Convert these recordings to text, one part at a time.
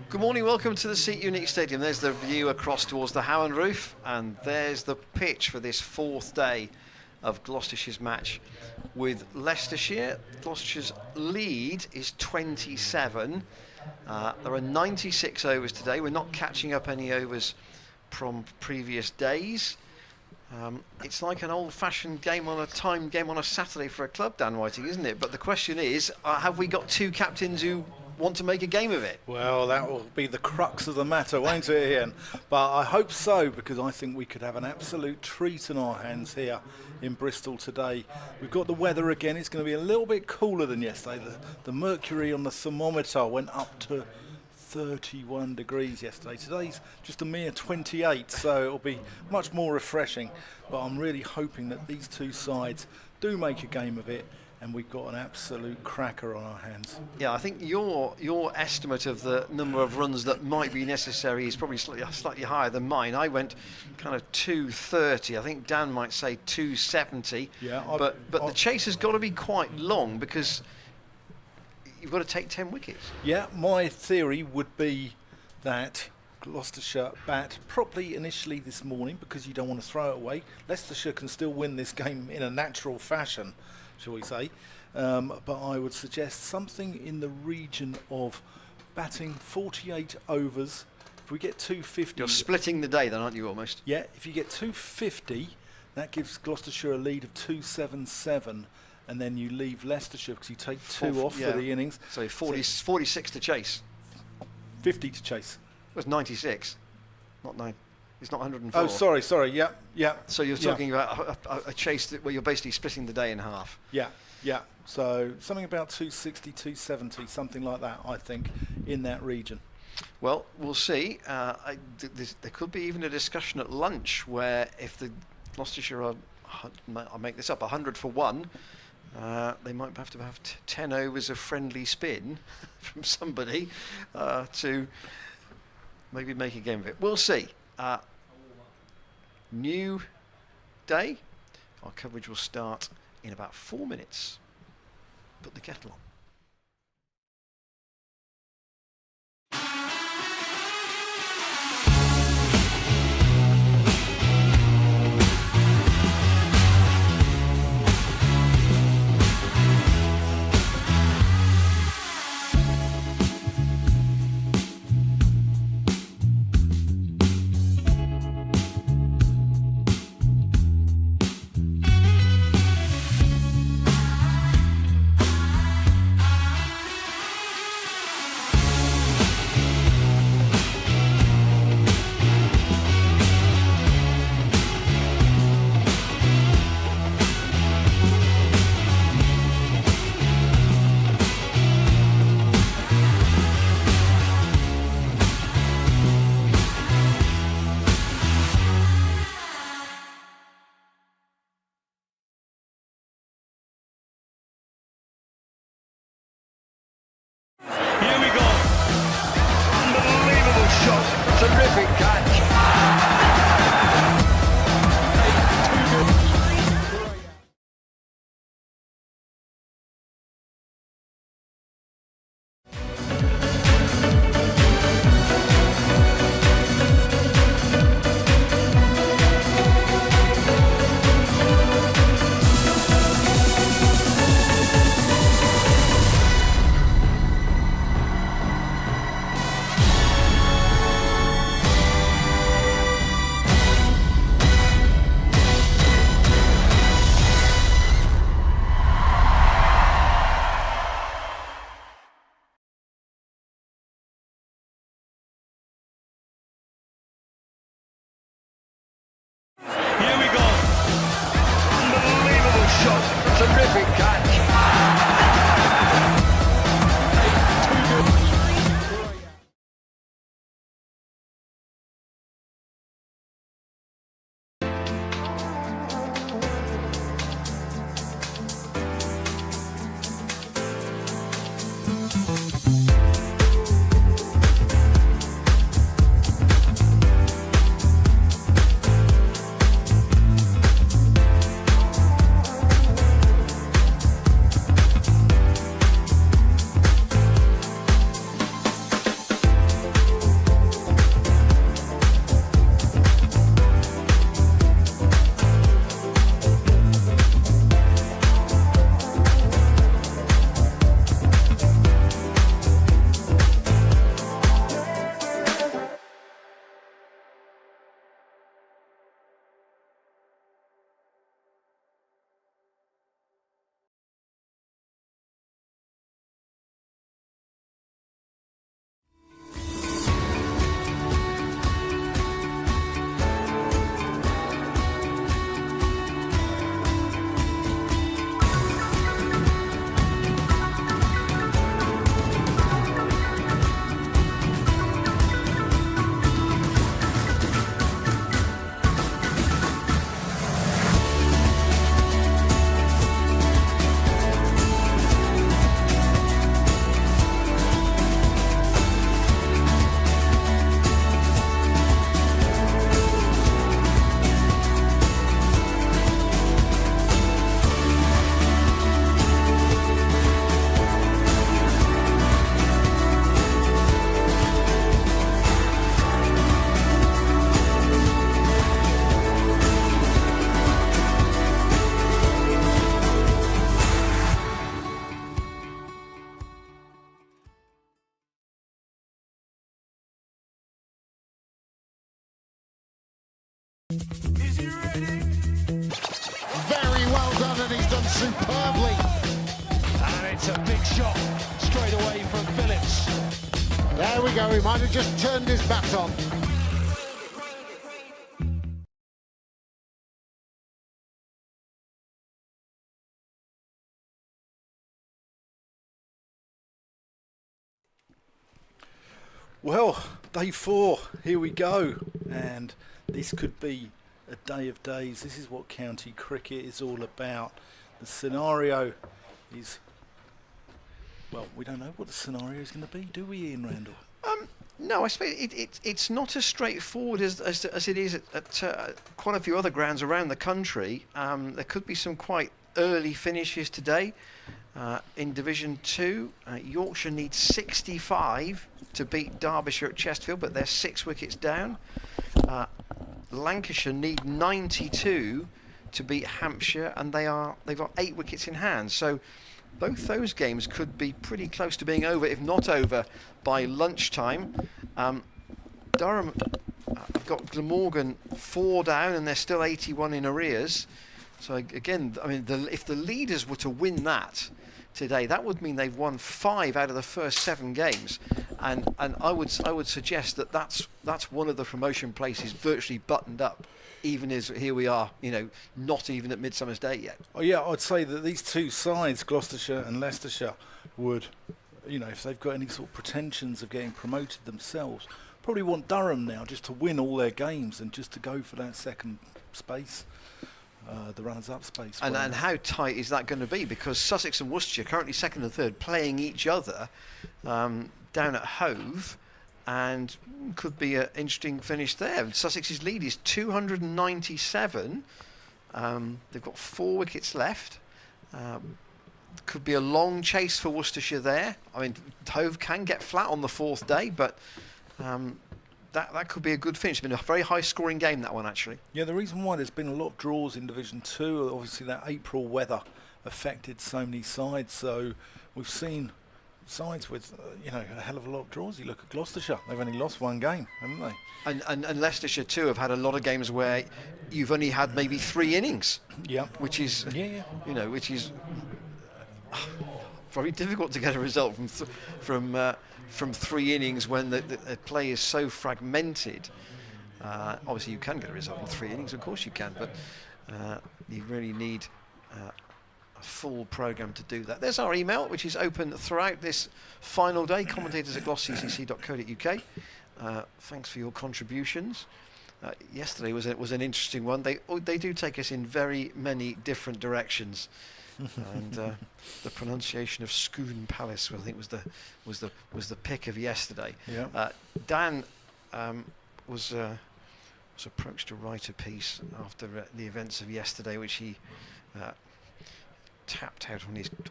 Good morning, welcome to the Seat Unique Stadium. There's the view across towards the Howan roof, and there's the pitch for this fourth day of Gloucestershire's match with Leicestershire. Gloucestershire's lead is 27. There are 96 overs today. We're not catching up any overs from previous days. It's like an old-fashioned game on a timed game on a Saturday for a club, Dan Whiting, isn't it? But the question is, have we got two captains who want to make a game of it? Well, that will be the crux of the matter, won't it, Ian? But I hope so, because I think we could have an absolute treat in our hands here in Bristol today. We've got the weather again. It's going to be a little bit cooler than yesterday. The mercury on the thermometer went up to 31 degrees yesterday. Today's just a mere 28, so it'll be much more refreshing. But I'm really hoping that these two sides do make a game of it, and we've got an absolute cracker on our hands. Yeah, I think your estimate of the number of runs that might be necessary is probably slightly higher than mine. I went kind of 230. I think Dan might say 270. Yeah, but the chase has got to be quite long, because you've got to take 10 wickets. Yeah, my theory would be that Gloucestershire bat properly initially this morning, because you don't want to throw it away. Leicestershire can still win this game in a natural fashion, shall we say. But I would suggest something in the region of batting 48 overs. If we get 250... You're splitting the day then, aren't you, almost? Yeah, if you get 250, that gives Gloucestershire a lead of 277. And then you leave Leicestershire, because you take two off for the innings. So 46 to chase. 50 to chase. It was 96, not 9. It's not 104. Oh, sorry. Yeah. So you're talking about a chase where you're basically splitting the day in half. Yeah. So something about 260, 270, something like that, I think, in that region. Well, we'll see. There could be even a discussion at lunch where if the Gloucestershire are, I'll make this up, 100 for 1, they might have to have 10 overs of friendly spin from somebody to maybe make a game of it. We'll see. New day. Our coverage will start in about 4 minutes. Put the kettle on. Terrific catch. Terrific catch. Is he ready? Very well done, and he's done superbly. And it's a big shot straight away from Phillips. There we go, he might have just turned his bat on. Well, day 4, here we go. And this could be a day of days. This is what county cricket is all about. The scenario is, well, we don't know what the scenario is going to be, do we, Ian Randall? No, I suppose it's not as straightforward as it is at quite a few other grounds around the country. There could be some quite early finishes today. In Division 2, Yorkshire needs 65 to beat Derbyshire at Chesterfield, but they're 6 wickets down. Lancashire need 92 to beat Hampshire, and they've got 8 wickets in hand. So both those games could be pretty close to being over, if not over, by lunchtime. Durham have got Glamorgan 4 down, and they're still 81 in arrears. So again, I mean, if the leaders were to win that today, that would mean they've won 5 out of the first 7 games, and I would suggest that that's one of the promotion places virtually buttoned up, even as here we are, not even at Midsummer's Day yet. Oh yeah, I'd say that these two sides, Gloucestershire and Leicestershire, would, if they've got any sort of pretensions of getting promoted themselves, probably want Durham now just to win all their games and just to go for that second space. The runners-up space. And how tight is that going to be? Because Sussex and Worcestershire, currently 2nd and 3rd, playing each other down at Hove, and could be an interesting finish there. Sussex's lead is 297. They've got 4 wickets left. Could be a long chase for Worcestershire there. I mean, Hove can get flat on the 4th day, but that could be a good finish. It's been a very high-scoring game, that one, actually. Yeah, the reason why there's been a lot of draws in Division 2, obviously that April weather affected so many sides. So we've seen sides with, a hell of a lot of draws. You look at Gloucestershire, they've only lost 1 game, haven't they? And Leicestershire, too, have had a lot of games where you've only had maybe 3 innings. Yeah. Which is, yeah. Which is very difficult to get a result from 3 innings when the play is so fragmented. Obviously, you can get a result in 3 innings, of course you can, but you really need a full programme to do that. There's our email, which is open throughout this final day, commentators@glossccc.co.uk. Thanks for your contributions. Yesterday was an interesting one. They do take us in very many different directions. And the pronunciation of Scone Palace, I think, was the pick of yesterday. Yeah. Dan was approached to write a piece after the events of yesterday, which he tapped out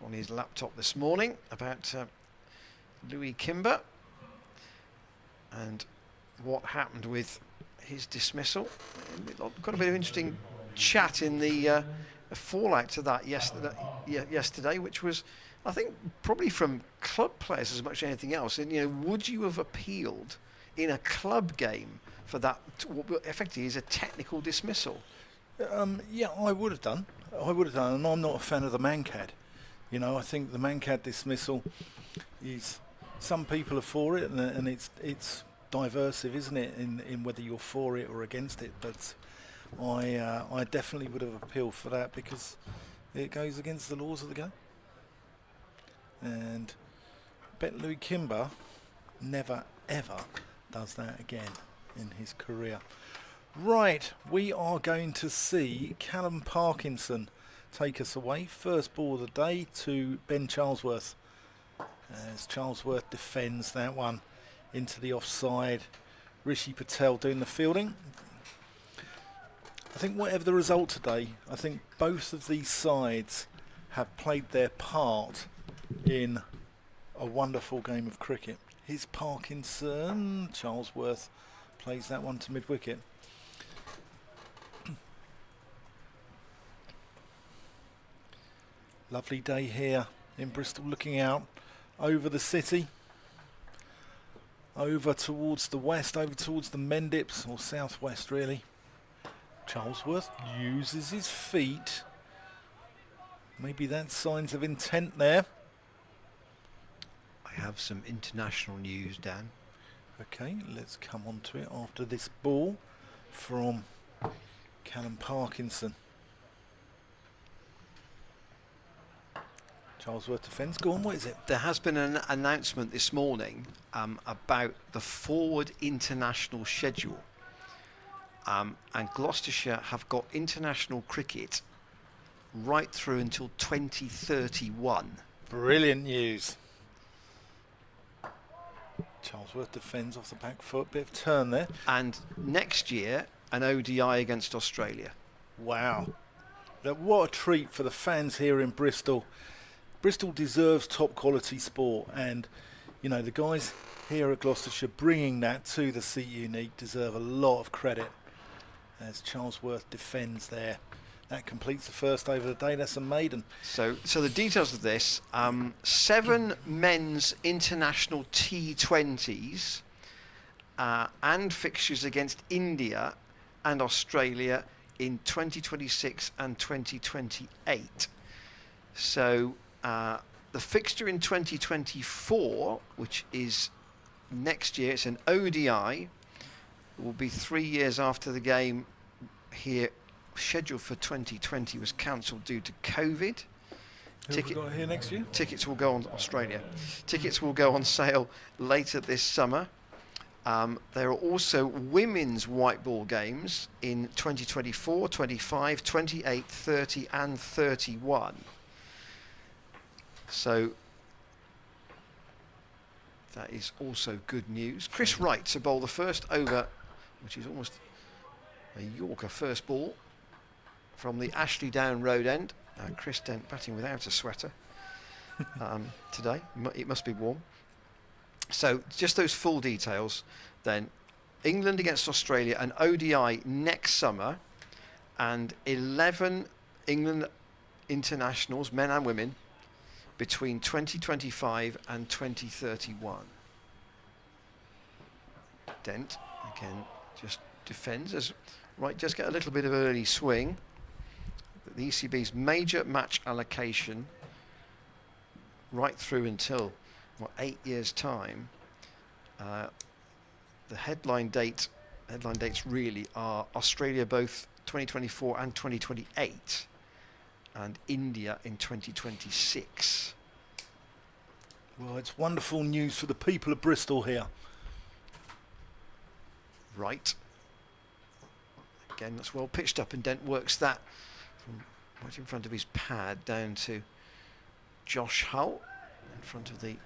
on his laptop this morning, about Louis Kimber and what happened with his dismissal. Got a bit of interesting chat in the fallout to that yesterday, which was, I think, probably from club players as much as anything else. And would you have appealed in a club game for that? What effectively is a technical dismissal. Yeah, I would have done, and I'm not a fan of the Mancad. I think the Mancad dismissal is, some people are for it, and it's diversive, isn't it, in whether you're for it or against it, but I definitely would have appealed for that because it goes against the laws of the game. And I bet Louis Kimber never ever does that again in his career. Right, we are going to see Callum Parkinson take us away. First ball of the day to Ben Charlesworth, as Charlesworth defends that one into the offside. Rishi Patel doing the fielding. I think whatever the result today, I think both of these sides have played their part in a wonderful game of cricket. Here's Parkinson. Charlesworth plays that one to mid-wicket. Lovely day here in Bristol, looking out over the city, over towards the west, over towards the Mendips, or southwest really. Charlesworth uses his feet. Maybe that's signs of intent there. I have some international news, Dan. Okay, let's come on to it after this ball from Callum Parkinson. Charlesworth defence. Go on, what is it? There has been an announcement this morning about the forward international schedule. And Gloucestershire have got international cricket right through until 2031. Brilliant news. Charlesworth defends off the back foot, bit of turn there. And next year, an ODI against Australia. Wow. Now, what a treat for the fans here in Bristol. Bristol deserves top quality sport, and you know, the guys here at Gloucestershire bringing that to the Seat Unique deserve a lot of credit. As Charlesworth defends there. That completes the first over the day. That's a maiden. So the details of this, 7 men's international T20s and fixtures against India and Australia in 2026 and 2028. So the fixture in 2024, which is next year, it's an ODI, will be 3 years after the game here. Scheduled for 2020 was cancelled due to COVID. Who have we got here next year? Tickets will go on Australia. Tickets will go on sale later this summer. There are also women's white ball games in 2024, 25, 28, 30 and 31. So that is also good news. Chris Wright to bowl the first over, which is almost a Yorker first ball from the Ashley Down road end. Chris Dent batting without a sweater today. It must be warm. So just those full details then. England against Australia, an ODI next summer, and 11 England internationals, men and women, between 2025 and 2031. Dent, again, just defends as Wright just get a little bit of early swing. The ECB's major match allocation right through until 8 years time. The headline dates really are Australia both 2024 and 2028, and India in 2026. Well, it's wonderful news for the people of Bristol here. Right. Again, that's well pitched up, and Dent works that from right in front of his pad down to Josh Hull in front of the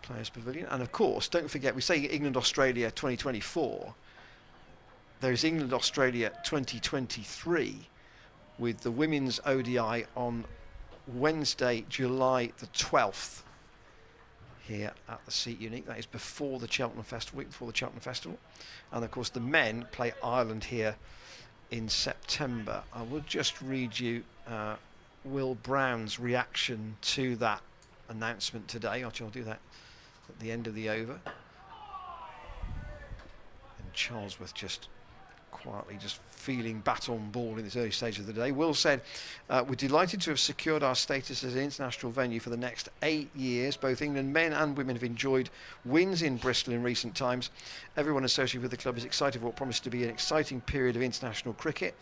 Players' Pavilion. And of course, don't forget, we say England-Australia 2024. There's England-Australia 2023 with the women's ODI on Wednesday, July the 12th here at the Seat Unique. That is before the Cheltenham Festival, week before the Cheltenham Festival. And of course, the men play Ireland here in September. I will just read you Will Brown's reaction to that announcement today. I'll do that at the end of the over. And Charlesworth just quietly just feeling bat on ball in this early stage of the day. Will said, we're delighted to have secured our status as an international venue for the next 8 years. Both England men and women have enjoyed wins in Bristol in recent times. Everyone associated with the club is excited for what promises to be an exciting period of international cricket.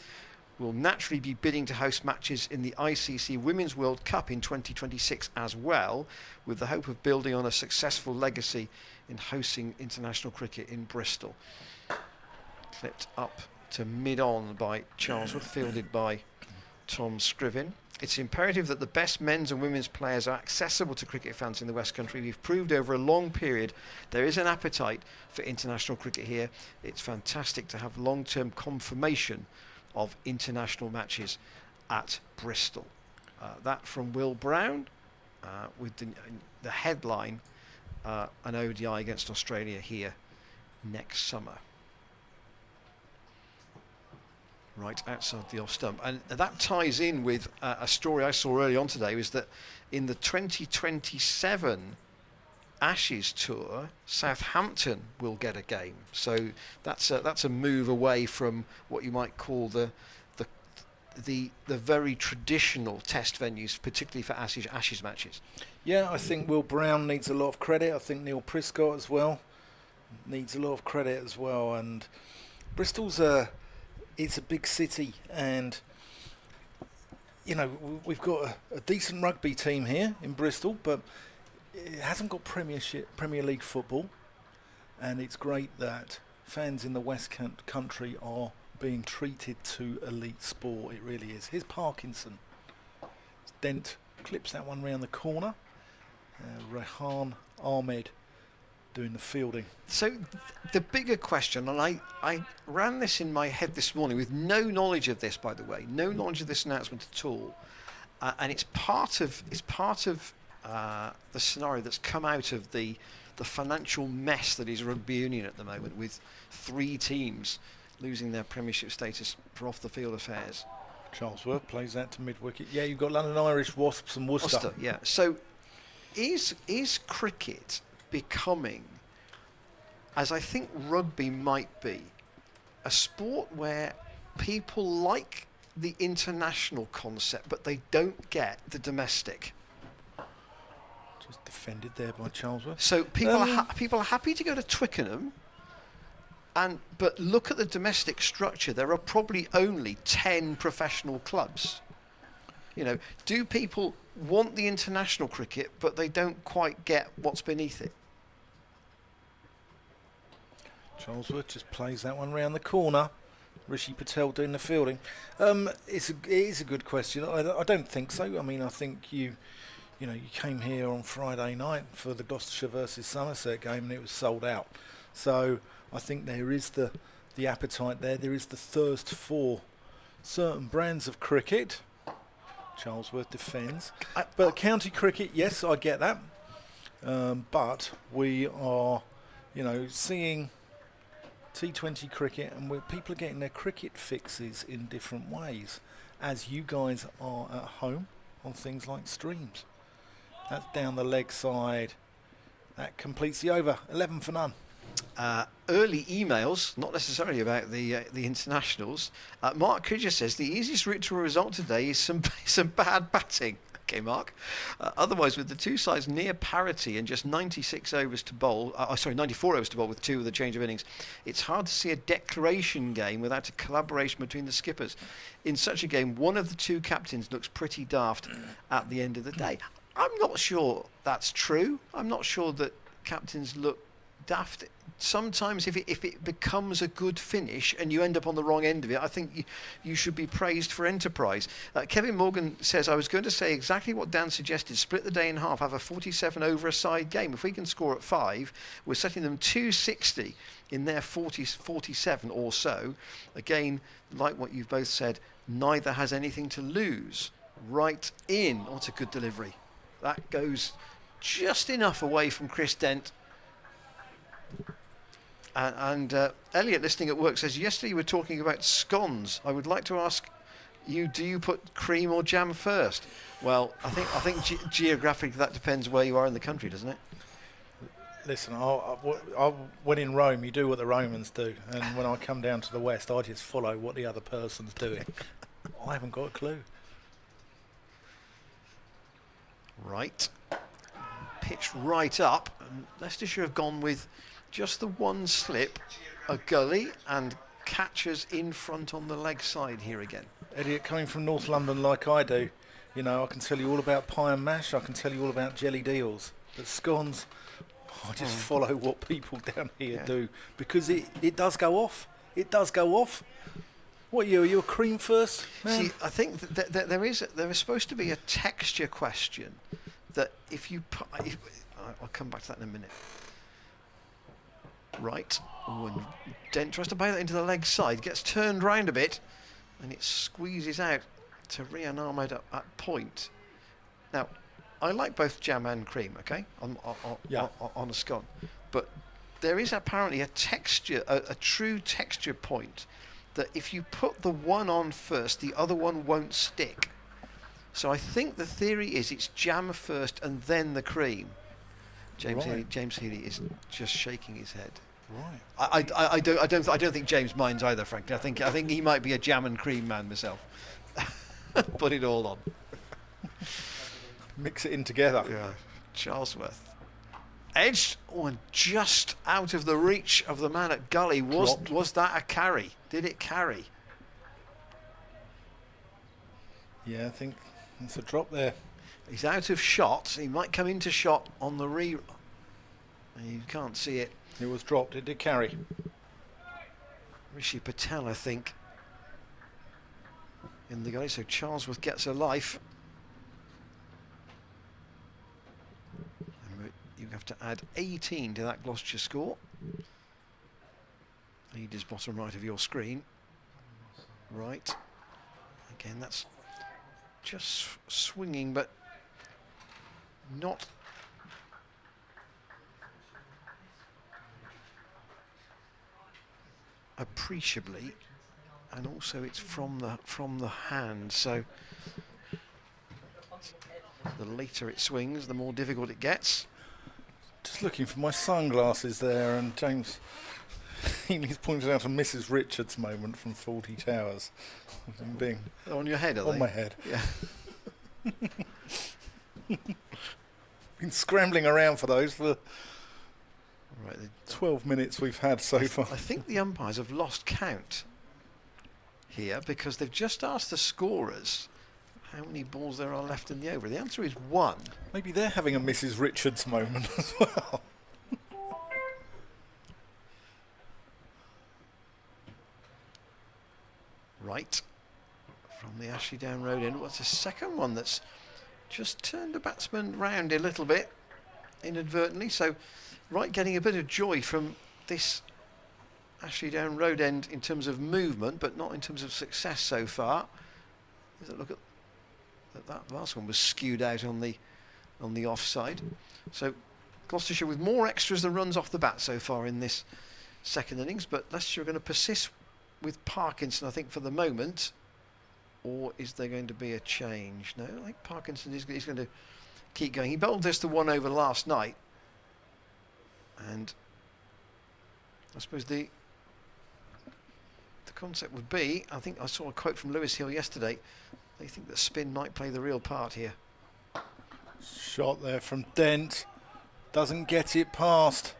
We'll naturally be bidding to host matches in the ICC Women's World Cup in 2026 as well, with the hope of building on a successful legacy in hosting international cricket in Bristol. Clipped up to mid-on by Charlesworth, fielded by Tom Scriven. It's imperative that the best men's and women's players are accessible to cricket fans in the West Country. We've proved over a long period there is an appetite for international cricket here. It's fantastic to have long-term confirmation of international matches at Bristol. That from Will Brown, with the headline, an ODI against Australia here next summer. Right outside the off stump. And that ties in with a story I saw early on today, was that in the 2027 Ashes Tour, Southampton will get a game. So that's a move away from what you might call the very traditional test venues, particularly for Ashes matches. Yeah, I think Will Brown needs a lot of credit. I think Neil Prescott as well needs a lot of credit as well. And Bristol's it's a big city, and you know, we've got a decent rugby team here in Bristol, but it hasn't got Premier League football, and it's great that fans in the West Country are being treated to elite sport. It really is. Here's Parkinson. Dent clips that one round the corner. Rehan Ahmed doing the fielding. So the bigger question, and I ran this in my head this morning with no knowledge of this, by the way, no knowledge of this announcement at all, and it's part of the scenario that's come out of the financial mess that is rugby union at the moment, with 3 teams losing their Premiership status for off the field affairs. Charlesworth plays that to mid-wicket. Yeah, you've got London Irish, Wasps and Worcester. Yeah. So is cricket becoming, as I think rugby might be, a sport where people like the international concept but they don't get the domestic? Just defended there by Charlesworth. So people are happy to go to Twickenham, but look at the domestic structure. There are probably only 10 professional clubs. You know, do people want the international cricket, but they don't quite get what's beneath it? Charlesworth just plays that one round the corner. Rishi Patel doing the fielding. It is a good question. I don't think so. I mean, I think you came here on Friday night for the Gloucestershire versus Somerset game and it was sold out. So I think there is the appetite there. There is the thirst for certain brands of cricket. Charlesworth defends. But county cricket, yes, I get that. But we are, seeing T20 cricket, and people are getting their cricket fixes in different ways, as you guys are at home on things like streams. That's down the leg side. That completes the over. 11 for none. Early emails, not necessarily about the internationals. Mark Kridger says the easiest route to a result today is some bad batting. Okay, Mark. Otherwise, with the two sides near parity and just 94 overs to bowl with 2 of the change of innings, it's hard to see a declaration game without a collaboration between the skippers. In such a game, one of the 2 captains looks pretty daft at the end of the day. I'm not sure that's true. I'm not sure that captains look daft. Sometimes if it becomes a good finish and you end up on the wrong end of it, I think you should be praised for enterprise. Kevin Morgan says, I was going to say exactly what Dan suggested, split the day in half, have a 47 over a side game. If we can score at 5, we're setting them 260 in their 47 or so. Again, like what you've both said, neither has anything to lose. Right in. What a good delivery. That goes just enough away from Chris Dent. And Elliot, listening at work, says, yesterday you were talking about scones. I would like to ask you, do you put cream or jam first? Well, I think geographically that depends where you are in the country, doesn't it? Listen, when in Rome, you do what the Romans do. And when I come down to the West, I just follow what the other person's doing. I haven't got a clue. Right. Pitch right up. And Leicestershire have gone with just the one slip, a gully, and catchers in front on the leg side here again. Elliot, coming from North London like I do, I can tell you all about pie and mash, I can tell you all about jellied eels. But scones, I just follow what people down here do, because it does go off. It does go off. What are you a cream first, man? See, I think that there is supposed to be a texture question that I'll come back to that in a minute. Right, when Dent tries to play that into the leg side, gets turned round a bit, and it squeezes out to Rian Ahmed at point. Now, I like both jam and cream, okay, on a scone, but there is apparently a texture, a true texture point, that if you put the one on first, the other one won't stick. So I think the theory is it's jam first and then the cream. James Healy is just shaking his head. Right. I don't think James minds either, frankly. I think he might be a jam and cream man myself. Put it all on. Mix it in together. Yeah. Charlesworth. Edged and just out of the reach of the man at Gully. Was that a carry? Did it carry? Yeah, I think it's a drop there. He's out of shot. He might come into shot on the You can't see it. It was dropped. It did carry. Rishi Patel, I think, in the gully. So Charlesworth gets a life. And you have to add 18 to that Gloucestershire score. Lead is bottom right of your screen. Right. Again, that's just swinging, but not appreciably, and also it's from the hand, so the later it swings, the more difficult it gets. Just looking for my sunglasses there, and James Healy's pointed out a Mrs. Richards moment from 40 Towers. Being on your head, are on they? my head. Yeah. Been scrambling around for those for Right, 12 minutes we've had so far. I think the umpires have lost count here because they've just asked the scorers how many balls there are left in the over. The answer is 1. Maybe they're having a Mrs. Richards moment as well. Right, from the Ashley Down Road end. What's the second one that's just turned the batsman round a little bit inadvertently? So, right, getting a bit of joy from this Ashley Down Road end in terms of movement, but not in terms of success so far. Look at that last one was skewed out on the offside. So Gloucestershire with more extras than runs off the bat so far in this second innings, but Leicestershire are going to persist with Parkinson, I think, for the moment. Or is there going to be a change? No, I think Parkinson is going to keep going. He bowled this to 1 over last night, and I suppose the concept would be, I think I saw a quote from Lewis Hill yesterday, they think that spin might play the real part here. Shot there from Dent. Doesn't get it past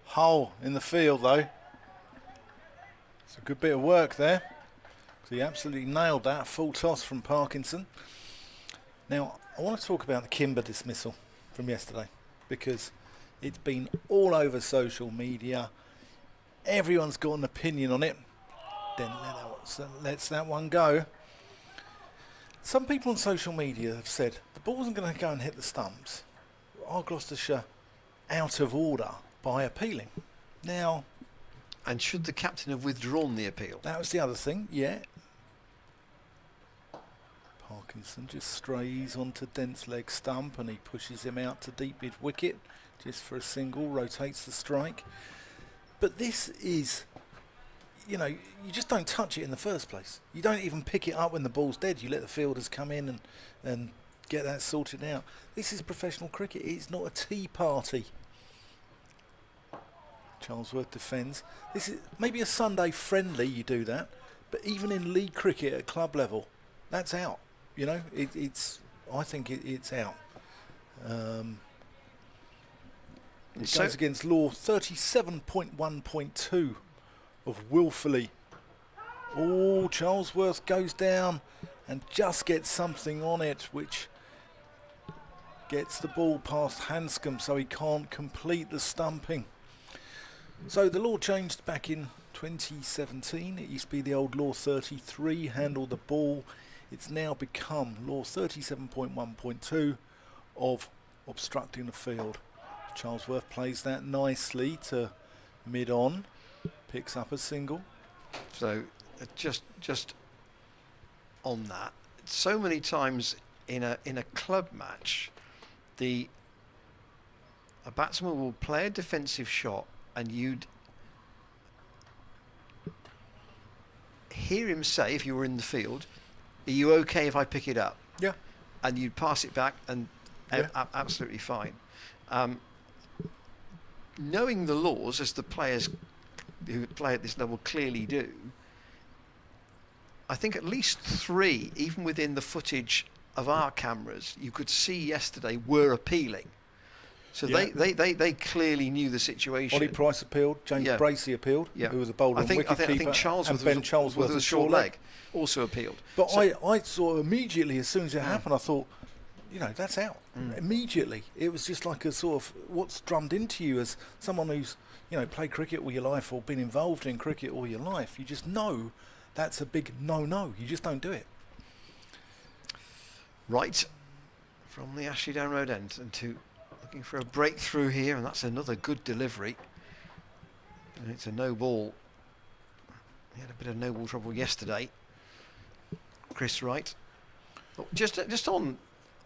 Hull in the field though. It's a good bit of work there. He absolutely nailed that. Full toss from Parkinson. Now, I want to talk about the Kimber dismissal from yesterday because it's been all over social media. Everyone's got an opinion on it. Dent lets that one go. Some people on social media have said the ball wasn't going to go and hit the stumps. Are Gloucestershire out of order by appealing? Now, and should the captain have withdrawn the appeal? That was the other thing, yeah. Parkinson just strays onto Dent's leg stump and he pushes him out to deep mid wicket just for a single, rotates the strike. But this is, you know, you just don't touch it in the first place. You don't even pick it up when the ball's dead. You let the fielders come in and get that sorted out. This is professional cricket. It's not a tea party. Charlesworth defends. This is maybe a Sunday friendly, you do that, but even in league cricket at club level, that's out. You know, I think it's out. It goes against law 37.1.2 of willfully. Oh, Charlesworth goes down and just gets something on it, which gets the ball past Hanscom, so he can't complete the stumping. So the law changed back in 2017. It used to be the old law 33, handle the ball. It's now become law 37.1.2 of obstructing the field. Charlesworth plays that nicely to mid-on, picks up a single. So just on that, so many times in a club match, a batsman will play a defensive shot and you'd hear him say, if you were in the field, are you okay if I pick it up? Yeah. And you'd pass it back and absolutely fine. Knowing the laws, as the players who play at this level clearly do, I think at least 3, even within the footage of our cameras, you could see yesterday were appealing. So Yeah. they clearly knew the situation. Ollie Price appealed, James Yeah. Bracey appealed, Yeah. who was a bowler I and think wicket-keeper, Charlesworth and Ben was Charlesworth, with a short leg, also appealed. But So- I saw immediately, as soon as it happened, I thought, that's out. Immediately. It was just like a sort of what's drummed into you as someone who's, played cricket all your life or been involved in cricket all your life. You just know that's a big no-no. You just don't do it. Right from the Ashley Down Road end and to looking for a breakthrough here, and that's another good delivery. And it's a no ball. He had a bit of no ball trouble yesterday. Chris Wright. Oh, just on,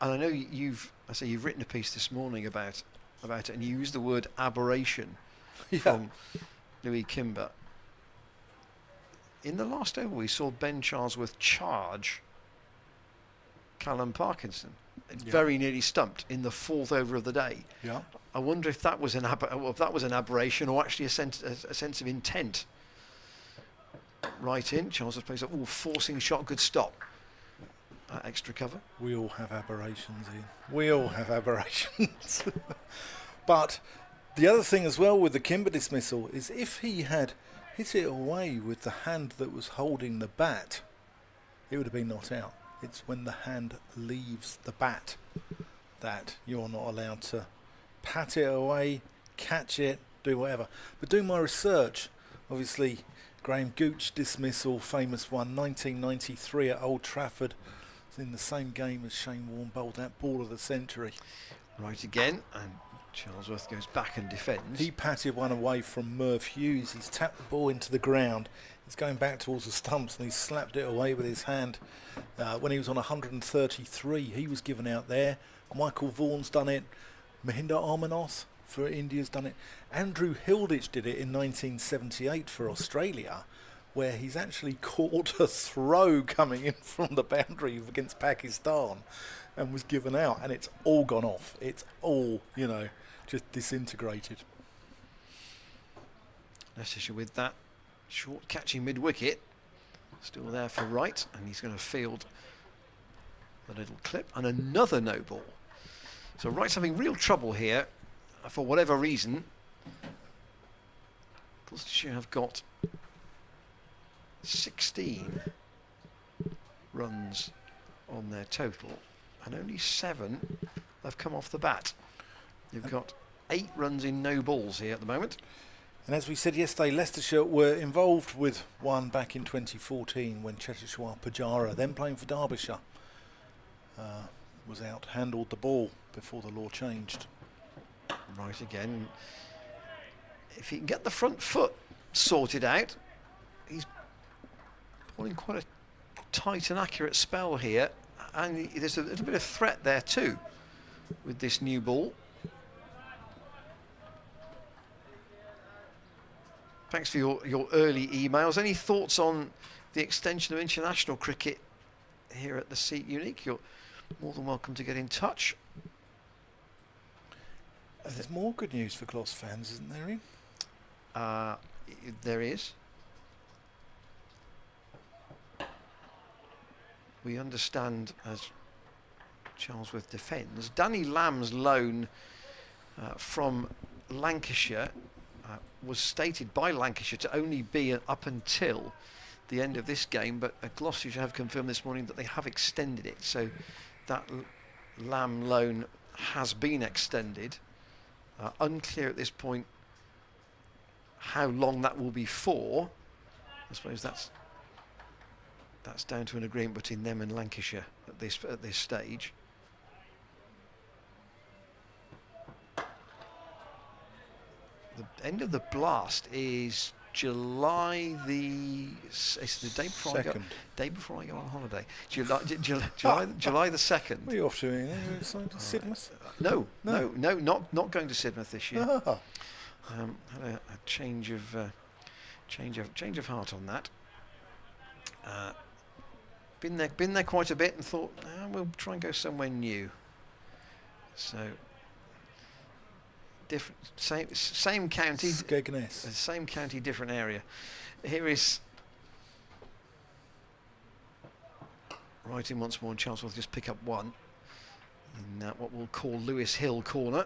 and I know you've written a piece this morning about it, and you used the word aberration from Louis Kimber. In the last over, we saw Ben Charlesworth charge Callum Parkinson. Very nearly stumped in the 4th over of the day. Yeah. I wonder if that was an aberration or actually a sense of intent. Right in, Charlesworth plays up, forcing shot, good stop. Extra cover. We all have aberrations, Ian. We all have aberrations. But the other thing as well with the Kimber dismissal is if he had hit it away with the hand that was holding the bat, it would have been not out. It's when the hand leaves the bat that you're not allowed to pat it away, catch it, do whatever. But doing my research, obviously Graham Gooch dismissal, famous one, 1993 at Old Trafford. It's in the same game as Shane Warne bowled that ball of the century. Right again, and Charlesworth goes back and defends. He patted one away from Merv Hughes. He's tapped the ball into the ground. He's going back towards the stumps and he's slapped it away with his hand. When he was on 133, he was given out there. Michael Vaughan's done it. Mahinda Armanoth for India's done it. Andrew Hilditch did it in 1978 for Australia, where he's actually caught a throw coming in from the boundary against Pakistan and was given out, and it's all gone off. It's all, just disintegrated. Leicestershire with that short catching mid-wicket. Still there for Wright, and he's going to field the little clip, and another no ball. So Wright's having real trouble here, for whatever reason. Gloucestershire have got 16 runs on their total, and only 7 have come off the bat. You've got 8 runs in no balls here at the moment. And as we said yesterday, Leicestershire were involved with one back in 2014 when Cheteshwar Pujara, then playing for Derbyshire, was out, handled the ball before the law changed. Right again. If he can get the front foot sorted out, he's pulling quite a tight and accurate spell here, and there's a little bit of threat there too with this new ball. Thanks for your early emails. Any thoughts on the extension of international cricket here at the Seat Unique? You're more than welcome to get in touch. There's more good news for Glos fans, isn't there, Ian? There is. We understand, as Charlesworth defends, Danny Lamb's loan from Lancashire was stated by Lancashire to only be up until the end of this game, but Gloucestershire have confirmed this morning that they have extended it, so that Lamb loan has been extended. Unclear at this point how long that will be for. I suppose that's down to an agreement between them and Lancashire at this stage. The end of the blast is July it's the day before I go on holiday. July the 2nd. What are you off to, Ian? Are you excited to Sidmouth? No, not going to Sidmouth this year. Had a change of heart on that. Been there quite a bit and thought we'll try and go somewhere new. So different, same county, Skegness. Same county, different area. Here is right in once more, and Charlesworth just pick up one in what we'll call Lewis Hill corner.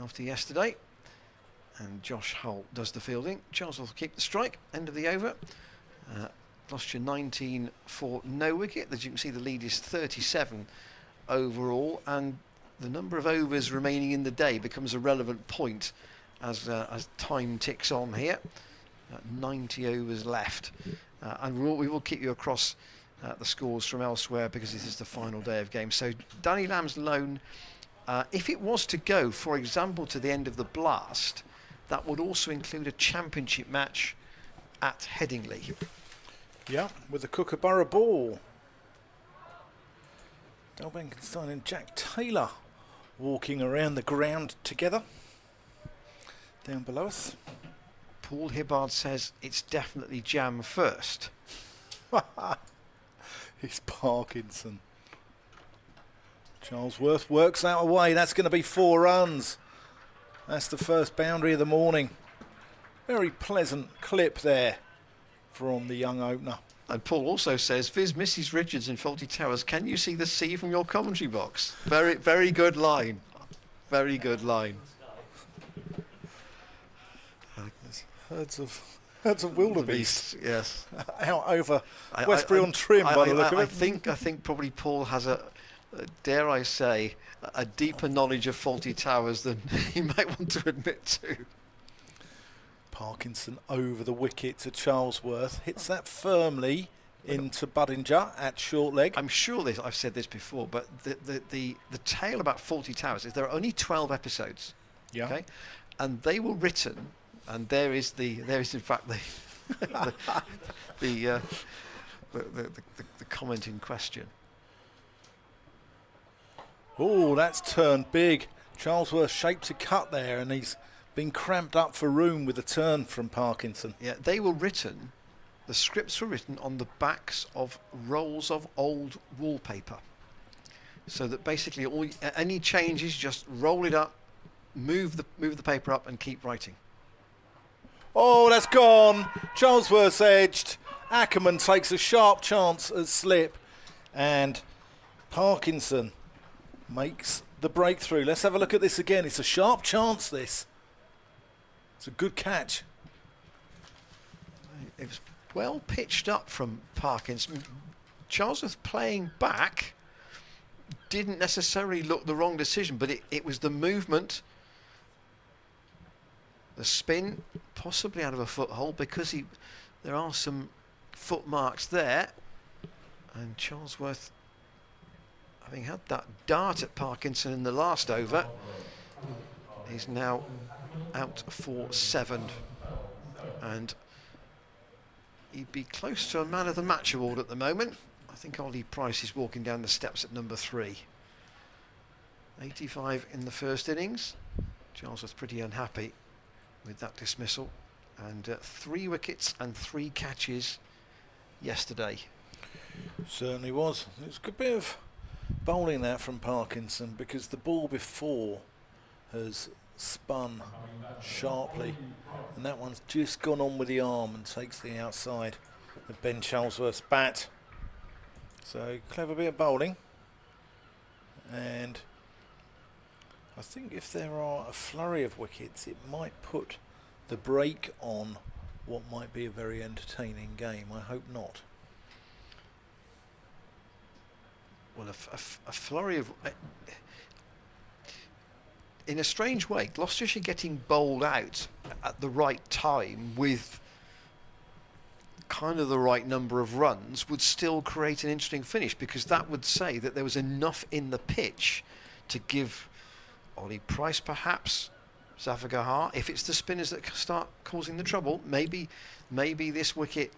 after yesterday. And Josh Holt does the fielding. Charles will keep the strike. End of the over. Gloucestershire 19 for no wicket. As you can see, the lead is 37 overall, and the number of overs remaining in the day becomes a relevant point as time ticks on here. 90 overs left, and we will keep you across the scores from elsewhere because this is the final day of games. So Danny Lamb's loan, if it was to go, for example, to the end of the blast, that would also include a championship match at Headingley. Yeah, with the Kookaburra ball. Dale Benkenstein and Jack Taylor walking around the ground together. Down below us. Paul Hibbard says it's definitely jam first. It's Parkinson. Charlesworth works out a way. That's going to be 4 runs. That's the first boundary of the morning. Very pleasant clip there from the young opener. And Paul also says, Viz Mrs. Richards in Faulty Towers, can you see the sea from your commentary box? Very, very good line. Very good line. Herds of wildebeest. Yes. Out over Westbury-on-Trim by the look of it. I think probably Paul has a, dare I say, a deeper knowledge of Faulty Towers than he might want to admit to. Parkinson over the wicket to Charlesworth. Hits that firmly into Budinger at short leg. I'm sure I've said this before, but the tale about Faulty Towers is there are only 12 episodes. Okay? And they were written, and there is in fact the comment in question. Oh, that's turned big. Charlesworth shapes a cut there, and he's been cramped up for room with a turn from Parkinson. Yeah, they were written, the scripts were written on the backs of rolls of old wallpaper. So that basically any changes, just roll it up, move the paper up and keep writing. Oh, that's gone. Charlesworth's edged. Ackerman takes a sharp chance at slip, and Parkinson makes the breakthrough. Let's have a look at this again. It's a sharp chance, this. It's a good catch. It was well pitched up from Parkinson. Charlesworth playing back didn't necessarily look the wrong decision, but it was the movement, the spin, possibly out of a foothold because there are some foot marks there, and Charlesworth, having had that dart at Parkinson in the last over, is now out for 7, and he'd be close to a man of the match award at the moment. I think Ollie Price is walking down the steps at number 3. 85 in the first innings. Charlesworth pretty unhappy with that dismissal, and 3 wickets and 3 catches yesterday. Certainly was. It was a good bit of bowling there from Parkinson, because the ball before has spun sharply, and that one's just gone on with the arm and takes the outside of Ben Charlesworth's bat. So clever bit of bowling, and I think if there are a flurry of wickets, it might put the brake on what might be a very entertaining game. I hope not. Well, a flurry of... in a strange way, Gloucestershire getting bowled out at the right time with kind of the right number of runs would still create an interesting finish, because that would say that there was enough in the pitch to give Ollie Price, perhaps Zafar Gahar, if it's the spinners that start causing the trouble, maybe this wicket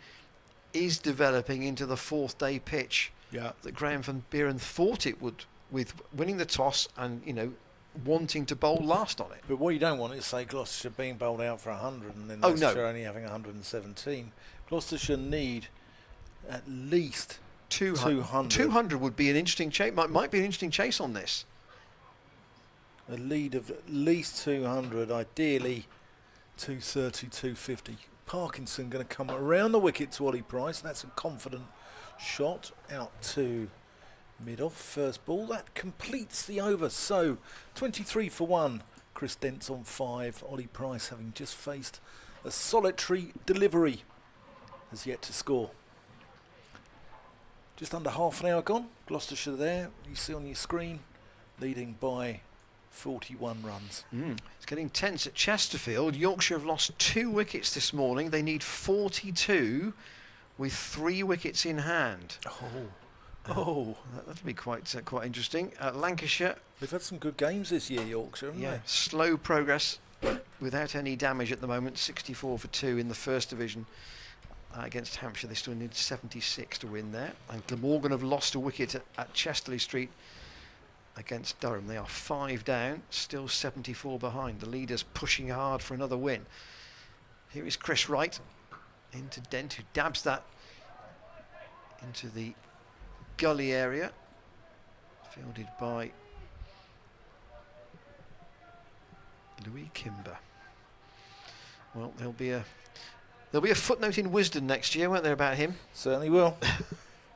is developing into the 4th day pitch that Graham van Buren thought it would, with winning the toss and, you know, wanting to bowl last on it. But what you don't want is, say, Gloucestershire being bowled out for 100 and then Leicestershire only having 117. Gloucestershire need at least 200. 200 would be an interesting chase. Might be an interesting chase on this. A lead of at least 200, ideally 230, 250. Parkinson going to come around the wicket to Ollie Price. That's a confident shot out to mid-off. First ball, that completes the over. So 23 for 1. Chris Dent's on 5. Ollie Price, having just faced a solitary delivery, has yet to score. Just under half an hour gone. Gloucestershire there, you see on your screen, leading by 41 runs. It's getting tense at Chesterfield. Yorkshire have lost 2 wickets this morning. They need 42 with 3 wickets in hand. Oh, that'll be quite interesting. Lancashire. They've had some good games this year, Yorkshire, haven't they? Slow progress without any damage at the moment. 64 for 2 in the First Division. Against Hampshire, they still need 76 to win there. And Glamorgan have lost a wicket at Chesterley Street against Durham. They are 5 down, still 74 behind. The leaders pushing hard for another win. Here is Chris Wright into Dent, who dabs that into the gully area. Fielded by Louis Kimber. Well, there'll be a footnote in Wisden next year, won't there, about him? Certainly will.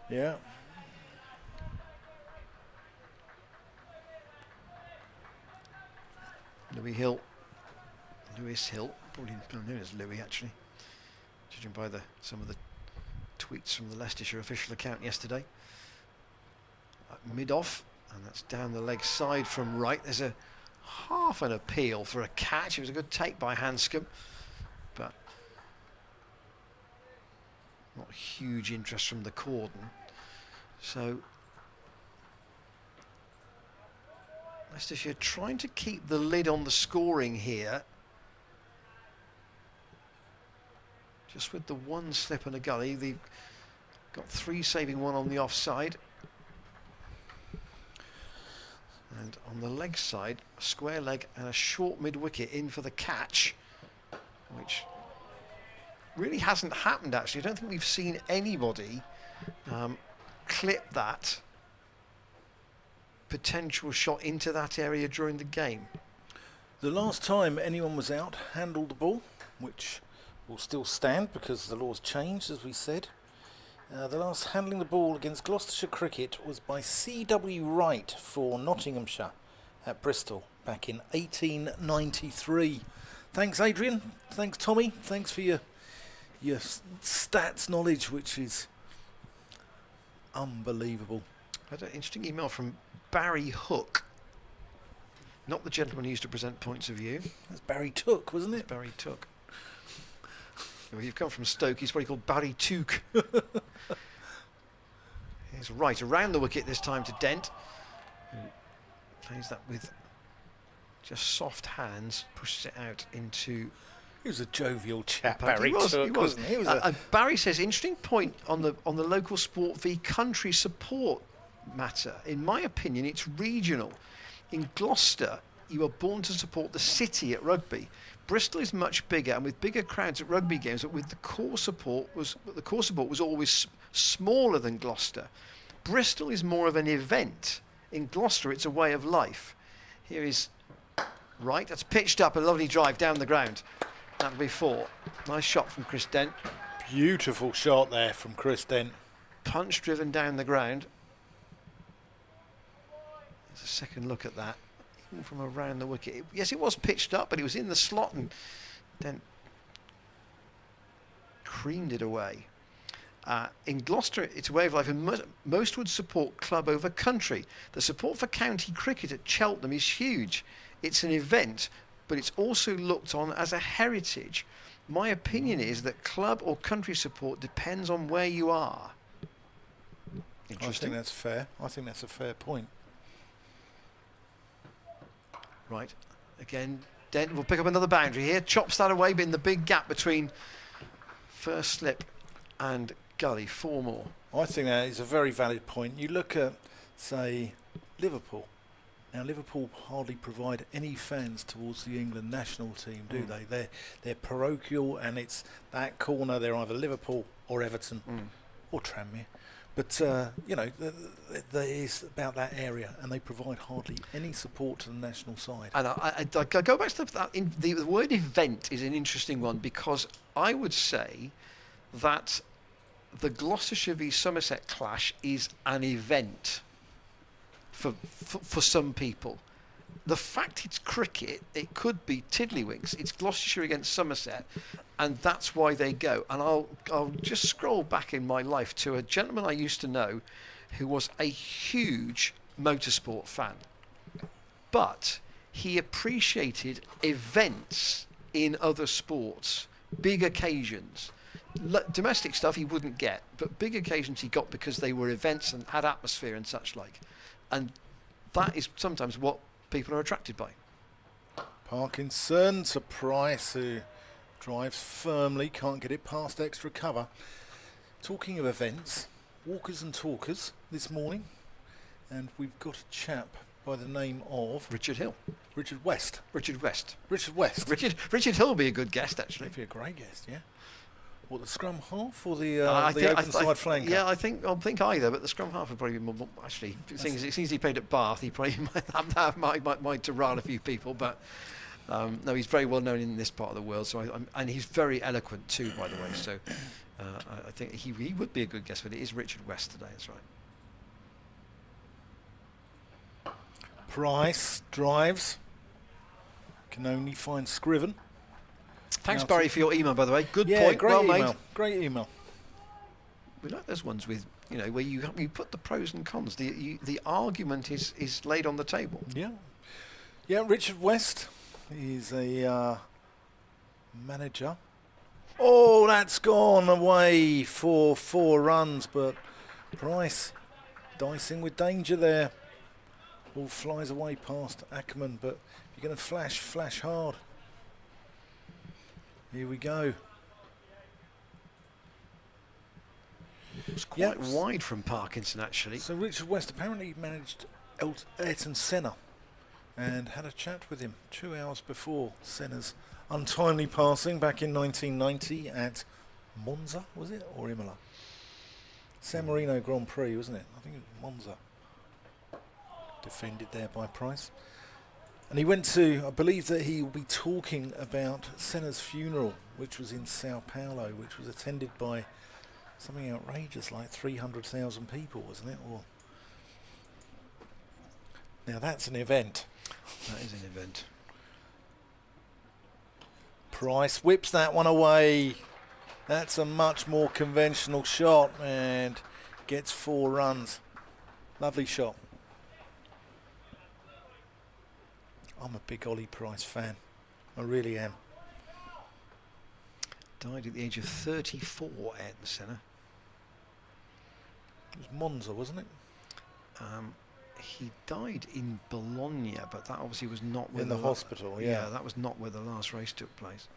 Yeah. Lewis Hill, probably known as Louis actually, judging by some of the tweets from the Leicestershire official account yesterday. Mid-off, and that's down the leg side from Wright. There's a half an appeal for a catch. It was a good take by Hanscom, but not huge interest from the cordon. So Leicestershire trying to keep the lid on the scoring here. Just with the one slip and a gully, they've got 3 saving 1 on the offside. And on the leg side, a square leg and a short mid-wicket in for the catch, which really hasn't happened actually. I don't think we've seen anybody clip that potential shot into that area during the game. The last time anyone was out, handled the ball, which will still stand because the law's changed, as we said. The last handling the ball against Gloucestershire cricket was by C.W. Wright for Nottinghamshire at Bristol back in 1893. Thanks, Adrian. Thanks, Tommy. Thanks for your stats knowledge, which is unbelievable. I had an interesting email from Barry Hook, not the gentleman who used to present Points of View. That's Barry Took, wasn't it? Barry Took. Well, you've come from Stoke, he's probably called Barry Took. He's right around the wicket this time to Dent, who plays that with just soft hands, pushes it out into... He was a jovial chap, Barry. Barry Took, wasn't he? Barry says, interesting point on the local sport v country support matter. In my opinion, it's regional. In Gloucester, you are born to support the city at rugby. Bristol is much bigger, and with bigger crowds at rugby games, but with the core support was always smaller than Gloucester. Bristol is more of an event. In Gloucester, it's a way of life. Here is Wright. That's pitched up, a lovely drive down the ground. That'll be 4. Nice shot from Chris Dent. Beautiful shot there from Chris Dent. Punch driven down the ground. There's a second look at that. Even from around the wicket. Yes, it was pitched up, but it was in the slot, and Dent creamed it away. In Gloucester, it's a way of life, and most would support club over country. The support for county cricket at Cheltenham is huge. It's an event, but it's also looked on as a heritage. My opinion is that club or country support depends on where you are. Interesting. I think that's fair. I think that's a fair point. Right, again, Dent will pick up another boundary here, chops that away, but in the big gap between first slip and gully, 4 more. I think that is a very valid point. You look at, say, Liverpool. Now, Liverpool hardly provide any fans towards the England national team, do they? They're parochial, and it's that corner. They're either Liverpool or Everton or Tranmere. But, you know, there is about that area, and they provide hardly any support to the national side. And I go back to that. The word event is an interesting one, because I would say that the Gloucestershire v Somerset clash is an event for some people. the fact it's cricket, it could be tiddlywinks. It's Gloucestershire against Somerset, and that's why they go. And I'll just scroll back in my life to a gentleman I used to know who was a huge motorsport fan, but he appreciated events in other sports, big occasions. Domestic stuff he wouldn't get, but big occasions he got because they were events and had atmosphere and such like. And that is sometimes what people are attracted by. Parkinson to Price, who drives firmly, can't get it past extra cover. Talking of events, walkers and talkers this morning, and we've got a chap by the name of Richard Hill. Richard West. Richard West. Richard West. Richard Hill will be a good guest, actually. He'd be a great guest, yeah. What, the scrum half or the open side flanker? Yeah, I think either, but the scrum half would probably be more. Actually, seeing as he played at Bath, he probably might rile a few people. But no, he's very well known in this part of the world. So and he's very eloquent too, by the way. So I think he would be a good guest. But it is Richard West today. That's right. Price drives. Can only find Scriven. Thanks, Barry, for your email, by the way. Good yeah, point. Great well email. made. Great email. We like those ones with, where you put the pros and cons. The argument is laid on the table. Yeah. Yeah, Richard West is a manager. Oh, that's gone away for 4 runs, but Price dicing with danger there. Ball flies away past Ackerman, but if you're going to flash hard. Here we go. It's quite wide from Parkinson, actually. So Richard West apparently managed Ayrton Senna and had a chat with him 2 hours before Senna's untimely passing back in 1990 at Monza, was it, or Imola? San Marino Grand Prix, wasn't it? I think it was Monza. Defended there by Price. And he went to, I believe that he will be talking about Senna's funeral, which was in Sao Paulo, which was attended by something outrageous like 300,000 people, wasn't it? Or now that's an event. That is an event. Price whips that one away. That's a much more conventional shot and gets 4 runs. Lovely shot. I'm a big Ollie Price fan. I really am. Died at the age of 34, Ayrton Senna. It was Monza, wasn't it? He died in Bologna, but that obviously was not where in the hospital. Yeah, that was not where the last race took place.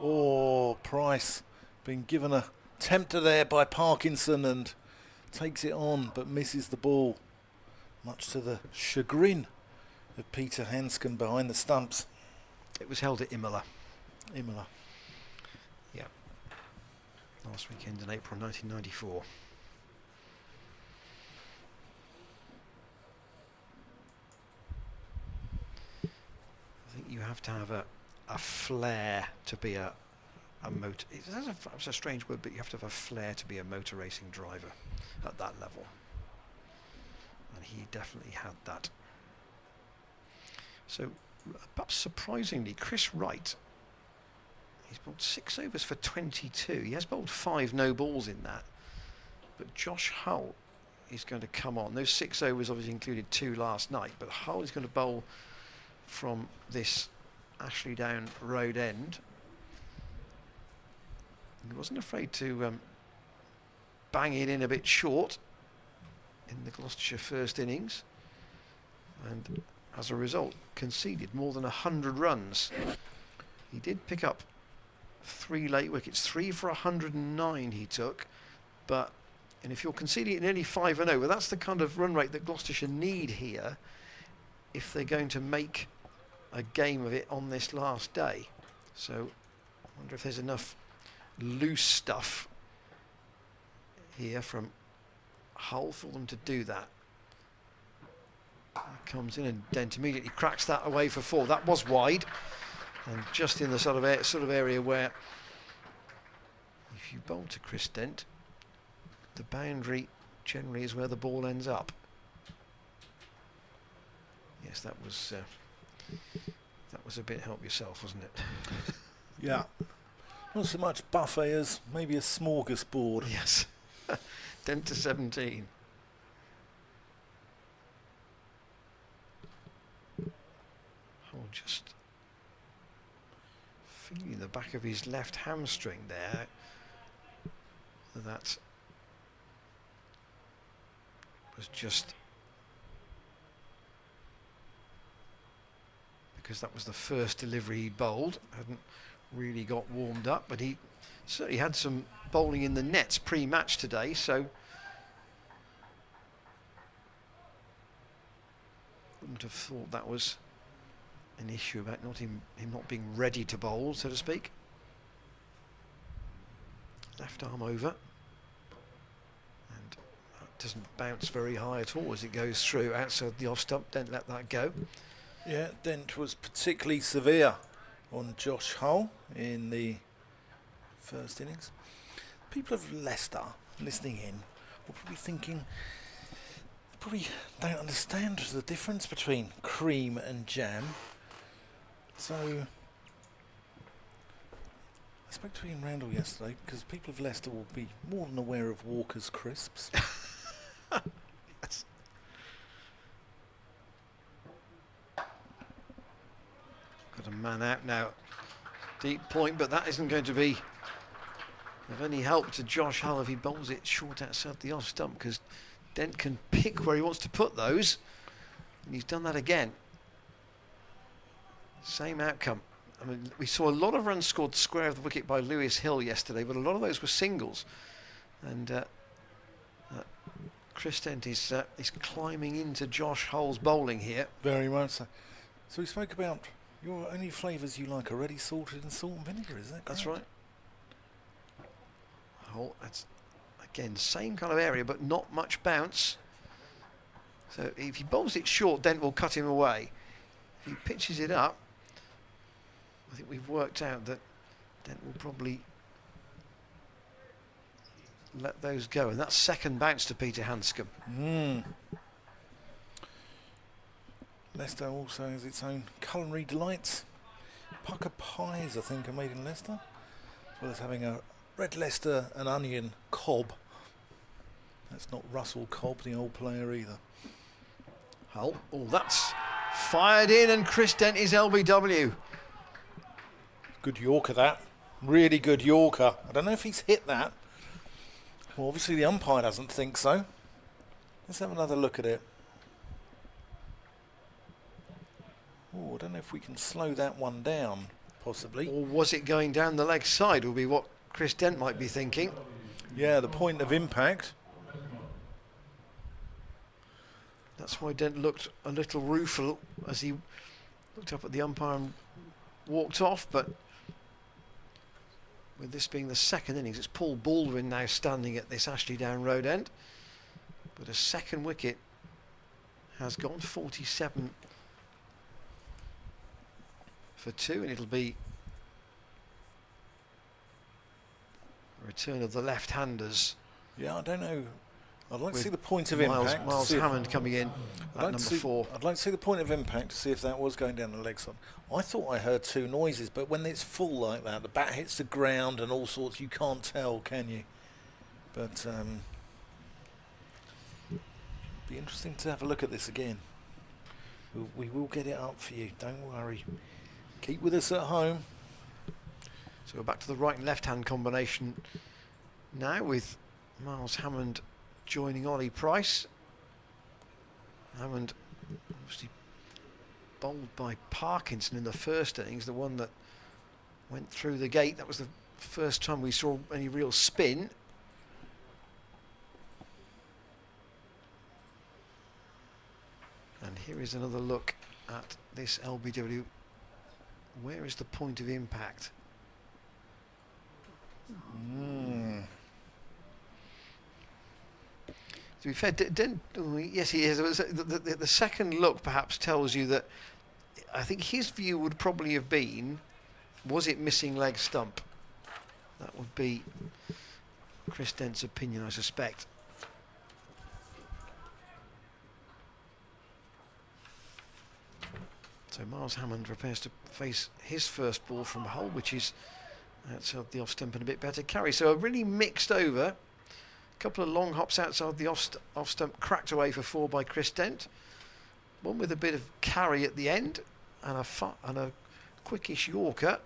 Oh, Price being given a tempter there by Parkinson and takes it on, but misses the ball. Much to the chagrin of Peter Hanscom behind the stumps. It was held at Imola. Imola. Yeah. Last weekend in April 1994. I think you have to have a flair to be a motor. It's a strange word, but you have to have a flair to be a motor racing driver at that level. And he definitely had that. So, perhaps surprisingly, Chris Wright, he's bowled 6 overs for 22. He has bowled 5 no balls in that. But Josh Hull is going to come on. Those 6 overs obviously included 2 last night, but Hull is going to bowl from this Ashley Down road end. He wasn't afraid to bang it in a bit short in the Gloucestershire first innings, and as a result conceded more than 100 runs. He did pick up 3 late wickets, 3 for 109 he took, and if you're conceding at nearly 5 and over, that's the kind of run rate that Gloucestershire need here if they're going to make a game of it on this last day. So I wonder if there's enough loose stuff here from Hull for them to do that. Comes in and Dent immediately cracks that away for 4. That was wide, and just in the sort of area where, if you bowl to Chris Dent, the boundary generally is where the ball ends up. Yes, that was a bit help yourself, wasn't it? Yeah. Not so much buffet as maybe a smorgasbord. Yes. Dent to 17. Oh, just feeling the back of his left hamstring there. That was just because that was the first delivery he bowled. Hadn't really got warmed up, but he certainly had some bowling in the nets pre-match today, so wouldn't have thought that was an issue about him not being ready to bowl, so to speak. Left arm over, and that doesn't bounce very high at all as it goes through outside the off stump. Don't let that go. Yeah, Dent was particularly severe on Josh Hull in the first innings. People of Leicester listening in will probably thinking they probably don't understand the difference between cream and jam. So I spoke to Ian Randall yesterday because people of Leicester will be more than aware of Walker's crisps. Yes. Got a man out now. Deep point, but that isn't going to be of any help to Josh Hull if he bowls it short outside the off stump, because Dent can pick where he wants to put those, and he's done that again. Same outcome. I mean, we saw a lot of runs scored square of the wicket by Lewis Hill yesterday, but a lot of those were singles, and Chris Dent is climbing into Josh Hull's bowling here. Very much so. So we spoke about your only flavours you like are ready salted and salt and vinegar, is that correct? That's right. Oh, that's again same kind of area, but not much bounce. So if he bowls it short, Dent will cut him away. If he pitches it up, I think we've worked out that Dent will probably let those go, and that's second bounce to Peter Hanscom. Leicester also has its own culinary delights. Pucker pies, I think, are made in Leicester, as well as having a red Leicester and onion cob. That's not Russell Cobb, the old player, either. Hull. Oh, that's fired in, and Chris Dent is LBW. Good Yorker, that. Really good Yorker. I don't know if he's hit that. Well, obviously the umpire doesn't think so. Let's have another look at it. Oh, I don't know if we can slow that one down, possibly. Or was it going down the leg side, will be what Chris Dent might be thinking. Yeah, the point of impact. That's why Dent looked a little rueful as he looked up at the umpire and walked off, but with this being the second innings, it's Paul Baldwin now standing at this Ashley Down Road end, but a second wicket has gone, 47 for 2, and it'll be a return of the left-handers. Yeah, I don't know. I'd like to With see the point of Miles impact. to see if- Hammond coming in at number 4. I'd like to see the point of impact to see if that was going down the leg side. I thought I heard two noises, but when it's full like that, the bat hits the ground and all sorts, you can't tell, can you? But be interesting to have a look at this again. We will get it up for you, don't worry. Keep with us at home. So we're back to the right and left-hand combination now, with Miles Hammond joining Ollie Price. Hammond obviously bowled by Parkinson in the first innings, the one that went through the gate. That was the first time we saw any real spin. And here is another look at this LBW. Where is the point of impact? To be fair, yes, he is. The second look perhaps tells you that I think his view would probably have been, was it missing leg stump? That would be Chris Dent's opinion, I suspect. So Miles Hammond prepares to face his first ball from hole, which is outside the off stump and a bit better carry. So a really mixed over. A couple of long hops outside the off stump, cracked away for 4 by Chris Dent. One with a bit of carry at the end, and a quickish Yorker,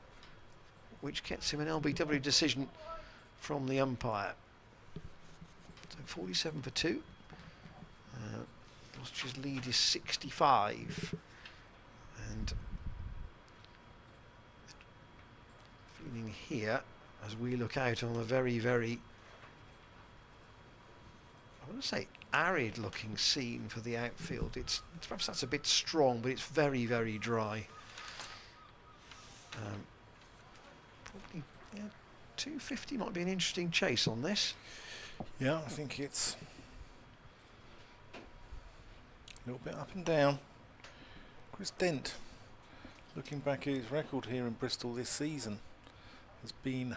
which gets him an LBW decision from the umpire. So 47 for 2. Gloucestershire's lead is 65. And feeling here, as we look out on a very, very, I want to say, arid looking scene for the outfield. It's perhaps that's a bit strong, but it's very, very dry. Probably, yeah, 250 might be an interesting chase on this. Yeah, I think it's a little bit up and down. Chris Dent, looking back at his record here in Bristol this season, has been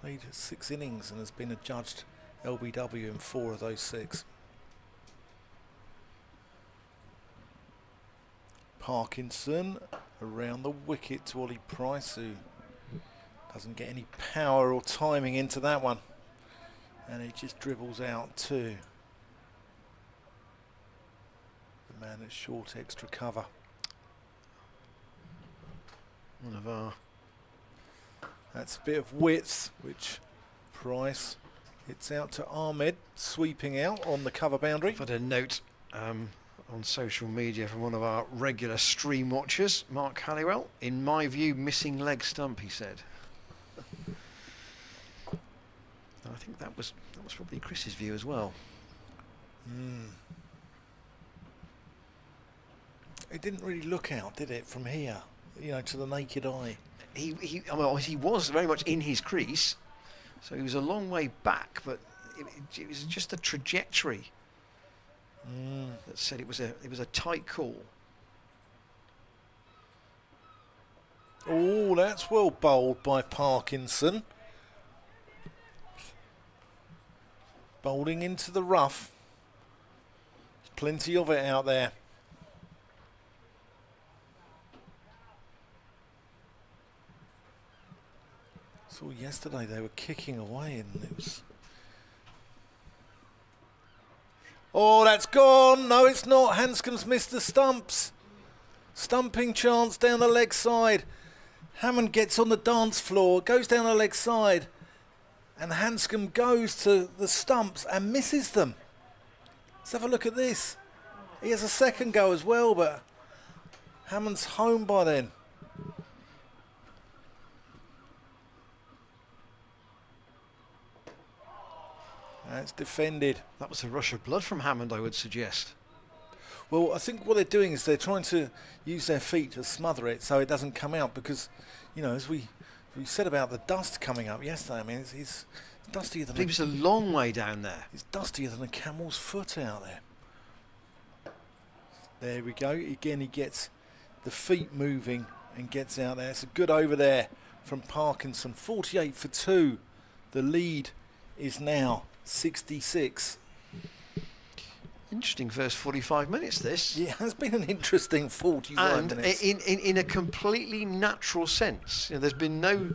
played 6 innings and has been adjudged LBW in 4 of those 6. Parkinson around the wicket to Ollie Price, who doesn't get any power or timing into that one, and it just dribbles out to the man at short extra cover. One of our, that's a bit of width, which Price hits out to Ahmed, sweeping out on the cover boundary. I've had a note on social media from one of our regular stream watchers, Mark Halliwell. In my view, missing leg stump, he said. I think that was probably Chris's view as well. It didn't really look out, did it, from here, you know, to the naked eye? He was very much in his crease, so he was a long way back, but it was just the trajectory that said it was a tight call. Oh, that's well bowled by Parkinson. Bowling into the rough. There's plenty of it out there. Saw yesterday they were kicking away and it was... Oh, that's gone. No, it's not. Hanscom's missed the stumps. Stumping chance down the leg side. Hammond gets on the dance floor, goes down the leg side, and Hanscom goes to the stumps and misses them. Let's have a look at this. He has a second go as well, but Hammond's home by then. That's defended. That was a rush of blood from Hammond, I would suggest. Well, I think what they're doing is they're trying to use their feet to smother it so it doesn't come out, because, you know, as we said about the dust coming up yesterday, I mean, it's dustier than... It was a long way down there. It's dustier than a camel's foot out there. There we go. Again, he gets the feet moving and gets out there. It's a good over there from Parkinson. 48 for 2. The lead is now 66. Interesting first 45 minutes, this. Yeah, it has been an interesting 45 minutes. And in a completely natural sense. You know, there's been no...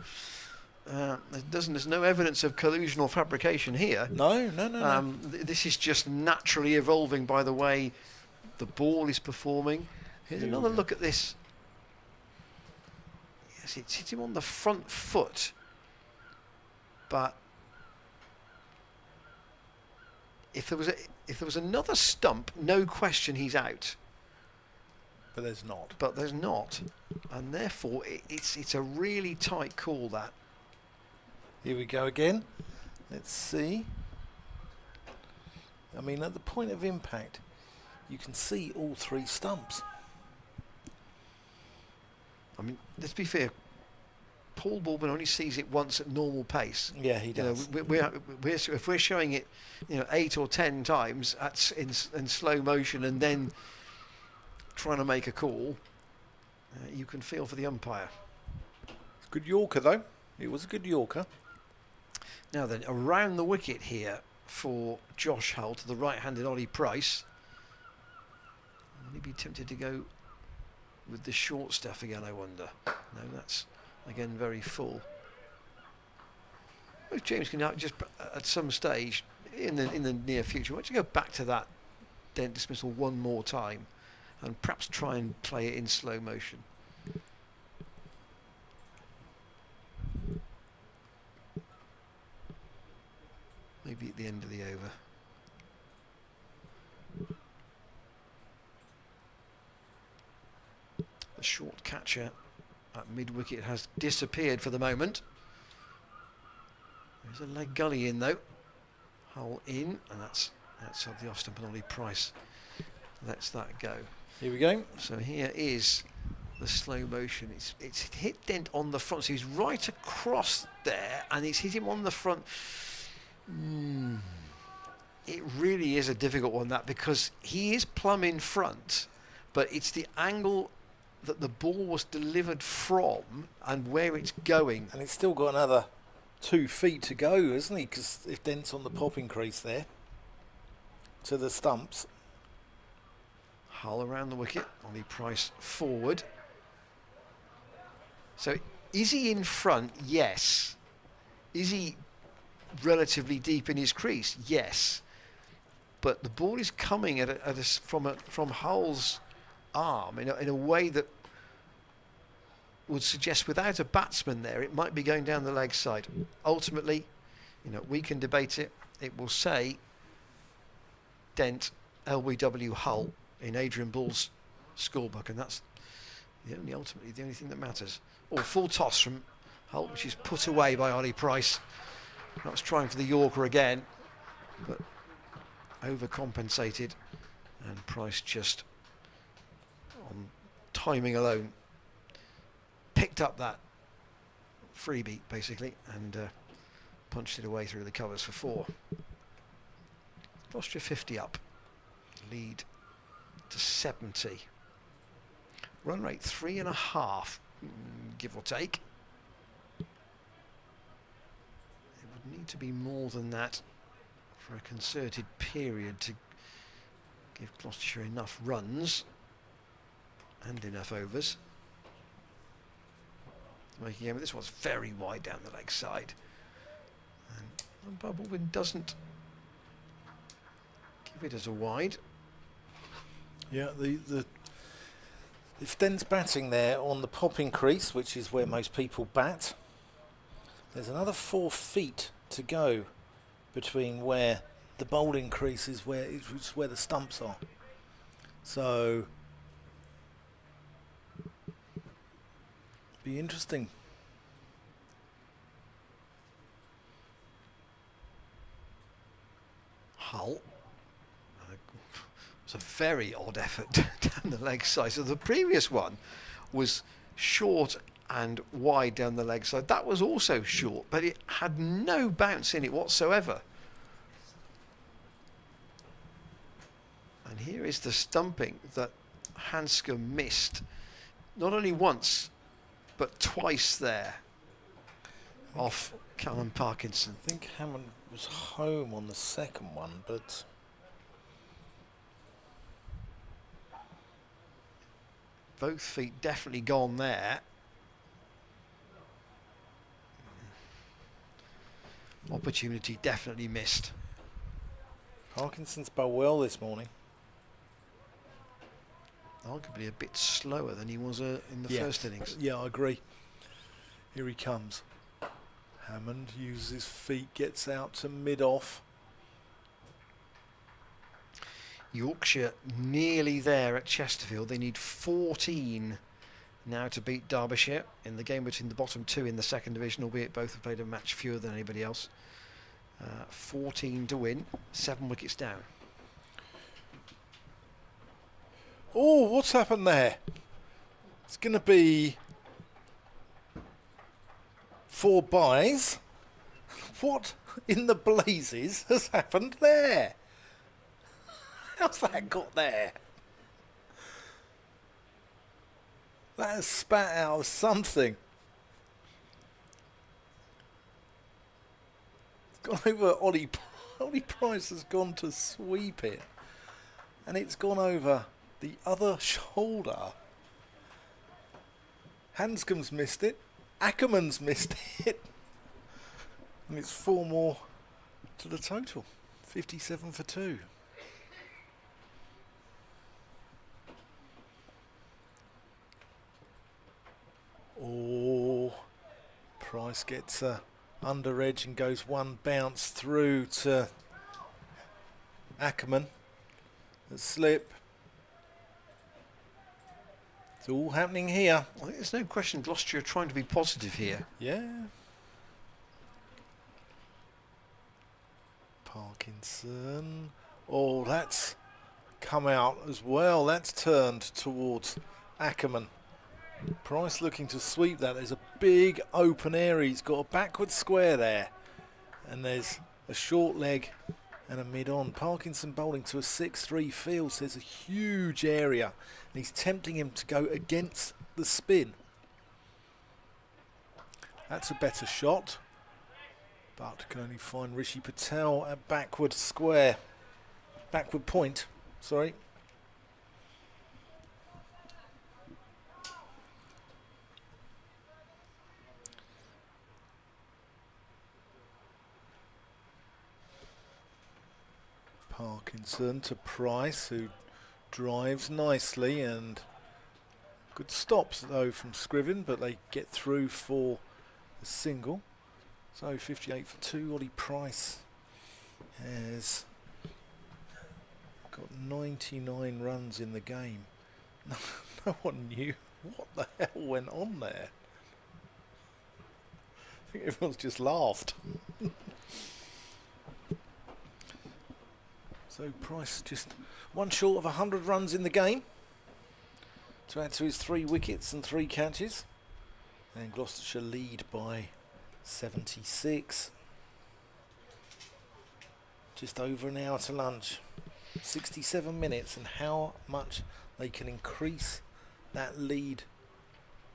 there's no evidence of collusion or fabrication here. No. This is just naturally evolving by the way the ball is performing. Here's another look at this. Yes, it's hit him on the front foot, but if there was another stump, no question he's out. But there's not. But there's not, and therefore it's a really tight call, that. Here we go again. Let's see. I mean, at the point of impact, you can see all 3 stumps. I mean, let's be fair. Paul Baldwin only sees it once at normal pace. Yeah, he does. You know, if we're showing it, 8 or 10 times in slow motion and then trying to make a call, you can feel for the umpire. It's a good Yorker, though. It was a good Yorker. Now then, around the wicket here for Josh Hull to the right-handed Ollie Price. Will he be tempted to go with the short stuff again, I wonder. No, that's again very full. If James can just at some stage in the near future, why don't you go back to that Dent dismissal one more time and perhaps try and play it in slow motion. Maybe at the end of the over. The short catcher at mid-wicket has disappeared for the moment. There's a leg gully in though. Hull in, and that's outside the off stump, and Ollie Price lets that go. Here we go. So here is the slow motion. It's hit Dent on the front, so he's right across there, and it's hit him on the front. It really is a difficult one, that, because he is plumb in front, but it's the angle that the ball was delivered from and where it's going. And it's still got another 2 feet to go, isn't he? Because if Dent's on the popping crease there to the stumps. Hull around the wicket, Ollie Price forward. So is he in front? Yes. Is he relatively deep in his crease? Yes. But the ball is coming from Hull's arm in a way that would suggest, without a batsman there, it might be going down the leg side. Ultimately, we can debate it. It will say Dent, LBW Hull in Adrian Bull's scorebook, and that's ultimately the only thing that matters. Full toss from Hull, which is put away by Ollie Price. Perhaps trying for the Yorker again, but overcompensated, and Price just on timing alone picked up that freebie basically and punched it away through the covers for 4. Gloucestershire 50 up, lead to 70. Run rate 3.5, give or take. It would need to be more than that for a concerted period to give Gloucestershire enough runs and enough overs. Making game, this one's very wide down the leg side, and Bubblewind doesn't give it as a wide. Yeah, if Dent's batting there on the popping crease, which is where most people bat, there's another 4 feet to go between where the bowling crease is, which is where the stumps are. So be interesting. Hull. It's a very odd effort down the leg side. So the previous one was short and wide down the leg side. That was also short, but it had no bounce in it whatsoever. And here is the stumping that Hanscom missed, not only once, but twice there, off Callum Parkinson. I think Hammond was home on the second one, but both feet definitely gone there. Opportunity definitely missed. Parkinson's bowled well this morning. Arguably a bit slower than he was in the first innings. Yeah, I agree. Here he comes. Hammond uses his feet, gets out to mid-off. Yorkshire nearly there at Chesterfield. They need 14 now to beat Derbyshire in the game between the bottom 2 in the second division, albeit both have played a match fewer than anybody else. 14 to win, 7 wickets down. Oh, what's happened there? It's going to be 4 byes. What in the blazes has happened there? How's that got there? That has spat out something. It's gone over Ollie Price has gone to sweep it. And it's gone over the other shoulder Hanscom's missed it. Ackerman's missed it. And it's 4 more to the total. 57 for 2. Oh, Price gets a under edge and goes one bounce through to Ackerman. The slip. It's all happening here. I think there's no question Gloucestershire are trying to be positive here. Yeah. Parkinson. Oh, that's come out as well. That's turned towards Ackerman. Price looking to sweep that. There's a big open area. He's got a backward square there. And there's a short leg and a mid-on. Parkinson bowling to a 6-3 field. So there's a huge area. And he's tempting him to go against the spin. That's a better shot. But can only find Rishi Patel at backward square. Backward point, sorry. Parkinson to Price, who drives nicely, and good stops though from Scriven, but they get through for a single. So 58 for 2. Ollie Price has got 99 runs in the game. No one knew what the hell went on there. I think everyone's just laughed. So Price just one short of 100 runs in the game to add to his 3 wickets and 3 catches. And Gloucestershire lead by 76. Just over an hour to lunch. 67 minutes, and how much they can increase that lead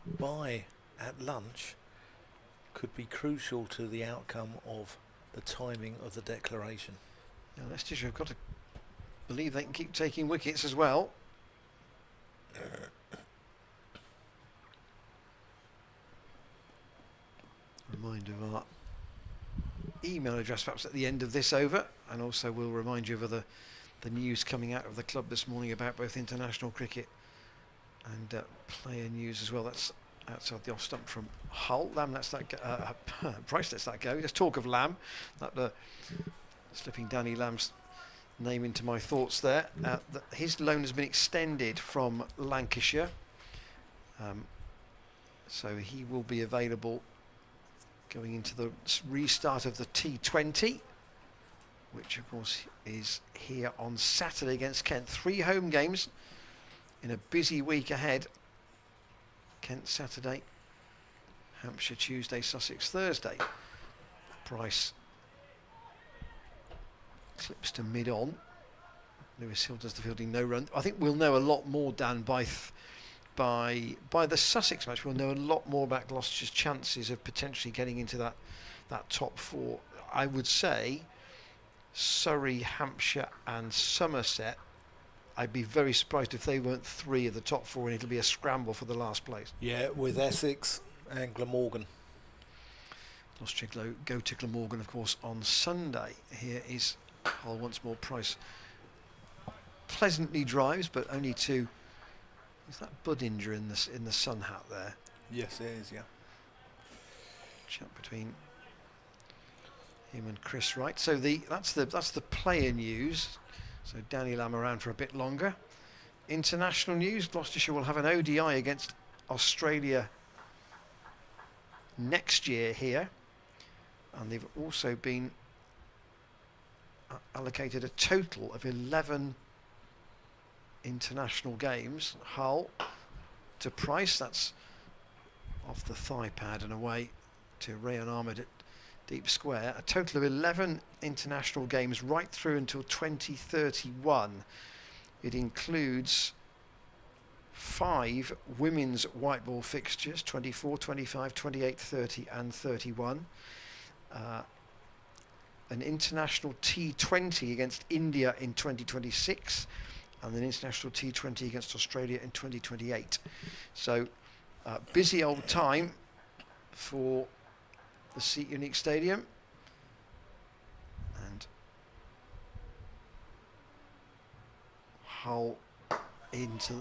by at lunch could be crucial to the outcome of the timing of the declaration. Now Leicestershire have got to believe they can keep taking wickets as well. Reminder of our email address perhaps at the end of this over, and also we'll remind you of the news coming out of the club this morning about both international cricket and player news as well. That's outside the off stump from Hull. Lamb, that's that Price lets that go. Let's talk of Lamb. That slipping Danny Lamb's name into my thoughts there. His loan has been extended from Lancashire, so he will be available going into the restart of the T20, which of course is here on Saturday against Kent. 3 home games in a busy week ahead. Kent Saturday, Hampshire Tuesday, Sussex Thursday. Price clips to mid-on. Lewis Hill does the fielding, no run. I think we'll know a lot more, Dan, by the Sussex match. We'll know a lot more about Gloucestershire's chances of potentially getting into that top 4. I would say Surrey, Hampshire and Somerset, I'd be very surprised if they weren't 3 of the top 4, and it'll be a scramble for the last place. Yeah, with Essex and Glamorgan. Gloucestershire go to Glamorgan, of course, on Sunday. Here is Hull once more. Price pleasantly drives, but only to... Is that Budinger in the sun hat there? Yes, it is, yeah. Chat between him and Chris Wright. So that's the player news. So Danny Lamb around for a bit longer. International news: Gloucestershire will have an ODI against Australia next year here, and they've also been allocated a total of 11 international games. Hull to Price, that's off the thigh pad and away to Rayan Ahmed at deep square. A total of 11 international games right through until 2031. It includes 5 women's white ball fixtures: 24, 25, 28, 30 and 31. An international T20 against India in 2026, and an international T20 against Australia in 2028. So Busy old time for the Seat Unique Stadium. And Hull into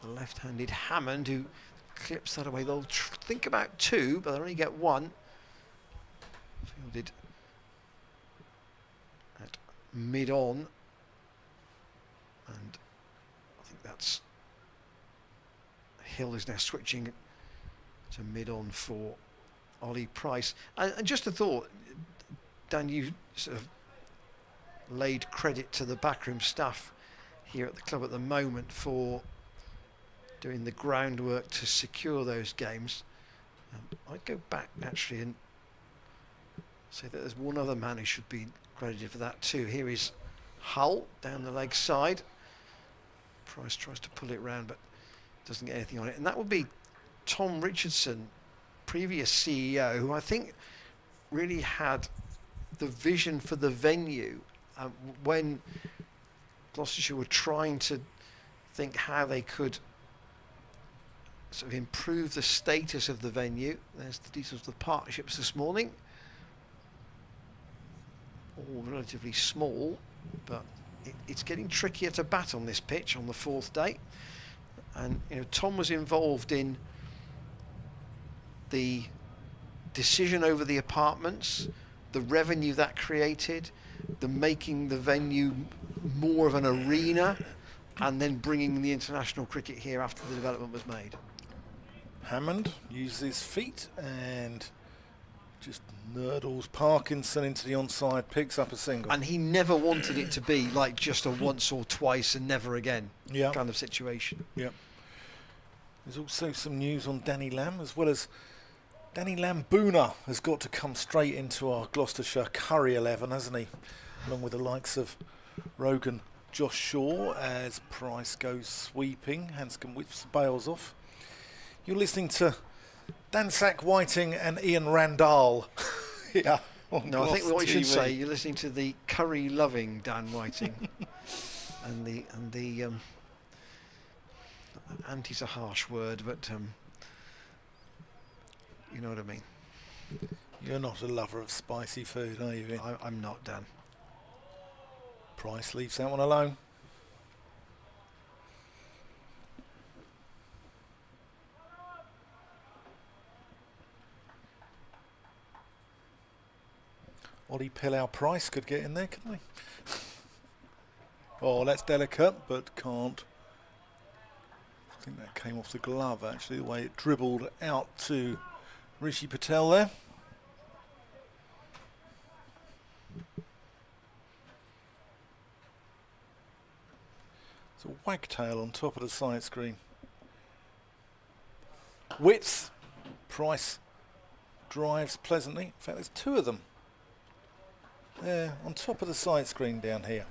the left-handed Hammond, who clips that away. They'll think about two, but they'll only get one. Fielded at mid-on. And I think that's... Hill is now switching to mid-on for Ollie Price. And just a thought, Dan, you sort of laid credit to the backroom staff here at the club at the moment for doing the groundwork to secure those games. I'd go back actually and say that there's one other man who should be credited for that too. Here is Hull down the leg side. Price tries to pull it round but doesn't get anything on it, and that would be Tom Richardson, previous CEO, who I think really had the vision for the venue when Gloucestershire were trying to think how they could sort of improve the status of the venue. There's the details of the partnerships this morning, all relatively small, but it's getting trickier to bat on this pitch on the fourth day. And you know, Tom was involved in the decision over the apartments, the revenue that created, the making the venue more of an arena, and then bringing the international cricket here after the development was made. Hammond uses his feet and just nurdles Parkinson into the onside, picks up a single. And he never wanted it to be like just a once or twice and never again kind of situation. Yeah. There's also some news on Danny Lamb, as well as Danny Lambooner has got to come straight into our Gloucestershire Curry 11, hasn't he? Along with the likes of Rogan, Josh Shaw, as Price goes sweeping. Hanscom whips the bails off. You're listening to Dan Sack Whiting and Ian Randall. Yeah. No, I think what you should say, you're listening to the curry-loving Dan Whiting. and the anti's a harsh word, but you know what I mean. You're not a lover of spicy food, are you, Ian? I'm not, Dan. Price leaves that one alone. Ollie Pillau Price could get in there, couldn't he? Oh, that's delicate, but can't. I think that came off the glove, actually, the way it dribbled out to Rishi Patel there. It's a wagtail on top of the side screen. Width. Price drives pleasantly. In fact, there's two of them. There, on top of the side screen down here.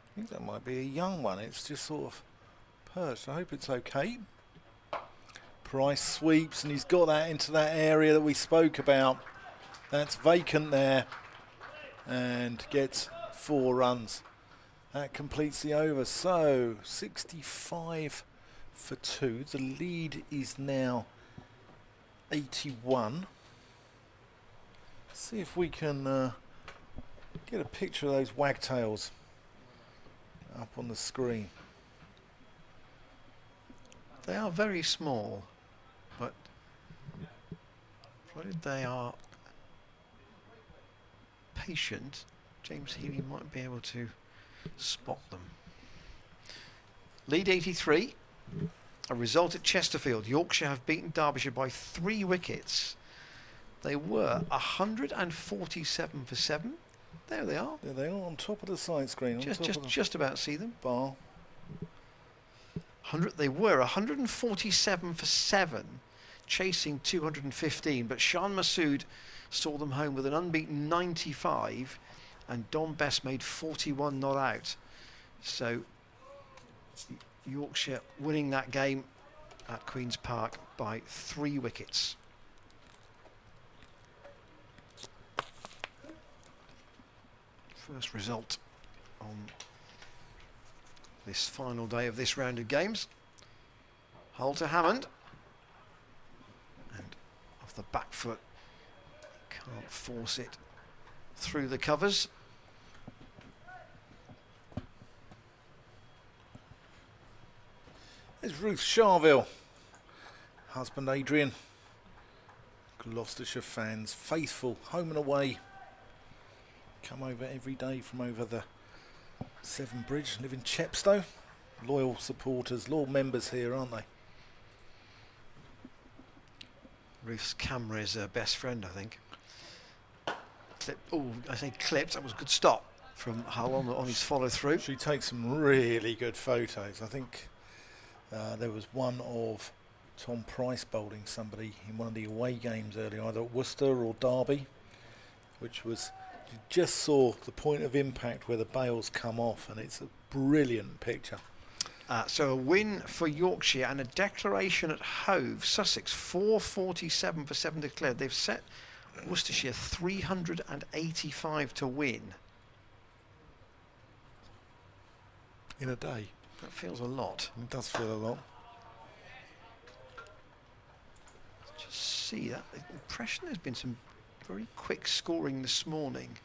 I think that might be a young one. It's just sort of perched. I hope it's okay. Price sweeps, and he's got that into that area that we spoke about. That's vacant there, and gets 4 runs. That completes the over. So 65 for 2. The lead is now 81. See if we can get a picture of those wagtails up on the screen. They are very small, but provided they are patient, James Healy might be able to spot them. Lead 83. A result at Chesterfield. Yorkshire have beaten Derbyshire by 3 wickets. They were 147 for 7. There they are. There they are on top of the side screen. Just about see them. Bar. They were 147 for 7, chasing 215. But Shan Masood saw them home with an unbeaten 95, and Don Best made 41 not out. So Yorkshire winning that game at Queen's Park by 3 wickets. First result on this final day of this round of games. Hull to Hammond. And off the back foot, can't force it through the covers. There's Ruth Charville, husband Adrian. Gloucestershire fans, faithful, home and away. Come over every day from over the Severn Bridge, live in Chepstow. Loyal supporters, loyal members here, aren't they? Ruth's camera is her best friend, I think. I say clipped, that was a good stop from Hull on his follow through. She takes some really good photos. I think there was one of Tom Price bowling somebody in one of the away games earlier, either at Worcester or Derby, which was, you just saw the point of impact where the bails come off, and it's a brilliant picture. So a win for Yorkshire and a declaration at Hove. Sussex 447 for 7 declared. They've set Worcestershire 385 to win. In a day. That feels a lot. It does feel a lot. Just see that impression. There's been some very quick scoring this morning.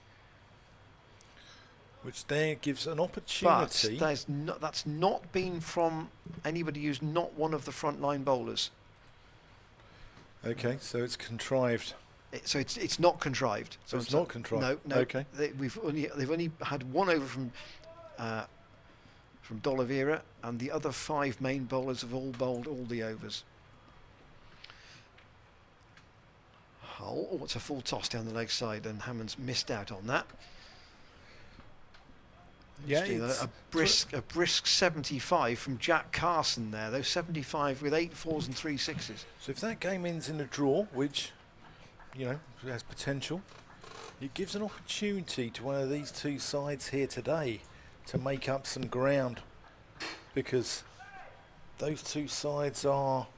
Which there gives an opportunity. But that's not been from anybody who's not one of the frontline bowlers. Okay, so it's contrived. So it's not contrived. So it's not contrived. No. Okay. They've only had one over from D'Oliveira, and the other 5 main bowlers have all bowled all the overs. Hull. Oh, it's a full toss down the leg side, and Hammond's missed out on that. Yeah, a brisk 75 from Jack Carson there. Those 75 with 8 4s and 3 6s. So if that game ends in a draw, which, you know, has potential, it gives an opportunity to one of these two sides here today to make up some ground, because those two sides are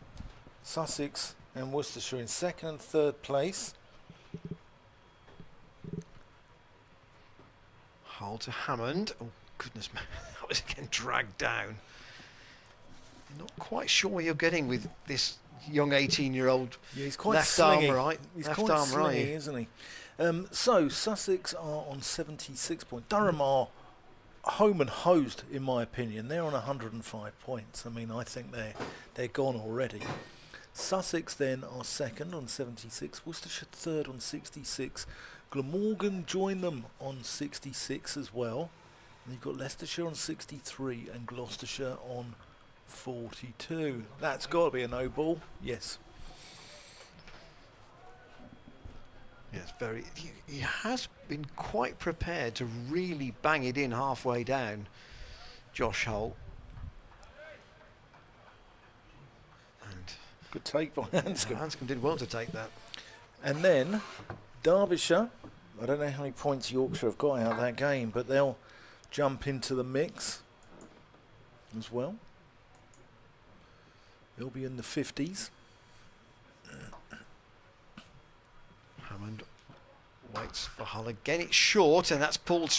Sussex and Worcestershire in 2nd and 3rd place. Hull to Hammond. Oh goodness me, that was again dragged down. Not quite sure what you're getting with this young 18-year-old. Yeah, he's quite left slingy. arm right. He's left quite arm slingy, right, isn't he? So Sussex are on 76 points. Durham are home and hosed, in my opinion. They're on 105 points. I mean, I think they're gone already. Sussex then are 2nd on 76. Worcestershire 3rd on 66. Glamorgan join them on 66 as well. And you've got Leicestershire on 63 and Gloucestershire on 42. That's got to be a no ball. Yes. Yes, very. He has been quite prepared to really bang it in halfway down, Josh Hull. And good take by Hanscom. Hanscom did well to take that. And then Derbyshire, I don't know how many points Yorkshire have got out of that game, but they'll jump into the mix as well. They'll be in the 50s. Hammond waits for Hull again. It's short, and that's pulled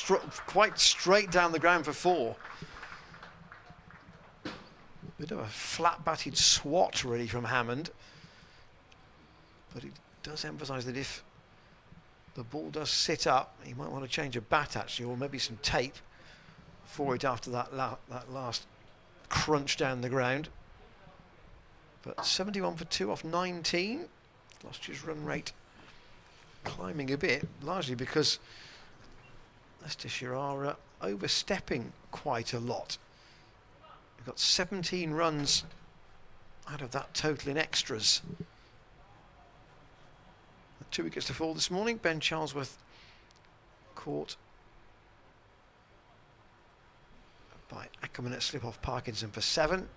quite straight down the ground for 4. Bit of a flat-batted swat, really, from Hammond. But it does emphasise that if the ball does sit up, he might want to change a bat, actually, or maybe some tape for it after that last crunch down the ground. But 71 for 2 off 19. Gloucestershire's run rate climbing a bit, largely because Leicestershire are overstepping quite a lot. We've got 17 runs out of that total in extras. 2 wickets to fall this morning. Ben Charlesworth caught by Ackerman at slip off Parkinson for 7,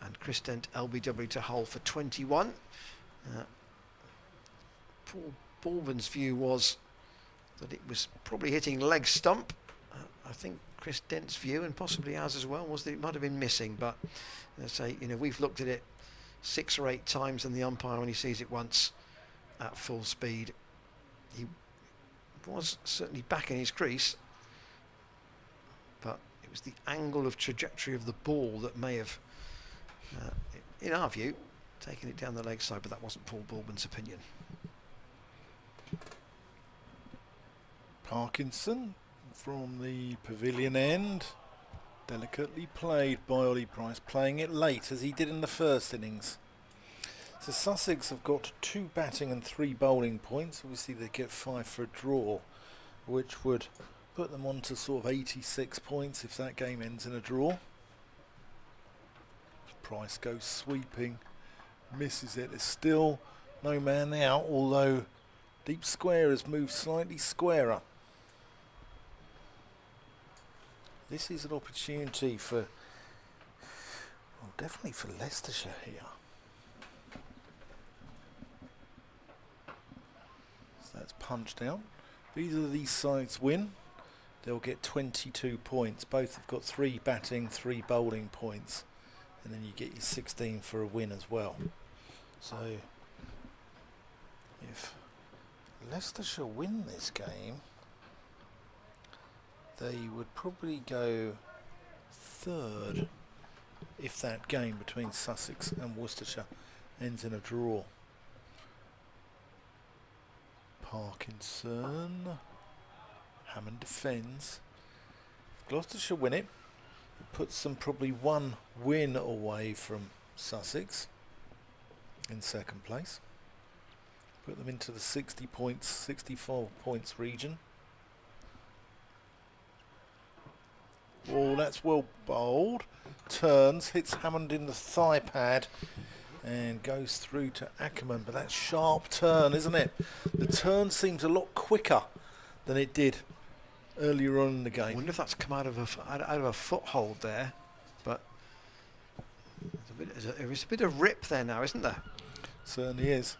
and Chris Dent LBW to Hull for 21. Paul Baldwin's view was that it was probably hitting leg stump. I think Chris Dent's view, and possibly ours as well, was that it might have been missing. But let's say, you know, we've looked at it 6 or 8 times, and the umpire only sees it once at full speed. He was certainly back in his crease. but it was the angle of trajectory of the ball that may have, in our view, taken it down the leg side, but that wasn't Paul Bulman's opinion. Parkinson from the pavilion end. Delicately played by Ollie Price, playing it late as he did in the first innings. So Sussex have got 2 batting and 3 bowling points. Obviously they get 5 for a draw, which would put them on to sort of 86 points if that game ends in a draw. Price goes sweeping, misses it. There's still no man out, although deep square has moved slightly squarer. This is an opportunity for, well, definitely for Leicestershire here. So that's punched out. If either of these sides win, they'll get 22 points. Both have got 3 batting, 3 bowling points. And then you get your 16 for a win as well. So if Leicestershire win this game, they would probably go 3rd if that game between Sussex and Worcestershire ends in a draw. Parkinson. Hammond defends. If Gloucestershire win it, it puts them probably 1 win away from Sussex in 2nd place. Put them into the 60 points, 64 points region. Oh, that's well bowled. Turns, hits Hammond in the thigh pad and goes through to Ackerman. But that sharp turn, isn't it? The turn seems a lot quicker than it did earlier on in the game. I wonder if that's come out of a foothold there, but there's a bit of rip there now, isn't there? Certainly is.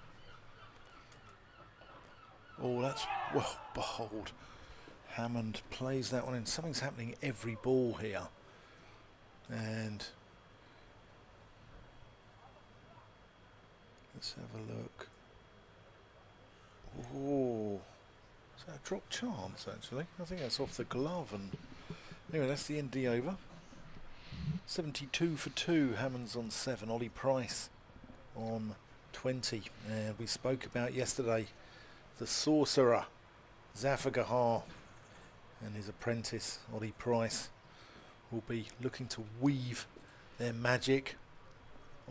Oh, that's well bowled. Hammond plays that one in. Something's happening every ball here. And let's have a look. Oh, is that a drop chance actually? I think that's off the glove. And anyway, that's the ND over. 72 for 2. Hammond's on 7. Ollie Price on 20. And we spoke about yesterday the sorcerer, Zafar Gahar, and his apprentice, Ollie Price, will be looking to weave their magic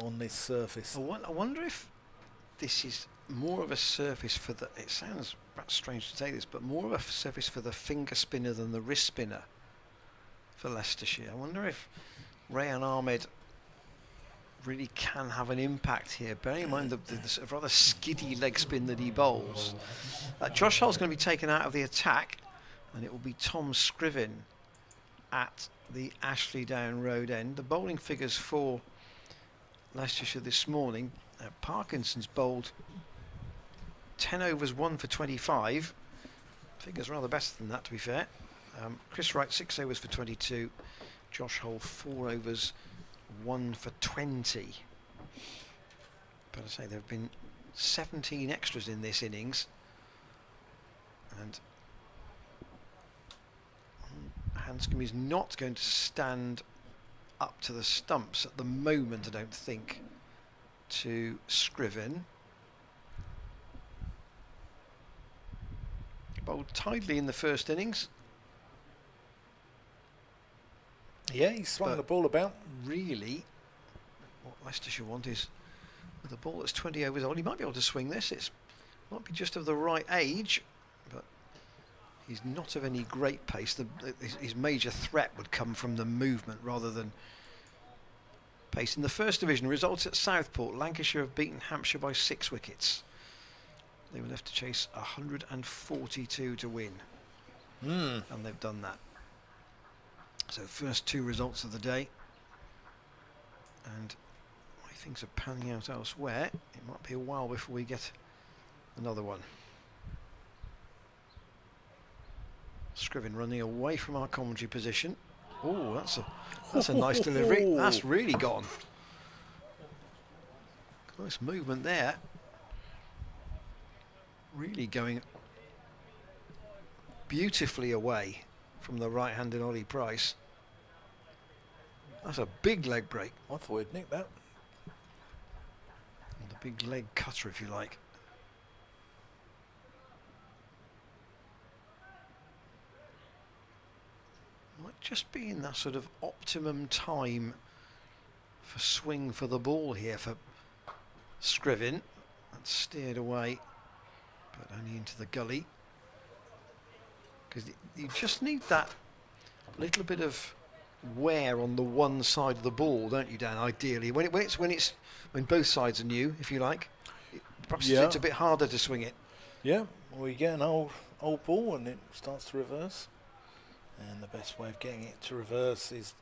on this surface. I wonder if this is more of a surface for the, it sounds perhaps strange to say this, but more of a surface for the finger spinner than the wrist spinner for Leicestershire. I wonder if Rayan Ahmed really can have an impact here, bearing in mind the rather skiddy leg spin that he bowls. Josh Hull's going to be taken out of the attack, and it will be Tom Scriven at the Ashley Down Road end. The bowling figures for Leicestershire this morning. Parkinson's bowled 10 overs, 1 for 25. Figures rather better than that, to be fair. Chris Wright 6 overs for 22. Josh Hull 4 overs, 1 for 20. But I say there have been 17 extras in this innings, and Hanscom is not going to stand up to the stumps at the moment, I don't think, to Scriven. Bowled tidily in the first innings. Yeah, he swung the ball about. Really, what Leicestershire want is, with a ball that's 20 overs old, he might be able to swing this. It might be just of the right age, but he's not of any great pace. His major threat would come from the movement rather than pace. In the first division, results at Southport, Lancashire have beaten Hampshire by 6 wickets. They were left to chase 142 to win, and they've done that. So first 2 results of the day, and why things are panning out elsewhere, it might be a while before we get another one. Scriven running away from our commentary position. Oh, that's a nice delivery. That's really gone. Nice movement there. Really going beautifully away from the right-handed Ollie Price. That's a big leg break. I thought he'd nick that. Or the big leg cutter, if you like. Might just be in that sort of optimum time for swing for the ball here for Scriven. That's steered away, but only into the gully. Because you just need that little bit of wear on the one side of the ball, don't you, Dan? Ideally, when both sides are new, if you like, perhaps it's a bit harder to swing it. Yeah, we get an old ball and it starts to reverse. And the best way of getting it to reverse is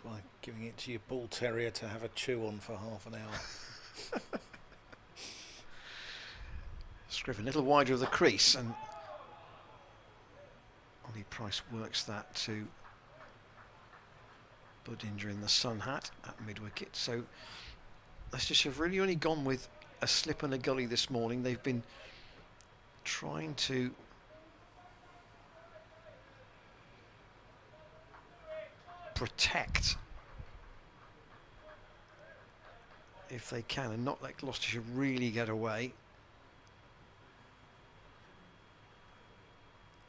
by giving it to your bull terrier to have a chew on for half an hour. Scriven a little wider of the crease, and Ollie Price works that to Budinger in the sun hat at mid-wicket. So Leicestershire have really only gone with a slip and a gully this morning. They've been trying to protect if they can and not let Gloucestershire really get away.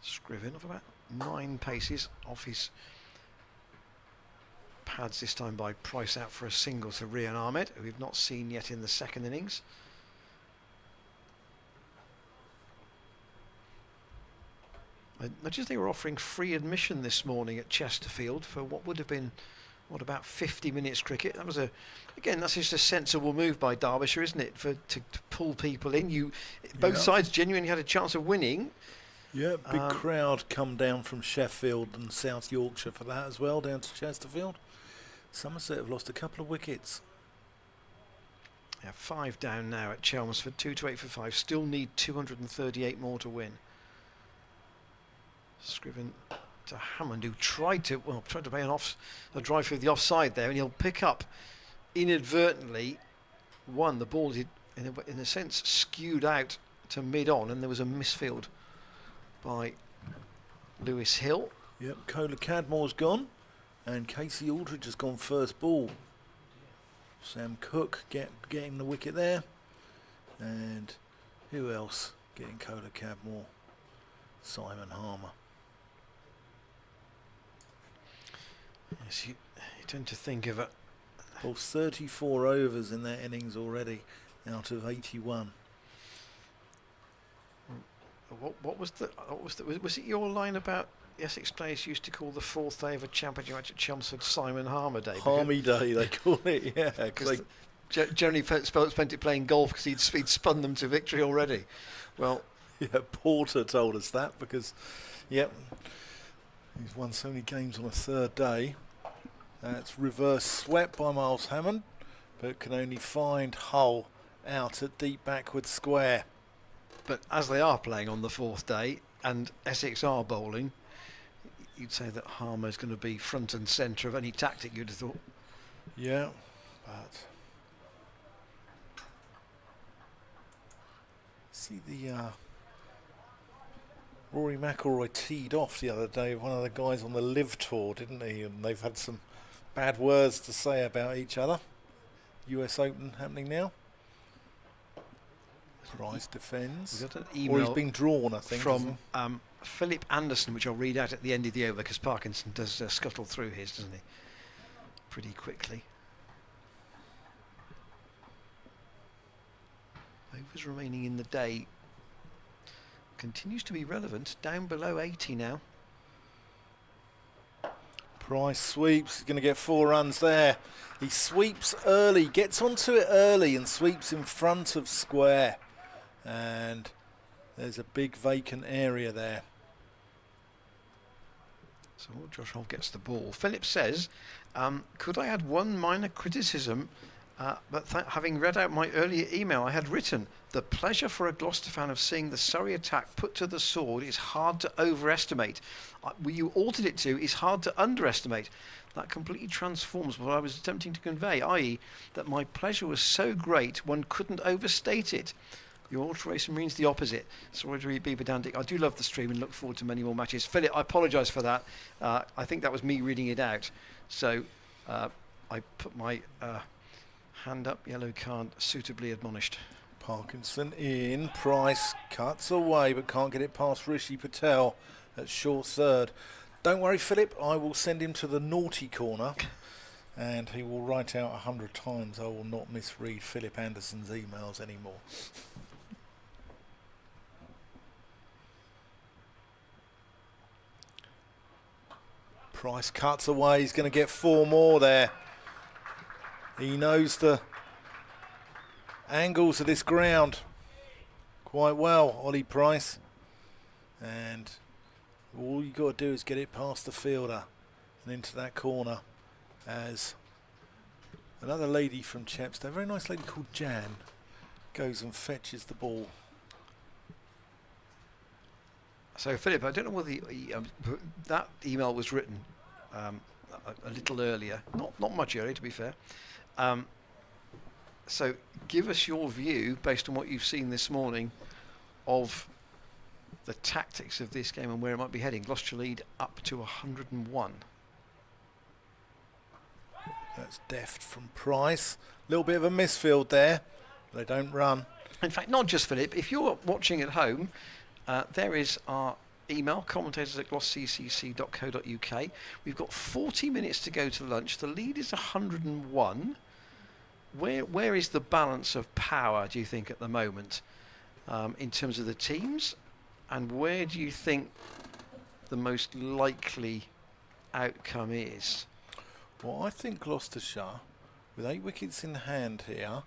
Scriven of about 9 paces off his pads this time by Price out for a single to Rian Ahmed, who we've not seen yet in the second innings. I noticed they were offering free admission this morning at Chesterfield for what would have been, about 50 minutes cricket. That was that's just a sensible move by Derbyshire, isn't it, to pull people in. Both sides genuinely had a chance of winning. Yeah, big crowd come down from Sheffield and South Yorkshire for that as well, down to Chesterfield. Somerset have lost a couple of wickets. Yeah, 5 down now at Chelmsford, 2 to 8 for 5. Still need 238 more to win. Scriven to Hammond, who tried to play a drive through the offside there, and he'll pick up inadvertently the ball in a sense skewed out to mid-on, and there was a misfield by Lewis Hill. Yep, Cola Cadmore's gone, and Casey Aldridge has gone first ball. Sam Cook getting the wicket there, and who else getting Cola Cadmore? Simon Harmer. Yes, you tend to think of it. Well, 34 overs in their innings already, out of 81. Was it your line about Essex players used to call the fourth day of a championship match at Chelmsford Simon Harmer Day? Harmy Day, they call it, yeah. Because generally spent it playing golf because he'd spun them to victory already. Well, yeah, Porter told us that because, he's won so many games on a third day. That's reverse swept by Miles Hammond, but can only find Hull out at deep backward square. But as they are playing on the fourth day and Essex are bowling, you'd say that Harmer's going to be front and centre of any tactic, you'd have thought. Yeah, but see the Rory McIlroy teed off the other day with one of the guys on the Live Tour, didn't he? And they've had some bad words to say about each other. US Open happening now. Price defends. We've got an email or he's been drawn, I think. From Philip Anderson, which I'll read out at the end of the over because Parkinson does scuttle through his, doesn't he? Pretty quickly. Overs remaining in the day continues to be relevant. Down below 80 now. Price sweeps. He's going to get 4 runs there. He sweeps early, gets onto it early and sweeps in front of square. And there's a big vacant area there. So Josh Holt gets the ball. Philip says, could I add one minor criticism? But having read out my earlier email, I had written, the pleasure for a Gloucester fan of seeing the Surrey attack put to the sword is hard to overestimate. You altered it to, is hard to underestimate. That completely transforms what I was attempting to convey, i.e. that my pleasure was so great one couldn't overstate it. Your alteration means the opposite. Sorry to read Beaver Dan Dick. I do love the stream and look forward to many more matches. Philip, I apologise for that. I think that was me reading it out. So I put my hand up, yellow card, suitably admonished. Parkinson in, Price cuts away but can't get it past Rishi Patel at short third. Don't worry, Philip, I will send him to the naughty corner and he will write out 100 times. I will not misread Philip Anderson's emails anymore. Price cuts away, he's going to get 4 more there. He knows the angles of this ground quite well, Ollie Price. And all you got to do is get it past the fielder and into that corner as another lady from Chepstow, a very nice lady called Jan, goes and fetches the ball. So, Philip, I don't know whether that email was written a little earlier, not much earlier, to be fair. So, give us your view, based on what you've seen this morning, of the tactics of this game and where it might be heading. Gloucestershire lead up to 101. That's deft from Price. A little bit of a misfield there. They don't run. In fact, not just Philip. If you're watching at home, there is our email, commentators@glossccc.co.uk. We've got 40 minutes to go to lunch. The lead is 101. Where is the balance of power, do you think, at the moment, in terms of the teams? And where do you think the most likely outcome is? Well, I think Gloucestershire, with 8 wickets in hand here,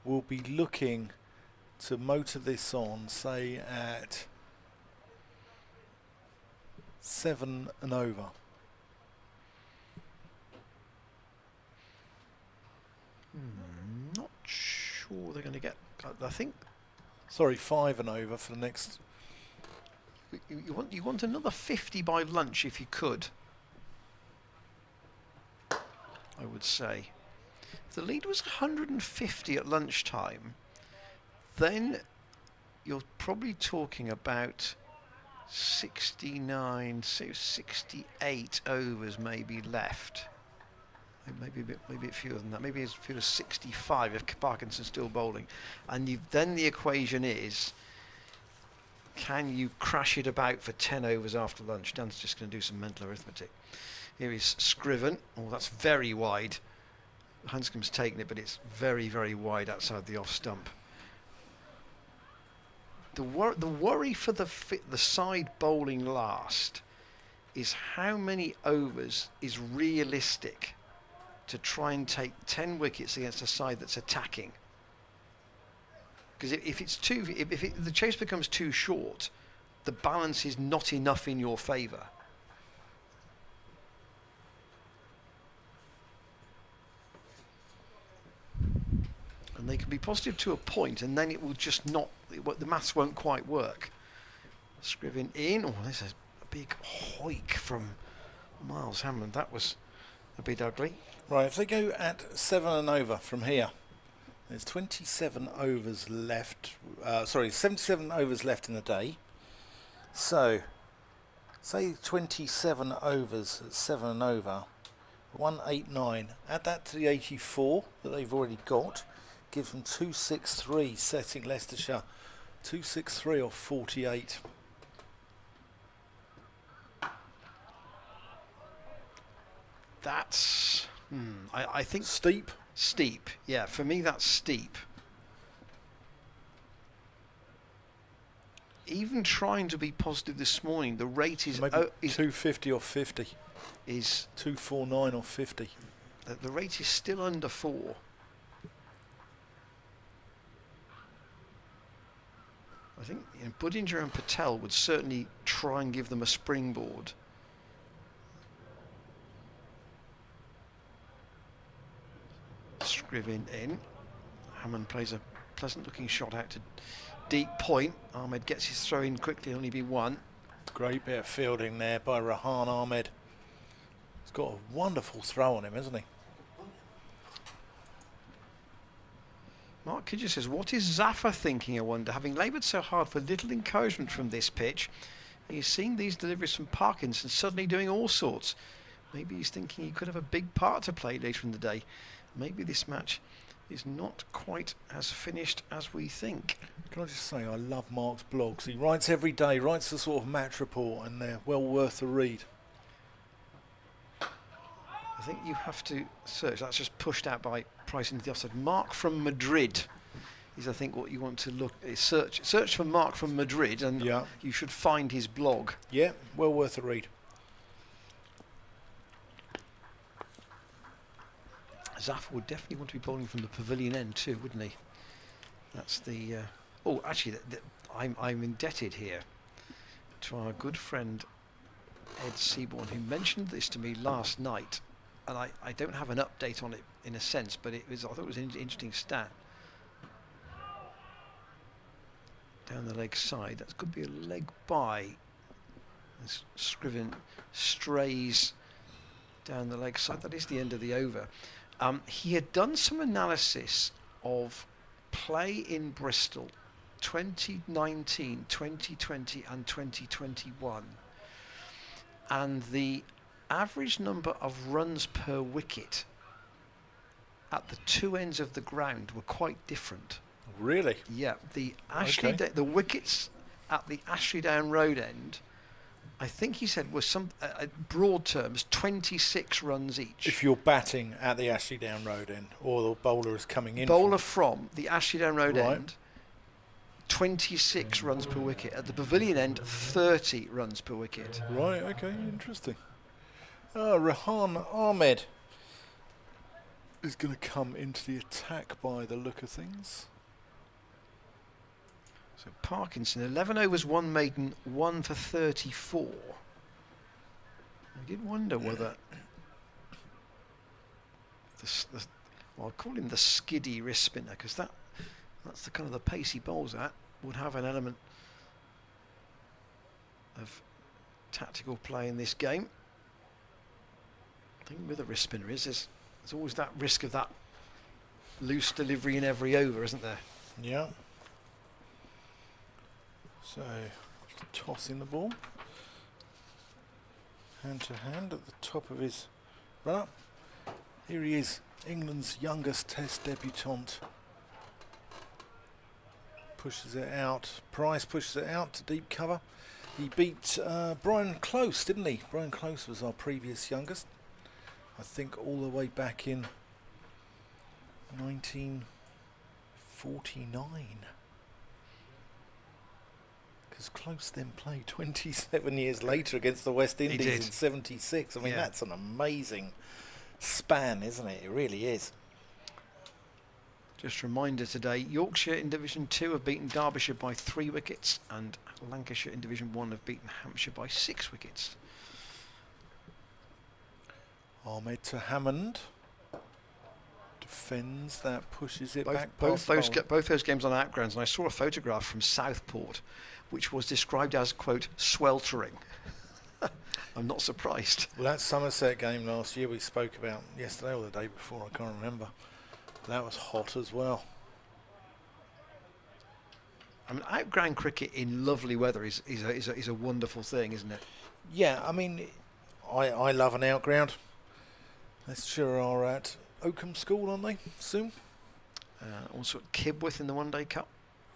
will be looking to motor this on, say, at 7 and over. Not sure they're going to get. I think. Sorry, 5 and over for the next. You want another 50 by lunch if you could. I would say. If the lead was 150 at lunchtime, then you're probably talking about 69, 68 overs maybe left. Maybe a bit fewer than that. Maybe as few as 65 if Parkinson's still bowling. And then the equation is, can you crash it about for 10 overs after lunch? Dan's just going to do some mental arithmetic. Here is Scriven. Oh, that's very wide. Hanscom's taken it, but it's very, very wide outside the off stump. The worry for the side bowling last is how many overs is realistic to try and take 10 wickets against a side that's attacking. Because if the chase becomes too short, the balance is not enough in your favour. And they can be positive to a point, and then it will just not. The maths won't quite work. Scriven in. Oh, there's a big hoik from Miles Hammond. That was a bit ugly. Right, if they go at 7 and over from here, there's 27 overs left. 77 overs left in the day. So, say 27 overs at 7 and over, 189. Add that to the 84 that they've already got. Gives them 263, setting Leicestershire 263 off 48. That's, I think... Steep? Steep, yeah. For me, that's steep. Even trying to be positive this morning, the rate is... Maybe 250 off 50. Is 249 off 50. The rate is still under 4. I think Budinger and Patel would certainly try and give them a springboard. Scriven in. Hammond plays a pleasant looking shot out to deep point. Ahmed gets his throw in quickly, only be 1. Great bit of fielding there by Rahan Ahmed. He's got a wonderful throw on him, hasn't he? Mark Kidger says, what is Zaffa thinking, I wonder? Having laboured so hard for little encouragement from this pitch, he's seeing these deliveries from Parkinson suddenly doing all sorts. Maybe he's thinking he could have a big part to play later in the day. Maybe this match is not quite as finished as we think. Can I just say, I love Mark's blogs. He writes every day, writes the sort of match report, and they're well worth a read. I think you have to search. That's just pushed out by Price into the offside. Mark from Madrid is, I think, what you want to look. Search for Mark from Madrid, and you should find his blog. Yeah, well worth a read. Zaffa would definitely want to be bowling from the pavilion end too, wouldn't he? That's the. Oh, actually, I'm indebted here to our good friend Ed Seaborn, who mentioned this to me last night. And I don't have an update on it in a sense, but I thought it was an interesting stat. Down the leg side, that could be a leg by. Scriven strays down the leg side. That is the end of the over. He had done some analysis of play in Bristol 2019, 2020 and 2021. And the average number of runs per wicket at the two ends of the ground were quite different. Really? Yeah, the the wickets at the Ashley Down Road end, I think he said was some broad terms 26 runs each. If you're batting at the Ashley Down Road end, or the bowler is coming in. Bowler from the Ashley Down Road end, 26 runs per wicket. At the pavilion end, 30 runs per wicket. Right, okay, interesting. Rehan Ahmed is going to come into the attack by the look of things. So Parkinson, 11 overs, 1 maiden, 1 for 34. I did wonder whether well, I'll call him the skiddy wrist spinner, because that's the kind of the pace he bowls at, would have an element of tactical play in this game. The thing with a wrist spinner is there's always that risk of that loose delivery in every over, isn't there? Yeah. So, tossing the ball. Hand to hand at the top of his run-up. Here he is, England's youngest Test debutant. Pushes it out. Price pushes it out to deep cover. He beat Brian Close, didn't he? Brian Close was our previous youngest. I think all the way back in 1949. Because Close then played 27 years later against the West Indies in 76. I mean, that's an amazing span, isn't it? It really is. Just a reminder today, Yorkshire in Division 2 have beaten Derbyshire by 3 wickets, and Lancashire in Division 1 have beaten Hampshire by 6 wickets. Ahmed to Hammond. Defends that, pushes it back. Both those games on outgrounds, and I saw a photograph from Southport which was described as, quote, sweltering. I'm not surprised. Well, that Somerset game last year we spoke about yesterday or the day before, I can't remember. That was hot as well. I mean, outground cricket in lovely weather is a wonderful thing, isn't it? Yeah, I mean, I love an outground. Leicestershire are at Oakham School, aren't they, soon? Also at Kibworth in the One Day Cup.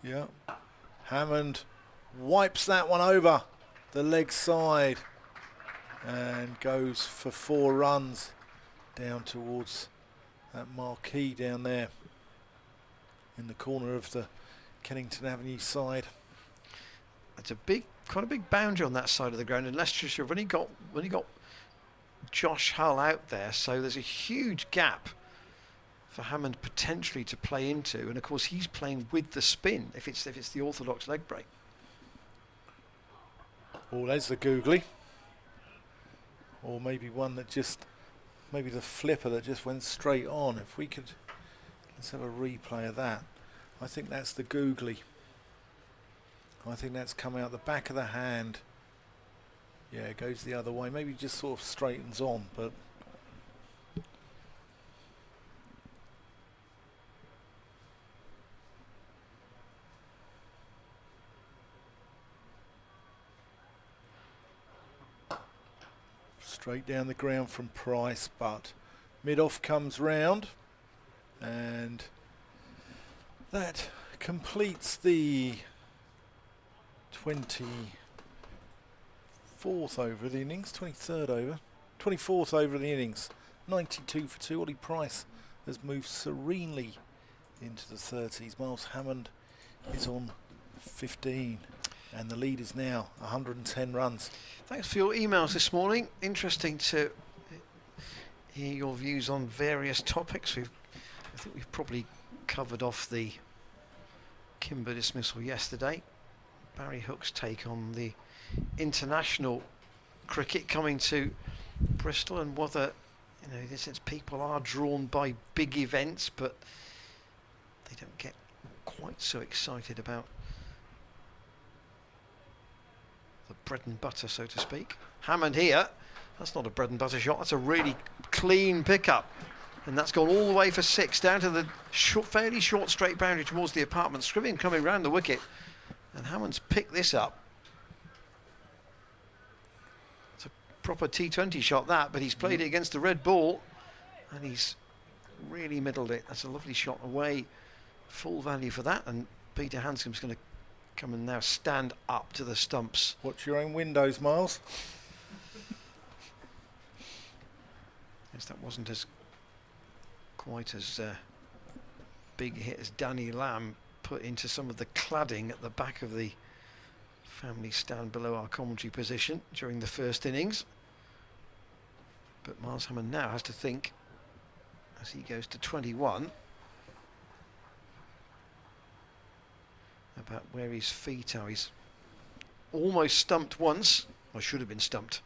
Yeah. Hammond wipes that one over the leg side and goes for 4 runs down towards that marquee down there in the corner of the Kennington Avenue side. It's a quite a big boundary on that side of the ground, and Leicestershire have only got Josh Hull out there, so there's a huge gap for Hammond potentially to play into, and of course he's playing with the spin if it's the orthodox leg break. Oh, there's the googly, or maybe one that maybe the flipper that just went straight on. If we could, let's have a replay of that. I think that's the googly. I think that's come out the back of the hand. Yeah, it goes the other way. Maybe just sort of straightens on, but Straight down the ground from Price, but mid-off comes round, and that completes the 24th over of the innings, 23rd over, 24th over of the innings. 92 for 2. Ollie Price has moved serenely into the 30s. Miles Hammond is on 15, and the lead is now 110 runs. Thanks for your emails this morning. Interesting to hear your views on various topics. I think we've probably covered off the Kimber dismissal yesterday. Barry Hook's take on the international cricket coming to Bristol, and whether, you know, since people are drawn by big events, but they don't get quite so excited about the bread and butter, so to speak. Hammond here, that's not a bread and butter shot, that's a really clean pickup, and that's gone all the way for 6 down to the fairly short straight boundary towards the apartment. Scriven coming round the wicket, and Hammond's picked this up. It's a proper T20 shot that, but he's played it against the red ball and he's really middled it. That's a lovely shot away, full value for that, and Peter Hanscom's going to come and now stand up to the stumps. Watch your own windows, Miles. Yes, that wasn't quite as big a hit as Danny Lamb put into some of the cladding at the back of the family stand below our commentary position during the first innings. But Miles Hammond now has to think, as he goes to 21, about where his feet are. He's almost stumped once, or should have been stumped,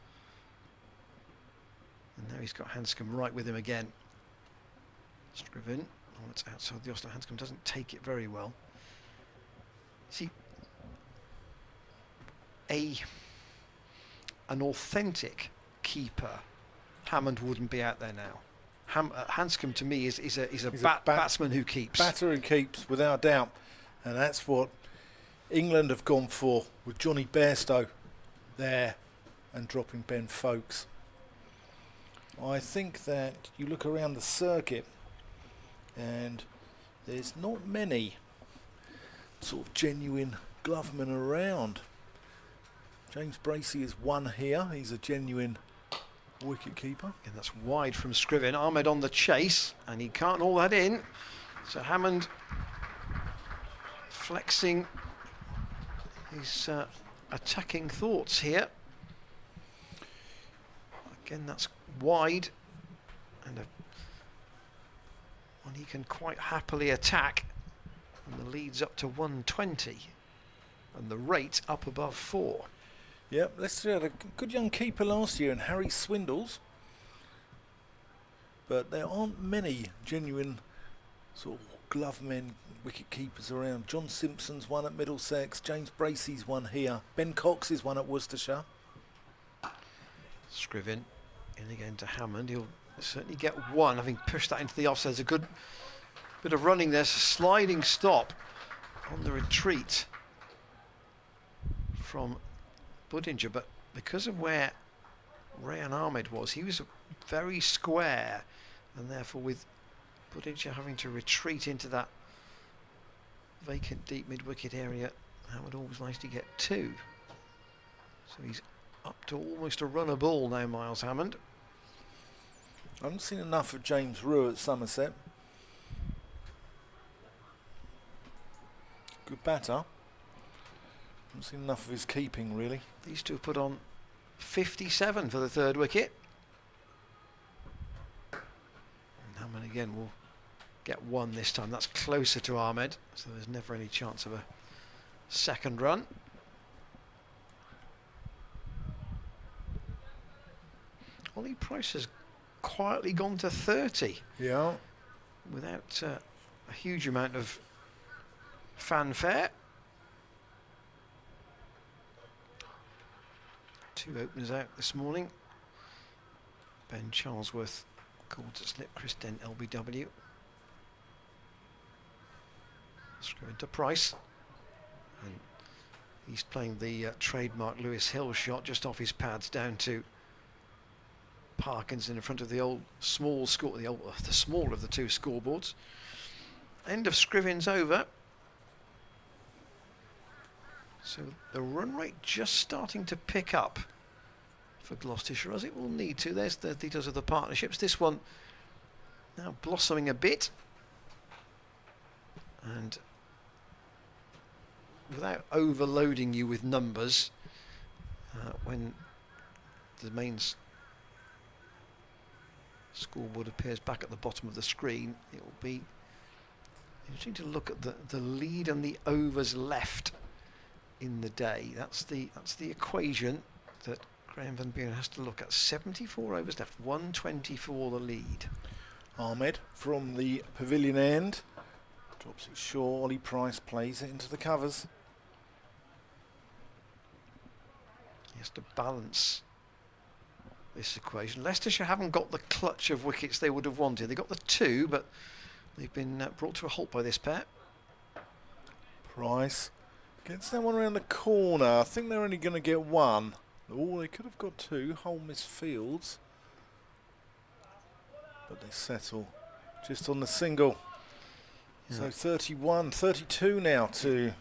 and now he's got Hanscom right with him again. Scriven, oh, it's outside the Osler. Hanscom doesn't take it very well. See, an authentic keeper, Hammond wouldn't be out there now. Hanscom to me is a batsman who keeps. Batter who keeps, without doubt, and that's what England have gone for with Johnny Bairstow there and dropping Ben Foakes. I think that you look around the circuit and there's not many sort of genuine glovemen around. James Bracey is one here. He's a genuine wicket keeper. And that's wide from Scriven. Ahmed on the chase, and he can't haul that in. So Hammond flexing his attacking thoughts here. Again, that's wide, and one he can quite happily attack. And the lead's up to 120, and the rate up above 4. Yep, Leicester had a good young keeper last year in Harry Swindles, but there aren't many genuine sort of glove men, wicket keepers around. John Simpson's one at Middlesex, James Bracey's one here, Ben Cox is one at Worcestershire. Scriven in again to Hammond. He'll certainly get one, having pushed that into the offside. There's a good bit of running there, sliding stop on the retreat from Budinger, but because of where Rayan Ahmed was, he was very square, and therefore with Budinger having to retreat into that vacant deep mid-wicket area, Hammond always likes to get 2. So he's up to almost a run a ball now, Miles Hammond. I haven't seen enough of James Rew at Somerset. Good batter. Haven't seen enough of his keeping, really. These two have put on 57 for the 3rd wicket. And Hammond again will get 1 this time. That's closer to Ahmed, so there's never any chance of a second run. Ollie Price has quietly gone to 30. Yeah. Without a huge amount of fanfare. 2 openers out this morning. Ben Charlesworth called to slip, Chris Dent LBW. Screw into Price. And he's playing the trademark Lewis Hill shot just off his pads down to Parkinson in front of the old small score, the smaller of the two scoreboards. End of Scrivens over. So the run rate just starting to pick up for Gloucestershire, as it will need to. There's the details of the partnerships. This one now blossoming a bit, and without overloading you with numbers, when the main scoreboard appears back at the bottom of the screen, it will be interesting to look at the lead and the overs left in the day. That's the equation that Graham Van Buren has to look at. 74 overs left, 124 the lead. Ahmed from the pavilion end drops it short. Ollie Price plays it into the covers. He has to balance this equation. Leicestershire haven't got the clutch of wickets they would have wanted. They got the two, but they've been brought to a halt by this pair. Price gets that one around the corner. I think they're only going to get one. Oh, they could have got two. Whole miss fields, but they settle just on the single. Yeah. So 31, 32 now to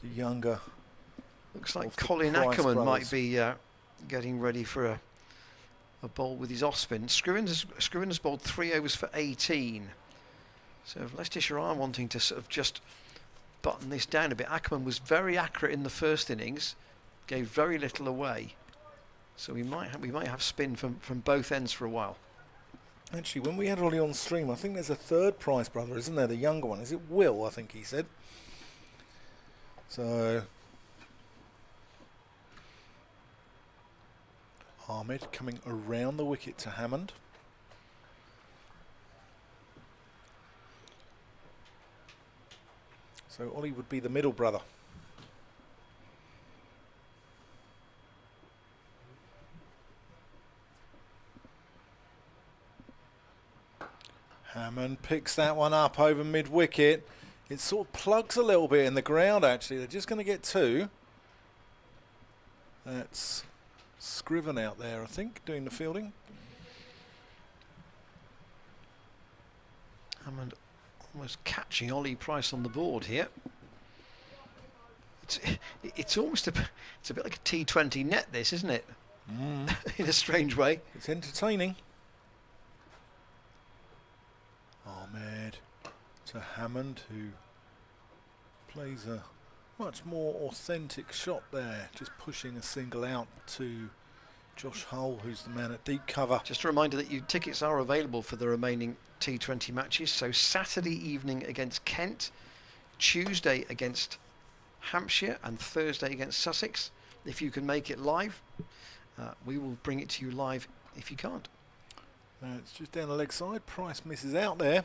the younger. Looks like Colin Ackerman might be getting ready for a bowl with his off spin. Scrivens has bowled 3 overs for 18. So if Leicestershire are wanting to sort of just button this down a bit, Ackerman was very accurate in the first innings, gave very little away. So we might have spin from both ends for a while. Actually, when we had Ollie on stream, I think there's a third Price brother, isn't there? The younger one. Is it Will? I think he said. So Ahmed coming around the wicket to Hammond. So Ollie would be the middle brother. Hammond picks that one up over mid-wicket. It sort of plugs a little bit in the ground, actually. They're just going to get two. That's Scriven out there, I think, doing the fielding. Hammond almost catching Ollie Price on the board here. It's almost it's a bit like a T20 net, this, isn't it? In a strange way. It's entertaining. Ahmed to Hammond, who plays a much more authentic shot there, just pushing a single out to Josh Hull, who's the man at deep cover. Just a reminder that your tickets are available for the remaining T20 matches. So Saturday evening against Kent, Tuesday against Hampshire, and Thursday against Sussex. If you can make it live, we will bring it to you live if you can't. It's just down the leg side. Price misses out there.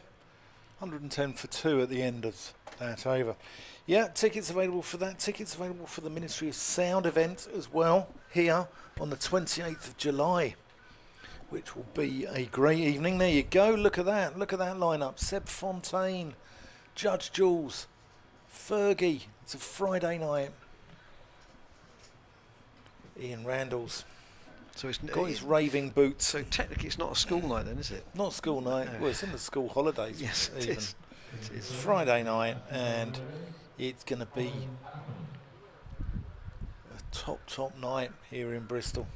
110 for 2 at the end of that over. Yeah, tickets available for that. Tickets available for the Ministry of Sound event as well here on the 28th of July, which will be a great evening. There you go. Look at that. Look at that lineup. Seb Fontaine, Judge Jules, Fergie. It's a Friday night. Ian Randalls. So it's got his raving boots. So technically it's not a school night then, is it? Not school night. No. Well, it's in the school holidays. Yes, it even. is. It is. Friday night, and it's going to be a top night here in Bristol.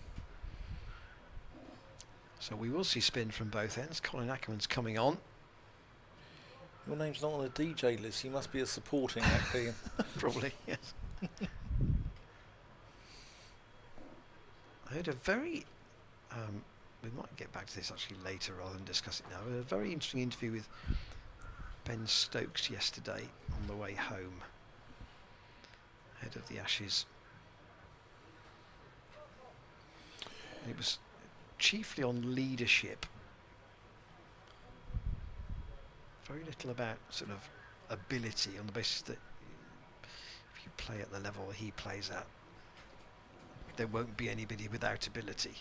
So we will see spin from both ends. Colin Ackerman's coming on. Your name's not on the DJ list. You must be a supporting act, Ian. Probably, yes. I heard a very, we might get back to this actually later rather than discuss it now, a very interesting interview with Ben Stokes yesterday on the way home, ahead of the Ashes. It was chiefly on leadership. Very little about sort of ability, on the basis that if you play at the level he plays at, there won't be anybody without ability.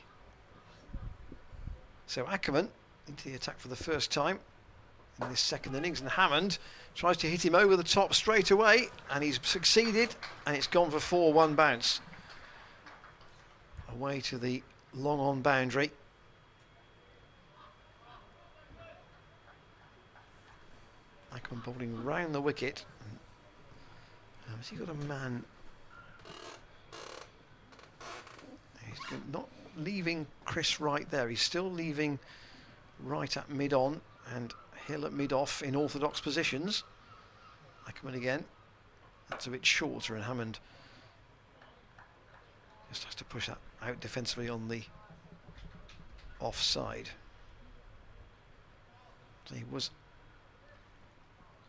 So Ackerman into the attack for the first time in this second innings, and Hammond tries to hit him over the top straight away, and he's succeeded, and it's gone for 4-1 bounce. Away to the long on boundary. Ackerman bowling round the wicket. Has he got a man? He's not leaving Chris right there. He's still leaving right at mid-on and Hill at mid-off in orthodox positions. Ackerman again. That's a bit shorter, and Hammond just has to push that out defensively on the offside. So he was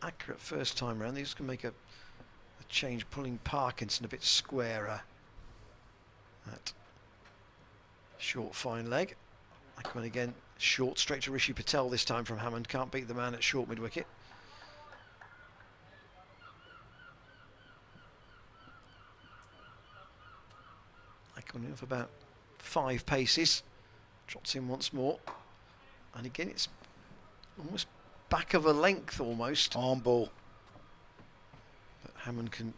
accurate first time around. He's going to make a change, pulling Parkinson a bit squarer at short fine leg. Ackerman again short, straight to Rishi Patel this time from Hammond. Can't beat the man at short mid-wicket. Ackerman off about 5 paces. Trots in once more. And again it's almost back of a length almost. Arm ball. But Hammond can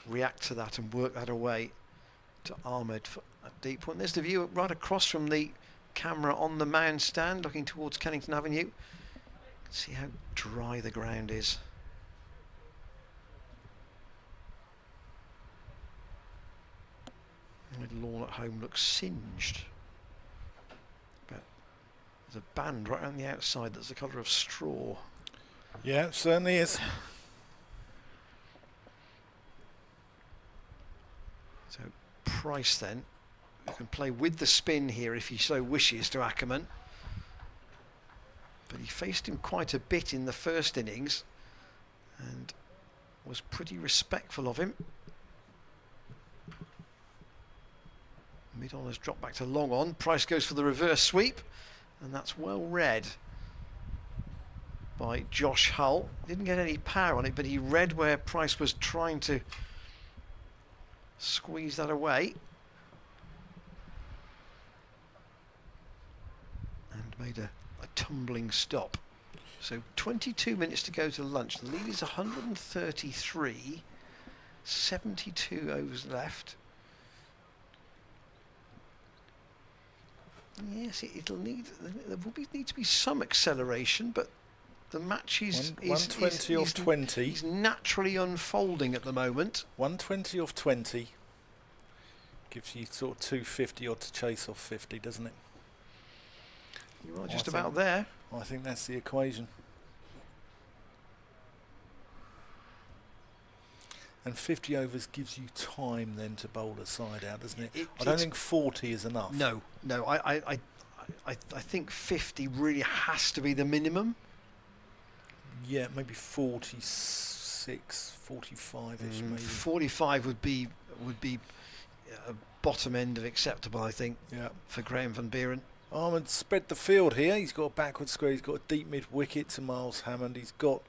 react to that and work that away to Ahmed for a deep point. There's the view right across from the camera on the mound stand, looking towards Kennington Avenue. See how dry the ground is. The lawn at home looks singed. But there's a band right on the outside that's the colour of straw. Yeah, it certainly is. So Price then, who can play with the spin here if he so wishes to Ackerman. But he faced him quite a bit in the first innings and was pretty respectful of him. Mid-on has dropped back to long on. Price goes for the reverse sweep, and that's well read by Josh Hull. Didn't get any power on it, but he read where Price was trying to squeeze that away and made a tumbling stop. So 22 minutes to go to lunch. The lead is 133, 72 overs left. Yes, it'll need. There will need to be some acceleration, but the match is 120 off 20. He's naturally unfolding at the moment. 120 off 20 gives you sort of 250 odd to chase off 50, doesn't it? You are just about there. I think that's the equation. And 50 overs gives you time then to bowl a side out, doesn't it? I don't think 40 is enough. No. I think 50 really has to be the minimum. Yeah, maybe 46, 45-ish maybe. 45 would be bottom end of acceptable, I think. Yeah. For Graham van Buren. Ahmed spread the field here. He's got a backward square. He's got a deep mid wicket to Miles Hammond. He's got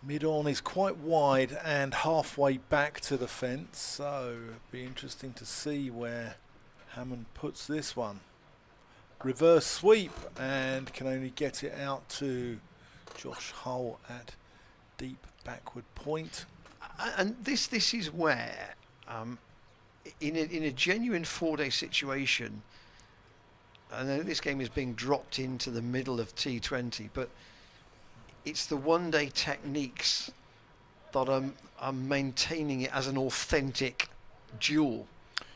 mid-on is quite wide and halfway back to the fence, so it'd be interesting to see where Hammond puts this one. Reverse sweep, and can only get it out to Josh Hull at deep backward point. And this is where, in a genuine 4-day situation, I know this game is being dropped into the middle of T20, but it's the one-day techniques that are maintaining it as an authentic duel,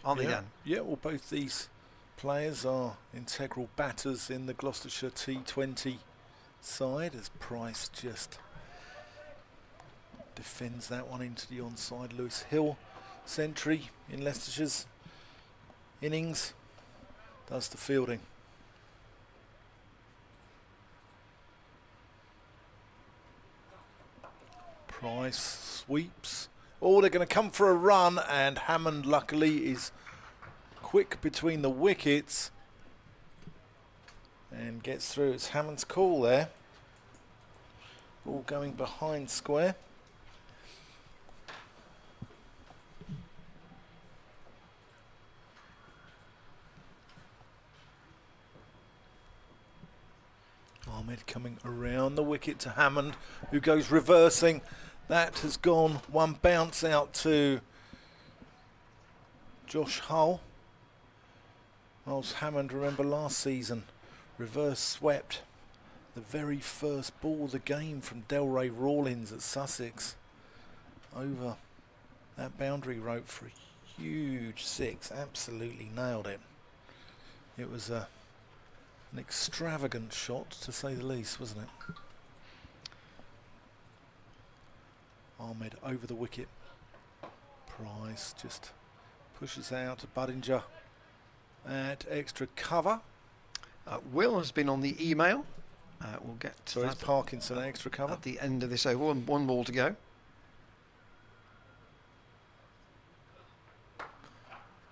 aren't they, Dan? Yeah, well, both these players are integral batters in the Gloucestershire T20 side, as Price just defends that one into the onside. Lewis Hill, century in Leicestershire's innings, does the fielding. Price sweeps. Oh, they're going to come for a run, and Hammond luckily is quick between the wickets and gets through. It's Hammond's call there. Ball going behind square. Ahmed coming around the wicket to Hammond, who goes reversing. That has gone one bounce out to Josh Hull. Miles Hammond, remember last season, reverse swept the very first ball of the game from Delray Rawlins at Sussex over that boundary rope for a huge 6. Absolutely nailed it. It was an extravagant shot, to say the least, wasn't it? Ahmed over the wicket. Price just pushes out to Budinger at extra cover. Will has been on the email. We'll get to So that it's Parkinson at extra cover. at the end of this over. One ball to go.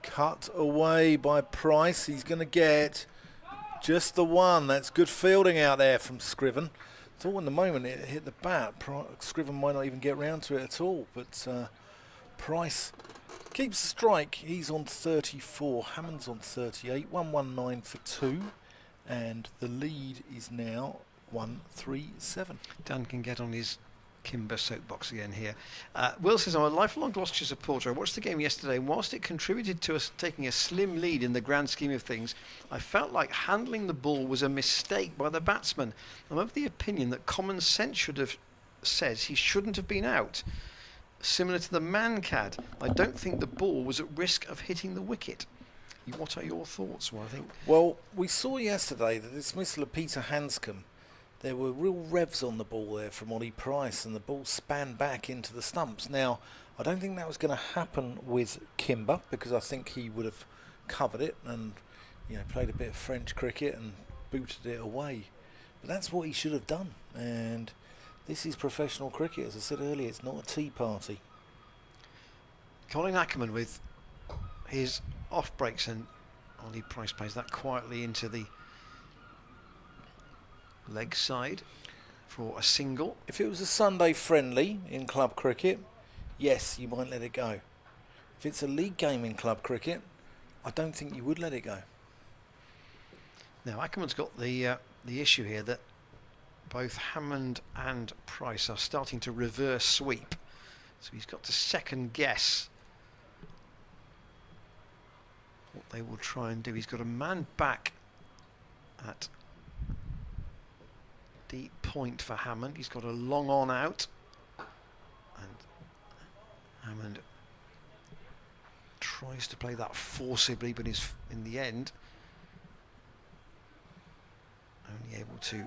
Cut away by Price. He's going to get just the one. That's good fielding out there from Scriven. Thought in the moment it hit the bat, Scriven might not even get round to it at all. But Price keeps the strike. He's on 34. Hammond's on 38. 119 for 2. And the lead is now 137. Dan can get on his Kimber soapbox again here. Will says, I'm a lifelong Gloucestershire supporter. I watched the game yesterday, and whilst it contributed to us taking a slim lead in the grand scheme of things, I felt like handling the ball was a mistake by the batsman. I'm of the opinion that common sense should have says he shouldn't have been out. Similar to the Mancad, I don't think the ball was at risk of hitting the wicket. What are your thoughts? Well, we saw yesterday the dismissal of Peter Hanscom. There were real revs on the ball there from Ollie Price, and the ball span back into the stumps. Now, I don't think that was going to happen with Kimber, because I think he would have covered it and, you know, played a bit of French cricket and booted it away. But that's what he should have done. And this is professional cricket. As I said earlier, it's not a tea party. Colin Ackerman with his off breaks, and Ollie Price plays that quietly into the leg side for a single. If it was a Sunday friendly in club cricket, yes, you might let it go. If it's a league game in club cricket, I don't think you would let it go. Now Ackerman's got the issue here that both Hammond and Price are starting to reverse sweep, so he's got to second guess what they will try and do. He's got a man back at deep point for Hammond. He's got a long on out, and Hammond tries to play that forcibly, but is in the end only able to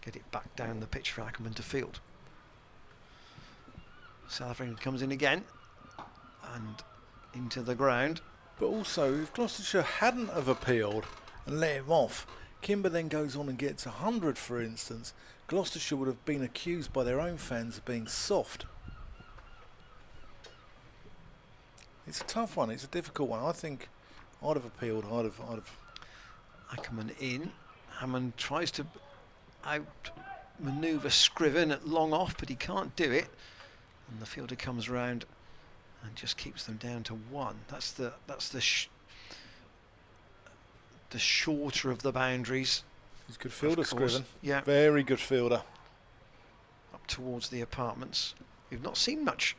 get it back down the pitch for Ackerman to field. South African comes in again and into the ground. But also, if Gloucestershire hadn't have appealed and let him off, Kimber then goes on and gets 100, for instance, Gloucestershire would have been accused by their own fans of being soft. It's a tough one. It's a difficult one. I think I'd have appealed. I'd have. Ackerman in. Hammond tries to out-manoeuvre Scriven at long off, but he can't do it. And the fielder comes round and just keeps them down to 1. That's the shorter of the boundaries. He's a good fielder, Scriven. Yeah. Very good fielder. Up towards the apartments. We've not seen much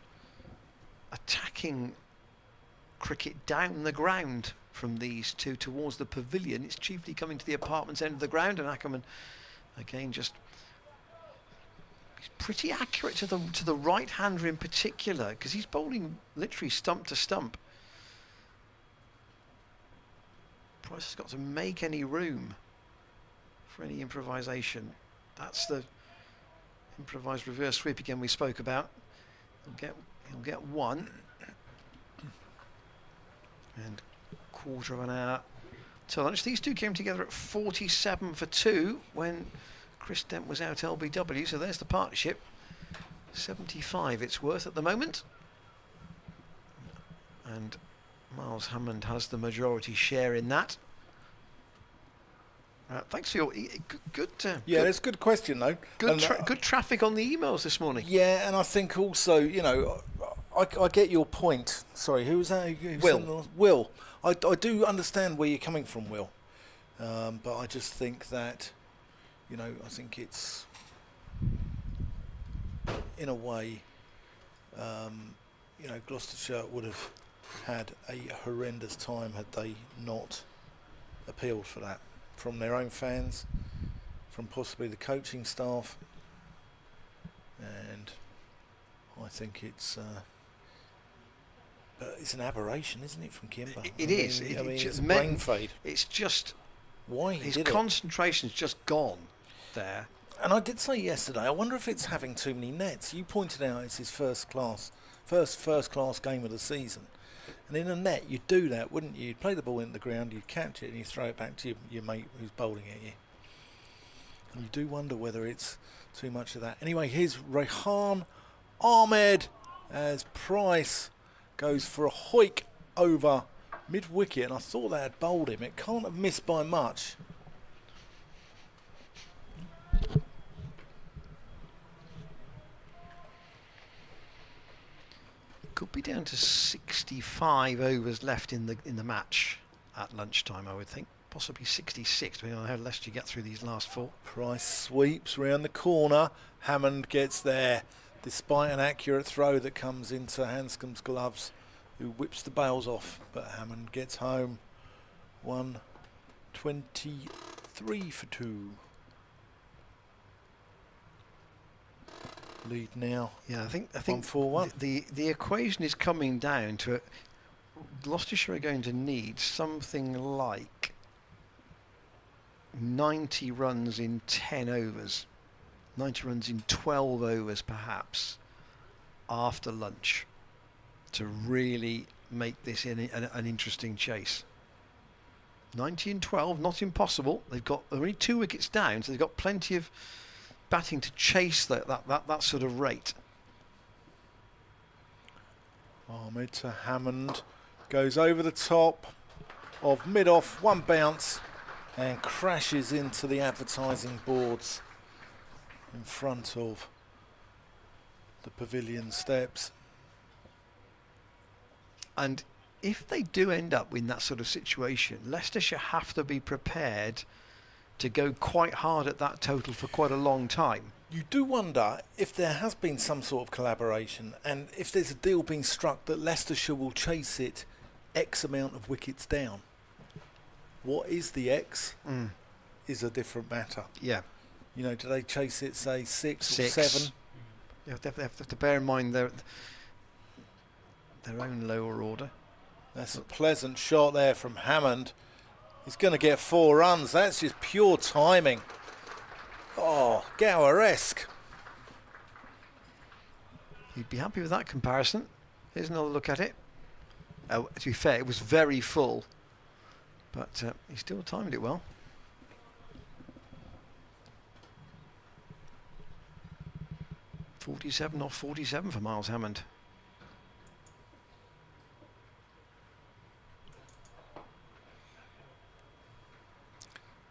attacking cricket down the ground from these two towards the pavilion. It's chiefly coming to the apartments end of the ground, and Ackerman again just he's pretty accurate to the right hander in particular, because he's bowling literally stump to stump. Price has got to make any room for any improvisation. That's the improvised reverse sweep again we spoke about. He'll get 1 and quarter of an hour to lunch. These two came together at 47 for 2 when Chris Dent was out LBW, so there's the partnership. 75 it's worth at the moment, and Miles Hammond has the majority share in that. Thanks for your good. Yeah, that's a good question though. Good traffic on the emails this morning. Yeah, and I think also, you know, I get your point. Sorry, who was that? Will. Will. I do understand where you're coming from, Will. But I just think that, you know, I think it's, in a way, you know, Gloucestershire would have had a horrendous time had they not appealed for that from their own fans. from possibly the coaching staff, and I think it's but it's an aberration, isn't it, from Kimber? It is. I mean, just it's a brain fade. It's just Why he his did it. concentration's just gone there. And I did say yesterday, I wonder if it's having too many nets. You pointed out it's his first class game of the season. And in a net, you'd do that, wouldn't you? You'd play the ball into the ground, you'd catch it, and you throw it back to your mate who's bowling at you. And you do wonder whether it's too much of that. Anyway, here's Rehan Ahmed as Price goes for a hoik over mid-wicket. And I thought they had bowled him. It can't have missed by much. Could be down to 65 overs left in the match at lunchtime, I would think. Possibly 66, depending on how Leicester get through these last 4. Price sweeps round the corner. Hammond gets there, despite an accurate throw that comes into Hanscom's gloves, who whips the bails off. But Hammond gets home. 123 for 2. Lead now. Yeah, I think 1-4-1. the equation is coming down to Gloucestershire are going to need something like 90 runs in 10 overs, 90 runs in 12 overs perhaps after lunch to really make this an interesting chase. 90 and 12, not impossible. They're only 2 wickets down, so they've got plenty of batting to chase that sort of rate. Ahmed to Hammond, goes over the top of mid-off, 1 bounce, and crashes into the advertising boards in front of the pavilion steps. And if they do end up in that sort of situation, Leicestershire have to be prepared to go quite hard at that total for quite a long time. You do wonder if there has been some sort of collaboration, and if there's a deal being struck that Leicestershire will chase it X amount of wickets down. What is the X is a different matter. Yeah. You know, do they chase it, say, 6 or 6. 7? You have to bear in mind their own lower order. That's a pleasant shot there from Hammond. He's going to get 4 runs. That's just pure timing. Oh, Gower-esque. You'd be happy with that comparison. Here's another look at it. To be fair, it was very full, but he still timed it well. .47 off 47 for Miles Hammond.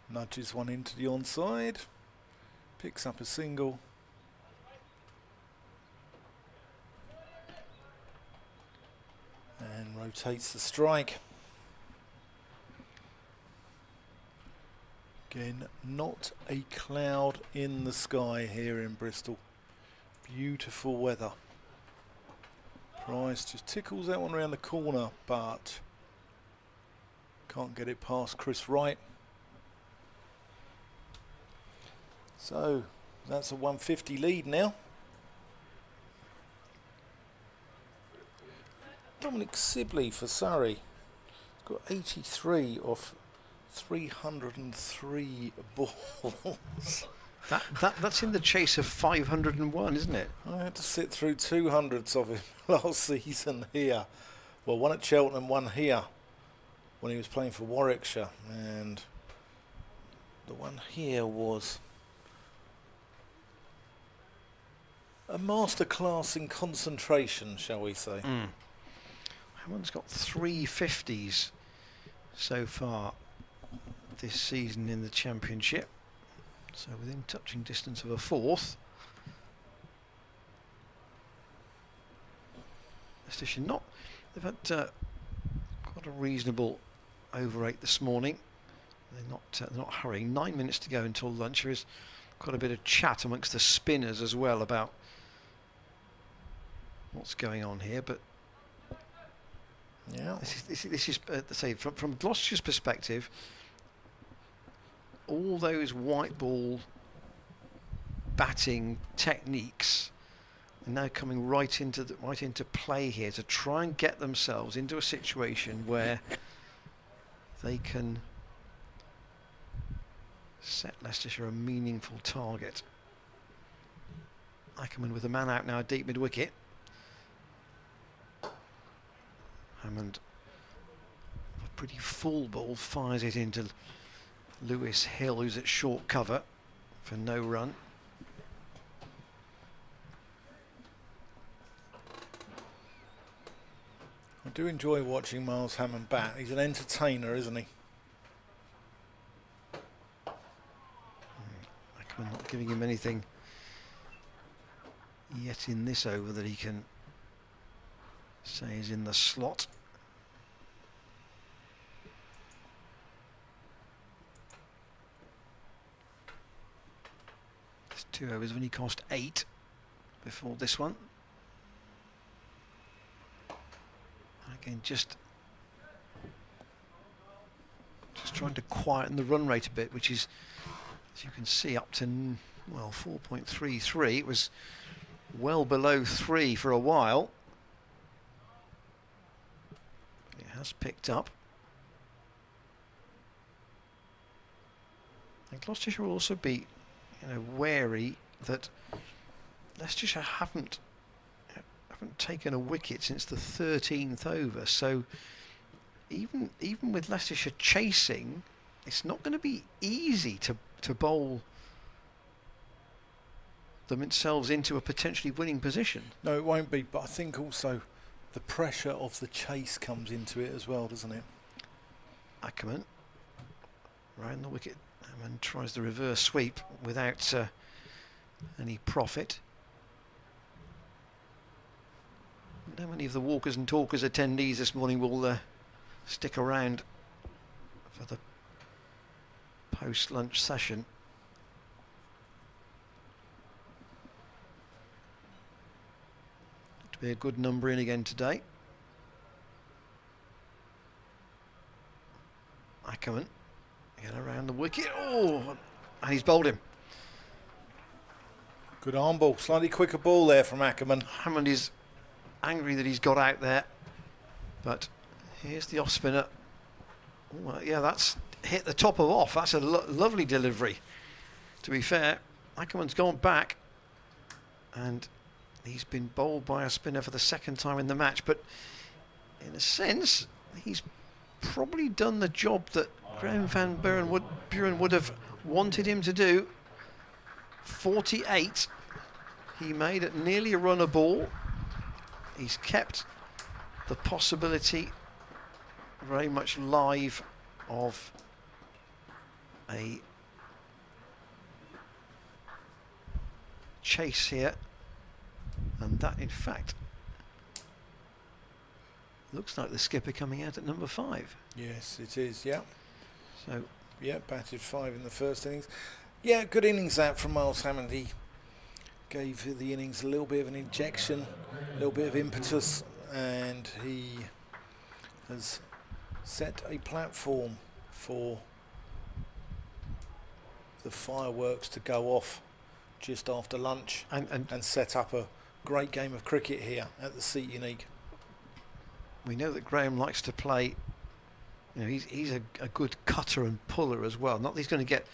Nudges one into the onside. Picks up a single. And rotates the strike. Again, not a cloud in the sky here in Bristol. Beautiful weather. Price just tickles that one around the corner, but can't get it past Chris Wright. So that's a 150 lead now. Dominic Sibley for Surrey. He's got 83 off 303 balls. That's in the chase of 501, isn't it? I had to sit through 200s of him last season here. Well, one at Cheltenham, one here when he was playing for Warwickshire. And the one here was a masterclass in concentration, shall we say. Hammond's got 350s so far this season in the Championship. So within touching distance of a 4th. Leicestershire they've had quite a reasonable over 8 this morning. They're not hurrying. 9 minutes to go until lunch. There is quite a bit of chat amongst the spinners as well about what's going on here, but yeah, this is say from Gloucestershire's perspective, all those white ball batting techniques are now coming right into play here to try and get themselves into a situation where they can set Leicestershire a meaningful target. Ackerman with a man out now, deep mid-wicket. Hammond, a pretty full ball, fires it into Lewis Hill, who's at short cover for no run. I do enjoy watching Miles Hammond bat. He's an entertainer, isn't he? Ackerman not giving him anything yet in this over that he can say is in the slot. There's 2 overs, have only cost 8 before this one. Again, just trying to quieten the run rate a bit, which is, as you can see, up to, well, 4.33. It was well below 3 for a while. It has picked up. And Gloucestershire will also be, wary that Leicestershire haven't taken a wicket since the 13th over. So even with Leicestershire chasing, it's not going to be easy to bowl themselves into a potentially winning position. No, it won't be, but I think also the pressure of the chase comes into it as well, doesn't it? Ackerman round the wicket and tries the reverse sweep without any profit. How many of the walkers and talkers attendees this morning will stick around for the post-lunch session? To be a good number in again today. Ackerman again around the wicket. Oh, and he's bowled him. Good arm ball, slightly quicker ball there from Ackerman. Hammond is angry that he's got out there, but here's the off spinner. Oh, yeah, that's hit the top of off. That's a lovely delivery. To be fair, Ackerman's gone back and he's been bowled by a spinner for the 2nd time in the match, but in a sense he's probably done the job that Graham van Buren would have wanted him to do. 48 he made at nearly a run a ball. He's kept the possibility very much live of a chase here, and that in fact looks like the skipper coming out at number 5. Yes, it is, yeah. So, yeah, batted 5 in the first innings. Yeah, good innings that from Miles Hammond. He gave the innings a little bit of an injection, a little bit of impetus, and he has set a platform for the fireworks to go off just after lunch and set up a great game of cricket here at the Seat Unique. We know that Graham likes to play, he's a good cutter and puller as well. Not that he's going to get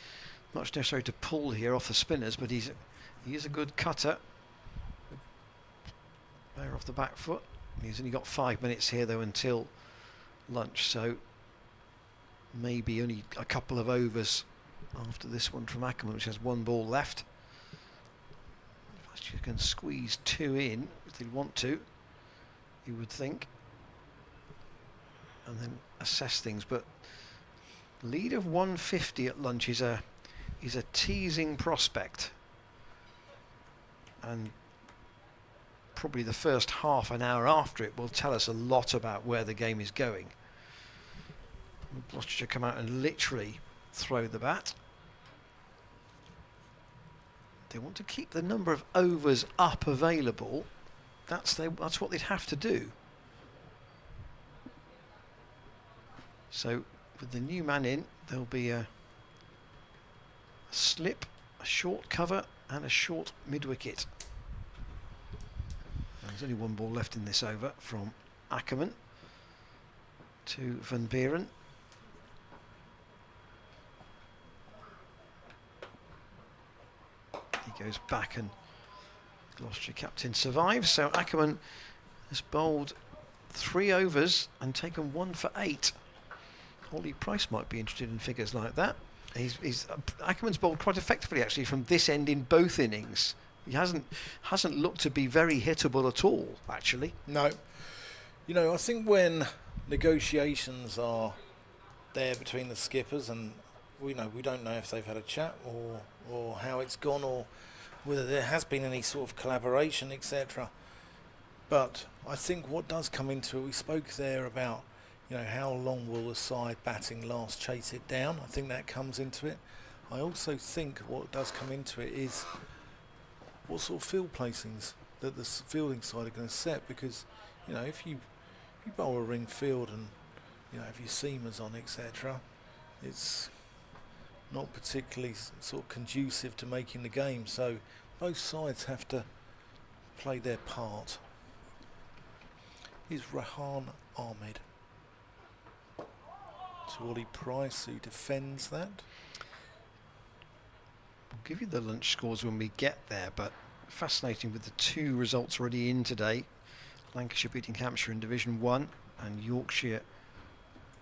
much necessary to pull here off the spinners, but he is a good cutter. Player off the back foot. He's only got 5 minutes here though until lunch, so maybe only a couple of overs after this one from Ackerman, which has 1 ball left. If you can squeeze 2 in if they want to, you would think, and then assess things. But lead of 150 at lunch is a teasing prospect, and probably the first half an hour after it will tell us a lot about where the game is going. Gloucestershire come out and literally throw the bat. They want to keep the number of overs up available. That's what they'd have to do. So with the new man in, there'll be a slip, a short cover, and a short mid-wicket. There's only one ball left in this over from Ackerman to Van Buren. He goes back and Gloucestershire captain survives. So Ackerman has bowled 3 overs and taken 1 for 8. Ollie Price might be interested in figures like that. Ackerman's bowled quite effectively actually from this end in both innings. He hasn't looked to be very hittable at all, actually. No. You know, I think when negotiations are there between the skippers, and we don't know if they've had a chat or how it's gone, or whether there has been any sort of collaboration, etc. But I think what does come into it, we spoke there about, you know, how long will the side batting last chase it down. I think that comes into it. I also think what does come into it is what sort of field placings that the fielding side are going to set, because, you know, if you bowl a ring field and, you know, if your seamers on, etc., it's not particularly sort of conducive to making the game. So both sides have to play their part. Here's Rahan Ahmed to Ollie Price, who defends that. We'll give you the lunch scores when we get there, but fascinating with the 2 results already in today. Lancashire beating Hampshire in Division 1 and Yorkshire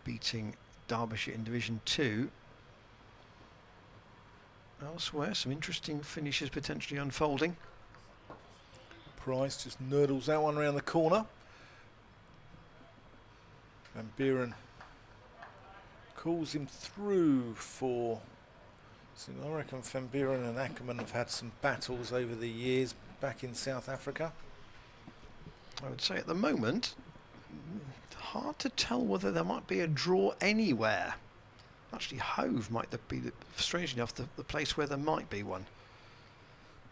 beating Derbyshire in Division 2. Elsewhere, some interesting finishes potentially unfolding. Price just nurdles that one around the corner. Van Buren calls him through for... So I reckon Van Buren and Ackerman have had some battles over the years back in South Africa. I would say at the moment, hard to tell whether there might be a draw anywhere. Actually, Hove might be, strangely enough, the place where there might be one.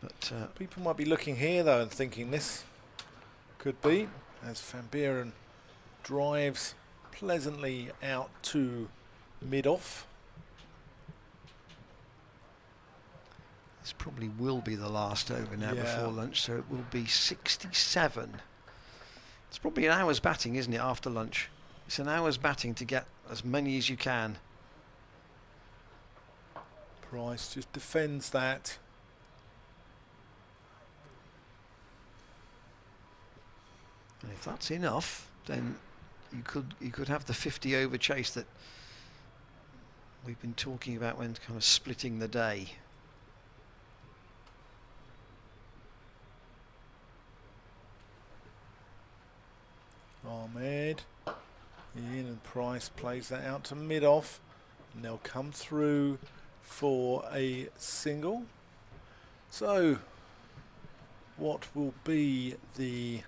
But people might be looking here though and thinking this could be, as Van Buren drives pleasantly out to mid-off. This probably will be the last over now before lunch, so it will be 67. It's probably an hour's batting, isn't it, after lunch? It's an hour's batting to get as many as you can. Price just defends that. And if that's enough, then you could have the 50 over chase that we've been talking about when kind of splitting the day. Ahmed in, and Price plays that out to mid-off, and they'll come through for a single. So what will be the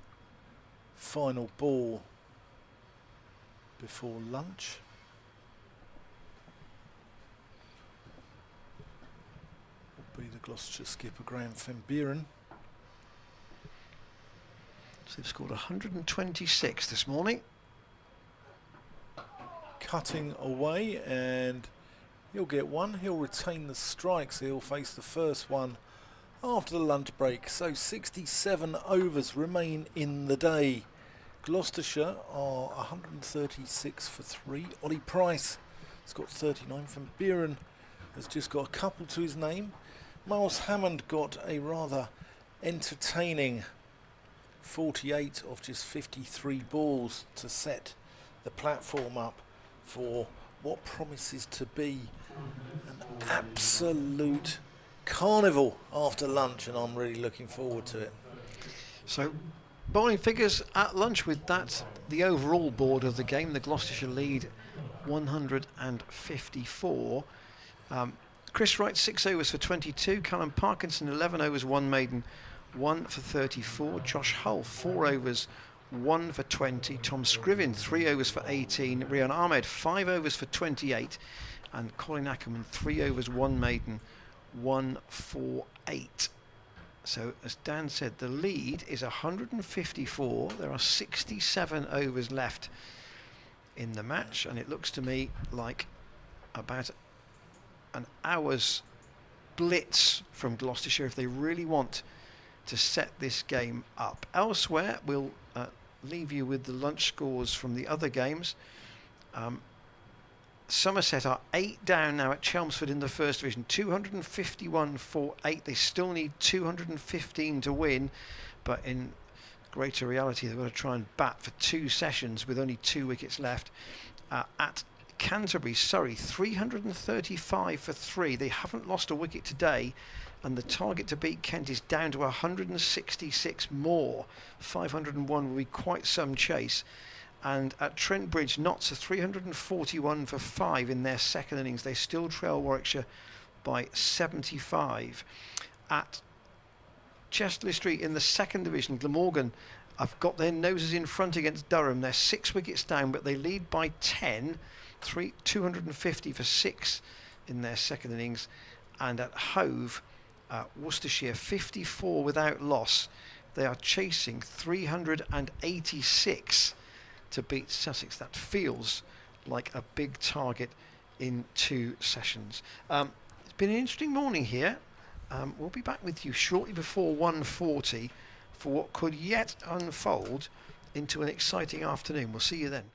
final ball before lunch? Will be the Gloucestershire skipper Graham Van Buren. So they've scored 126 this morning. Cutting away, and he'll get one. He'll retain the strikes. He'll face the first one after the lunch break. So 67 overs remain in the day. Gloucestershire are 136 for 3. Ollie Price has got 39. Van Buren has just got a couple to his name. Miles Hammond got a rather entertaining 48 of just 53 balls to set the platform up for what promises to be an absolute carnival after lunch, and I'm really looking forward to it. So bowling figures at lunch with that, the overall board of the game, the Gloucestershire lead 154. Chris Wright 6 overs for 22, Callum Parkinson 11 overs 1 maiden 1 for 34, Josh Hull 4 overs 1 for 20, Tom Scriven 3 overs for 18, Rian Ahmed 5 overs for 28, and Colin Ackerman 3 overs 1 maiden 1 for 8. So as Dan said, the lead is 154. There are 67 overs left in the match, and it looks to me like about an hour's blitz from Gloucestershire if they really want to set this game up. Elsewhere, we'll leave you with the lunch scores from the other games. Somerset are 8 down now at Chelmsford in the first division, 251 for 8. They still need 215 to win, but in greater reality they've got to try and bat for 2 sessions with only 2 wickets left. At Canterbury, Surrey, 335 for 3. They haven't lost a wicket today, and the target to beat Kent is down to 166 more. 501 will be quite some chase. And at Trent Bridge, Notts are 341 for 5 in their second innings. They still trail Warwickshire by 75. At Chesterley Street in the second division, Glamorgan have got their noses in front against Durham. They're 6 wickets down, but they lead by 10. 250 for 6 in their second innings. And at Hove, Worcestershire 54 without loss. They are chasing 386 to beat Sussex. That feels like a big target in 2 sessions. It's been an interesting morning here. We'll be back with you shortly before 1:40 for what could yet unfold into an exciting afternoon. We'll see you then.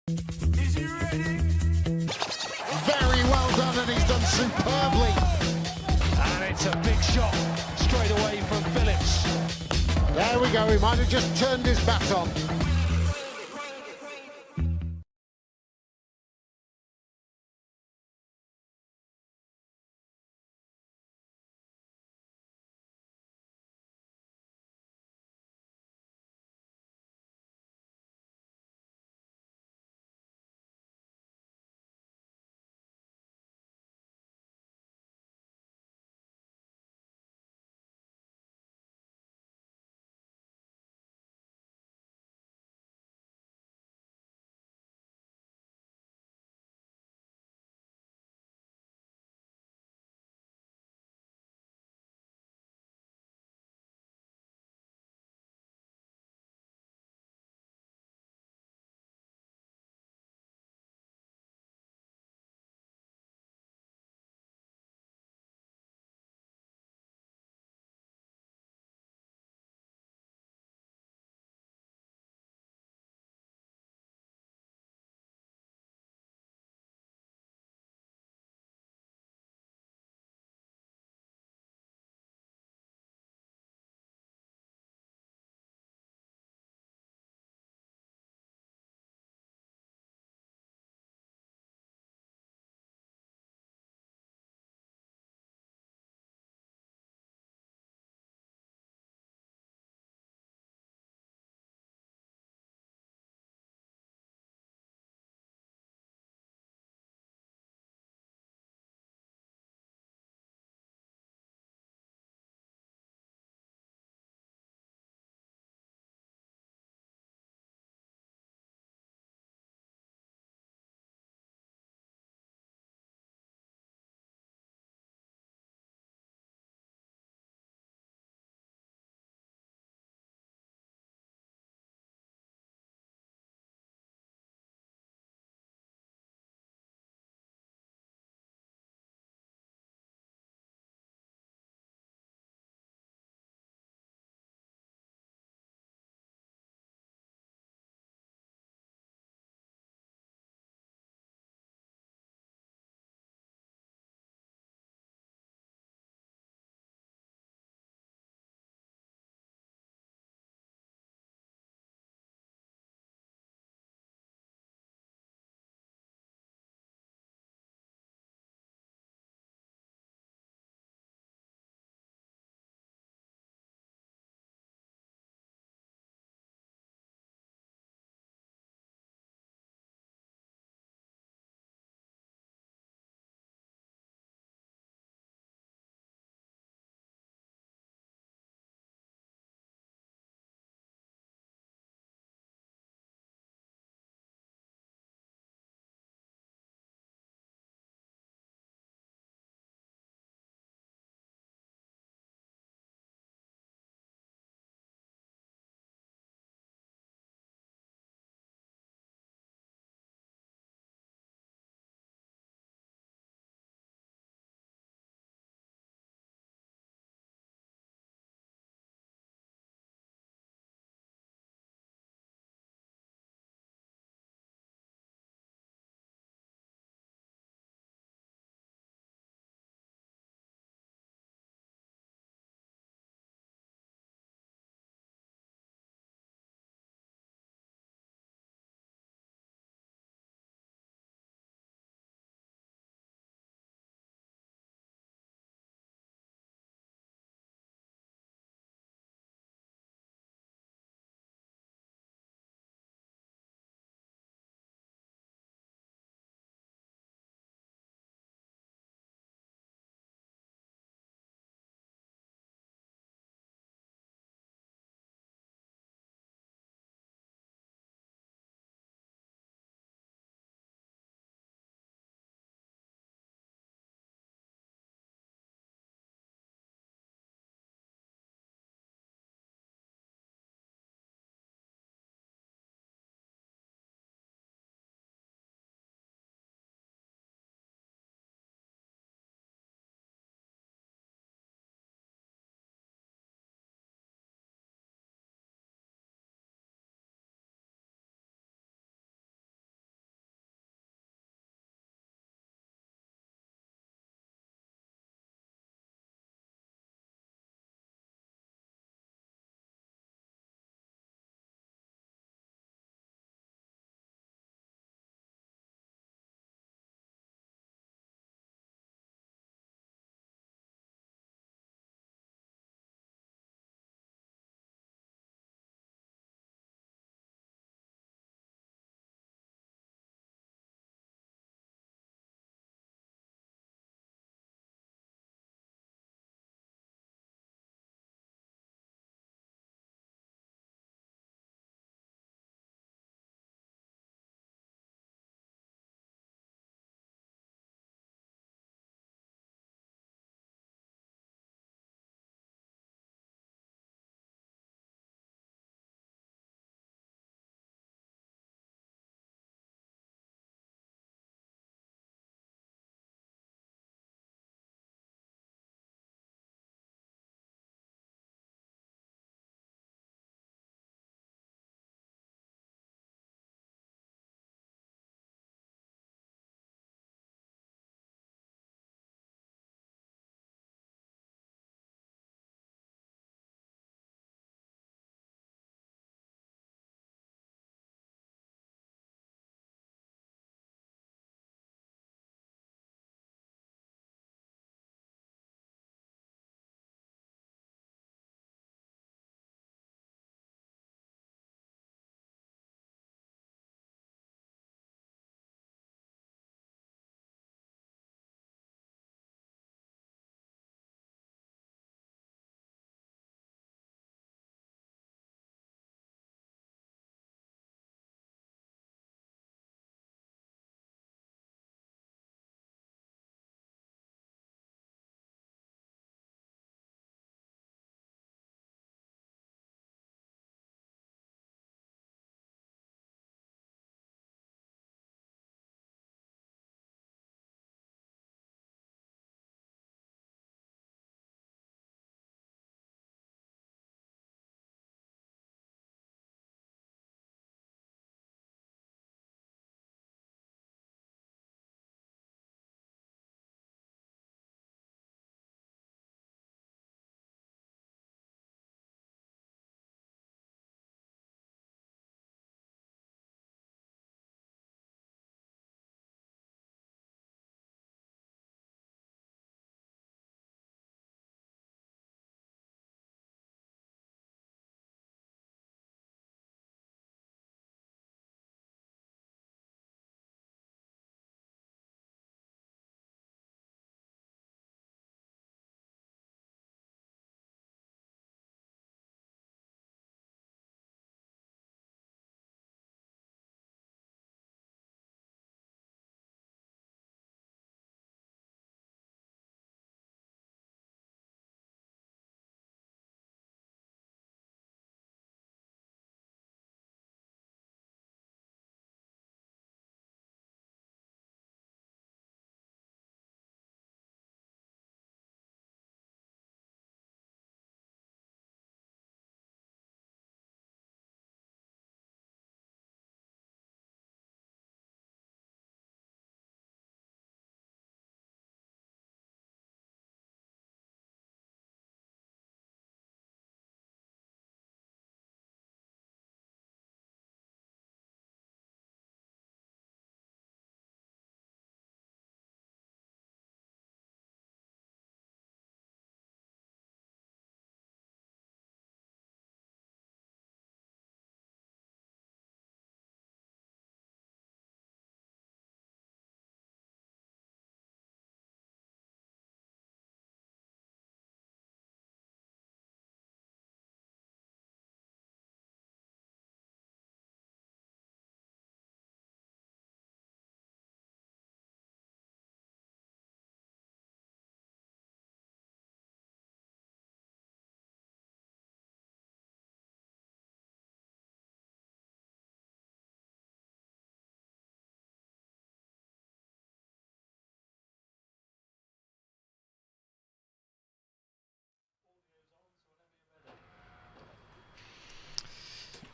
Very well done, and he's done superbly. And it's a big shot straight away from Phillips. There we go, he might have just turned his bat on.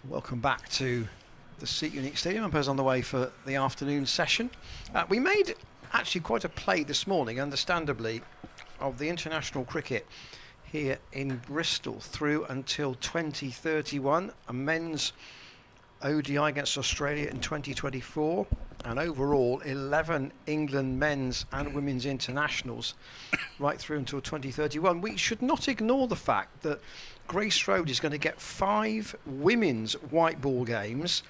Welcome back to the Seat Unique Stadium. Umpires on the way for the afternoon session. We made actually quite a play this morning, understandably, of the international cricket here in Bristol through until 2031. A men's ODI against Australia in 2024, and overall 11 England men's and women's internationals right through until 2031. We should not ignore the fact that Grace Road is going to get 5 women's white ball games,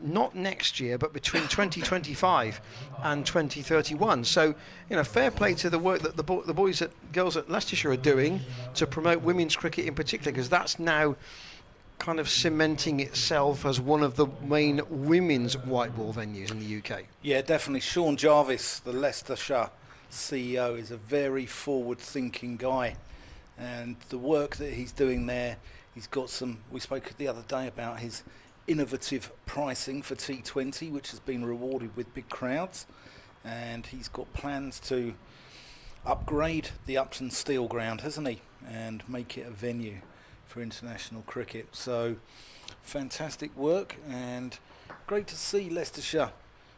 not next year, but between 2025 and 2031. So, fair play to the work that the girls at Leicestershire are doing to promote women's cricket in particular, because that's now kind of cementing itself as one of the main women's white ball venues in the UK. Yeah, definitely. Sean Jarvis, the Leicestershire CEO, is a very forward-thinking guy, and the work that he's doing there, he's got some. We spoke the other day about his innovative pricing for T20, which has been rewarded with big crowds, and he's got plans to upgrade the Upton Steel Ground, hasn't he, and make it a venue for international cricket. So fantastic work, and great to see Leicestershire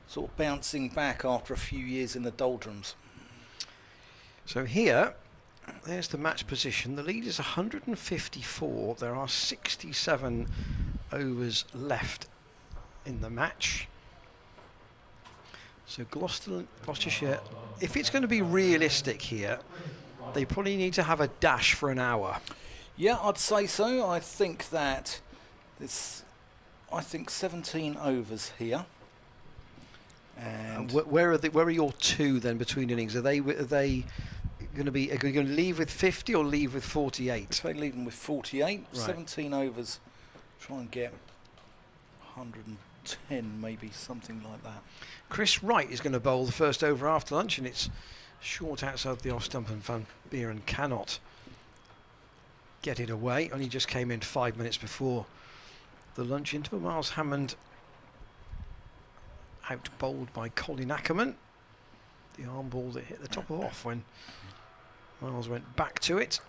sort of bouncing back after a few years in the doldrums. So here, there's the match position. The lead is 154. There are 67 overs left in the match. So Gloucestershire, if it's going to be realistic here, they probably need to have a dash for an hour. Yeah, I'd say so. I think that I think 17 overs here. And where are your 2 then between innings? Are they going to be? Are you going to leave with 50 or leave with 48? So leaving with 48. Right. 17 overs. Try and get 110, maybe something like that. Chris Wright is going to bowl the first over after lunch, and it's short outside the off stump, and Van Buren cannot get it away. Only just came in 5 minutes before the lunch interval. Miles Hammond out bowled by Colin Ackerman. The arm ball that hit the top of off when Miles went back to it.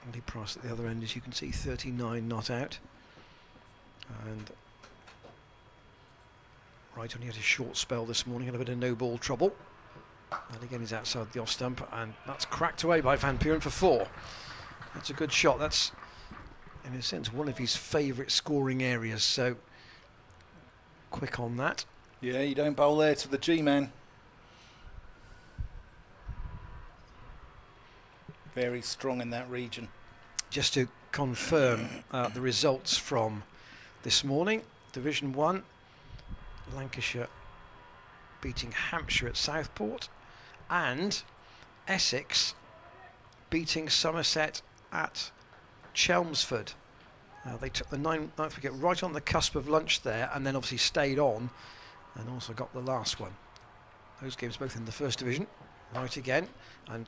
And he priced at the other end, as you can see, 39 not out. And Wright only had a short spell this morning, had a bit of no ball trouble. And again he's outside the off stump, and that's cracked away by Van Buren for 4. That's a good shot. That's, in a sense, one of his favourite scoring areas. So, quick on that. Yeah, you don't bowl there to the G-man. Very strong in that region. Just to confirm the results from this morning. Division 1, Lancashire beating Hampshire at Southport, and Essex beating Somerset at Chelmsford. They took the ninth wicket right on the cusp of lunch there, and then obviously stayed on and also got the last one. Those games both in the first division. Right again, and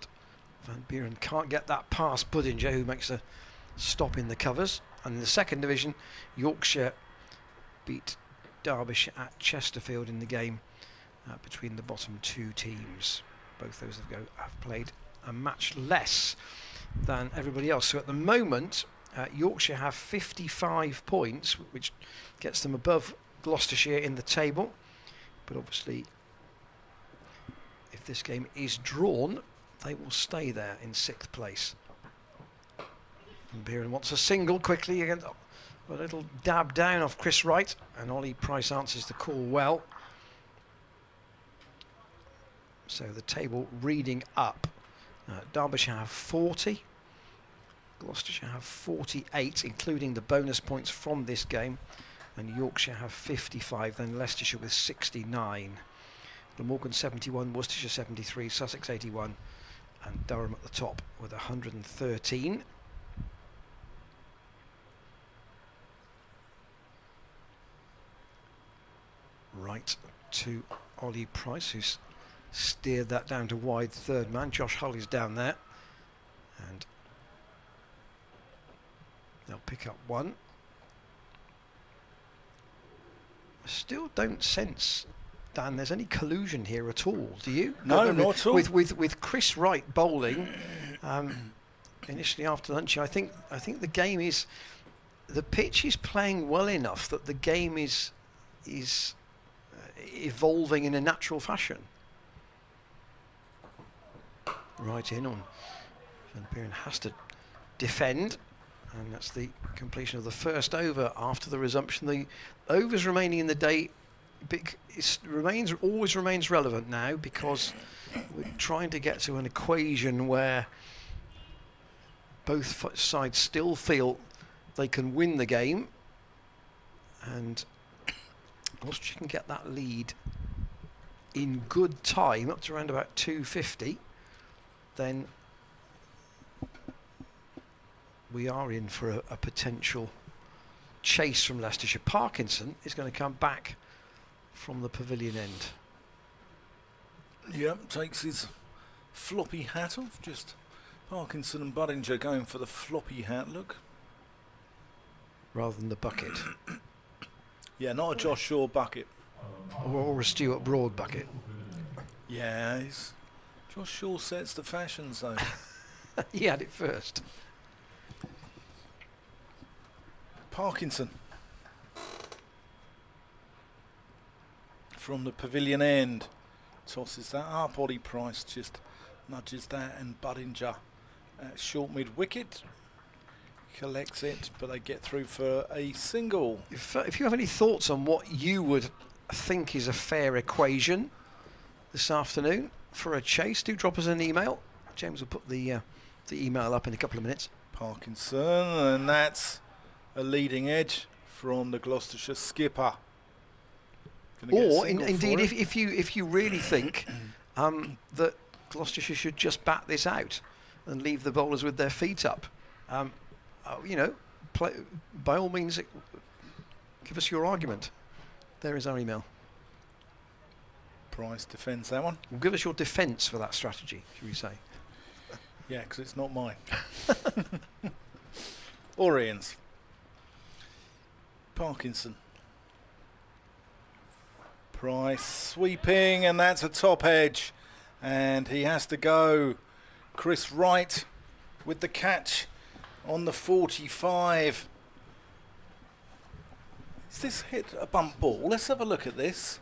Van Buren can't get that past Budinger, who makes a stop in the covers. And in the second division, Yorkshire beat Derbyshire at Chesterfield in the game between the bottom 2 teams. Both those have played a match less than everybody else. So at the moment, Yorkshire have 55 points, which gets them above Gloucestershire in the table. But obviously, if this game is drawn, they will stay there in 6th place. And Buren wants a single quickly against a little dab down off Chris Wright, and Ollie Price answers the call well. So the table reading up. Derbyshire have 40, Gloucestershire have 48, including the bonus points from this game, and Yorkshire have 55, then Leicestershire with 69. Glamorgan 71, Worcestershire 73, Sussex 81, and Durham at the top with 113. Right to Ollie Price, who's steered that down to wide third man. Josh Hull is down there, and they'll pick up 1. I still don't sense, Dan, there's any collusion here at all, do you? No, not at all. With Chris Wright bowling initially after lunch, I think the game is the pitch is playing well enough that the game is evolving in a natural fashion. Right in on Van Peeren has to defend, and that's the completion of the first over after the resumption. The overs remaining in the day always remains relevant now, because we're trying to get to an equation where both sides still feel they can win the game, and once you can get that lead in good time up to around about 250, then we are in for a potential chase from Leicestershire. Parkinson is going to come back from the pavilion end. Yep, takes his floppy hat off. Just Parkinson and Budinger going for the floppy hat look. Rather than the bucket. Yeah, not a Josh Shaw bucket. Or a Stuart Broad bucket. Yeah, Josh Shaw sets the fashions though. He had it first. Parkinson from the pavilion end tosses that up. Ollie Price just nudges that, and Budinger at short mid wicket collects it, but they get through for a single. If you have any thoughts on what you would think is a fair equation this afternoon for a chase, do drop us an email. James will put the email up in a couple of minutes. Parkinson, and that's a leading edge from the Gloucestershire skipper. Or indeed, if you really think that Gloucestershire should just bat this out and leave the bowlers with their feet up, you know, by all means, give us your argument. There is our email. Price defends that one. Well, give us your defence for that strategy, should we say? Yeah, because it's not mine. Or Ian's. Parkinson. Price sweeping, and that's a top edge. And he has to go. Chris Wright with the catch on the 45. Is this hit a bump ball? Let's have a look at this.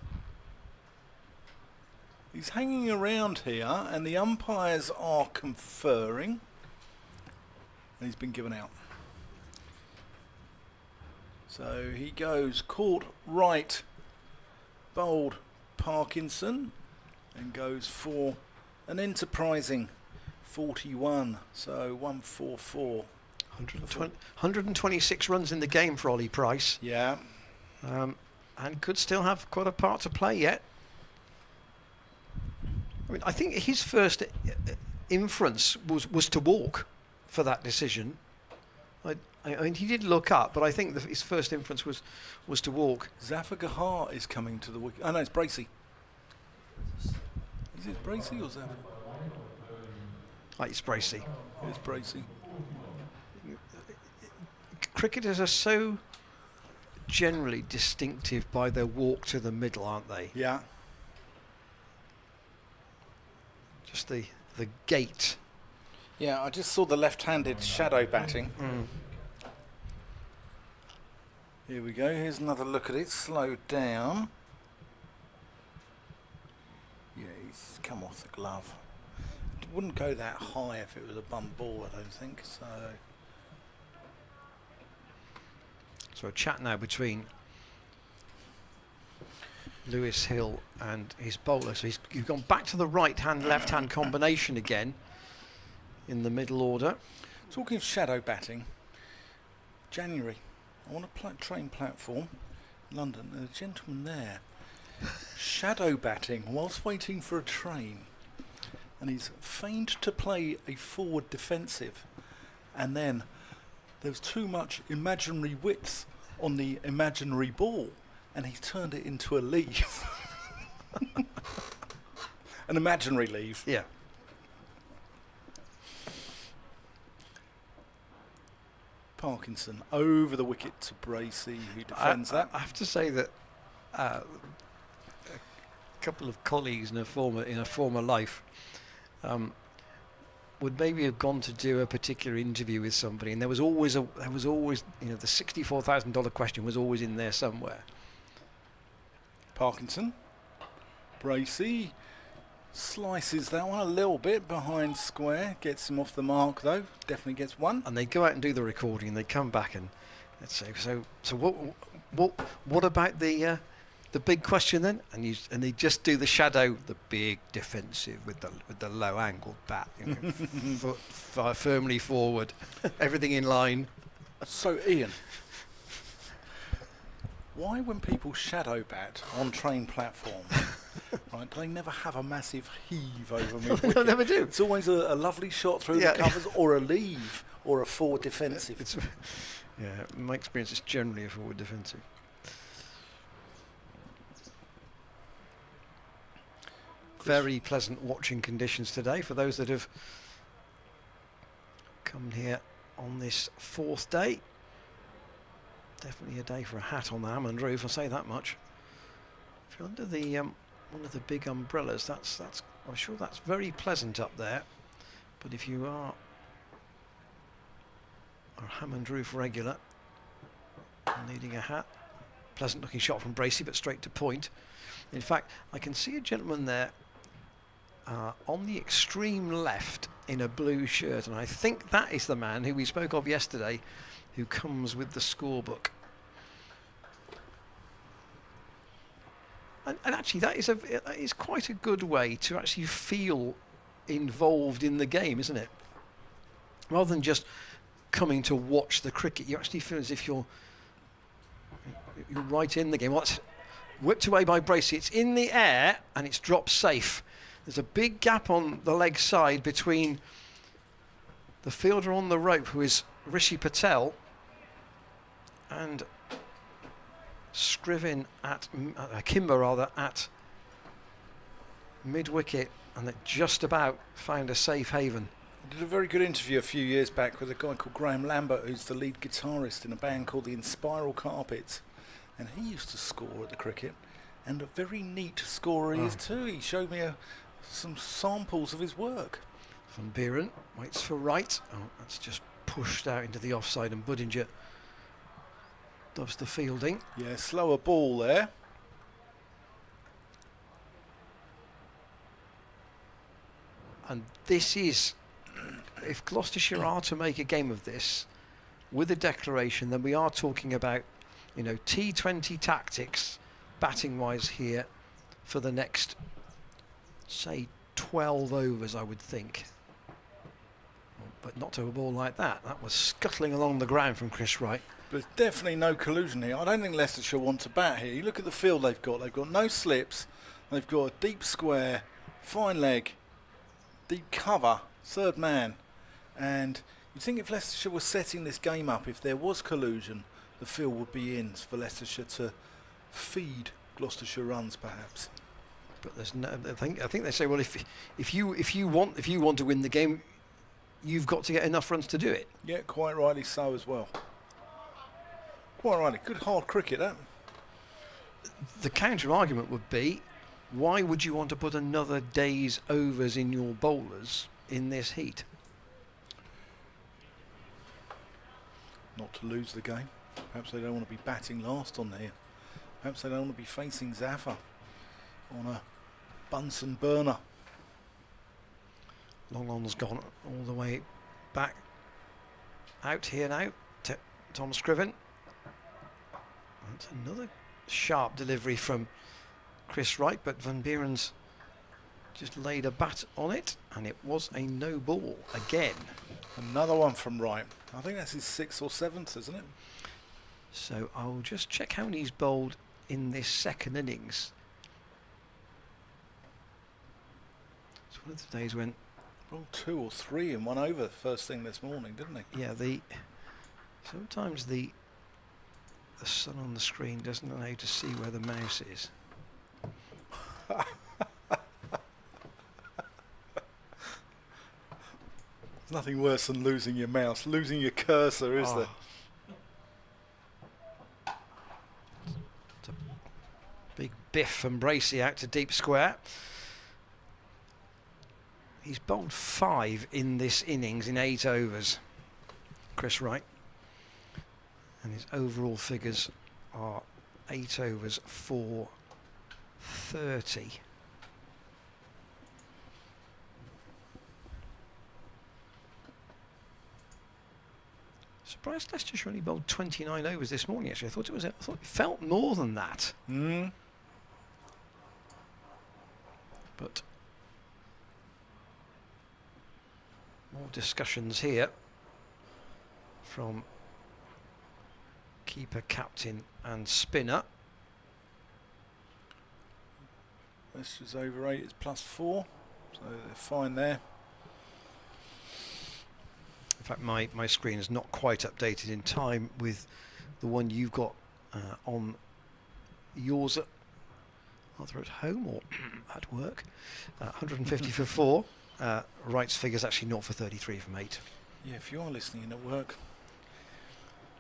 He's hanging around here, and the umpires are conferring. And he's been given out. So he goes, caught right, bowled Parkinson, and goes for an enterprising 41. So 144. 126 runs in the game for Ollie Price. Yeah. And could still have quite a part to play yet. I mean, I think his first inference was to walk for that decision. I mean, he did look up, but I think his first inference was to walk. Zafar Gahar is coming to the wicket. Oh no, it's Bracey. Is it Bracey or Zafar? It's Bracey. It's Bracey. Cricketers are so generally distinctive by their walk to the middle, aren't they? Yeah. Just the gait. Yeah, I just saw the left-handed shadow batting. Here we go. Here's another look at it. Slowed down. Yeah, he's come off the glove. It wouldn't go that high if it was a bump ball, I don't think. So a chat now between Lewis Hill and his bowler. So he's gone back to the right-hand, left-hand combination again in the middle order. Talking of shadow batting, January, I want a train platform, London, and a gentleman there, shadow batting whilst waiting for a train, and he's feigned to play a forward defensive, and then there's too much imaginary width on the imaginary ball, and he's turned it into a leaf. An imaginary leaf. Yeah. Parkinson over the wicket to Bracey, who defends that. I have to say that a couple of colleagues in a former life would maybe have gone to do a particular interview with somebody, and there was always the $64,000 question was always in there somewhere. Parkinson, Bracey slices that one a little bit behind square, gets him off the mark though, definitely gets one. And they go out and do the recording, and they come back and let's say, so what about the big question then? And they just do the shadow, the big defensive with the low angled bat, foot firmly forward, everything in line. So Ian, why when people shadow bat on train platforms, right, do they never have a massive heave over me? They never do. It's always a lovely shot through the covers, or a leave, or a forward defensive. In my experience, it's generally a forward defensive. Very pleasant watching conditions today for those that have come here on this fourth day. Definitely a day for a hat on the Hammond roof, I'll say that much. If you're under the one of the big umbrellas, I'm sure that's very pleasant up there. But if you are a Hammond roof regular needing a hat, pleasant looking shot from Bracey, but straight to point. In fact, I can see a gentleman there on the extreme left in a blue shirt, and I think that is the man who we spoke of yesterday, who comes with the scorebook. And actually, that is quite a good way to actually feel involved in the game, isn't it? Rather than just coming to watch the cricket, you actually feel as if you're right in the game. Well, that's whipped away by Bracey. It's in the air and it's dropped safe. There's a big gap on the leg side between the fielder on the rope, who is Rishi Patel, and Scriven at Kimber at mid-wicket, and that just about found a safe haven. I did a very good interview a few years back with a guy called Graham Lambert, who's the lead guitarist in a band called the Inspiral Carpets, and he used to score at the cricket, and a very neat scorer he is too. He showed me some samples of his work. Van Buren waits for right. Oh, that's just pushed out into the offside, and Budinger does the fielding. Yeah, slower ball there. And this is, if Gloucestershire are to make a game of this with a declaration, then we are talking about, T20 tactics, batting wise here, for the next, say, 12 overs, I would think. But not to a ball like that. That was scuttling along the ground from Chris Wright. There's definitely no collusion here. I don't think Leicestershire want to bat here. You look at the field they've got. They've got no slips. They've got a deep square, fine leg, deep cover, third man. And you'd think if Leicestershire was setting this game up, if there was collusion, the field would be in for Leicestershire to feed Gloucestershire runs, perhaps. But there's no. I think they say, well, if you want to win the game, you've got to get enough runs to do it. Yeah, quite rightly so as well. Quite rightly. Good hard cricket, that. The counter argument would be, why would you want to put another day's overs in your bowlers in this heat? Not to lose the game. Perhaps they don't want to be batting last on here. Perhaps they don't want to be facing Zafar on a Bunsen burner. Longlon's gone all the way back out here now. Tom Scriven. That's another sharp delivery from Chris Wright, but Van Buren's just laid a bat on it, and it was a no ball again. Another one from Wright. I think that's his 6th or 7th, isn't it? So I'll just check how many he's bowled in this second innings. It's one of the days when... Well, 2 or 3 in 1 over first thing this morning, didn't he? Yeah, sometimes the sun on the screen doesn't allow you to see where the mouse is. There's nothing worse than losing your mouse, losing your cursor, is there? It's a big biff from Bracey out to deep square. He's bowled 5 in this innings in 8 overs, Chris Wright. And his overall figures are 8 overs for 30. Surprised Leicestershire only bowled 29 overs this morning. Actually, I thought it felt more than that. But more discussions here from keeper, captain, and spinner. Leicester's over 8 is +4, so they're fine there. In fact, my screen is not quite updated in time with the one you've got on yours, either at home or at work. 150 for 4. Wright's figure's actually 0 for 33 from 8. Yeah, if you're listening at work,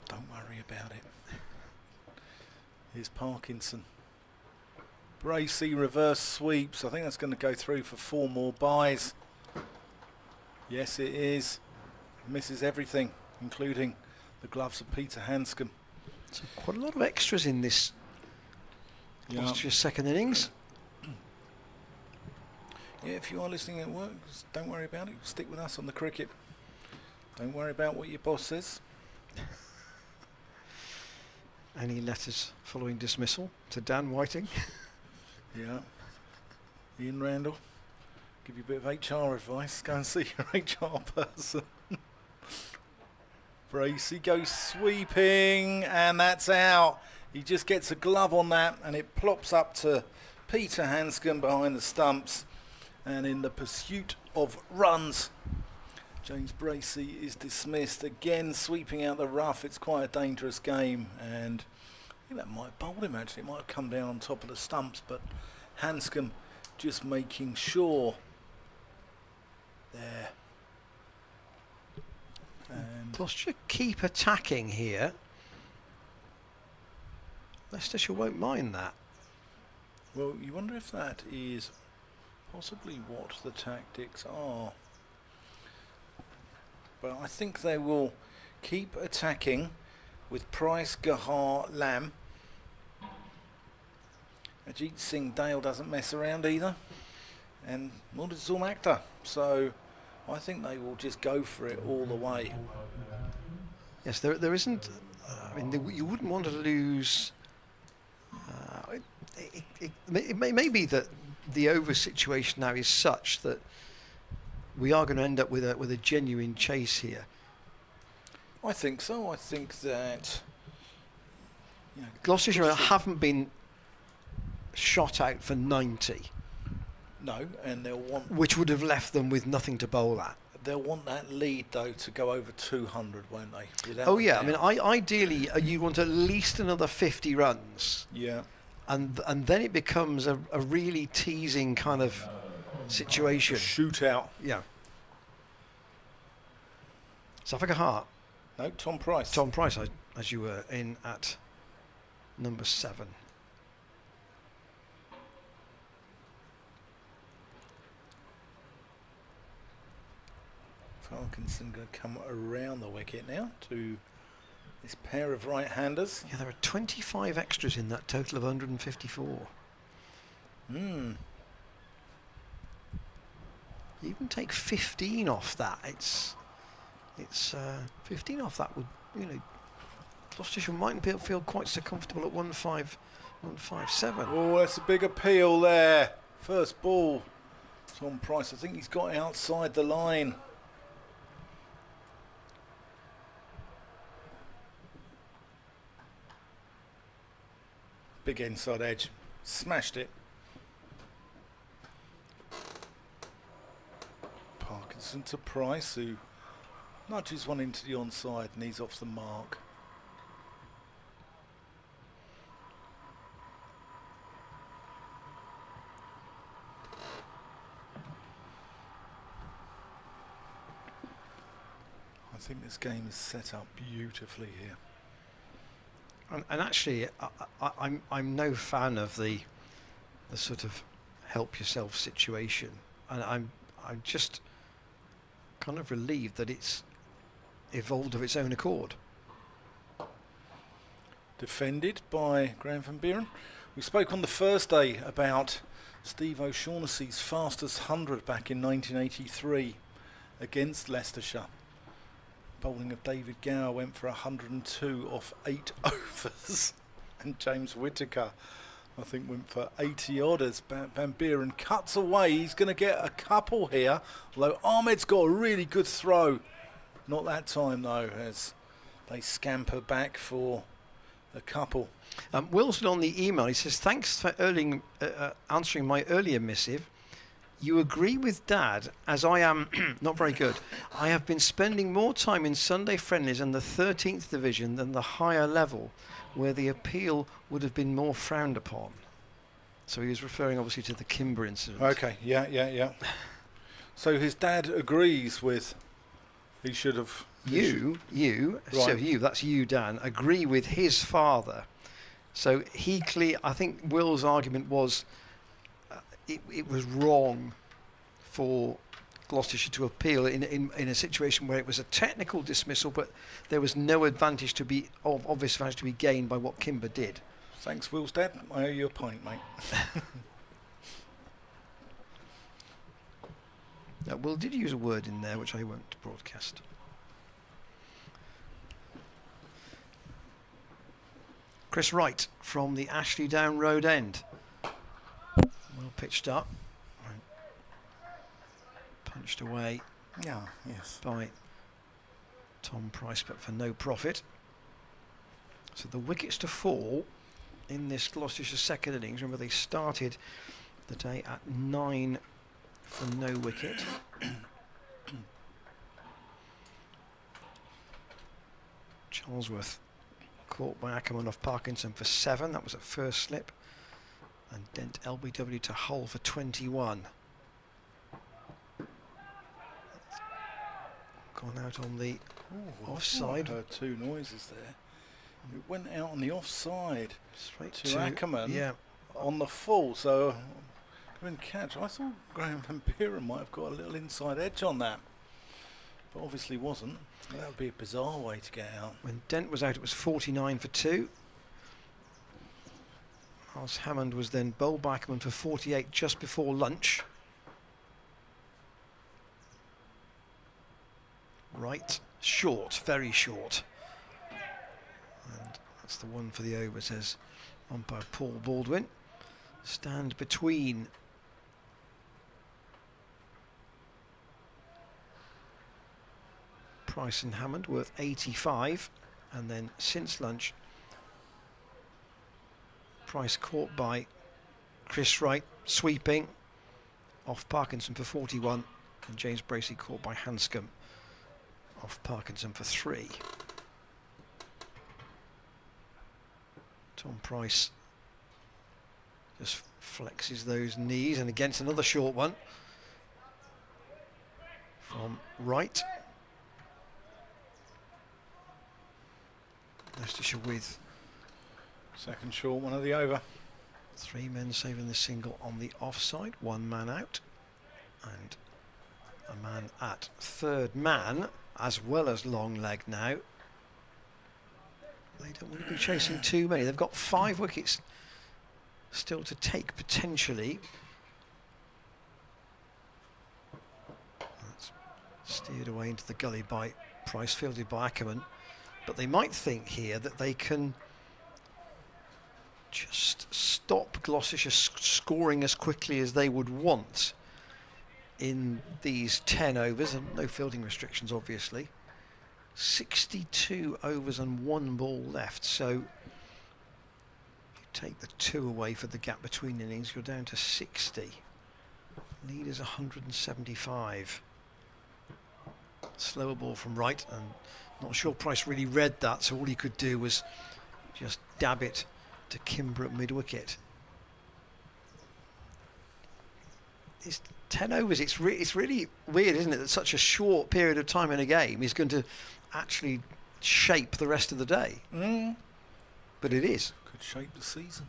don't worry about it. Here's Parkinson. Bracey reverse sweeps. I think that's going to go through for 4 more buys. Yes, it is. Misses everything, including the gloves of Peter Hanscom. So quite a lot of extras in this Gloucestershire second innings. Yeah, if you are listening at work, just don't worry about it. Stick with us on the cricket. Don't worry about what your boss says. Any letters following dismissal to Dan Whiting? Yeah. Ian Randall, give you a bit of HR advice. Go and see your HR person. Bracey goes sweeping, and that's out. He just gets a glove on that, and it plops up to Peter Hanscom behind the stumps. And in the pursuit of runs, James Bracey is dismissed. Again, sweeping out the rough. It's quite a dangerous game, and I think that might have bowled him actually. It might have come down on top of the stumps, but Hanscom just making sure there. And Gloucestershire keep attacking here. Leicestershire won't mind that. well, you wonder if that is possibly what the tactics are. But I think they will keep attacking with Price, Gahar, Lamb. Ajit Singh Dale doesn't mess around either, and nor does Zulm Akhtar. So I think they will just go for it all the way. Yes, there isn't. I mean, you wouldn't want to lose. It may be that the over situation now is such that we are going to end up with a genuine chase here. I think so. I think that Gloucestershire haven't been shot out for 90. No, and they'll want, which would have left them with nothing to bowl at. They'll want that lead though to go over 200, won't they? Without Oh yeah, I mean, ideally you want at least another 50 runs. Yeah. And then it becomes a really teasing kind of situation. Shootout. Yeah. Safika Hart. No, Tom Price. Tom Price, as you were in at number 7. Parkinson going to come around the wicket now to this pair of right-handers. Yeah, there are 25 extras in that total of 154. Hmm. You even take 15 off that. It's 15 off that would, Gloucestershire mightn't feel quite so comfortable at 157. Oh, that's a big appeal there. First ball, Tom Price. I think he's got outside the line. Big inside edge, smashed it. Parkinson to Price, who nudges one into the onside and he's off the mark. I think this game is set up beautifully here. And actually, I'm no fan of the sort of help yourself situation, and I'm just kind of relieved that it's evolved of its own accord. Defended by Graham van Buren. We spoke on the first day about Steve O'Shaughnessy's fastest 100 back in 1983 against Leicestershire. Bowling of David Gower went for 102 off 8 overs, and James Whittaker, I think, went for 80 odd as Van Buren cuts away. He's going to get a couple here, although Ahmed's got a really good throw. Not that time though, as they scamper back for a couple. Wilson on the email, he says, thanks for answering my earlier missive. You agree with Dad, as I am not very good. I have been spending more time in Sunday friendlies and the 13th division than the higher level, where the appeal would have been more frowned upon. So he was referring obviously to the Kimber incident. Okay, yeah. So his dad agrees with he should have... You, right. So you, that's you, Dan, agree with his father. So I think Will's argument was it was wrong for Gloucestershire to appeal in a situation where it was a technical dismissal, but there was no obvious advantage to be gained by what Kimber did. Thanks, Will's dad. I owe you a pint, mate. Now, Will did use a word in there which I won't broadcast. Chris Wright from the Ashley Down Road end. Well pitched up. Punched away. Yeah, yes. By Tom Price, but for no profit. So the wickets to fall in this Gloucestershire second innings. Remember, they started the day at 9 for no wicket. Charlesworth caught by Ackerman off Parkinson for 7. That was at first slip. And Dent LBW to Hull for 21. Gone out on the offside. I heard two noises there. It went out on the offside. Straight to Ackerman. Yeah. On the full. So, good catch. I thought Graham van Buren might have got a little inside edge on that, but obviously wasn't. That would be a bizarre way to get out. When Dent was out, it was 49 for 2. Miles Hammond was then bowled by Ackerman for 48 just before lunch. Right, short, very short. And that's the one for the over, says umpire Paul Baldwin. Stand between Price and Hammond, worth 85. And then since lunch, Price caught by Chris Wright, sweeping off Parkinson for 41. And James Bracey caught by Hanscom off Parkinson for 3. Tom Price just flexes those knees, and against another short one from Wright. Leicestershire with second short one of the over. 3 men saving the single on the offside, 1 man out, and a man at third man, as well as long leg now. They don't want to be chasing too many. They've got 5 wickets still to take, potentially. That's steered away into the gully by Price, fielded by Ackerman. But they might think here that they can just stop Gloucestershire scoring as quickly as they would want in these 10 overs, and no fielding restrictions obviously. 62 overs and 1 ball left, so if you take the 2 away for the gap between innings, you're down to 60. Lead is 175. Slower ball from Wright, and not sure Price really read that, so all he could do was just dab it to Kimber at mid-wicket. It's 10 overs. It's really weird, isn't it, that such a short period of time in a game is going to actually shape the rest of the day. But it is. Could shape the season.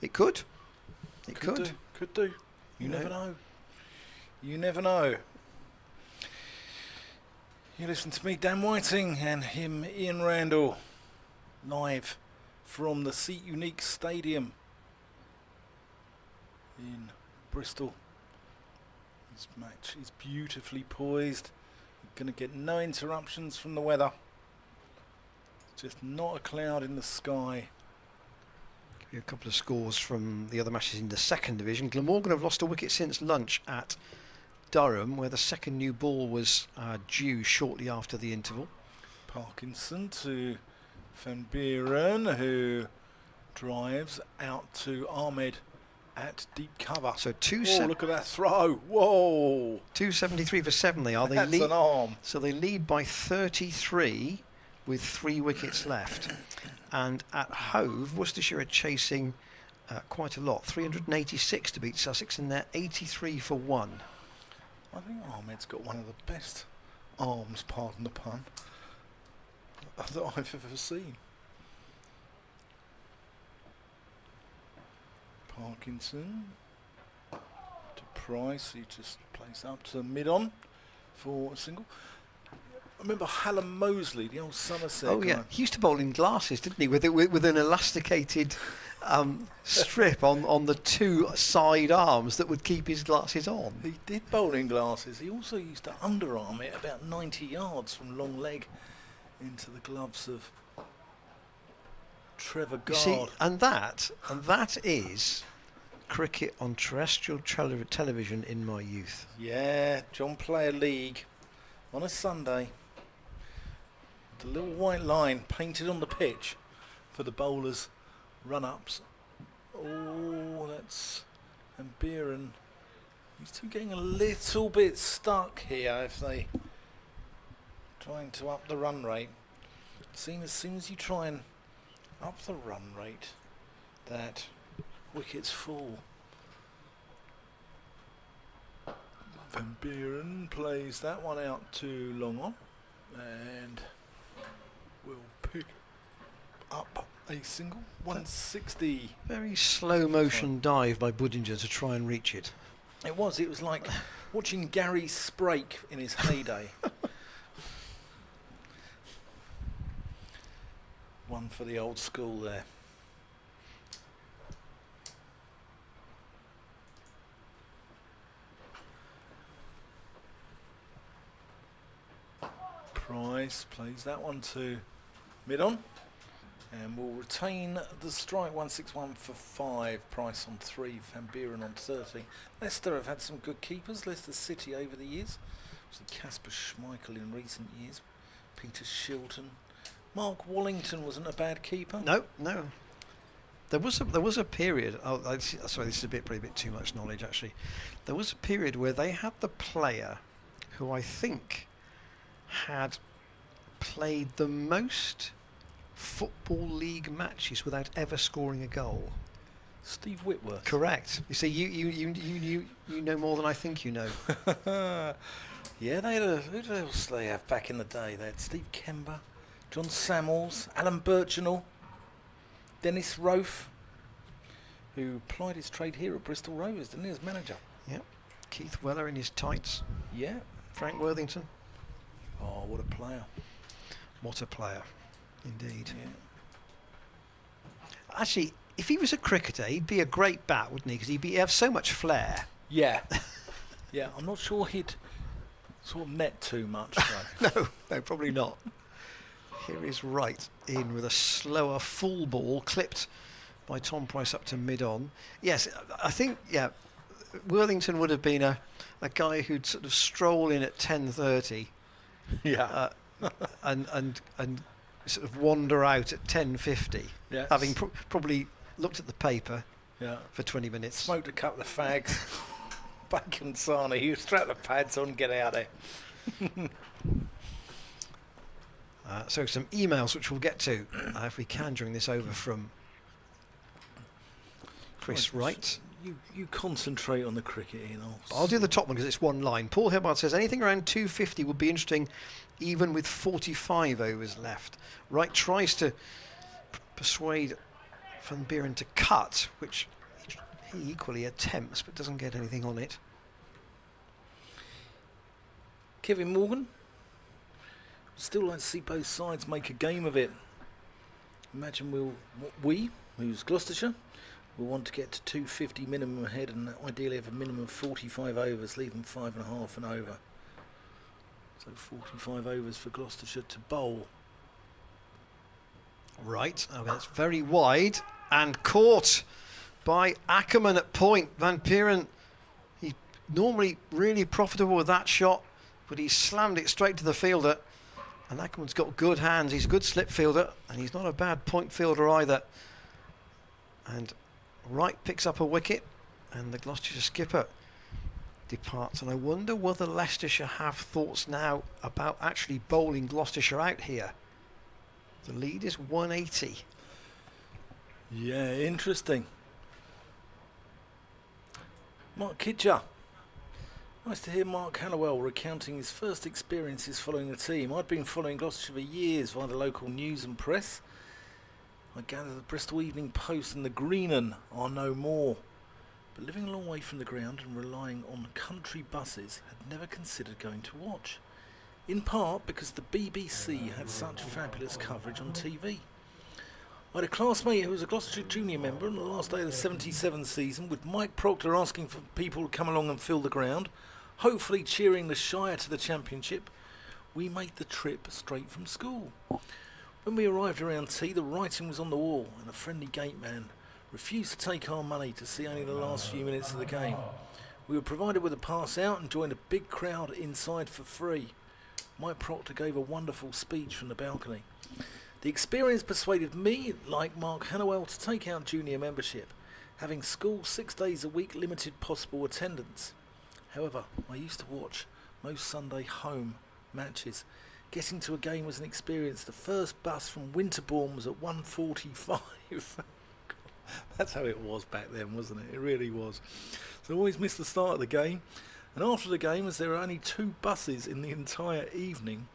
It could. It could. Could do. You never know. You never know. You listen to me, Dan Whiting, and him, Ian Randall, live from the Seat Unique Stadium in Bristol. This match is beautifully poised. You're going to get no interruptions from the weather. Just not a cloud in the sky. Give you a couple of scores from the other matches in the second division. Glamorgan have lost a wicket since lunch at Durham, where the second new ball was due shortly after the interval. Parkinson to Van Buren, who drives out to Ahmed at deep cover. So look at that throw. Whoa. 273 for 7 they are. That's an arm. So they lead by 33 with 3 wickets left. And at Hove, Worcestershire are chasing quite a lot. 386 to beat Sussex, and they're 83 for 1. I think Ahmed's got one of the best arms, pardon the pun, that I've ever seen. Parkinson to Price, he just plays up to mid-on for a single. I remember Hallam Mosley, the old Somerset Oh, yeah. guy. He used to bowl in glasses, didn't he? With an elasticated strip on the 2 side arms that would keep his glasses on. He did bowl in glasses. He also used to underarm it about 90 yards from long leg into the gloves of Trevor You Gard. see, and that is cricket on terrestrial television in my youth. Yeah, John Player League on a Sunday. The little white line painted on the pitch for the bowlers' run-ups. Oh, that's Van Buren. These two getting a little bit stuck here if they trying to up the run rate. As soon as you try and up the run rate, that wickets fall. Van Buren plays that one out to long on and will pick up a single. 160. Very slow motion dive by Budinger to try and reach it. It was like watching Gary Sprake in his heyday. One for the old school there. Price plays that one to mid-on and will retain the strike. 161 for 5. Price on 3. Van Buren on 30. Leicester have had some good keepers. Leicester City over the years. Casper Schmeichel in recent years. Peter Shilton. Mark Wallington wasn't a bad keeper. No. There was a period. Sorry, this is probably a bit too much knowledge actually. There was a period where they had the player who I think had played the most Football League matches without ever scoring a goal. Steve Whitworth. Correct. You see, you know more than I think you know. Yeah, they had who else they have back in the day? They had Steve Kimber, John Samuels, Alan Birchinall, Dennis Rofe, who plied his trade here at Bristol Rovers, didn't he, as manager? Yep. Keith Weller in his tights. Yeah. Frank Worthington. Oh, what a player. What a player, indeed. Yeah. Actually, if he was a cricketer, he'd be a great bat, wouldn't he? Because he'd have so much flair. Yeah. Yeah, I'm not sure he'd sort of net too much, though. No, probably not. Here is Wright in with a slower full ball, clipped by Tom Price up to mid-on. Yes, I think, Worthington would have been a guy who'd sort of stroll in at 10:30. Yeah. And sort of wander out at 10:50, Yes. having probably looked at the paper Yeah. for 20 minutes. Smoked a couple of fags. Back in Sarnia. You strap the pads on, get out there. So some emails which we'll get to if we can during this over from Chris Wright. You concentrate on the cricket, Ian. I'll do the top one because it's one line. Paul Hibbard says anything around 250 would be interesting even with 45 overs left. Wright tries to persuade Van Buren to cut, which he equally attempts but doesn't get anything on it. Kevin Morgan. Still like to see both sides make a game of it. Imagine we, who's Gloucestershire, will want to get to 250 minimum ahead and ideally have a minimum of 45 overs, leaving 5.5 and over. So 45 overs for Gloucestershire to bowl. Right, okay, that's very wide and caught by Ackerman at point. Van Peeren, he normally really profitable with that shot, but he slammed it straight to the fielder. And Ackerman's got good hands. He's a good slip fielder, and he's not a bad point fielder either. And Wright picks up a wicket, and the Gloucestershire skipper departs. And I wonder whether Leicestershire have thoughts now about actually bowling Gloucestershire out here. The lead is 180. Yeah, interesting. Mark Kidger. Nice to hear Mark Hallowell recounting his first experiences following the team. I'd been following Gloucestershire for years via the local news and press. I gather the Bristol Evening Post and the Green 'Un are no more. But living a long way from the ground and relying on country buses, had never considered going to watch. In part because the BBC had such fabulous coverage on TV. I had a classmate who was a Gloucestershire junior member on the last day of the 77 season, with Mike Proctor asking for people to come along and fill the ground, hopefully cheering the Shire to the championship. We made the trip straight from school. When we arrived around tea, the writing was on the wall, and a friendly gate man refused to take our money to see only the last few minutes of the game. We were provided with a pass out and joined a big crowd inside for free. Mike Proctor gave a wonderful speech from the balcony. The experience persuaded me, like Mark Hannawell, to take out junior membership, having school 6 days a week, limited possible attendance. However, I used to watch most Sunday home matches. Getting to a game was an experience. The first bus from Winterbourne was at 1:45. That's how it was back then, wasn't it? It really was. So I always missed the start of the game. And after the game, as there were only 2 buses in the entire evening,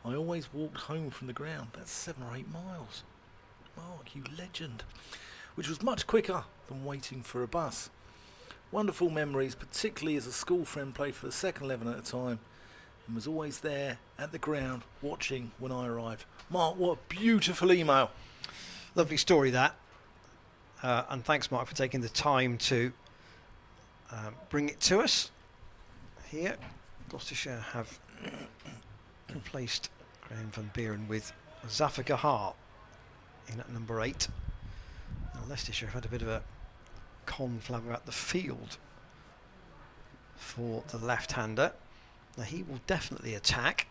I always walked home from the ground. That's 7 or 8 miles. Mark, you legend. Which was much quicker than waiting for a bus. Wonderful memories, particularly as a school friend played for the second 11 at a time and was always there at the ground watching when I arrived. Mark, what a beautiful email. Lovely story, that. And thanks, Mark, for taking the time to bring it to us. Here, Gloucestershire have replaced Graham Van Peeren with Zafar Gahar in at number 8. Now, Leicestershire have had a bit of a conflab at the field for the left-hander. Now he will definitely attack.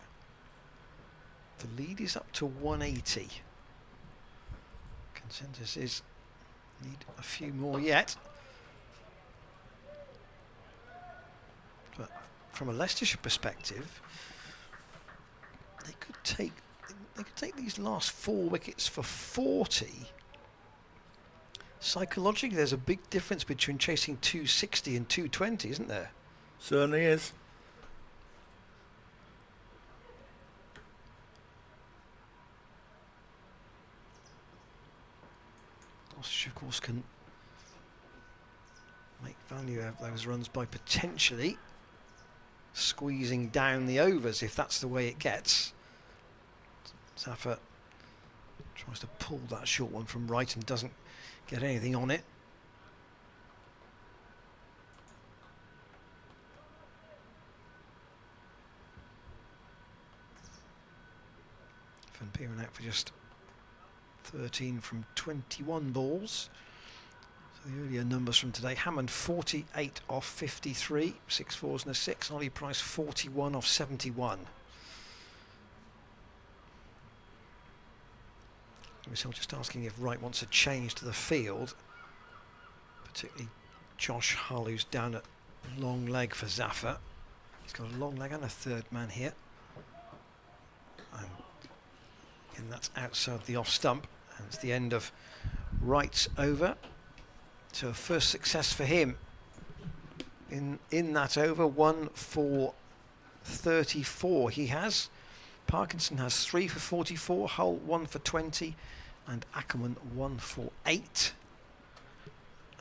The lead is up to 180. Consensus is need a few more yet. But from a Leicestershire perspective, they could take these last 4 wickets for 40. Psychologically, there's a big difference between chasing 260 and 220, isn't there? Certainly is. Gloucestershire, of course, can make value out of those runs by potentially squeezing down the overs if that's the way it gets. Zafar tries to pull that short one from right and doesn't get anything on it. Van Peeren out for just 13 from 21 balls. So the earlier numbers from today: Hammond 48 off 53, 6 fours and a 6. Ollie Price 41 off 71. Michelle just asking if Wright wants a change to the field, particularly Josh Hull, who's down at long leg for Zafar. He's got a long leg and a third man here. And that's outside the off stump. And it's the end of Wright's over. So a first success for him in that over. 1 for 34 he has. Parkinson has 3 for 44, Hull 1 for 20, and Ackerman 1 for 8.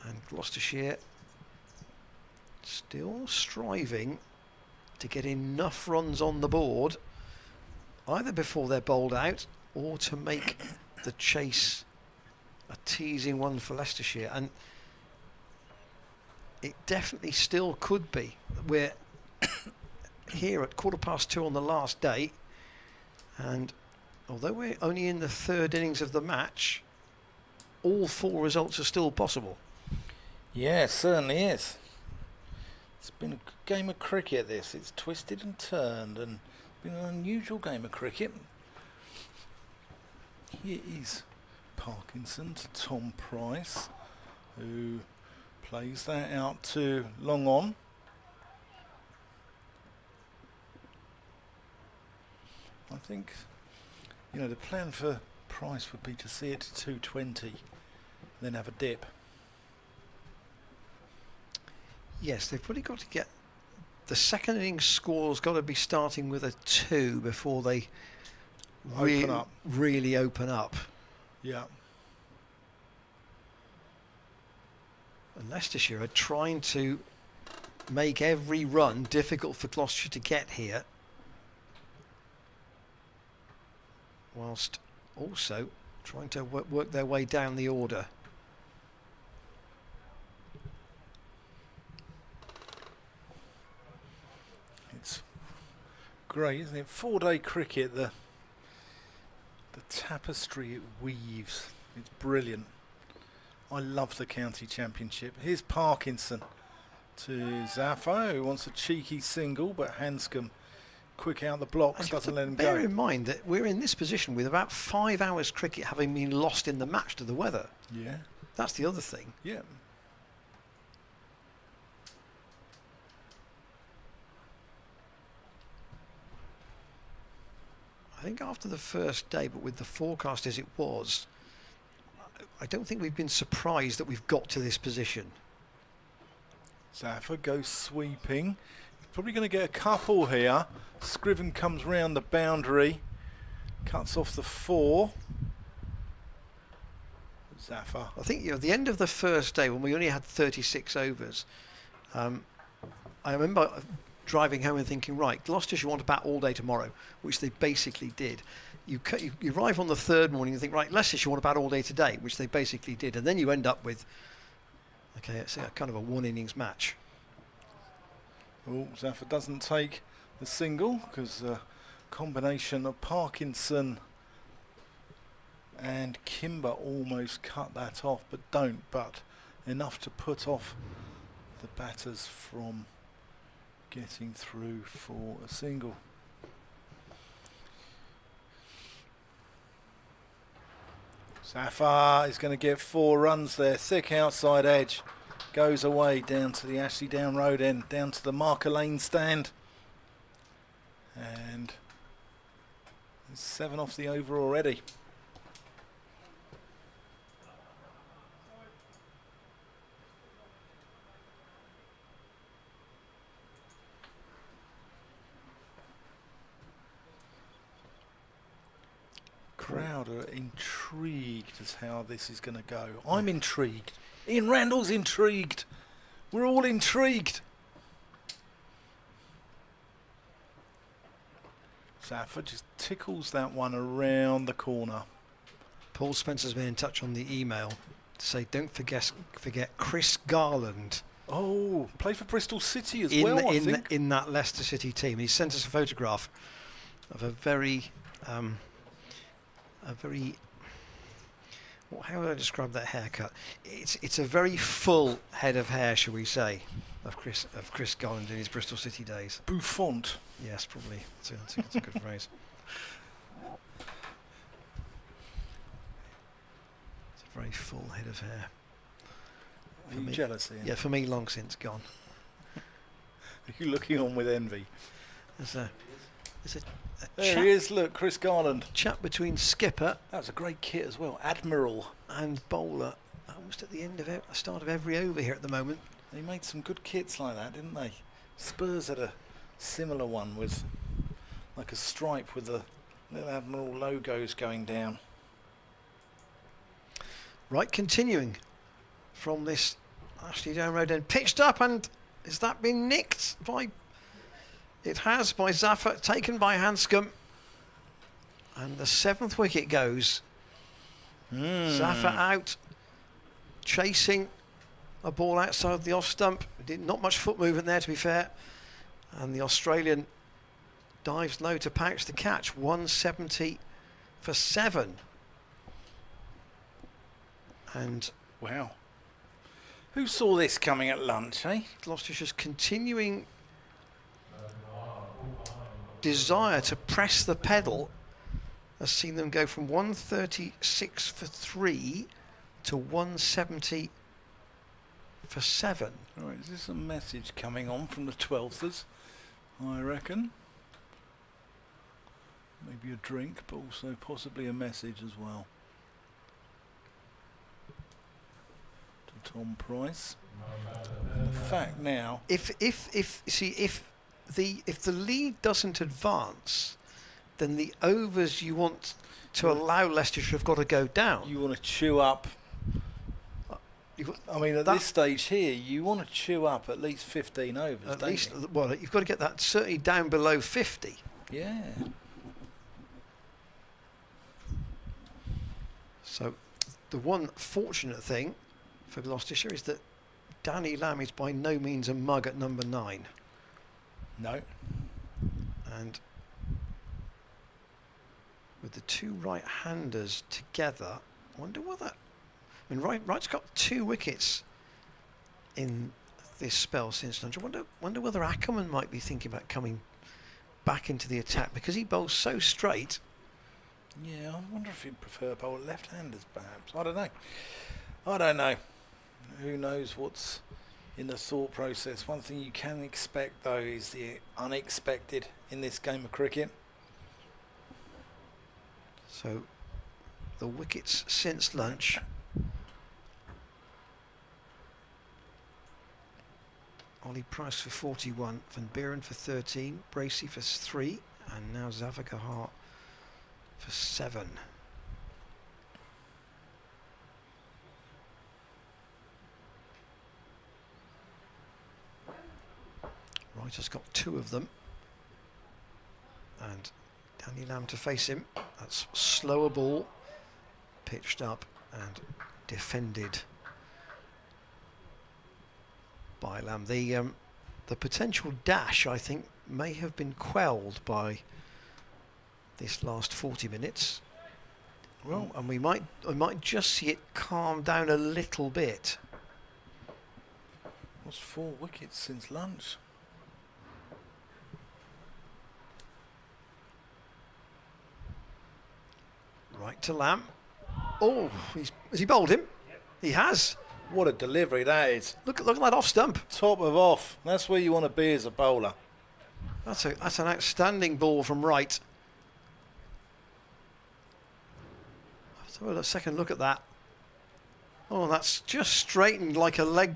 And Gloucestershire still striving to get enough runs on the board, either before they're bowled out or to make the chase a teasing one for Leicestershire. And it definitely still could be. We're here at 2:15 on the last day, and although we're only in the third innings of the match, all 4 results are still possible. Yeah, it certainly is. It's been a good game of cricket, this. It's twisted and turned and been an unusual game of cricket. Here is Parkinson to Tom Price, who plays that out to long on. I think, you know, the plan for Price would be to see it to 220, then have a dip. Yes, they've probably got to get the second innings score's got to be starting with a 2 before they really open up. Yeah. And Leicestershire are trying to make every run difficult for Gloucestershire to get here, whilst also trying to work their way down the order. It's great, isn't it? 4-day cricket, the tapestry it weaves. It's brilliant. I love the county championship. Here's Parkinson to Zafar, who wants a cheeky single, but Hanscom quick out the blocks, doesn't let him go. Bear in mind that we're in this position with about 5 hours cricket having been lost in the match to the weather. Yeah. That's the other thing. Yeah. I think after the first day, but with the forecast as it was, I don't think we've been surprised that we've got to this position. Zafar goes sweeping. He's probably going to get a couple here. Scriven comes round the boundary, cuts off the 4. Zafar. I think, you know, at the end of the first day, when we only had 36 overs, I remember driving home and thinking, right, Gloucestershire want to bat all day tomorrow, which they basically did. You arrive on the third morning and think, right, Leicestershire want to bat all day today, which they basically did, and then you end up with, okay, it's a kind of a 1 innings match. Oh, Zafar doesn't take the single because a combination of Parkinson and Kimber almost cut that off, but don't, but enough to put off the batters from getting through for a single. Zafar is going to get 4 runs there. Thick outside edge. Goes away down to the Ashley Down Road end, down to the Marker Lane stand. And there's 7 off the over already. Crowd are intrigued as how this is going to go. I'm intrigued. Ian Randall's intrigued. We're all intrigued. Zafar just tickles that one around the corner. Paul Spencer's been in touch on the email to say don't forget Chris Garland. Oh, played for Bristol City as well, I think. In that Leicester City team. He sent us a photograph of a very how would I describe that haircut? It's a very full head of hair, shall we say, of Chris Garland in his Bristol City days. Bouffant. Yes, probably. That's a good phrase. It's a very full head of hair. Are you jealous, Ian? Yeah, for me, long since gone. Are you looking on with envy? There's a there he is, look, Chris Garland. Chat between skipper. That was a great kit as well, Admiral. And bowler, almost at the end of the start of every over here at the moment. They made some good kits like that, didn't they? Spurs had a similar one with like a stripe with the little Admiral logos going down. Right, continuing from this Ashley Down Road end, pitched up, and has that been nicked by It has by Zaffa, taken by Hanscom. And the 7th wicket goes. Zaffa out, chasing a ball outside the off stump. Not much foot movement there, to be fair. And the Australian dives low to pouch the catch. 170 for 7. And wow. Who saw this coming at lunch, eh? Gloucestershire's continuing desire to press the pedal has seen them go from 136 for 3 to 170 for 7. All right, is this a message coming on from the 12thers? I reckon. Maybe a drink, but also possibly a message as well. To Tom Price. And the fact now, If the lead doesn't advance, then the overs you want to allow Leicestershire have got to go down. you want to chew up. I mean, at this stage here, you want to chew up at least 15 overs. At don't least, you? well, you've got to get that certainly down below 50. Yeah. So the one fortunate thing for Gloucestershire is that Danny Lamb is by no means a mug at number 9. No. And with the two right-handers together, I wonder whether... I mean, Wright's got 2 wickets in this spell since lunch. I wonder whether Ackerman might be thinking about coming back into the attack because he bowls so straight. Yeah, I wonder if he'd prefer bowl left-handers, perhaps. I don't know. Who knows what's in the thought process. One thing you can expect, though, is the unexpected in this game of cricket. So the wickets since lunch. Ollie Price for 41, Van Buren for 13, Bracey for 3, and now Zavagahar for 7. Wright has got 2 of them. And Danny Lamb to face him. That's slower ball, pitched up and defended by Lamb. The potential dash, I think, may have been quelled by this last 40 minutes. Well, and we might just see it calm down a little bit. What's 4 wickets since lunch? Right to Lamb. Oh, has he bowled him? Yep. He has. What a delivery that is. Look at that off stump. Top of off. That's where you want to be as a bowler. That's an outstanding ball from Wright. Let's have a second look at that. Oh, that's just straightened like a leg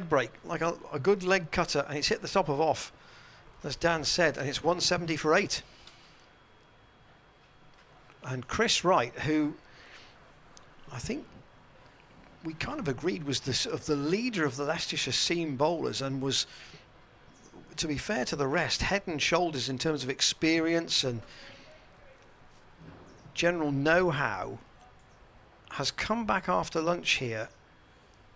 break, like a good leg cutter, and it's hit the top of off, as Dan said, and it's 170 for 8. And Chris Wright, who I think we kind of agreed was the sort of the leader of the Leicestershire seam bowlers, and was, to be fair to the rest, head and shoulders in terms of experience and general know-how, has come back after lunch here,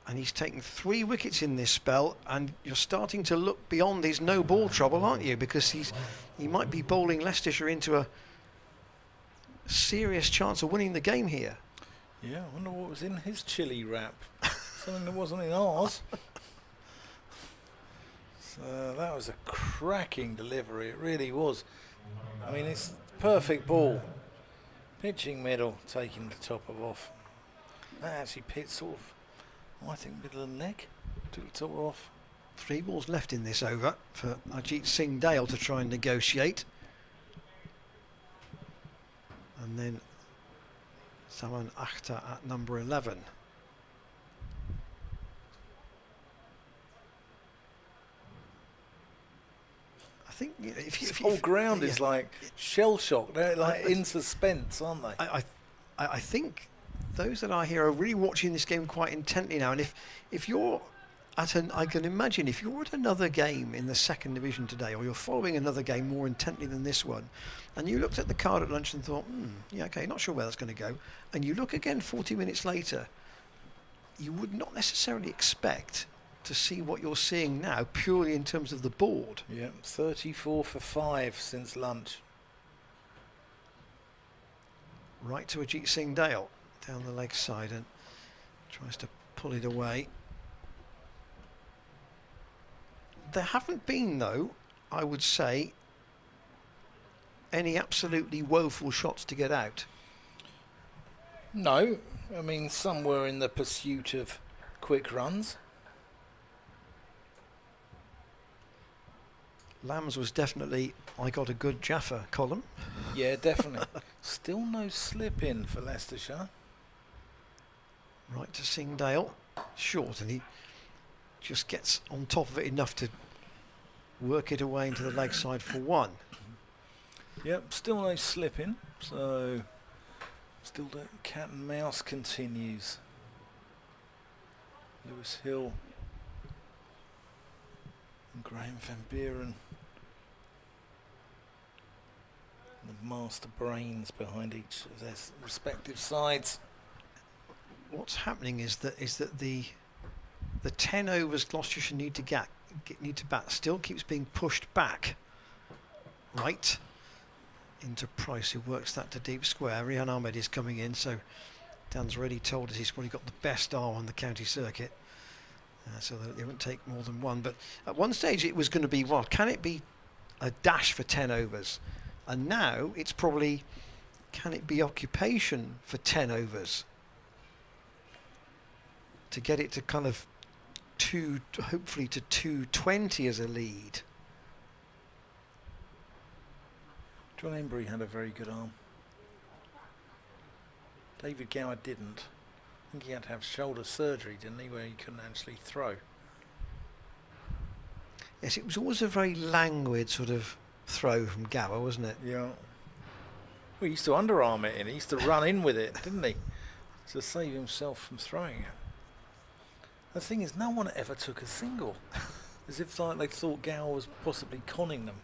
and he's taken 3 wickets in this spell, and you're starting to look beyond his no ball trouble, aren't you? Because he might be bowling Leicestershire into a serious chance of winning the game here. Yeah, I wonder what was in his chili wrap. Something that wasn't in ours. So that was a cracking delivery, it really was. I mean, it's perfect ball. Pitching middle, taking the top of off. That actually pitched sort of, I think, middle of the leg. Took the top off. 3 balls left in this over for Ajit Singh Dale to try and negotiate. And then Saman Akhtar at number 11. I think if whole ground is like shell shock. They're like in suspense, aren't they? I think those that are here are really watching this game quite intently now. And if you're I can imagine if you're at another game in the second division today, or you're following another game more intently than this one, and you looked at the card at lunch and thought, yeah, okay, not sure where that's going to go, and you look again 40 minutes later, you would not necessarily expect to see what you're seeing now purely in terms of the board. Yeah, 34 for 5 since lunch. Right to Ajit Singh Dale down the leg side and tries to pull it away. There haven't been, though, I would say, any absolutely woeful shots to get out. No, I mean, some were in the pursuit of quick runs. Lamb's was definitely, I got a good Jaffa column. Yeah, definitely. Still no slip in for Leicestershire. Right to Singh Dale, short, and he just gets on top of it enough to work it away into the leg side for one. Yep, still no slip in, so still the cat and mouse continues. Lewis Hill and Graham Van Buren, the master brains behind each of their respective sides. What's happening is that the 10 overs Gloucestershire need to bat still keeps being pushed back right into Price, who works that to deep square. Rihan Ahmed is coming in, so Dan's already told us he's probably got the best arm on the county circuit, so that it won't take more than one. But at one stage it was going to be, well, can it be a dash for 10 overs? And now it's probably, can it be occupation for 10 overs? To get it to kind of hopefully to 220 as a lead. John Embry had a very good arm. David Gower didn't. I think he had to have shoulder surgery, didn't he, where he couldn't actually throw. Yes, it was always a very languid sort of throw from Gower, wasn't it? Yeah. Well, he used to underarm it in. He used to run in with it, didn't he? To save himself from throwing it. The thing is, no one ever took a single. As if like they thought Gower was possibly conning them.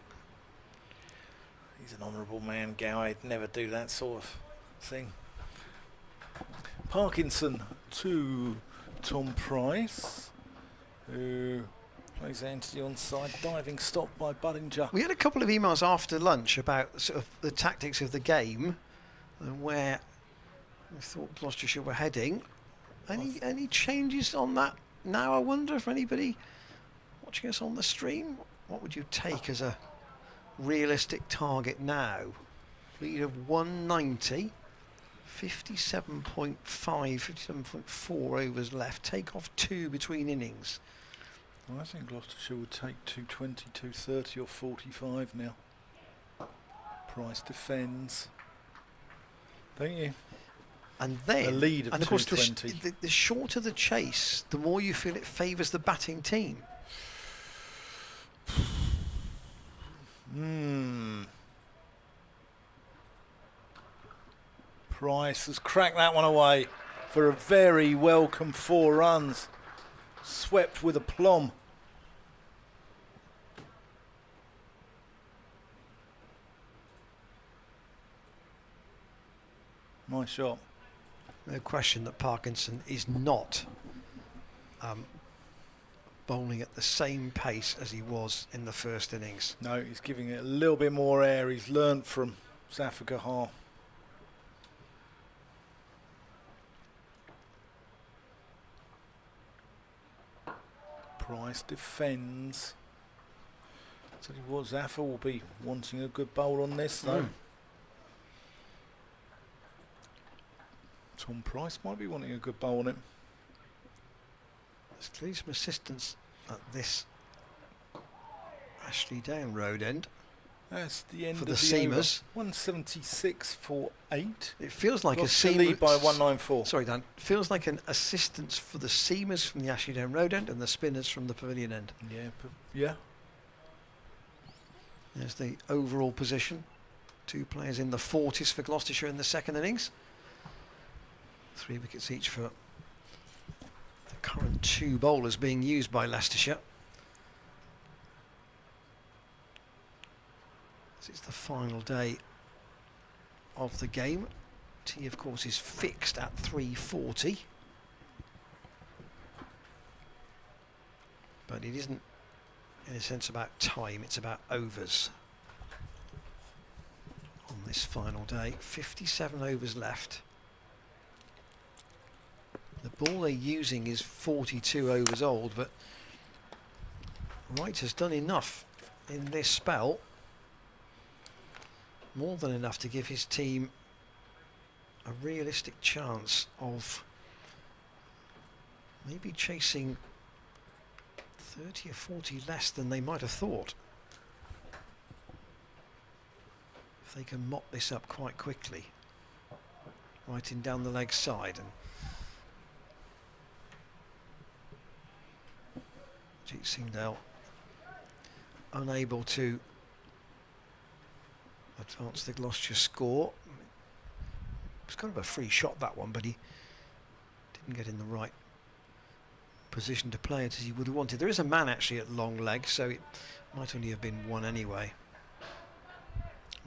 He's an honourable man, Gower. He'd never do that sort of thing. Parkinson to Tom Price, who plays into the onside, diving stop by Buddinger. We had a couple of emails after lunch about sort of the tactics of the game and where we thought Gloucestershire were heading. Any changes on that now? I wonder if anybody watching us on the stream, what would you take as a realistic target now? Lead of 190, 57.5, 57.4 overs left. Take off 2 between innings. Well, I think Gloucestershire would take 220, 230 or 45 now. Price defends. Don't you? And then, a lead of, and of course, the shorter the chase, the more you feel it favours the batting team. Price has cracked that one away for a very welcome 4 runs. Swept with aplomb. Nice shot. No question that Parkinson is not bowling at the same pace as he was in the first innings. No, he's giving it a little bit more air. He's learnt from Zafar Gahar. Price defends. Tell you what, Zafar will be wanting a good bowl on this though. Tom Price might be wanting a good bowl on it. There's clearly some assistance at this Ashley Down road end. That's the end for of the seamers. 176 for 8. It feels like a seamer lead by 194. Sorry, Dan. Feels like an assistance for the seamers from the Ashley Down road end and the spinners from the pavilion end. Yeah, yeah. There's the overall position. 2 players in the 40s for Gloucestershire in the second innings. 3 wickets each for the current 2 bowlers being used by Leicestershire. It's the final day of the game. Tea, of course, is fixed at 3:40. But it isn't, in a sense, about time, it's about overs. On this final day, 57 overs left. The ball they're using is 42 overs old, but Wright has done enough in this spell, more than enough to give his team a realistic chance of maybe chasing 30 or 40 less than they might have thought. If they can mop this up quite quickly, right in down the leg side, and Jeet Singhdale unable to advance the Gloucestershire score. It was kind of a free shot, that one, but he didn't get in the right position to play it as he would have wanted. There is a man actually at long leg, so it might only have been one anyway.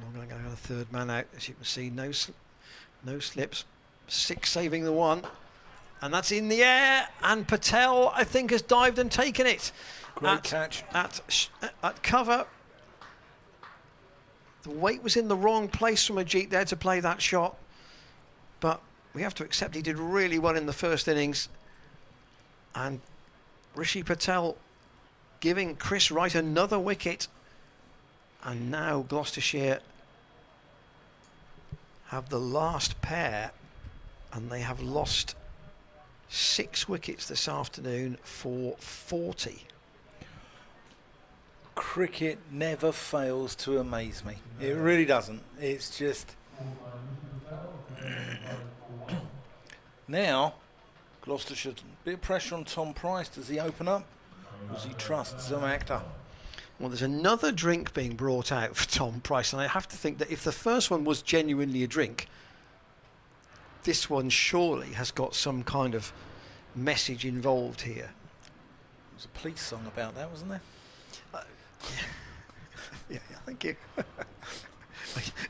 Long leg, got a third man out, as you can see. No slips. 6 saving the 1, and that's in the air. And Patel, I think, has dived and taken it. Great catch at cover. The weight was in the wrong place from Ajit there to play that shot, but we have to accept he did really well in the first innings. And Rishi Patel giving Chris Wright another wicket. And now Gloucestershire have the last pair, and they have lost 6 wickets this afternoon for 40. Cricket never fails to amaze me. It really doesn't. It's just... Now, Gloucestershire, a bit of pressure on Tom Price. Does he open up? Does he trust Zamakta? Well, there's another drink being brought out for Tom Price, and I have to think that if the first one was genuinely a drink, this one surely has got some kind of message involved here. There was a police song about that, wasn't there? Yeah, thank you.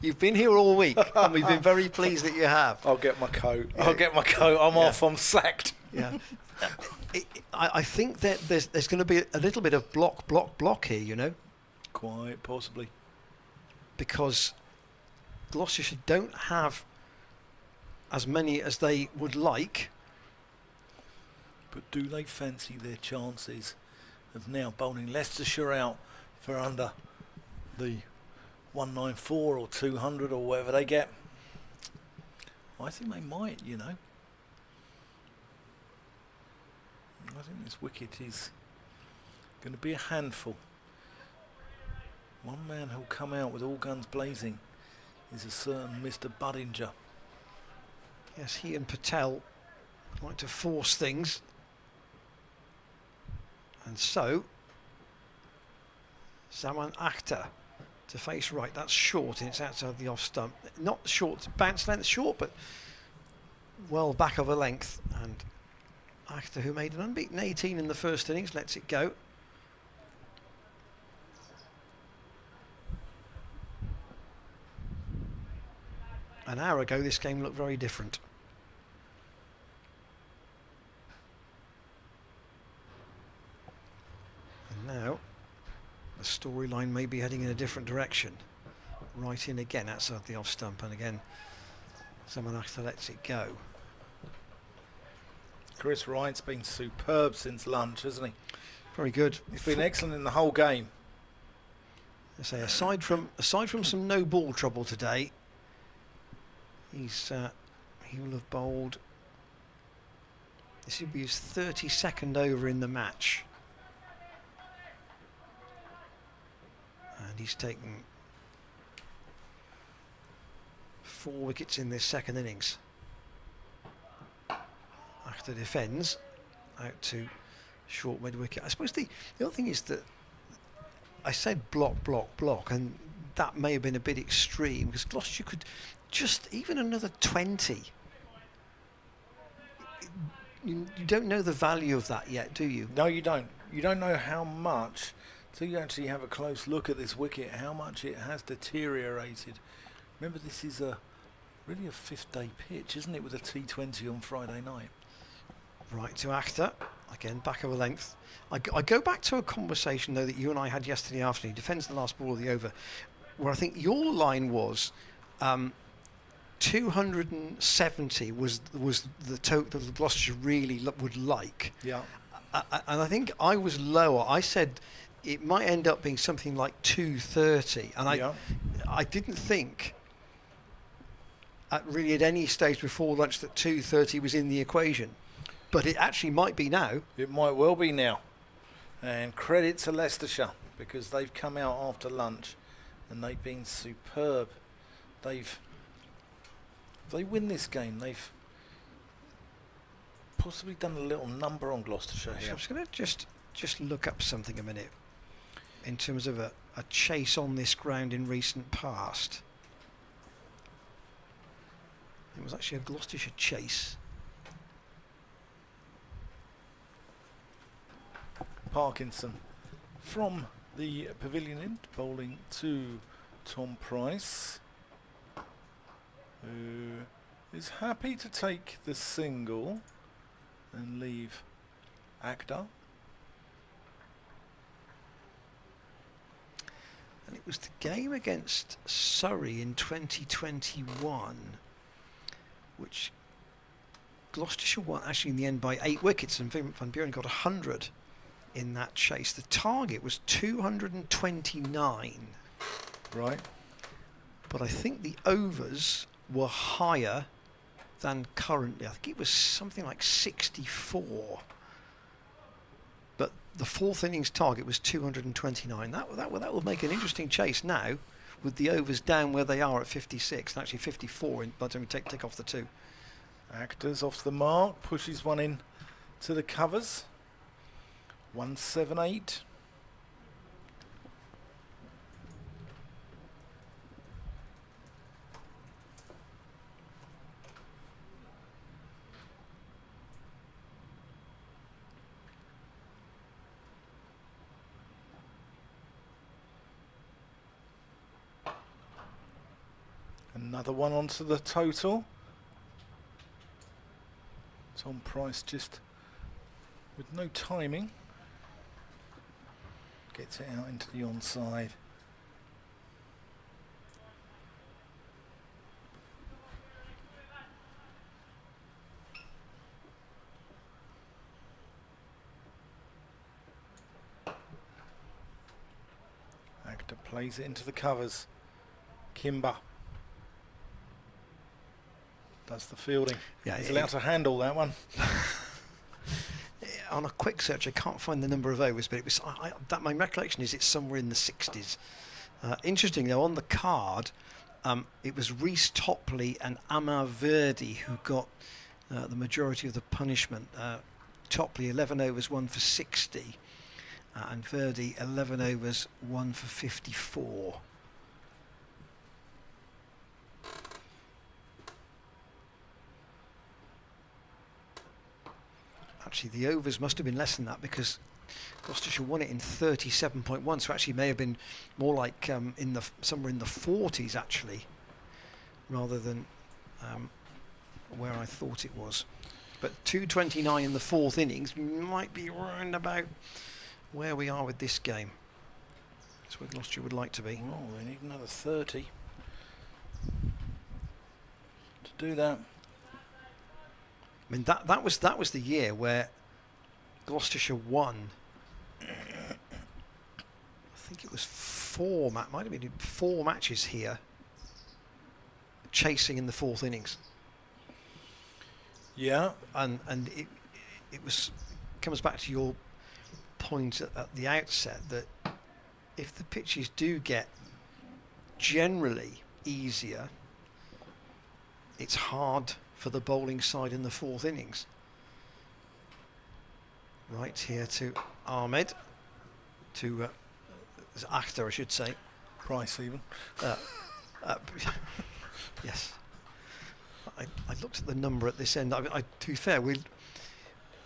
You've been here all week, and we've been very pleased that you have. I'll get my coat. Yeah. I'll get my coat. I'm off. I'm sacked. Yeah. I think that there's going to be a little bit of block here, you know. Quite possibly. Because Gloucestershire don't have as many as they would like. But do they fancy their chances of now bowling Leicestershire out for under the 194 or 200 or whatever they get? I think they might, you know. I think this wicket is going to be a handful. One man who'll come out with all guns blazing is a certain Mr. Budinger. Yes, he and Patel like to force things. And so, Zaman Akhtar to face right. That's short, and it's outside the off stump. Not short, bounce length short, but well back of a length. And Akhtar, who made an unbeaten 18 in the first innings, lets it go. An hour ago, this game looked very different. And now, the storyline may be heading in a different direction. Right in again, outside the off stump, and again, Zaman Akhtar lets it go. Chris Wright's been superb since lunch, hasn't he? Very good. He's been excellent in the whole game. I say, aside from some no ball trouble today, he will have bowled. This will be his 32nd over in the match, and he's taken 4 wickets in this second innings. Akhtar defends out to short mid wicket. I suppose the other thing is that I said block, and that may have been a bit extreme, because Gloucestershire could just even another 20. you don't know the value of that yet, do you? No, you don't. You don't know how much, till you actually have a close look at this wicket, how much it has deteriorated. Remember, this is really a fifth-day pitch, isn't it, with a T20 on Friday night? Right to Akhtar, again back over length. I go back to a conversation though that you and I had yesterday afternoon. He defends the last ball of the over, where I think your line was 270 was the total that Gloucestershire really would like. Yeah. And I think I was lower. I said it might end up being something like 230, and I didn't think really at any stage before lunch that 230 was in the equation. But it actually might be now. It might well be now. And credit to Leicestershire, because they've come out after lunch and they've been superb. If they win this game, they've possibly done a little number on Gloucestershire here. I'm just going to just look up something a minute in terms of a chase on this ground in recent past. It was actually a Gloucestershire chase. Parkinson from the pavilion end, bowling to Tom Price, who is happy to take the single and leave Akhtar. And it was the game against Surrey in 2021, which Gloucestershire won actually in the end by 8 wickets, and Van Buren got 100 in that chase. The target was 229. Right. But I think the overs were higher than currently. I think it was something like 64. But the fourth innings target was 229. That will make an interesting chase now, with the overs down where they are at 56, and actually 54 by the time we take off the 2. Akhtar's off the mark, pushes one in to the covers. 178. Another one onto the total. Tom Price just with no timing. Gets it out into the onside. Akhtar plays it into the covers. Kimber does the fielding. Yeah, he's allowed to handle that one. On a quick search, I can't find the number of overs, but it was my recollection is it's somewhere in the 60s. Interesting though, on the card, it was Rhys Topley and Amar Verdi who got the majority of the punishment. Topley 11 overs, 1 for 60, and Verdi 11 overs, 1 for 54. Actually, the overs must have been less than that, because Gloucestershire won it in 37.1, so actually may have been more like somewhere in the 40s actually, rather than where I thought it was. But 229 in the fourth innings might be round about where we are with this game. That's where Gloucestershire would like to be. Oh, we need another 30 to do that. I mean, that was the year where Gloucestershire won. I think it was might have been 4 matches here, chasing in the fourth innings. Yeah, and it comes back to your point at the outset that if the pitches do get generally easier, it's hard for the bowling side in the fourth innings. Right here to Ahmed, to Akhtar, I should say. Price even. Yes. I looked at the number at this end. To be fair,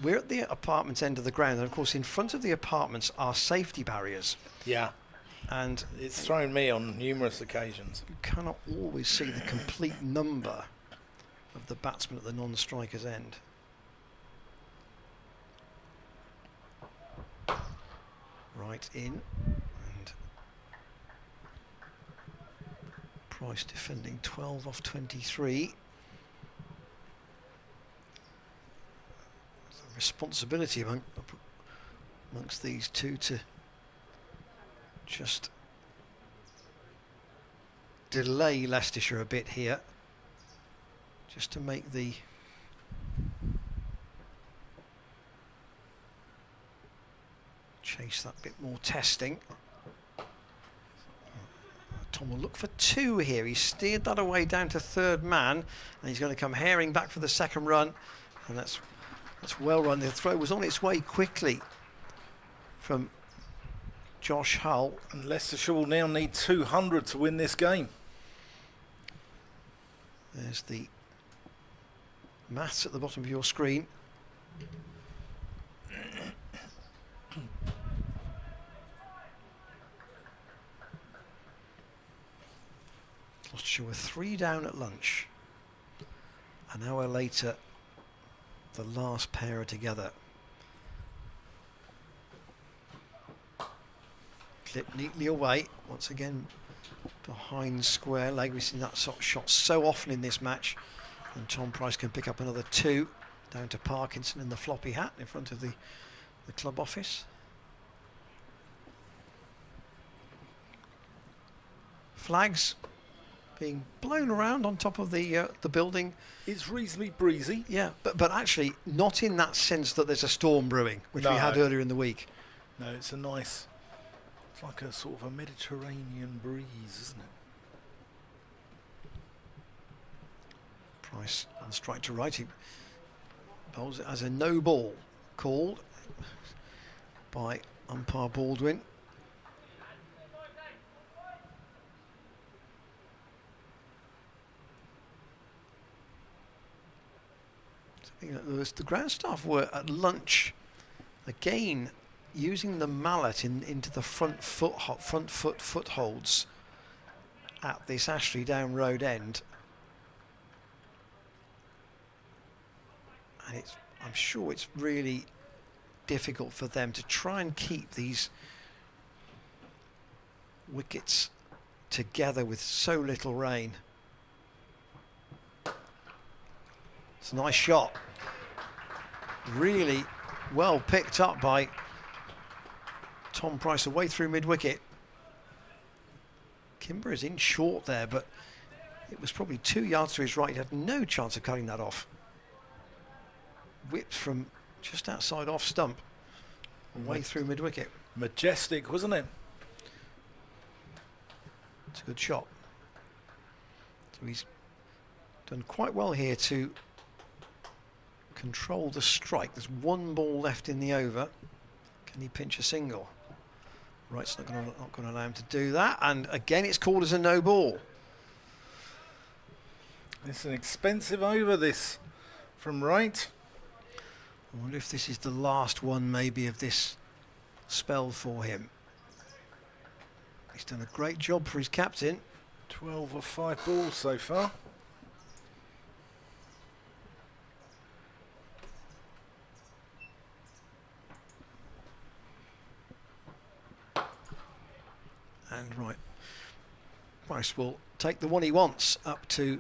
we're at the apartments end of the ground, and of course in front of the apartments are safety barriers. Yeah. And It's thrown me on numerous occasions. you cannot always see the complete number of the batsmen at the non-striker's end. Right in, and Price defending 12 off 23. There's a responsibility amongst these two to just delay Leicestershire a bit here, just to make the chase that bit more testing. Tom will look for 2 here. He steered that away down to third man, and he's going to come herring back for the second run, and that's well run. The throw was on its way quickly from Josh Hull. And Leicestershire will now need 200 to win this game. There's the maths at the bottom of your screen. Gloucestershire were 3 down at lunch. An hour later, the last pair are together. Clipped neatly away, once again behind square leg. We've seen that sort of shot so often in this match, and Tom Price can pick up another 2 down to Parkinson in the floppy hat in front of the club office. Flags being blown around on top of the building. It's reasonably breezy. Yeah, but actually not in that sense that there's a storm brewing, which we had earlier in the week. No, it's a nice, it's like a sort of a Mediterranean breeze, isn't it? Price on strike to right. He bowls it as a no ball, called by umpire Baldwin. The ground staff were at lunch again using the mallet into the front foot footholds at this Ashley Down Road end, and I'm sure it's really difficult for them to try and keep these wickets together with so little rain. It's a nice shot. Really well picked up by Tom Price away through mid-wicket. Kimber is in short there, but it was probably 2 yards to his right. He had no chance of cutting that off. Whipped from just outside off stump, away through mid-wicket. Majestic, wasn't it? It's a good shot. So he's done quite well here to control the strike. There's 1 ball left in the over. Can he pinch a single? Right's not going to allow him to do that, and again it's called as a no ball. It's an expensive over, this, from Wright. I wonder if this is the last one maybe of this spell for him. He's done a great job for his captain. 12 of 5 balls so far. And right, Price will take the one he wants up to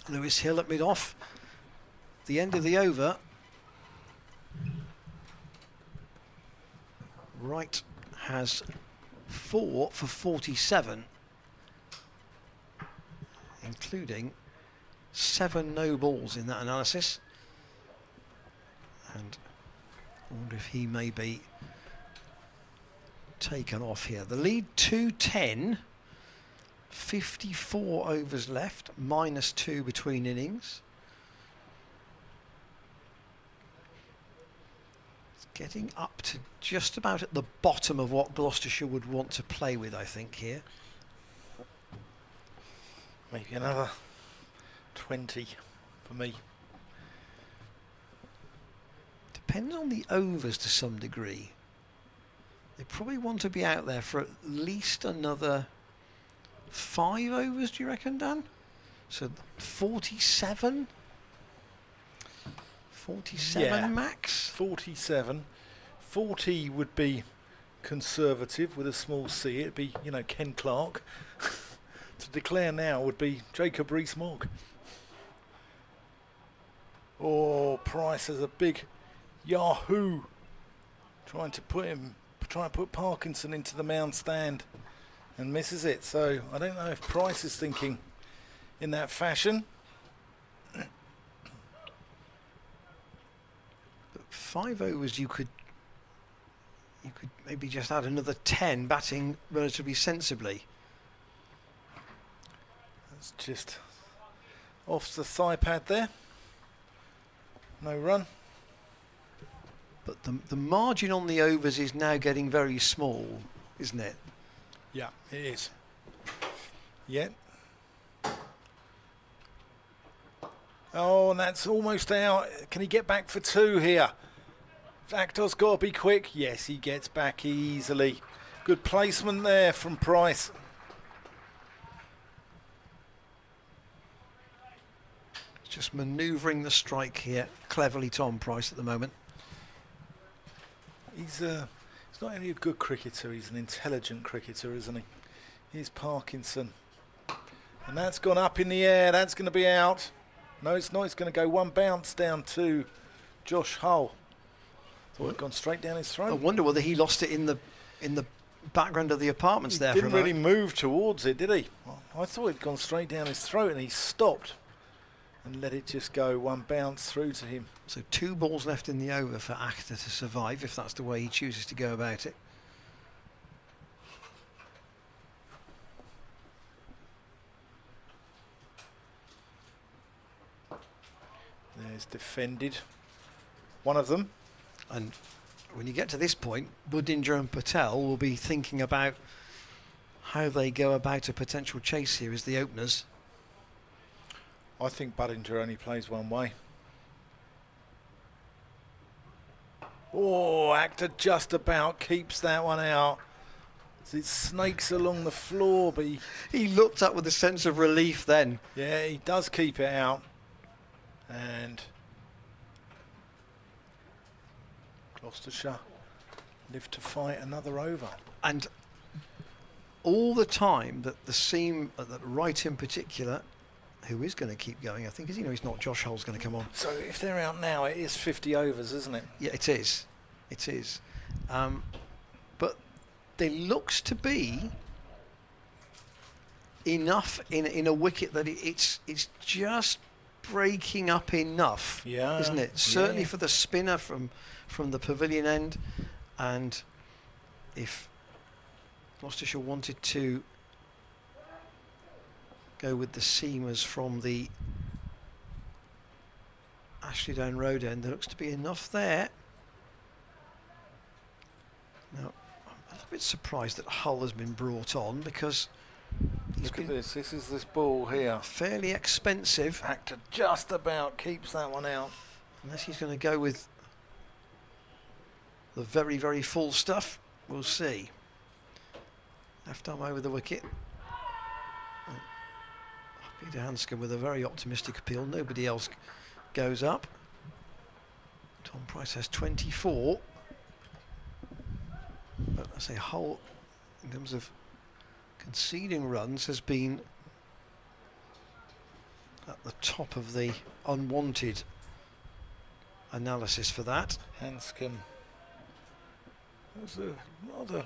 Lewis Hill at mid-off. The end of the over. Wright has 4 for 47, including 7 no balls in that analysis. And I wonder if he may be taken off here. The lead 210, 54 overs left, -2 between innings. It's getting up to just about at the bottom of what Gloucestershire would want to play with, I think, here. Maybe another 20 for me. depends on the overs to some degree. They probably want to be out there for at least another 5 overs, do you reckon, Dan? So 47? 47 Yeah, max? 47. 40 would be conservative with a small C. It'd be, you know, Ken Clark. To declare now would be Jacob Rees-Mogg. Oh, Price has a big yahoo. Trying to put Parkinson into the mound stand and misses it. So I don't know if Price is thinking in that fashion. But 5 overs you could maybe just add another 10 batting relatively sensibly. That's just off the thigh pad there. No run. But the margin on the overs is now getting very small, isn't it? Yeah, it is. Yeah. Oh, and that's almost out. Can he get back for 2 here? Actor's got to be quick. Yes, he gets back easily. Good placement there from Price. Just manoeuvring the strike here cleverly, Tom Price, at the moment. He's not only a good cricketer, he's an intelligent cricketer, isn't he? Here's Parkinson. And that's gone up in the air. That's going to be out. No, it's not. It's going to go 1 bounce down to Josh Hull. Thought it'd gone straight down his throat. I wonder whether he lost it in the background of the apartments there. He didn't really move towards it, did he? Well, I thought it'd gone straight down his throat, and he stopped and let it just go 1 bounce through to him. So 2 balls left in the over for Akhtar to survive, if that's the way he chooses to go about it. There's defended one of them. And when you get to this point, Budinger and Patel will be thinking about how they go about a potential chase here as the openers. I think Budinger only plays one way. Oh, Actor just about keeps that one out. It snakes along the floor, but he looked up with a sense of relief then. Yeah, he does keep it out. And Gloucestershire live to fight another over. And all the time that the seam, that Wright in particular, who is going to keep going, I think, is, you know, he's not, Josh Hull's going to come on. So if they're out now, it is 50 overs, isn't it? Yeah, it is. It is. But there looks to be enough in a wicket that it's just breaking up enough, yeah, isn't it? Certainly yeah. for the spinner from the pavilion end, and if Gloucestershire wanted to go with the seamers from the Ashley Down Road end, there looks to be enough there. Now, I'm a little bit surprised that Hull has been brought on, because he's Look been at this. This is this ball here. fairly expensive. Actor just about keeps that one out. Unless he's going to go with the very, very full stuff, we'll see. Left arm over the wicket. Peter Hanscom with a very optimistic appeal. Nobody else goes up. Tom Price has 24. But I say Hull, in terms of conceding runs, has been at the top of the unwanted analysis for that. Hanscom. That was a rather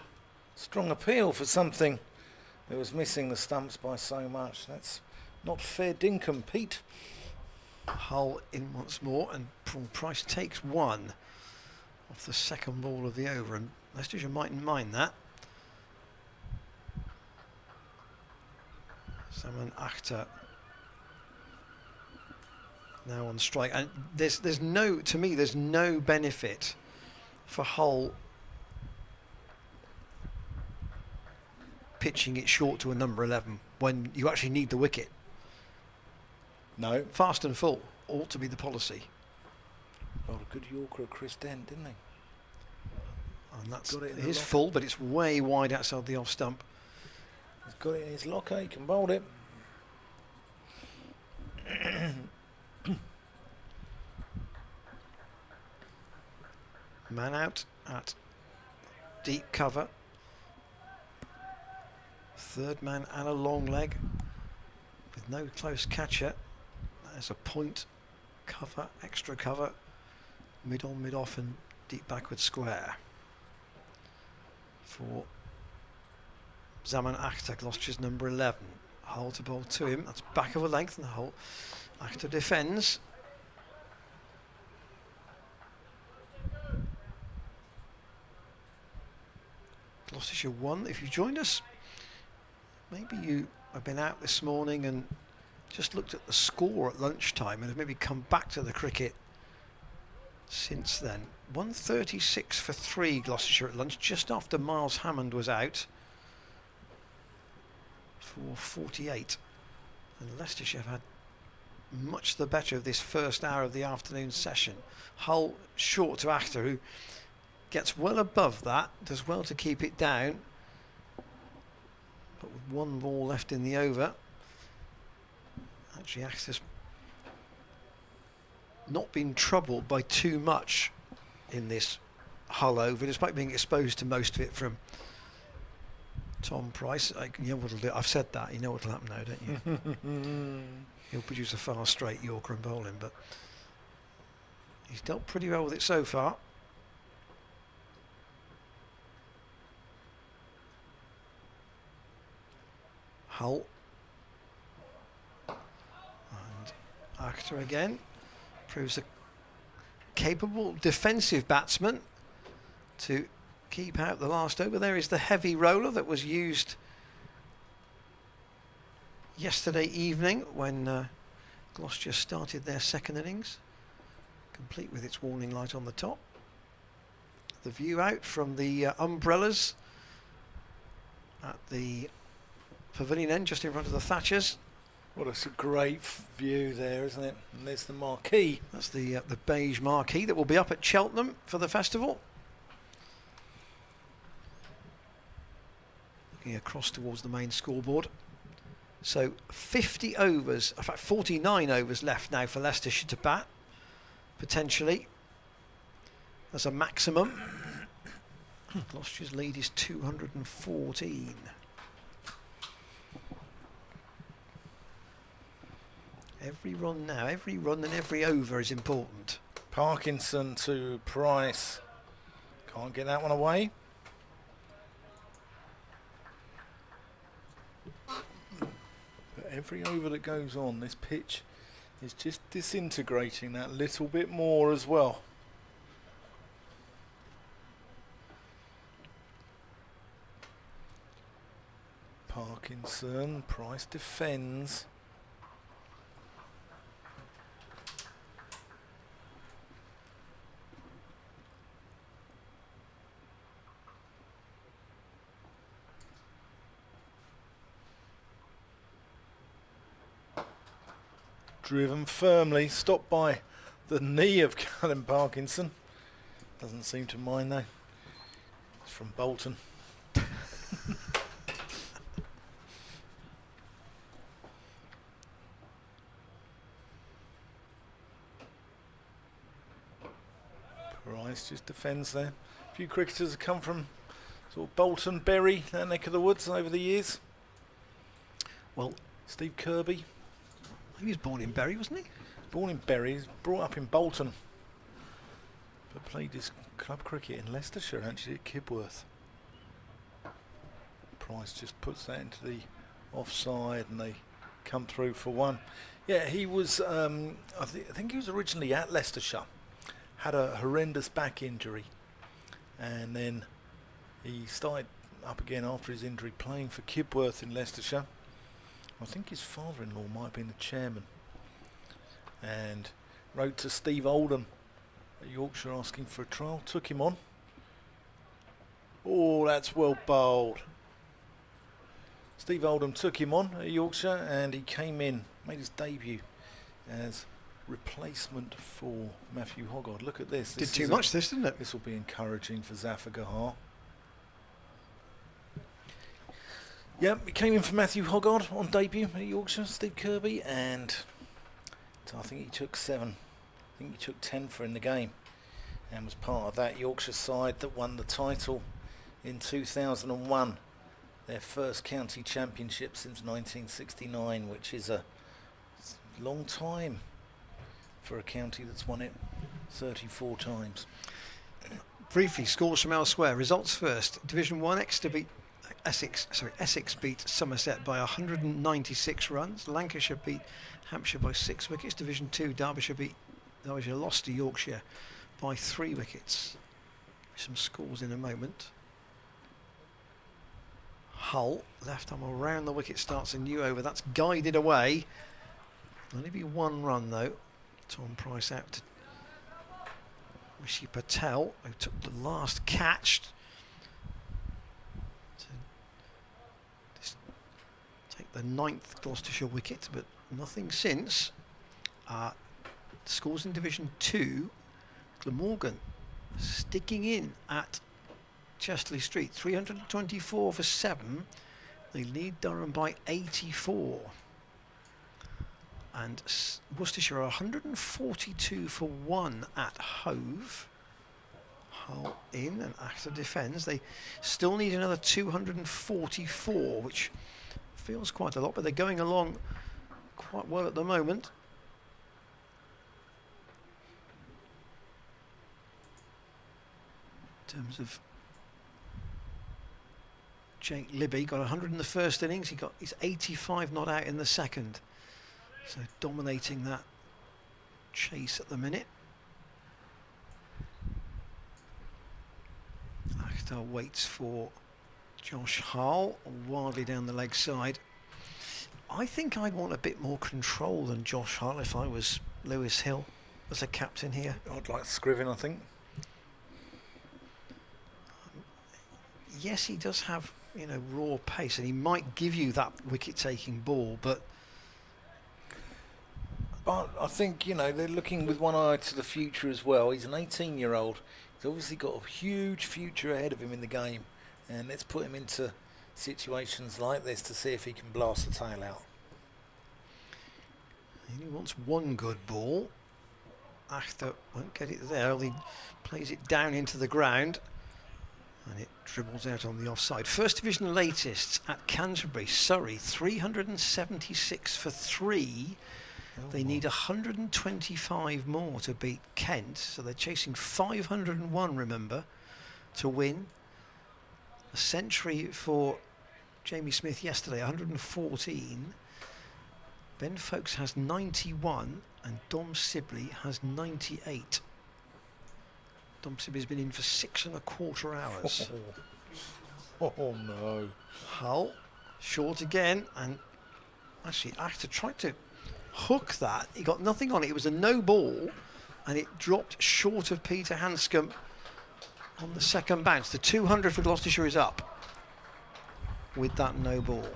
strong appeal for something that was missing the stumps by so much. That's not fair dinkum, Pete. Hull in once more, and Price takes 1 off the second ball of the over, and Leicestershire mightn't mind that. Saman Akhtar now on strike, and there's no, to me, there's no benefit for Hull pitching it short to a number 11 when you actually need the wicket. No. Fast and full ought to be the policy. Well, a good Yorker of Chris Dent, didn't he? And that's Got it in the his locker. full, but it's way wide outside the off stump. He's got it in his locker, he can bowl it. Man out at deep cover. Third man and a long leg with no close catcher. There's a point, cover, extra cover, mid on, mid off and deep backward square for Zaman Akhtar, Gloucestershire's number 11. Hole to bowl to him, that's back of a length and the hole. Akhtar defends. Gloucestershire 1. If you joined us, maybe you have been out this morning and just looked at the score at lunchtime and have maybe come back to the cricket since then. 136 for 3 Gloucestershire at lunch, just after Miles Hammond was out for 48. And Leicestershire have had much the better of this first hour of the afternoon session. Hull short to Akhtar, who gets well above that, does well to keep it down, but with one ball left in the over. Actually, Akhtar's not been troubled by too much in this Hull over, despite being exposed to most of it from Tom Price. You know what'll do. I've said that. You know what'll happen now, don't you? He'll produce a fast straight Yorker and bowling, but he's dealt pretty well with it so far. Hull and Akhtar again proves a capable defensive batsman to keep out the last over. There is the heavy roller that was used yesterday evening when Gloucestershire started their second innings, complete with its warning light on the top. The view out from the umbrellas at the pavilion end, just in front of the Thatchers. What a great view there, isn't it? And there's the marquee. That's the beige marquee that will be up at Cheltenham for the festival. Looking across towards the main scoreboard. So 50 overs, in fact 49 overs left now for Leicestershire to bat, potentially. As a maximum. Gloucestershire's lead is 214. Every run now, every run and every over is important. Parkinson to Price. Can't get that one away. But every over that goes on, this pitch is just disintegrating that little bit more as well. Parkinson, Price defends. Driven firmly, stopped by the knee of Callum Parkinson. Doesn't seem to mind though. It's from Bolton. Price just defends there. A few cricketers have come from sort of Bolton, Bury, that neck of the woods over the years. Well, Steve Kirby. he was born in Bury, wasn't he? Born in Bury, he's brought up in Bolton, but played his club cricket in Leicestershire, actually at Kibworth. Price just puts that into the offside and they come through for one. Yeah, he was, I think he was originally at Leicestershire, had a horrendous back injury, and then he started up again after his injury playing for Kibworth in Leicestershire. I think his father-in-law might have been the chairman, and wrote to Steve Oldham at Yorkshire asking for a trial, took him on. Oh, that's well bowled. Steve Oldham took him on at Yorkshire and he came in, made his debut as replacement for Matthew Hoggard. Look at this. Did too much, this, didn't it? This will be encouraging for Zafar Gahar. Yep, it came in for Matthew Hoggard on debut at Yorkshire, Steve Kirby, and I think he took 7. I think he took 10 for in the game, and was part of that Yorkshire side that won the title in 2001. Their first county championship since 1969, which is a long time for a county that's won it 34 times. Briefly, scores from elsewhere. Results first. Division 1, Essex beat Somerset by 196 runs. Lancashire beat Hampshire by 6 wickets. Division 2, Derbyshire lost to Yorkshire by 3 wickets. Some scores in a moment. Hull, left arm around the wicket, starts a new over. That's guided away. Only be 1 run though. Tom Price out to Rishi Patel, who took the last catch. Take the 9th Gloucestershire wicket, but nothing since. Scores in Division 2, Glamorgan sticking in at Chesterley Street, 324 for 7. They lead Durham by 84. And Worcestershire are 142 for 1 at Hove. Hull in and after defends. They still need another 244, which feels quite a lot, but they're going along quite well at the moment. In terms of Jake Libby, got 100 in the first innings. He's 85 not out in the second. So dominating that chase at the minute. Akhtar waits for Josh Hull wildly down the leg side. I think I'd want a bit more control than Josh Hull if I was Lewis Hill as a captain here. I'd like Scriven, I think. Yes, he does have, raw pace, and he might give you that wicket-taking ball, but I think, they're looking with one eye to the future as well. He's an 18-year-old. He's obviously got a huge future ahead of him in the game. And let's put him into situations like this to see if he can blast the tail out. He wants 1 good ball. Akhtar won't get it there. He plays it down into the ground. And it dribbles out on the offside. First Division latest at Canterbury, Surrey, 376 for 3. They need 125 more to beat Kent, so they're chasing 501, remember, to win. A century for Jamie Smith yesterday, 114. Ben Foakes has 91 and Dom Sibley has 98. Dom Sibley's been in for 6¼ hours. Oh no. Hull, short again, and actually Akhtar tried to hook that. He got nothing on it. It was a no ball, and it dropped short of Peter Hanscom on the second bounce. The 200 for Gloucestershire is up with that no ball.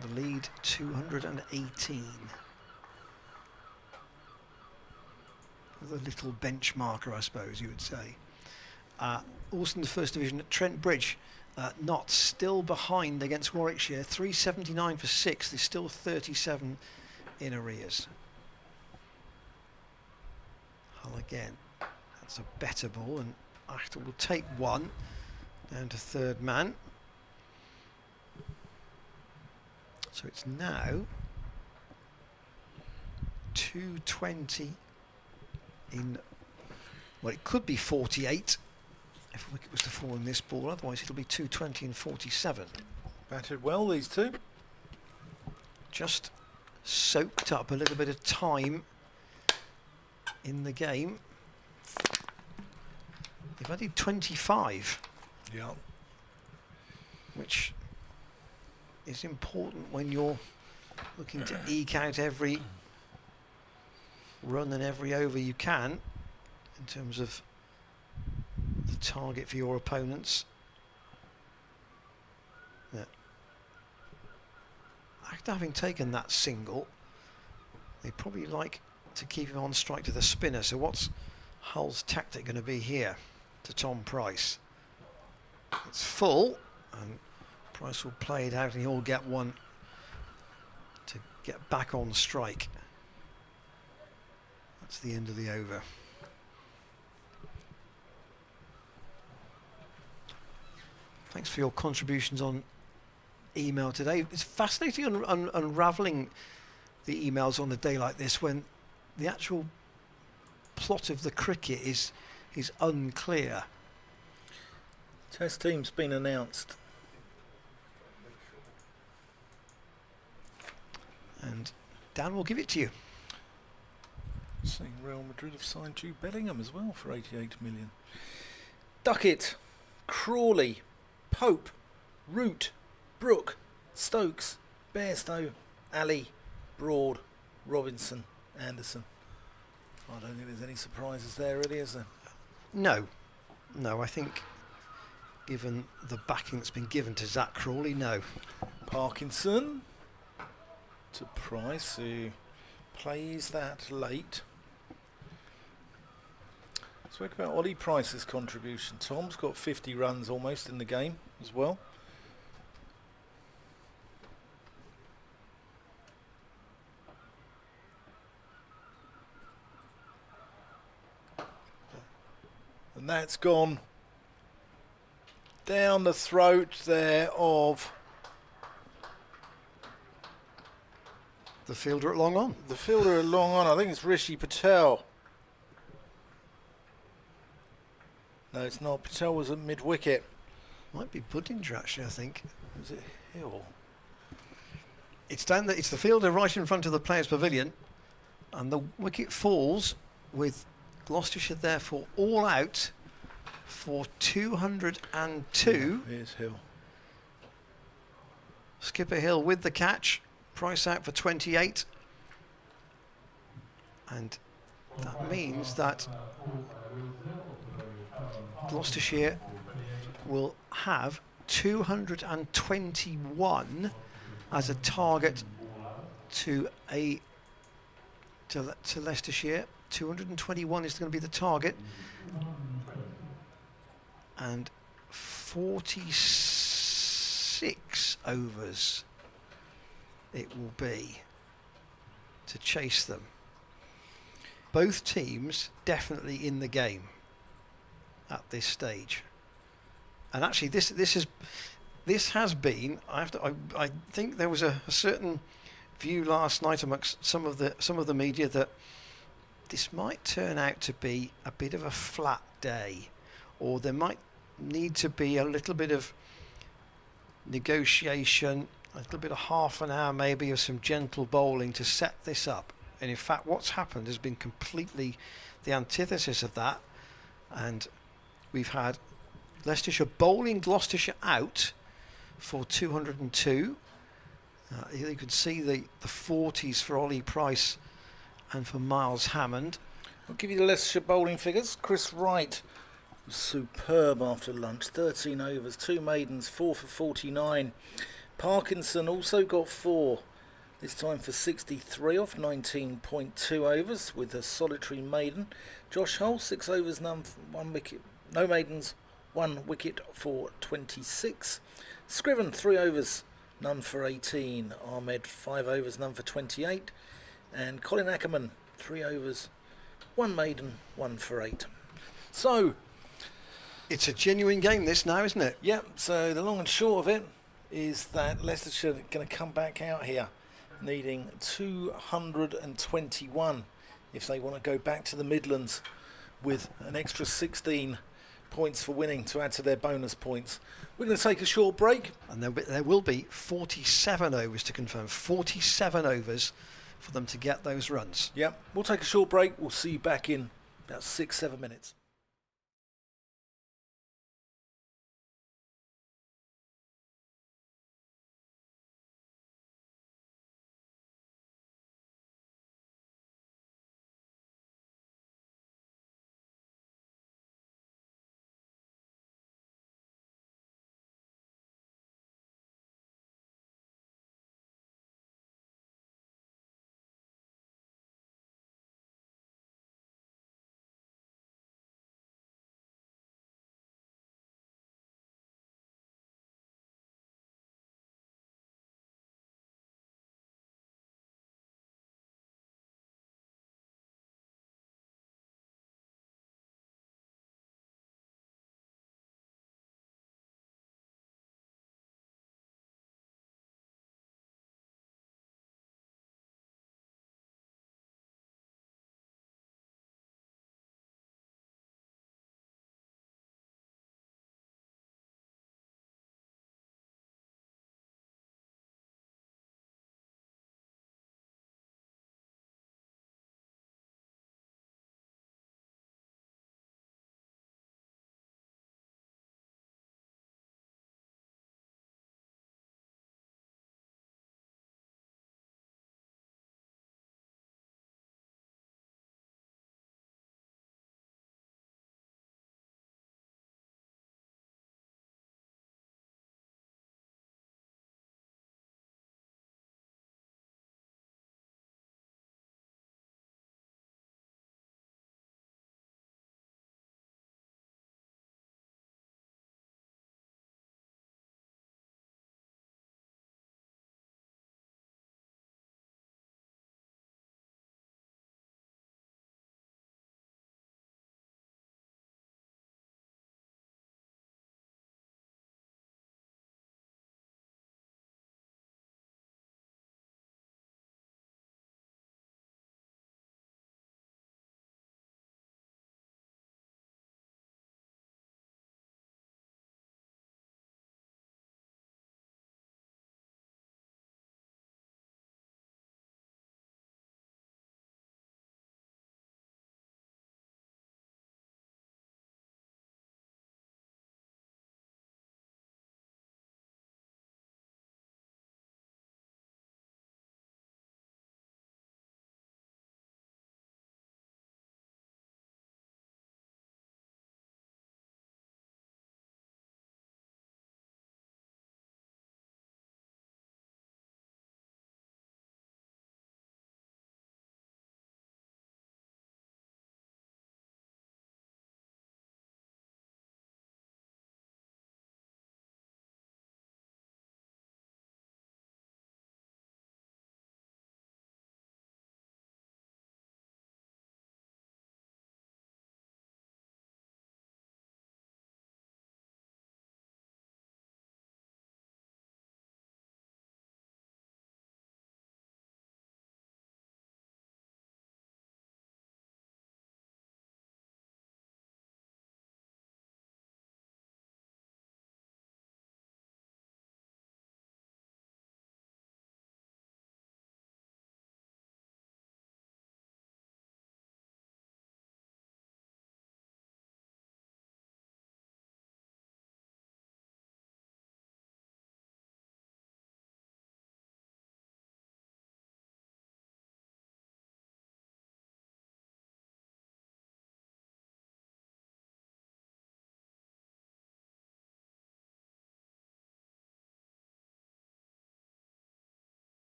The lead 218. The little benchmarker, I suppose you would say. Also in the First Division at Trent Bridge, Notts still behind against Warwickshire, 379 for 6. There's still 37 in arrears. Hull again. That's a better ball, and Akhtar will take 1 down to 3rd man. So it's now 220 in, well, it could be 48 if a wicket was to fall in this ball, otherwise it'll be 220 and 47. Batted well, these two. Just soaked up a little bit of time in the game. They've added 25. Yeah. Which is important when you're looking to eke out every run and every over you can in terms of the target for your opponents. Yeah. After having taken that single, they probably like to keep him on strike to the spinner. So what's Hull's tactic going to be here to Tom Price? It's full, and Price will play it out and he'll get one to get back on strike. That's the end of the over. Thanks for your contributions on email today. It's fascinating unravelling the emails on a day like this when the actual plot of the cricket is unclear. Test team's been announced. And Dan will give it to you. Seeing Real Madrid have signed Jude Bellingham as well for 88 million. Duckett, Crawley, Pope, Root, Brook, Stokes, Bairstow, Ali, Broad, Robinson, Anderson. I don't think there's any surprises there, really, is there? No, I think given the backing that's been given to Zach Crawley, no. Parkinson to Price, who plays that late. Let's talk about Ollie Price's contribution. Tom's got 50 runs almost in the game as well. And that's gone down the throat there of The fielder at long on. the fielder at long on. I think it's Rishi Patel. No, it's not. Patel was at mid-wicket. Might be Buddinger actually, I think. Was it Hill? It's down. It's the fielder right in front of the players' pavilion, and the wicket falls with Gloucestershire therefore all out for 202. Here's Hill. Skipper Hill with the catch. Price out for 28. And that means that Gloucestershire will have 221 as a target to Leicestershire. 221 is going to be the target, and 46 overs it will be to chase them. Both teams definitely in the game at this stage, and actually this has been. I think there was a certain view last night amongst some of the media that this might turn out to be a bit of a flat day, or there might need to be a little bit of negotiation, a little bit of half an hour maybe of some gentle bowling to set this up. And in fact what's happened has been completely the antithesis of that, and we've had Leicestershire bowling Gloucestershire out for 202. You can see the 40s for Ollie Price and for Miles Hammond. I'll give you the Leicestershire bowling figures. Chris Wright was superb after lunch. 13 overs, 2 maidens, 4 for 49. Parkinson also got 4, this time for 63 off 19.2 overs with a solitary maiden. Josh Hull, 6 overs, 1 wicket, no maidens, 1 wicket for 26. Scriven, 3 overs, none for 18. Ahmed, 5 overs, none for 28. And Colin Ackerman, 3 overs, 1 maiden, 1 for 8. So, It's a genuine game this now, isn't it? yep, so the long and short of it is that Leicestershire are going to come back out here needing 221 if they want to go back to the Midlands with an extra 16 points for winning to add to their bonus points. We're going to take a short break. And there will be 47 overs to confirm. 47 overs for them to get those runs. Yep, we'll take a short break. We'll see you back in about 6-7 minutes.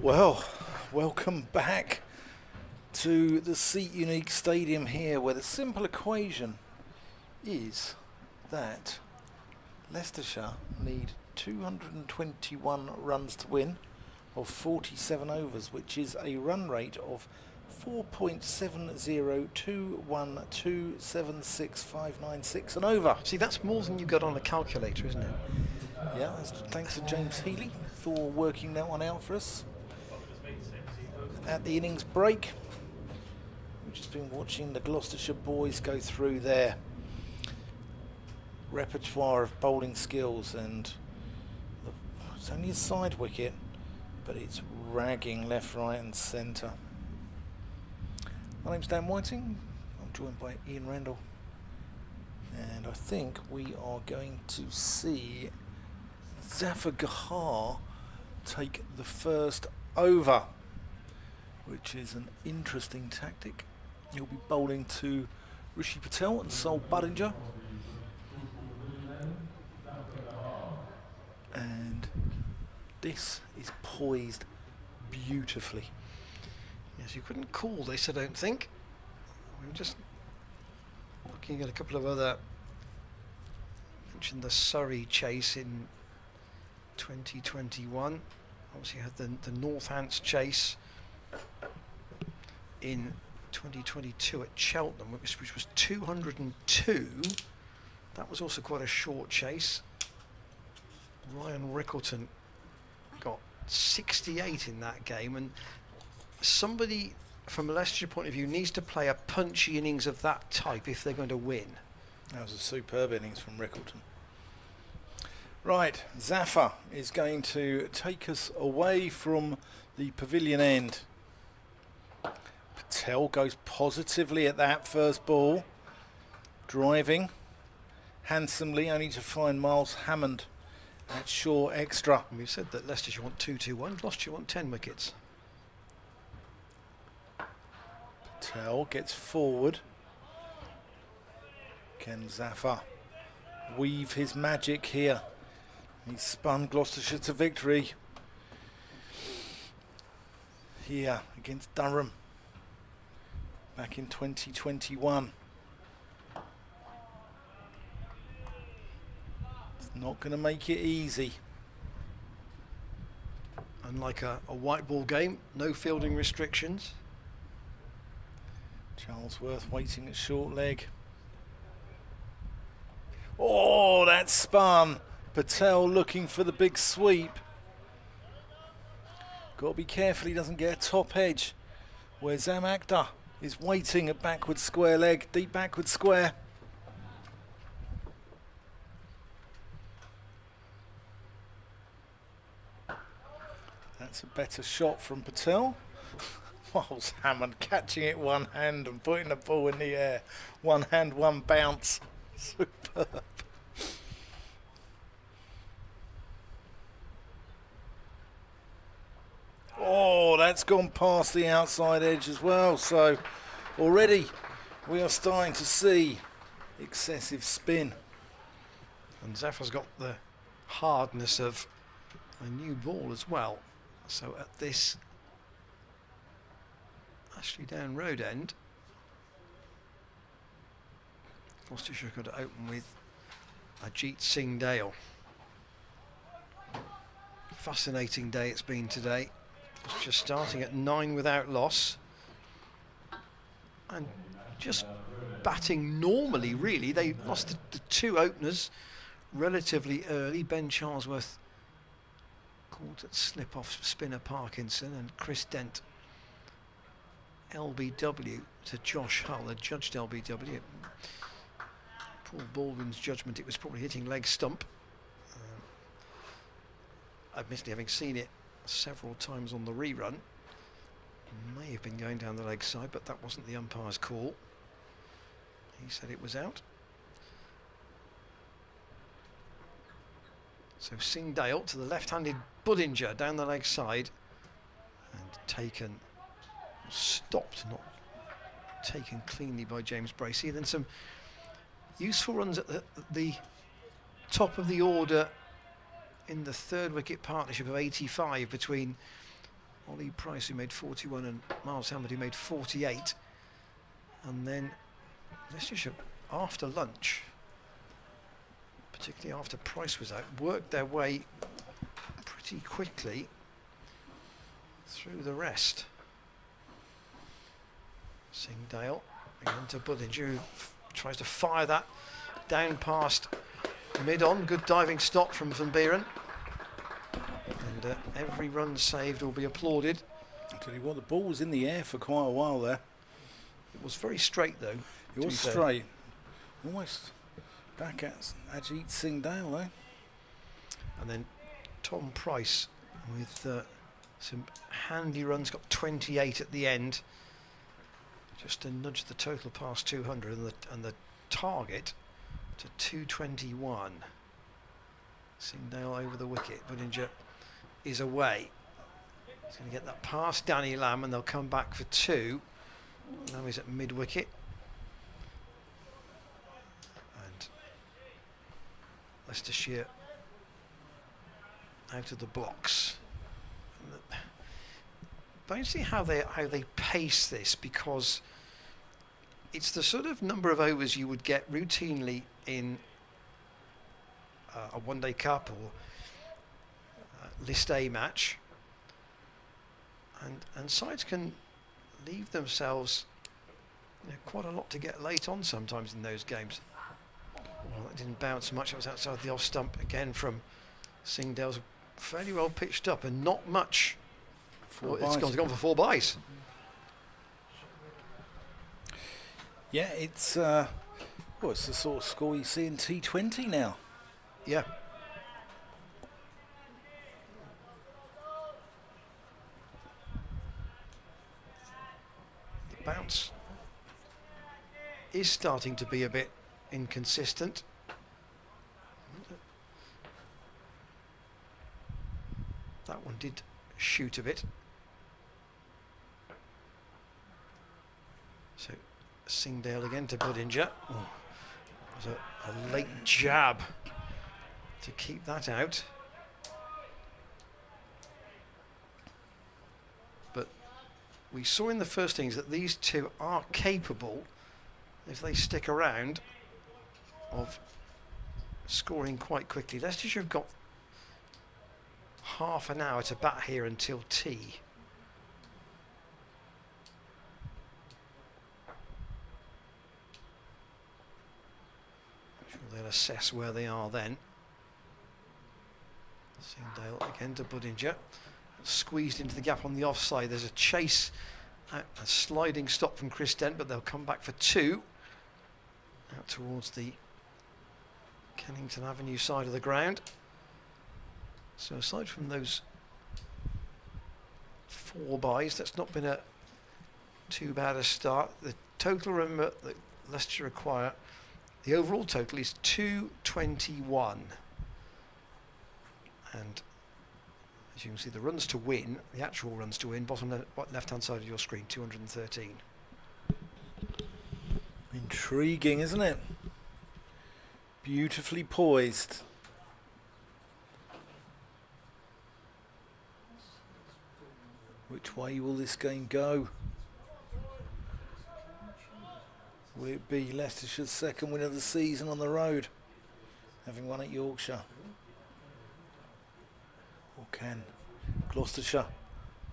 Well, welcome back to the Seat Unique Stadium here, where the simple equation is that Leicestershire need 221 runs to win of 47 overs, which is a run rate of 4.7021276596 an over. See, that's more than you got on a calculator, isn't it? Yeah, that's thanks to James Healy for working that one out for us. At the innings break, we've just been watching the Gloucestershire boys go through their repertoire of bowling skills, and it's only a side wicket, but it's ragging left, right and centre. My name's Dan Whiting. I'm joined by Ian Randall, and I think we are going to see Zafar Gahar take the first over, which is an interesting tactic. He'll be bowling to Rishi Patel and Sol Budinger. And this is poised beautifully. Yes, you couldn't call this, I don't think. We're just looking at a couple of other. Mentioned the Surrey chase in 2021. Obviously, you had the Northants chase in 2022 at Cheltenham, which was 202. That was also quite a short chase. Ryan Rickleton got 68 in that game, and somebody from a Leicestershire point of view needs to play a punchy innings of that type if they're going to win. That was a superb innings from Rickleton. Right, Zafar is going to take us away from the pavilion end. Patel goes positively at that first ball, driving handsomely, only to find Miles Hammond at short extra. And we've said that Leicestershire want 2-2-1, Gloucestershire want 10 wickets. Patel gets forward. Can Zafar weave his magic here? He's spun Gloucestershire to victory here against Durham back in 2021. It's not going to make it easy. Unlike a white ball game, no fielding restrictions. Charlesworth waiting at short leg. Oh, that's spun. Patel looking for the big sweep. Got to be careful he doesn't get a top edge, where Zam Akhtar is waiting at backward square leg, deep backward square. That's a better shot from Patel. Miles Hammond catching it one hand and putting the ball in the air. One hand, one bounce. Superb. Oh, that's gone past the outside edge as well. So already we are starting to see excessive spin. And Zafar's got the hardness of a new ball as well. So at this Ashley Down Road end, Gloucestershire could open with Ajit Singh Dale. Fascinating day it's been today. Just starting at 9 without loss, and just batting normally, really. They lost the two openers relatively early. Ben Charlesworth caught at slip-off spinner Parkinson, and Chris Dent LBW to Josh Hull, adjudged LBW. Paul Baldwin's judgment, it was probably hitting leg stump. Admittedly, having seen it several times on the rerun, may have been going down the leg side, but that wasn't the umpire's call. He said it was out. So Singh Dale to the left-handed Budinger down the leg side, and taken, stopped, not taken cleanly by James Bracey. Then some useful runs at the top of the order in the third wicket partnership of 85 between Ollie Price, who made 41, and Miles Hammond, who made 48. And then Leicestershire, after lunch, particularly after Price was out, worked their way pretty quickly through the rest. Singdale again to Bullinger, who tries to fire that down past mid-on. Good diving stop from Van Beeren. And every run saved will be applauded. I'll tell you what, the ball was in the air for quite a while there. It was very straight though. It was straight. Almost back at Ajit Singdale though. And then Tom Price with some handy runs, got 28 at the end. Just to nudge the total past 200 and the target to 221. Singdale over the wicket. Bullinger is away. He's going to get that past Danny Lamb and they'll come back for 2. Now he's at mid-wicket. And Leicestershire out of the blocks. But I see how they pace this, because it's the sort of number of overs you would get routinely in a one-day cup or List A match, and sides can leave themselves, you know, quite a lot to get late on sometimes in those games. Well, that didn't bounce much. It was outside the off stump again from Singdale's fairly well pitched up and not much. Well, it's gone for 4 byes. Yeah, it's well, it's the sort of score you see in T20 now. Yeah. The bounce is starting to be a bit inconsistent. That one did shoot a bit. So Singdale again to Bullinger. Oh, it was a late jab to keep that out. But we saw in the first innings that these two are capable, if they stick around, of scoring quite quickly. Leicestershire have got half an hour to bat here until tea. I'm sure they'll assess where they are then. Singdale again to Bullinger. Squeezed into the gap on the offside. There's a chase, a sliding stop from Chris Dent, but they'll come back for 2. Out towards the Kennington Avenue side of the ground. So aside from those 4 byes, that's not been too bad a start. The total, remember, that Leicester require, the overall total is 221. And as you can see, the runs to win, the actual runs to win, bottom left-hand side of your screen, 213. Intriguing, isn't it? Beautifully poised. Which way will this game go? Will it be Leicestershire's second win of the season on the road, having won at Yorkshire? Or can Gloucestershire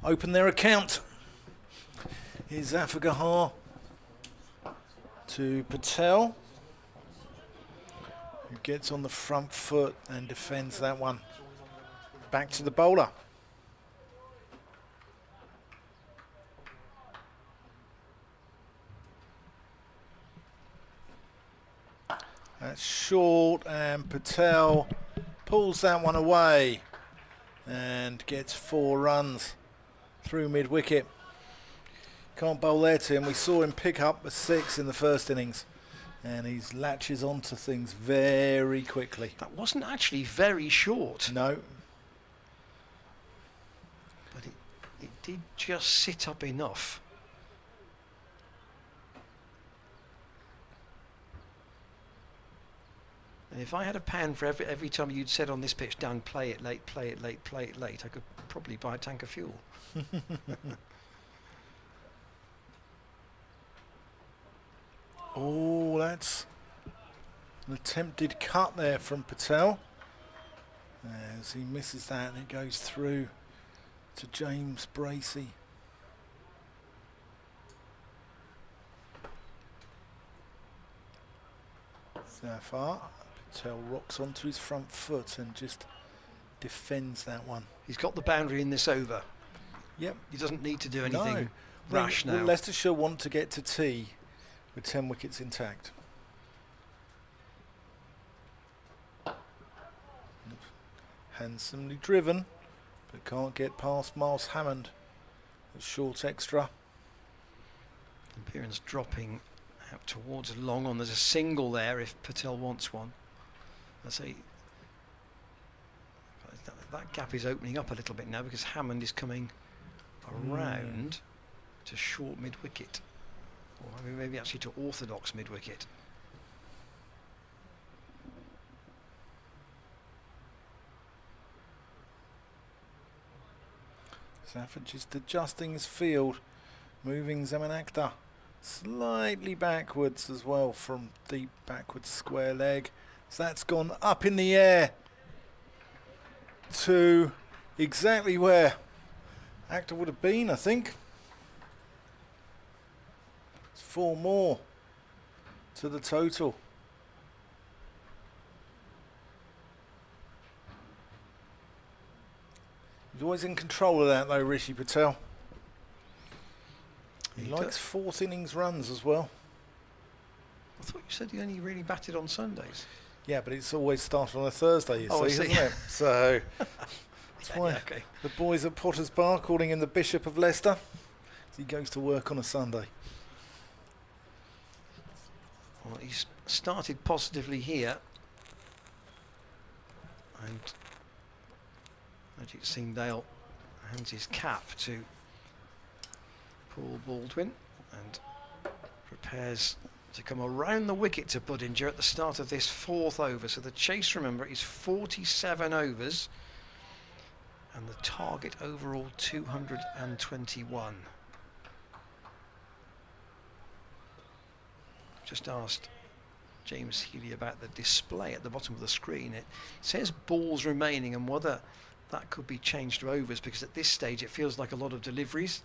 open their account? Here's Afagahar to Patel, who gets on the front foot and defends that one. Back to the bowler. That's short, and Patel pulls that one away and gets 4 runs through mid-wicket. Can't bowl there to him. We saw him pick up a 6 in the first innings, and he latches onto things very quickly. That wasn't actually very short. No. But it did just sit up enough. And if I had a pound for every time you'd said on this pitch, Dan, play it late, play it late, play it late, I could probably buy a tank of fuel. Oh, that's an attempted cut there from Patel. As he misses that, and it goes through to James Bracey. Zafar. Patel rocks onto his front foot and just defends that one. He's got the boundary in this over. Yep. He doesn't need to do anything No. rash Well, now. Leicestershire want to get to tea with 10 wickets intact. Handsomely driven, but can't get past Miles Hammond. A short extra. Appearance dropping out towards long on. There's a single there if Patel wants one. I say that gap is opening up a little bit now because Hammond is coming around to short mid wicket, or maybe actually to orthodox mid wicket. Safford just adjusting his field, moving Zaman Akhtar slightly backwards as well from deep backwards square leg. So that's gone up in the air to exactly where Akhtar would have been, I think. It's 4 more to the total. He's always in control of that though, Rishi Patel. He likes 4th innings runs as well. I thought you said he only really batted on Sundays. Yeah, but it's always started on a Thursday, you I see, see. isn't it? So that's why Okay. the boys at Potter's Bar calling him the Bishop of Leicester. He goes to work on a Sunday. Well, he's started positively here, and Ajit Singh Dale hands his cap to Paul Baldwin and prepares to come around the wicket to Budinger at the start of this 4th over. So the chase, remember, is 47 overs and the target overall 221. Just asked James Healy about the display at the bottom of the screen. It says balls remaining and whether that could be changed to overs, because at this stage it feels like a lot of deliveries.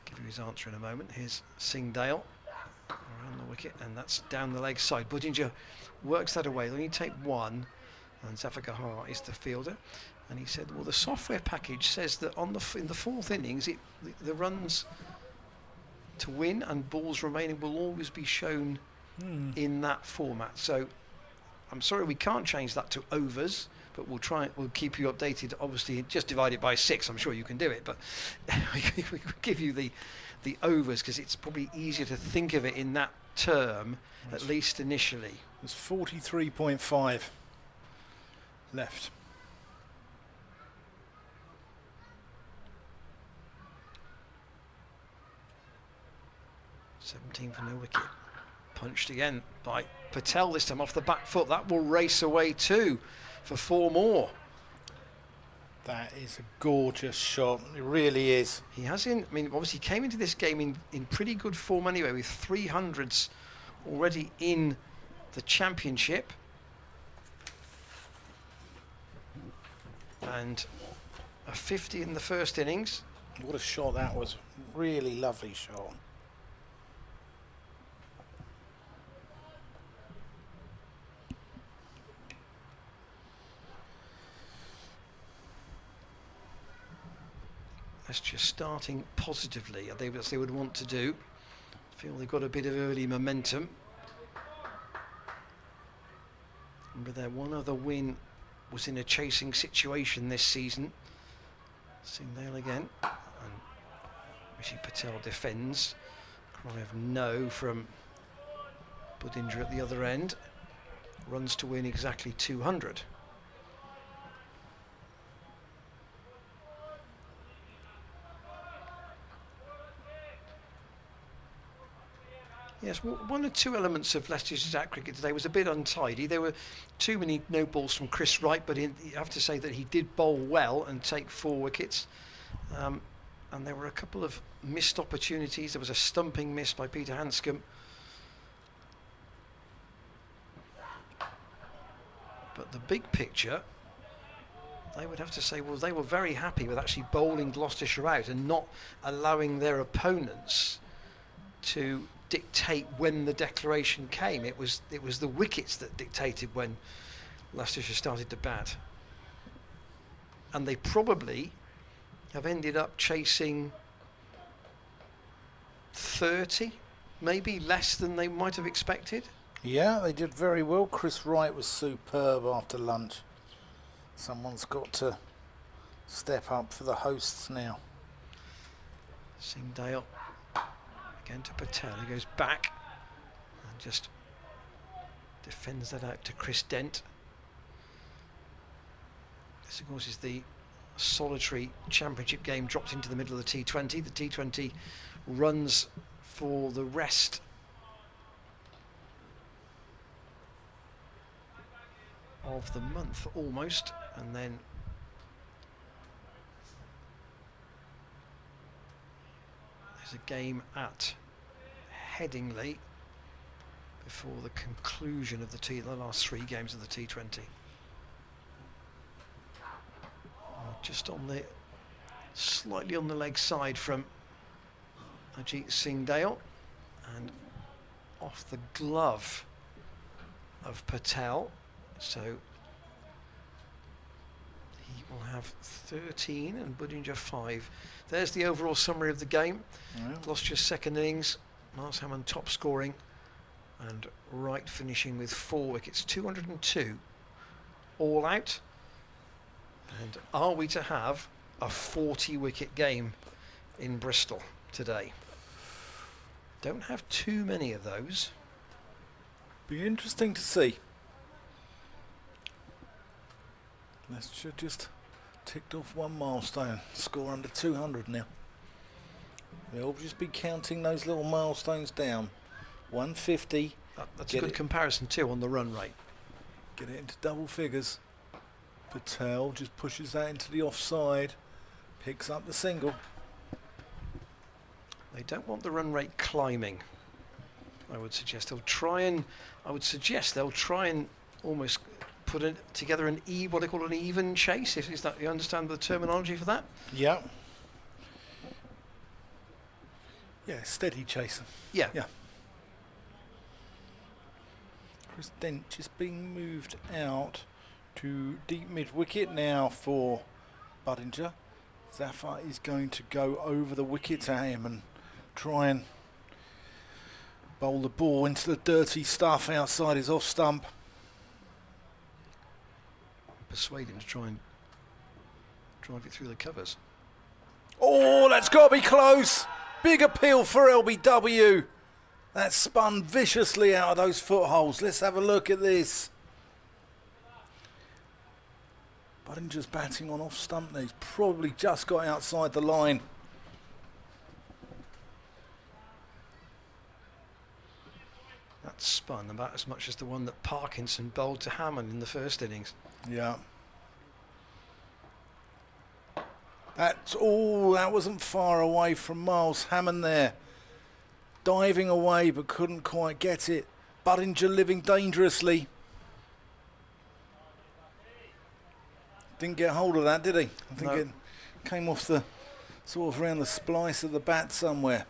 Give you his answer in a moment. Here's Singh Dale around the wicket, and that's down the leg side. Budinger works that away. They only take one, and Zafar Gahar is the fielder. And he said, well, the software package says that on in the 4th innings, the runs to win and balls remaining will always be shown in that format. So I'm sorry we can't change that to overs, but we'll keep you updated. Obviously just divide it by 6, I'm sure you can do it, but we could give you the overs because it's probably easier to think of it in that term, at least initially. There's 43.5 left. 17 for no wicket. Punched again by Patel, this time off the back foot. That will race away too for 4 more. That is a gorgeous shot. It really is. He has obviously he came into this game in pretty good form anyway, with 300s already in the championship. And a 50 in the first innings. What a shot that was. Really lovely shot. That's just starting positively, I think, as they would want to do. Feel they've got a bit of early momentum. Remember, their one other win was in a chasing situation this season. Singhdale again, and Rishi Patel defends. Cry of no from Budinger at the other end. Runs to win exactly 200. Yes, one or two elements of Leicestershire cricket today was a bit untidy. There were too many no balls from Chris Wright, but you have to say that he did bowl well and take 4 wickets. And there were a couple of missed opportunities. There was a stumping miss by Peter Hanscom. But the big picture, they would have to say, well, they were very happy with actually bowling Gloucestershire out and not allowing their opponents to dictate when the declaration came. It was the wickets that dictated when Leicestershire started to bat. And they probably have ended up chasing 30, maybe less than they might have expected. Yeah, they did very well. Chris Wright was superb after lunch. Someone's got to step up for the hosts now. Singdale again to Patel. He goes back and just defends that out to Chris Dent. This, of course, is the solitary championship game dropped into the middle of the T20. The T20 runs for the rest of the month almost, and then there's a game at Headingley before the conclusion of the last 3 games of the T20. Just on the slightly on the leg side from Ajit Singdale, and off the glove of Patel, so he will have 13 and Budinger 5. There's the overall summary of the game. Yeah. Gloucestershire's second innings, Miles Hammond top scoring and Wright finishing with 4 wickets, 202 all out. And are we to have a 40 wicket game in Bristol today? Don't have too many of those. Be interesting to see. Leicestershire just ticked off 1 milestone. Score under 200 now. They'll just be counting those little milestones down. 150. That's a good comparison too on the run rate. Get it into double figures. Patel just pushes that into the offside. Picks up the single. They don't want the run rate climbing. I would suggest they'll try and almost put together what they call an even chase. Is that, you understand the terminology for that? Yeah. Yeah, steady chaser. Yeah. Yeah. Chris Dent just being moved out to deep mid wicket now for Budinger. Zafar is going to go over the wicket at him and try and bowl the ball into the dirty stuff outside his off stump. Persuade him to try and drive it through the covers. Oh, that's got to be close. Big appeal for LBW. That spun viciously out of those footholes. Let's have a look at this. Budinger's batting on off stump there. He's probably just got outside the line. That spun about as much as the one that Parkinson bowled to Hammond in the first innings. Yeah. That wasn't far away from Miles Hammond there. Diving away but couldn't quite get it. Budinger living dangerously. Didn't get hold of that, did he? I think it came off the sort of around the splice of the bat somewhere.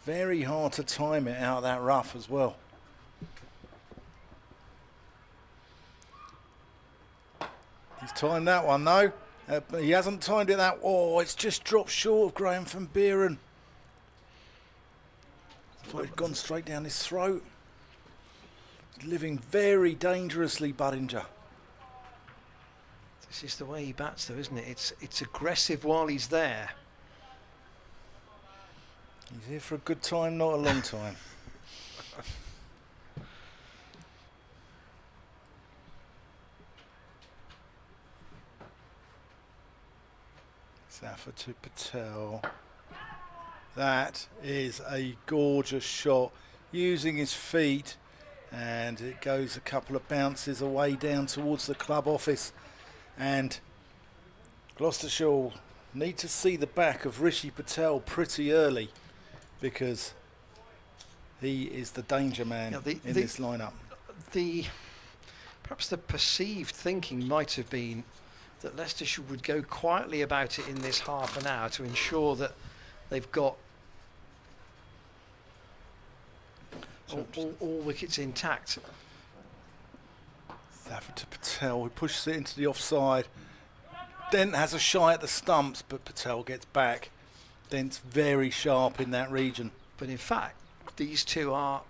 Very hard to time it out of that rough as well. He's timed that one though. He hasn't timed it that. Oh, it's just dropped short of Graham van Buren. Thought it'd gone straight down his throat. He's living very dangerously, Budinger. This is the way he bats though, isn't it? It's aggressive while he's there. He's here for a good time, not a long time. Zafar to Patel. That is a gorgeous shot, using his feet, and it goes a couple of bounces away down towards the club office, and Gloucestershire will need to see the back of Rishi Patel pretty early, because he is the danger man in this lineup. Perhaps the perceived thinking might have been that Leicestershire would go quietly about it in this half an hour to ensure that they've got all wickets intact. Stafford to Patel, who pushes it into the offside. Dent has a shy at the stumps, but Patel gets back. Dent's very sharp in that region. But in fact, these two are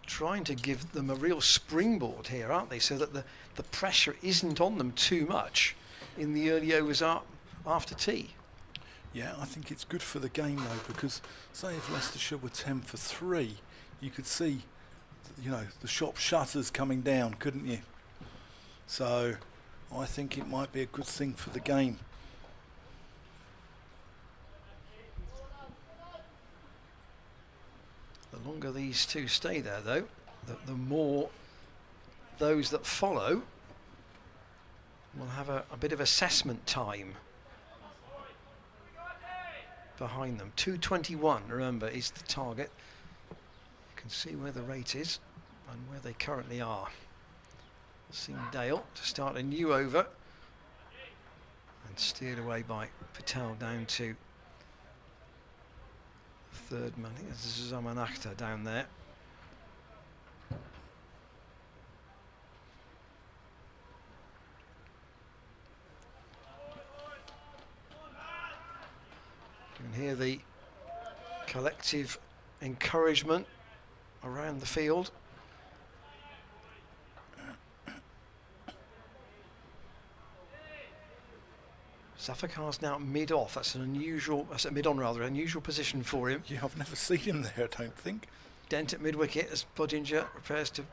trying to give them a real springboard here, aren't they? So that the pressure isn't on them too much in the early overs after tea. Yeah, I think it's good for the game though, because say if Leicestershire were 10 for 3, you could see, you know, the shop shutters coming down, couldn't you? So I think it might be a good thing for the game. The longer these two stay there, though, the more those that follow will have a bit of assessment time behind them. 221, remember, is the target. You can see where the rate is and where they currently are. Seeing Dale to start a new over, and steered away by Patel down to third man. I think this is MATCHDAY down there. You can hear the collective encouragement around the field. Zafarkar's now mid-off. That's an unusual, mid-on rather, unusual position for him. Yeah, I've never seen him there, I don't think. Dent at mid-wicket as Budinger prepares to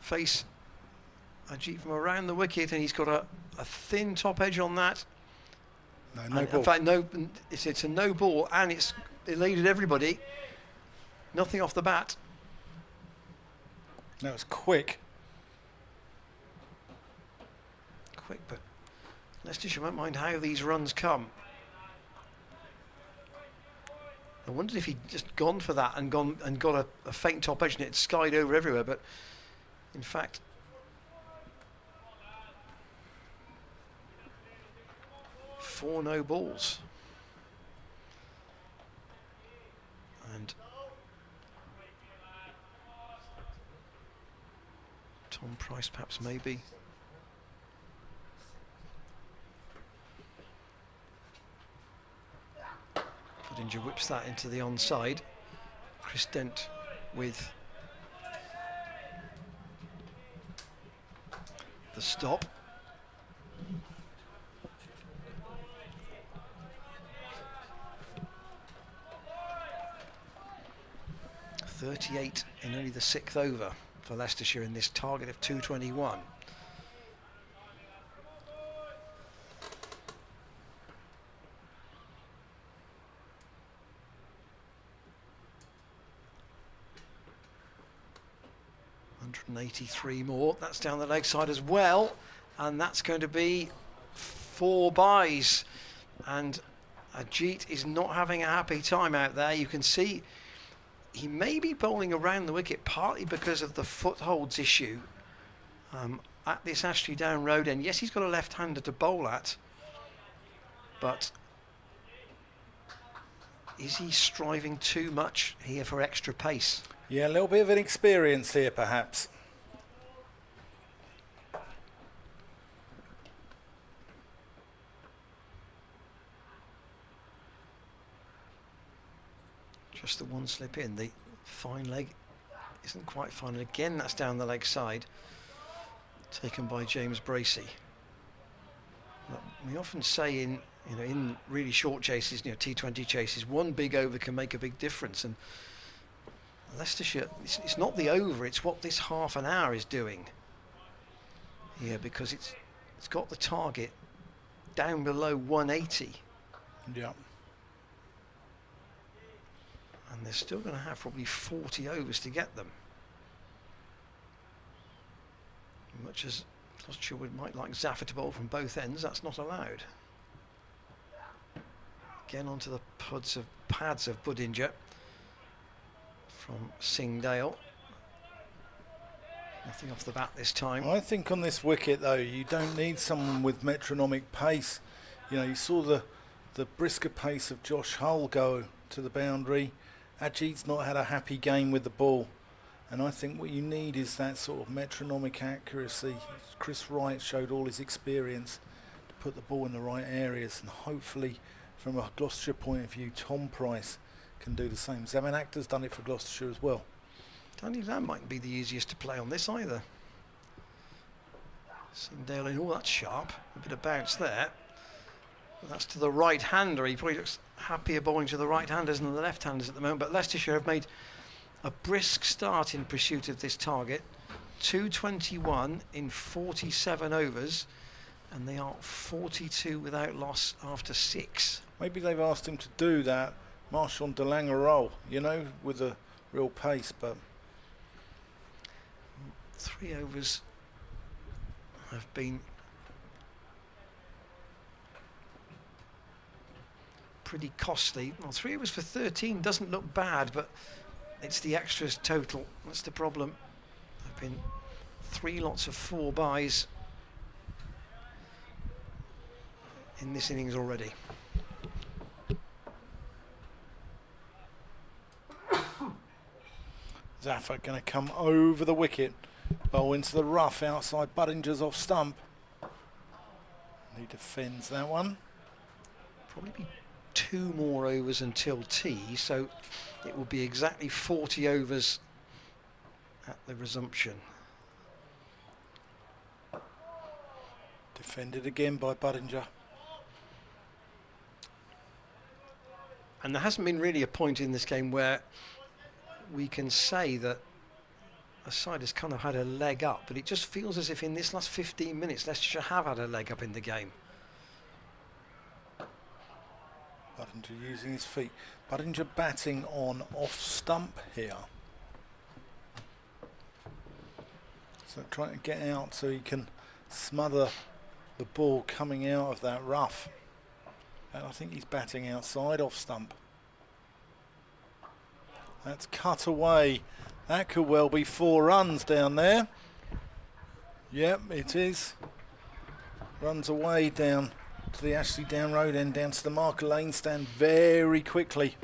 face Ajit from around the wicket, and he's got a thin top edge on that. No ball. In fact, it's a no ball, and it's eluded everybody. Nothing off the bat. That was quick. Quick, but Leicestershire won't mind how these runs come. I wondered if he'd just gone for that and got a faint top edge and it skied over everywhere, but in fact, four no balls. And Tom Price perhaps maybe. Budinger whips that into the onside. Chris Dent with the stop. .38 in only the 6th over for Leicestershire in this target of 221. .183 more. That's down the leg side as well, and that's going to be 4 byes. And Ajit is not having a happy time out there. You can see he may be bowling around the wicket partly because of the footholds issue at this Ashley Down Road end. Yes, he's got a left-hander to bowl at, but is he striving too much here for extra pace? Yeah, a little bit of an experience here, perhaps. Just the one slip in. The fine leg isn't quite fine. And again, that's down the leg side, taken by James Bracey. We often say in really short chases, T20 chases, one big over can make a big difference. And Leicestershire, it's not the over, it's what this half an hour is doing here, because it's got the target down below 180. Yeah. And they're still going to have probably 40 overs to get them. Much as Gloucestershire might like Zaffer to bowl from both ends, that's not allowed. Again onto the pads of Budinger from Singdale. Nothing off the bat this time. I think on this wicket though, you don't need someone with metronomic pace. You know, you saw the brisker pace of Josh Hull go to the boundary. Ajit's not had a happy game with the ball. And I think what you need is that sort of metronomic accuracy. Chris Wright showed all his experience to put the ball in the right areas, and hopefully from a Gloucestershire point of view, Tom Price can do the same. Zaman Akhtar's done it for Gloucestershire as well. Danny Lamb mightn't be the easiest to play on this either. Singdale in, oh that's sharp, a bit of bounce there. But that's to the right-hander. He probably looks happier bowling to the right-handers than the left-handers at the moment, but Leicestershire have made a brisk start in pursuit of this target. 221 in 47 overs, and they are 42 without loss after 6. Maybe they've asked him to do that Marchand de Lange role, you know, with a real pace, but 3 overs have been pretty costly. Well, 3 overs for 13 doesn't look bad, but it's the extras total that's the problem. There have been 3 lots of 4 byes in this innings already. Zaffer going to come over the wicket, bowl into the rough outside Budinger's off stump. He defends that one. Probably be 2 more overs until tea, so it will be exactly 40 overs at the resumption. Defended again by Budinger. And there hasn't been really a point in this game where we can say that a side has kind of had a leg up, but it just feels as if in this last 15 minutes Leicestershire have had a leg up in the game. Budinger using his feet. Budinger batting on off stump here. So trying to get out so he can smother the ball coming out of that rough. And I think he's batting outside off stump. That's cut away. That could well be 4 runs down there. Yep, it is. Runs away down to the Ashley Down Road end, down to the marker lane stand very quickly.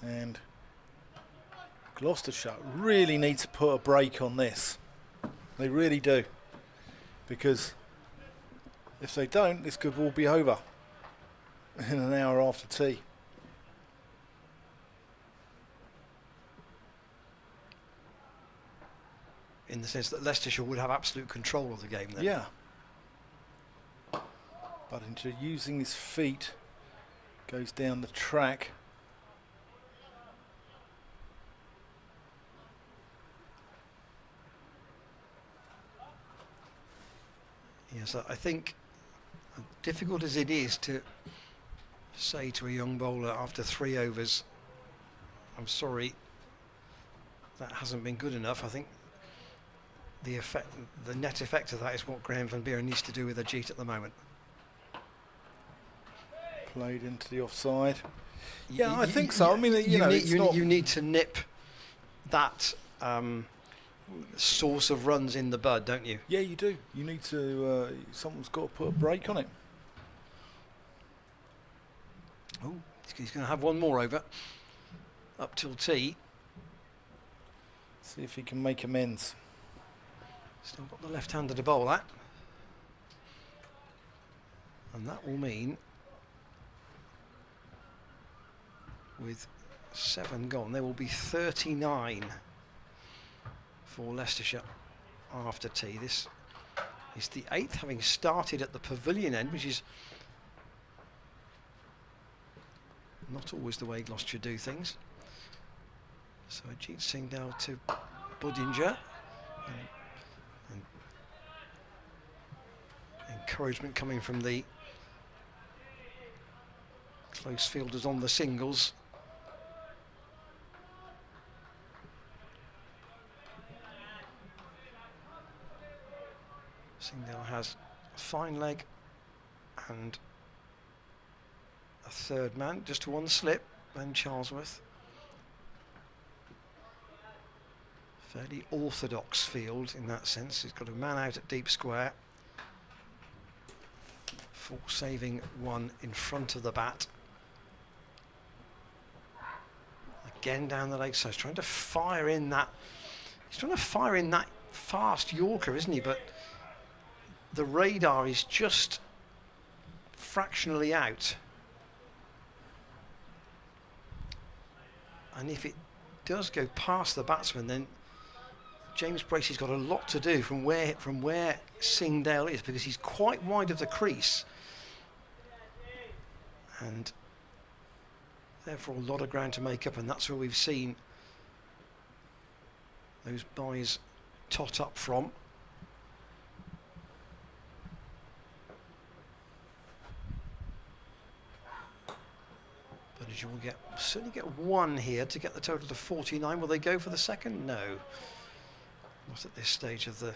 And Gloucestershire really need to put a break on this. They really do. Because if they don't, this could all be over in an hour after tea. In the sense that Leicestershire would have absolute control of the game then. Yeah. Budinger using his feet, goes down the track. Yes, I think difficult as it is to say to a young bowler after 3 overs, I'm sorry, that hasn't been good enough. I think the net effect of that is what Graham van Buren needs to do with Ajit at the moment. Played into the offside. Yeah, I think so. I mean, you need to nip that source of runs in the bud, don't you? Yeah, you do. You need to. Someone's got to put a break on it. Oh, he's going to have 1 more over up till tea. See if he can make amends. Still got the left-hander to bowl at, and that will mean, with 7 gone, there will be 39 for Leicestershire after tea. This is the 8th, having started at the pavilion end, which is not always the way Gloucestershire do things. So Ajit Singdale to Budinger. And encouragement coming from the Close fielders on the singles. Singdale has a fine leg and a third man, just one slip, Ben Charlesworth. Fairly orthodox field in that sense. He's got a man out at deep square. Full saving one in front of the bat. Again down the leg, so he's trying to fire in that. He's trying to fire in that fast Yorker, isn't he? But the radar is just fractionally out. And if it does go past the batsman, then James Bracey's got a lot to do from where Singdale is, because he's quite wide of the crease. And therefore a lot of ground to make up, and that's where we've seen those boys tot up from. But as you will certainly get one here to get the total to 49. Will they go for the second? No. Not at this stage of the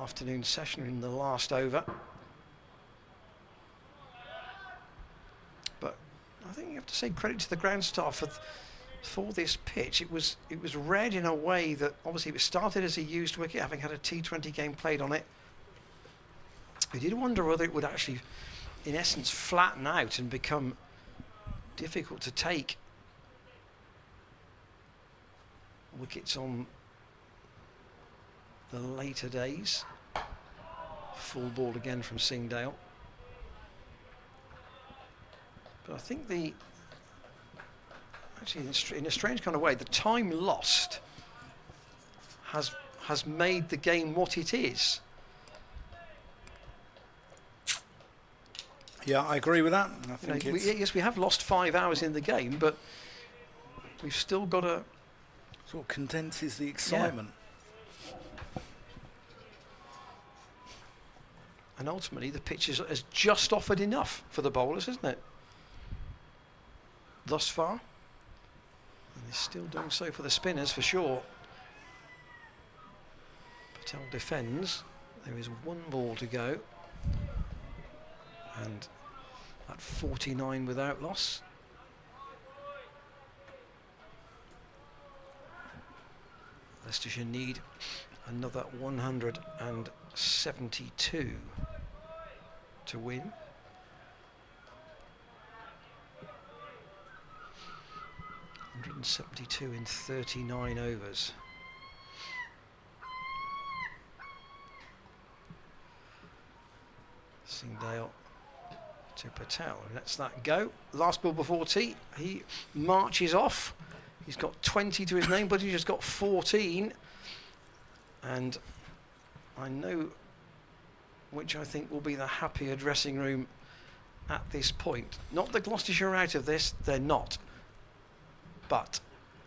afternoon session in the last over. But I think you have to say credit to the ground staff for this pitch. It was read in a way that obviously it started as a used wicket, having had a T20 game played on it. We did wonder whether it would actually, in essence, flatten out and become difficult to take wickets on the later days. Full ball again from Singdale. But I think actually in a strange kind of way, the time lost has made the game what it is. Yeah, I agree with that. I think yes, we have lost 5 hours in the game, but we've still got a sort of condenses the excitement. Yeah. And ultimately, the pitch has just offered enough for the bowlers, isn't it? Thus far. And they're still doing so for the spinners, for sure. Patel defends. There is one ball to go. And at 49 without loss. Leicestershire need another 172 to win. .172 in 39 overs. Singdale to Patel, lets that go. Last ball before tea, he marches off. He's got 20 to his name, but he's just got 14. And I know which I think will be the happier dressing room at this point. Not that Gloucestershire are out of this, they're not. But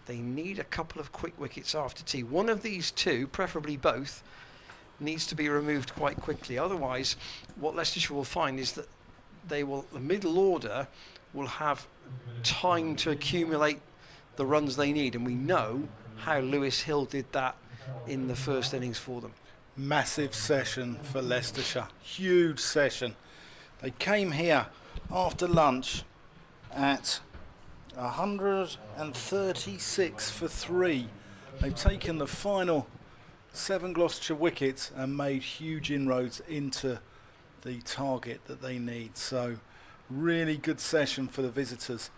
they need a couple of quick wickets after tea. One of these two, preferably both, needs to be removed quite quickly. Otherwise, what Leicestershire will find is that the middle order will have time to accumulate the runs they need, and we know how Lewis Hill did that in the first innings for them. Massive session for Leicestershire, huge session. They came here after lunch at 136 for 3. They've taken the final 7 Gloucestershire wickets and made huge inroads into the target that they need. So really good session for the visitors.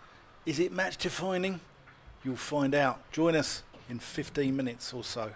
Is it match defining? You'll find out. Join us in 15 minutes or so.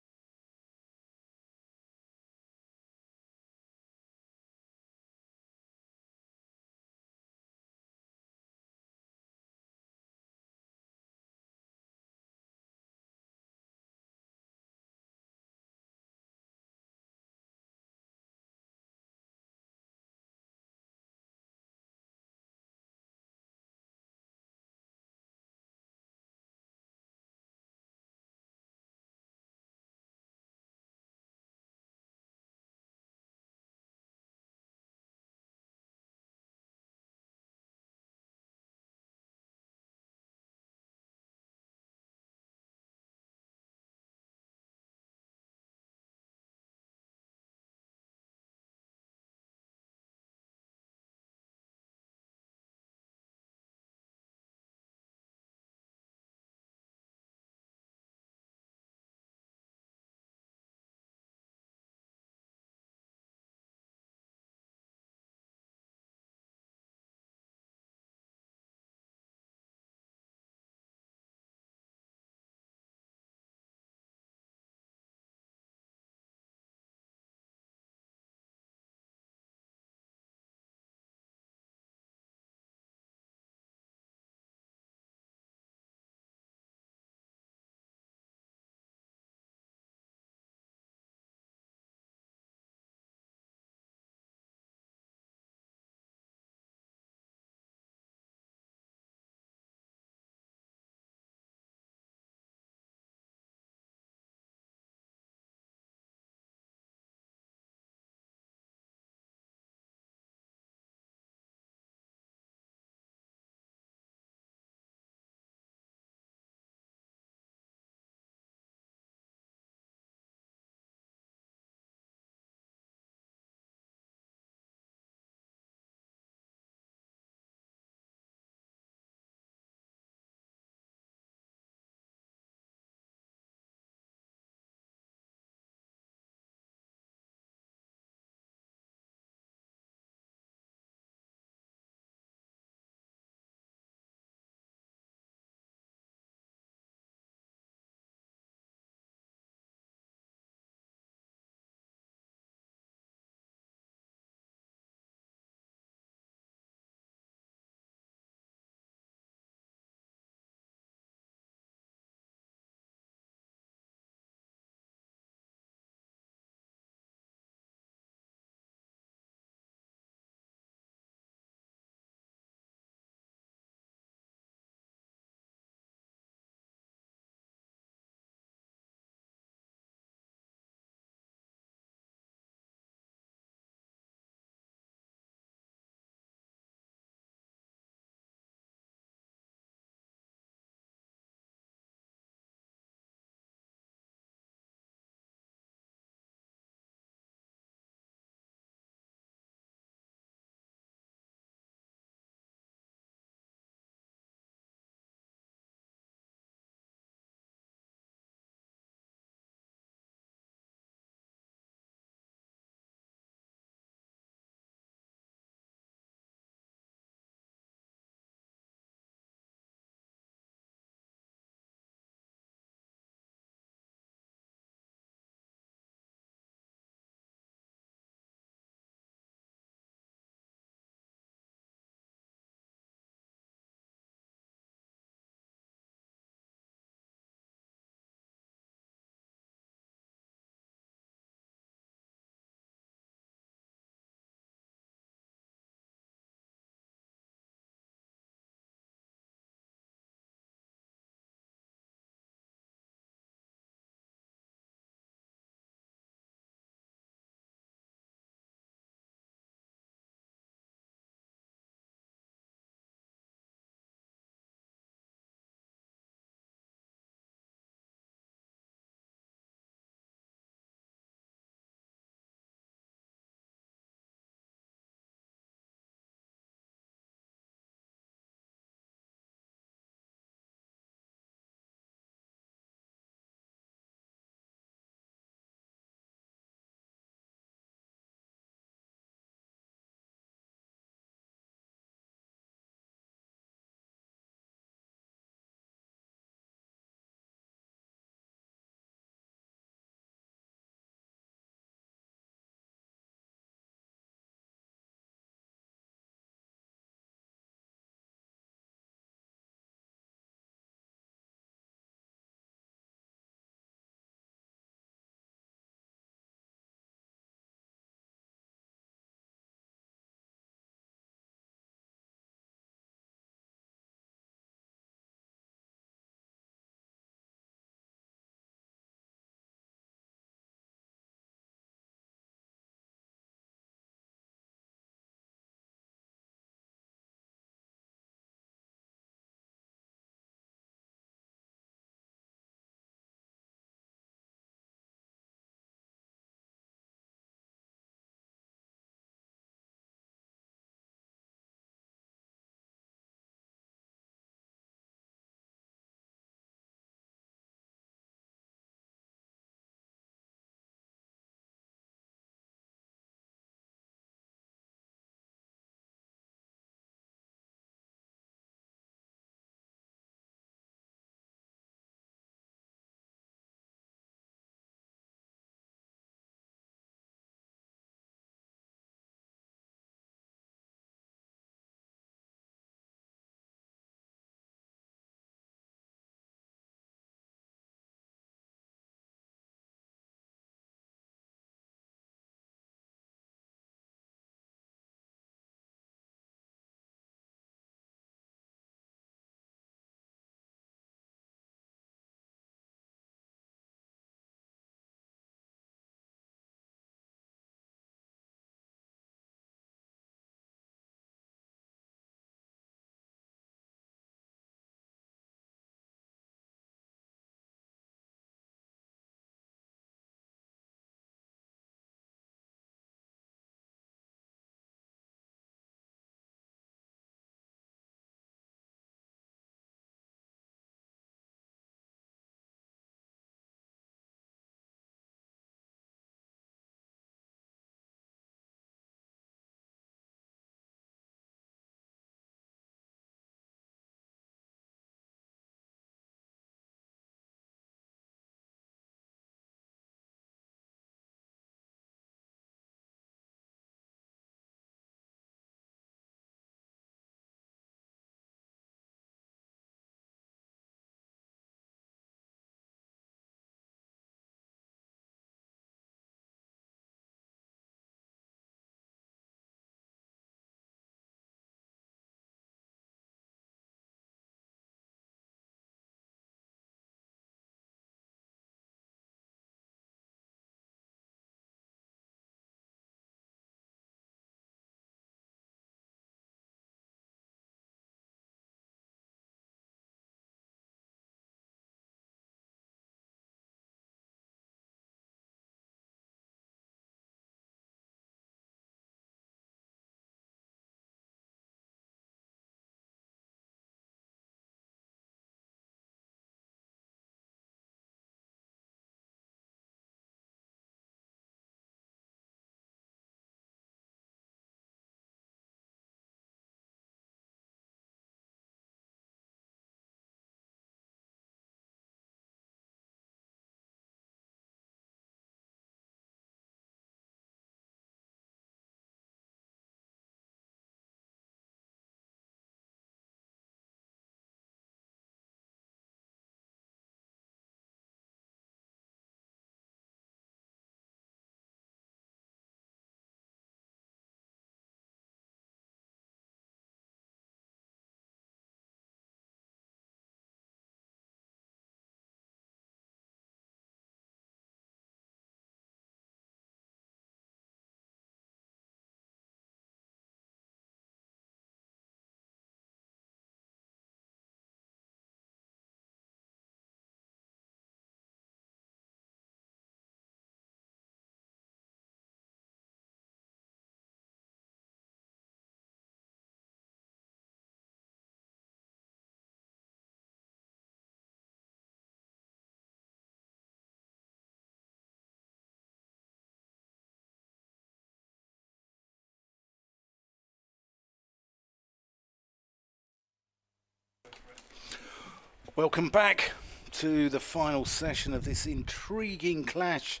Welcome back to the final session of this intriguing clash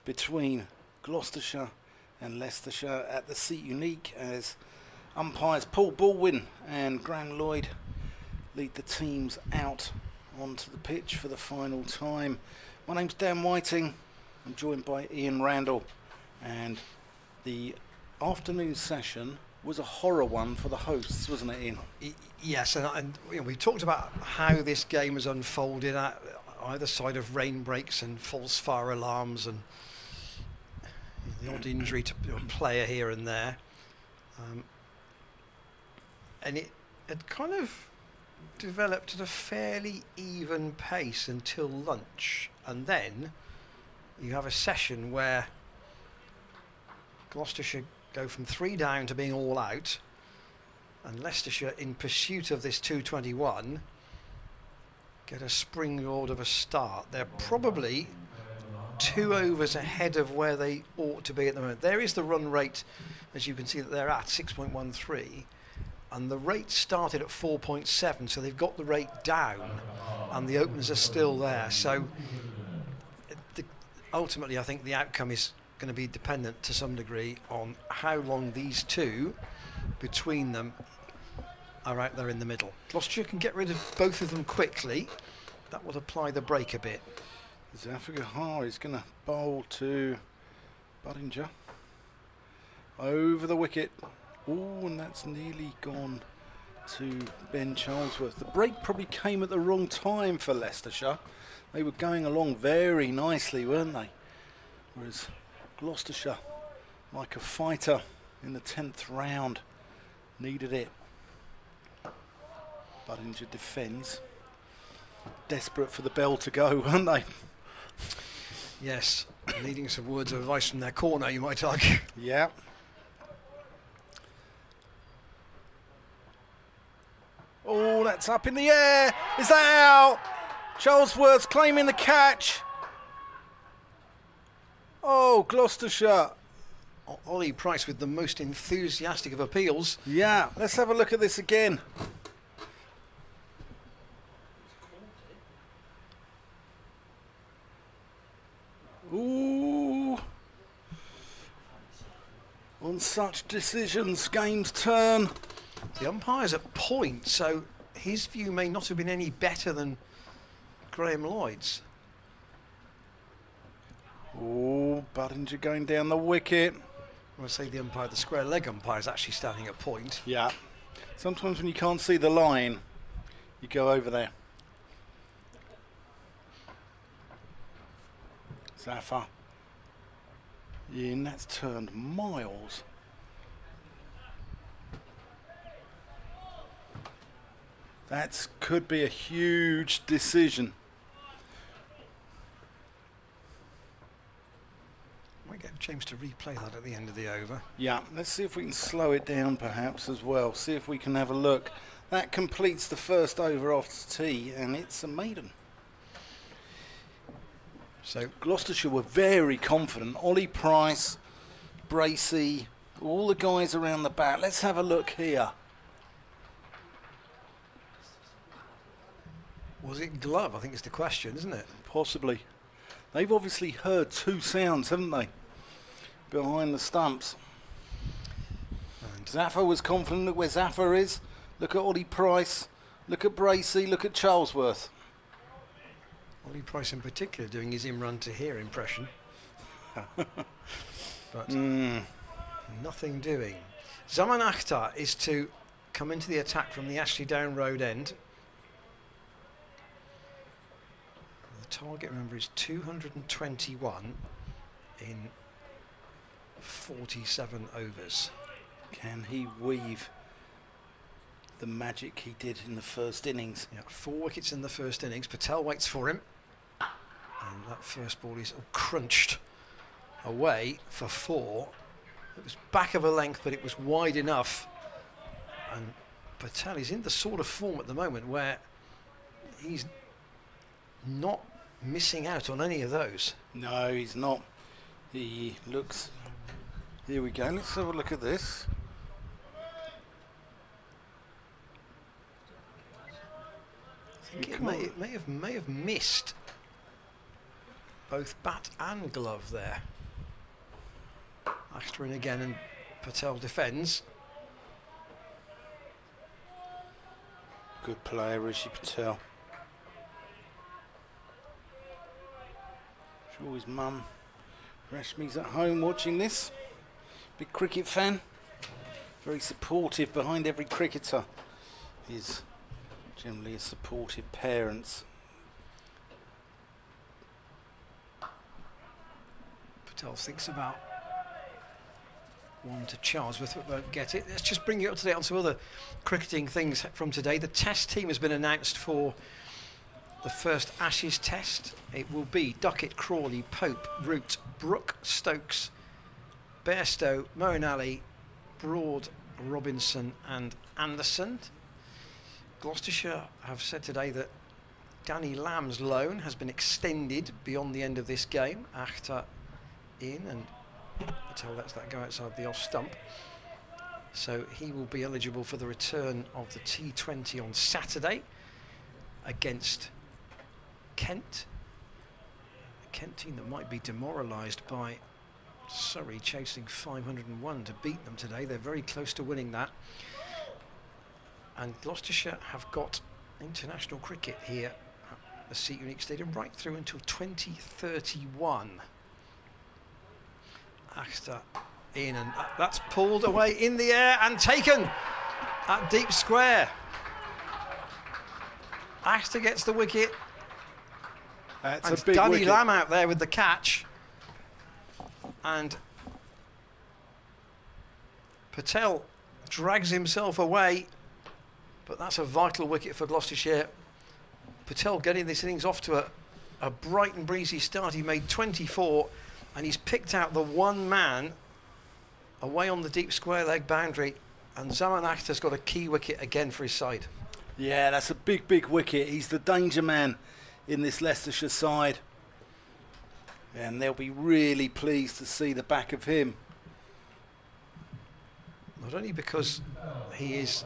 between Gloucestershire and Leicestershire at the Seat Unique, as umpires Paul Baldwin and Graham Lloyd lead the teams out onto the pitch for the final time. My name's Dan Whiting. I'm joined by Ian Randall, and the afternoon session was a horror one for the hosts, wasn't it, Ian? Yes, and you know, we talked about how this game has unfolded at either side of rain breaks and false fire alarms and the odd injury to a player here and there. And it had kind of developed at a fairly even pace until lunch, and then you have a session where Gloucestershire go from 3 down to being all out, and Leicestershire, in pursuit of this 221, get a springboard of a start. They're probably 2 overs ahead of where they ought to be at the moment. There is the run rate, as you can see, that they're at 6.13, and the rate started at 4.7, so they've got the rate down, and the openers are still there. So ultimately, I think the outcome is going to be dependent to some degree on how long these two between them are out there in the middle. Gloucestershire can get rid of both of them quickly. That would apply the break a bit. Zafagahar is going to bowl to Budinger over the wicket. Oh, and that's nearly gone to Ben Charlesworth. The break probably came at the wrong time for Leicestershire. They were going along very nicely, weren't they? Whereas Gloucestershire, like a fighter in the 10th round, needed it. Budinger defends. Desperate for the bell to go, weren't they? Yes, needing some words of advice from their corner, you might argue. Yeah. Oh, that's up in the air. Is that out? Charlesworth's claiming the catch. Oh, Gloucestershire. Ollie Price with the most enthusiastic of appeals. Yeah, let's have a look at this again. Ooh. On such decisions, games turn. The umpire's at point, so his view may not have been any better than Graham Lloyd's. Oh, Budinger going down the wicket. I would say the umpire, the square leg umpire, is actually standing at point. Yeah. Sometimes when you can't see the line, you go over there. Zafar. Yeah, and that's turned miles. That could be a huge decision. Might get James to replay that at the end of the over. Yeah, let's see if we can slow it down perhaps as well. See if we can have a look. That completes the first over off the tee, and it's a maiden. So Gloucestershire were very confident. Ollie Price, Bracey, all the guys around the bat. Let's have a look here. was it glove? I think it's the question, isn't it? Possibly. They've obviously heard 2 sounds, haven't they? Behind the stumps. And Zafar was confident. Look where Zafar is. Look at Ollie Price. Look at Bracey. Look at Charlesworth. Ollie Price in particular doing his Imran Tahir impression. But nothing doing. Zaman Akhtar is to come into the attack from the Ashley Down Road end. The target, remember, is 221 in 47 overs. Can he weave the magic he did in the first innings? Yeah, 4 wickets in the first innings. Patel waits for him. And that first ball is crunched away for 4. It was back of a length, but it was wide enough. And Patel is in the sort of form at the moment where he's not missing out on any of those. No, he's not. He looks... Here we go. Let's have a look at this. I think it may have missed both bat and glove there. Axter in again and Patel defends. Good player, Rishi Patel. Sure his mum Rashmi's at home watching this. Big cricket fan. Very supportive behind every cricketer. Is generally a supportive parents. Patel thinks about one to Charlesworth, but won't get it. Let's just bring you up to date on some other cricketing things from today. The test team has been announced for the first Ashes test. It will be Duckett, Crawley, Pope, Root, Brooke, Stokes, Bairstow, Moeen Ali, Broad, Robinson and Anderson. Gloucestershire have said today that Danny Lamb's loan has been extended beyond the end of this game. Axter in, and Patel lets that go outside the off stump. So he will be eligible for the return of the T20 on Saturday against Kent. A Kent team that might be demoralised by Surrey chasing 501 to beat them today. They're very close to winning that. And Gloucestershire have got international cricket here at the Seat Unique Stadium right through until 2031. Axter in, and that's pulled away in the air and taken at deep square. Axter gets the wicket. That's and a big Danny wicket. Lamb out there with the catch. And Patel drags himself away. But that's a vital wicket for Gloucestershire. Patel getting this innings off to a bright and breezy start. He made 24, and he's picked out the one man away on the deep square leg boundary, and Zaman Akhter's got a key wicket again for his side. Yeah, that's a big, big wicket. He's the danger man in this Leicestershire side. And they'll be really pleased to see the back of him. Not only because he is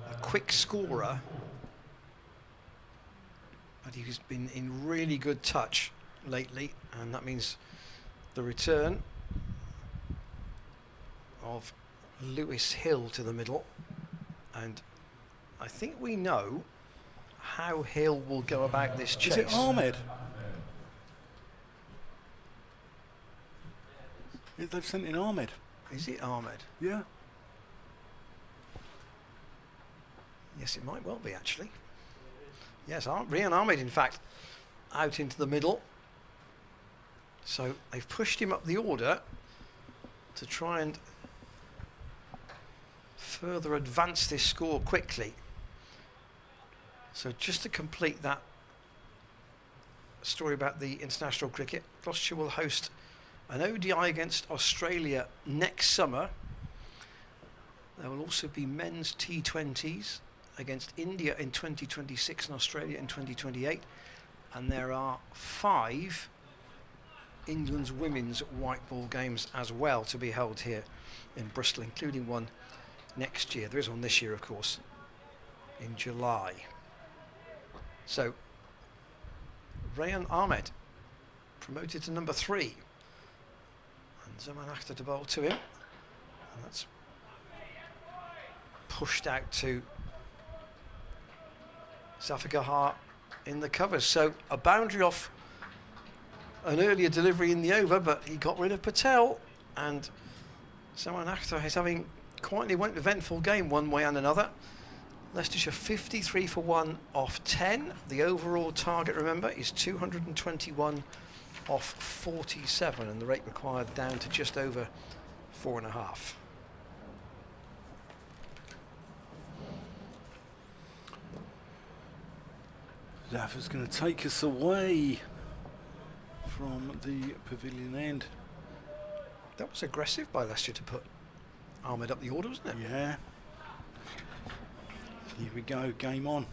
a quick scorer, but he's been in really good touch lately, and that means the return of Lewis Hill to the middle. And I think we know how Hill will go about this chase. Is it Ahmed? They've sent in Ahmed. Is it Ahmed? Yeah. Yes, it might well be, actually. Yes, Rian Ahmed, in fact, out into the middle. So they've pushed him up the order to try and further advance this score quickly. So just to complete that story about the international cricket, Gloucestershire will host an ODI against Australia next summer. There will also be men's T20s against India in 2026 and Australia in 2028. And there are 5 England's women's white ball games as well to be held here in Bristol, including one next year. There is one this year, of course, in July. So, Rayan Ahmed promoted to number 3. And Zaman Akhter to bowl to him. And that's pushed out to Zafar Gahar in the covers. So, a boundary off an earlier delivery in the over, but he got rid of Patel. And Zaman Akhter is having quite an eventful game one way and another. Leicestershire 53 for 1 off 10. The overall target, remember, is 221 off 47, and the rate required down to just over 4.5. Zafar's going to take us away from the pavilion end. That was aggressive by Leicester to put Ahmed up the order, wasn't it? Yeah. Here we go, game on.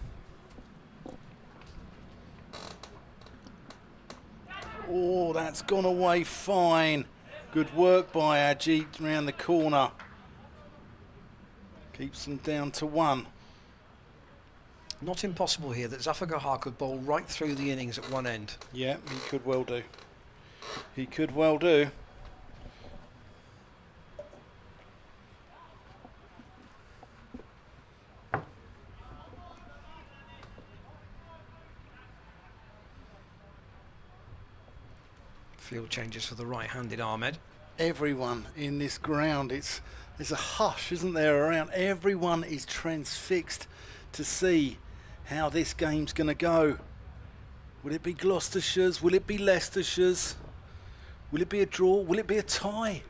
Oh, that's gone away fine. Good work by Ajit round the corner. Keeps them down to 1. Not impossible here that Zafar Gahar could bowl right through the innings at one end. Yeah, he could well do. He could well do. Field changes for the right-handed Ahmed. Everyone in this ground, there's a hush, isn't there, around. Everyone is transfixed to see how this game's going to go. Will it be Gloucestershire's? Will it be Leicestershire's? Will it be a draw? Will it be a tie?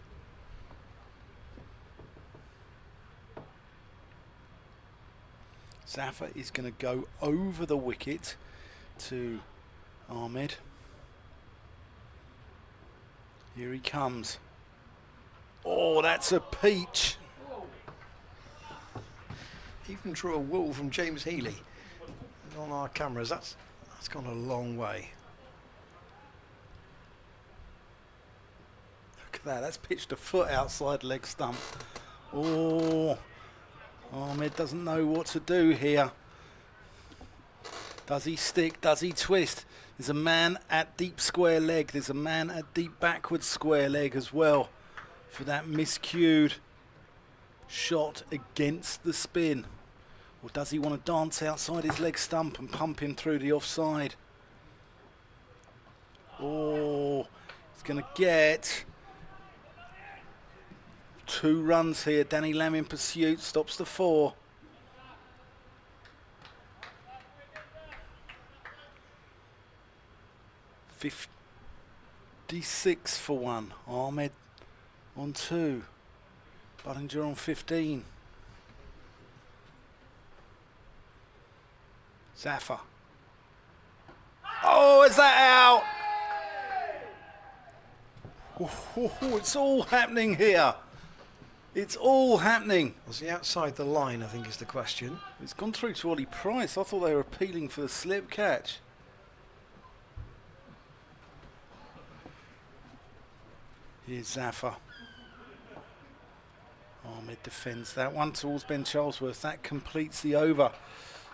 Zafar is going to go over the wicket to Ahmed. Here he comes. Oh, that's a peach. Even drew a wool from James Healy. On our cameras, that's gone a long way. Look at that, that's pitched a foot outside leg stump. Oh, Ahmed doesn't know what to do here. Does he stick? Does he twist? There's a man at deep square leg. There's a man at deep backward square leg as well for that miscued shot against the spin. Or does he want to dance outside his leg stump and pump him through the offside? Oh, he's going to get 2 runs here. Danny Lamb in pursuit, stops the 4. $56 for 1. Ahmed on 2. Buttinger on 15. Zafar. Oh, is that out? Oh, it's all happening here. It's all happening. Was he outside the line, I think is the question. It's gone through to Ollie Price. I thought they were appealing for the slip catch. Here's Zafar. Ahmed defends that one towards Ben Charlesworth. That completes the over.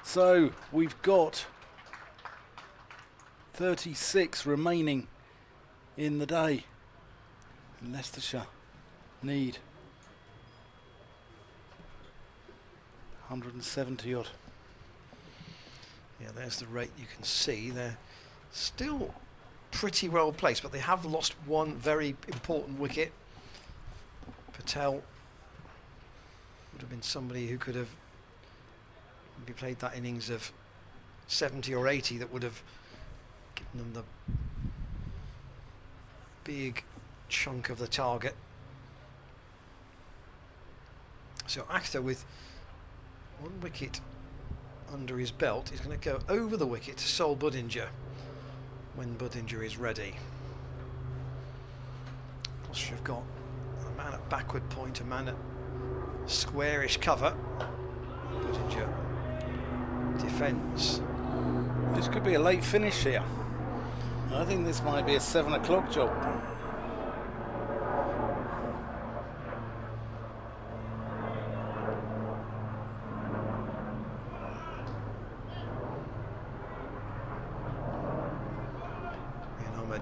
So we've got 36 remaining in the day. And Leicestershire need 170 odd. Yeah, there's the rate you can see. They're still pretty well placed, but they have lost one very important wicket. Patel would have been somebody who could have maybe played that innings of 70 or 80 that would have given them the big chunk of the target. So Akhtar, with 1 wicket under his belt, is going to go over the wicket to Sol Budinger when Budinger is ready. Gloucestershire have got a man at backward point, a man at squarish cover. Budinger defends. This could be a late finish here. I think this might be a 7 o'clock job.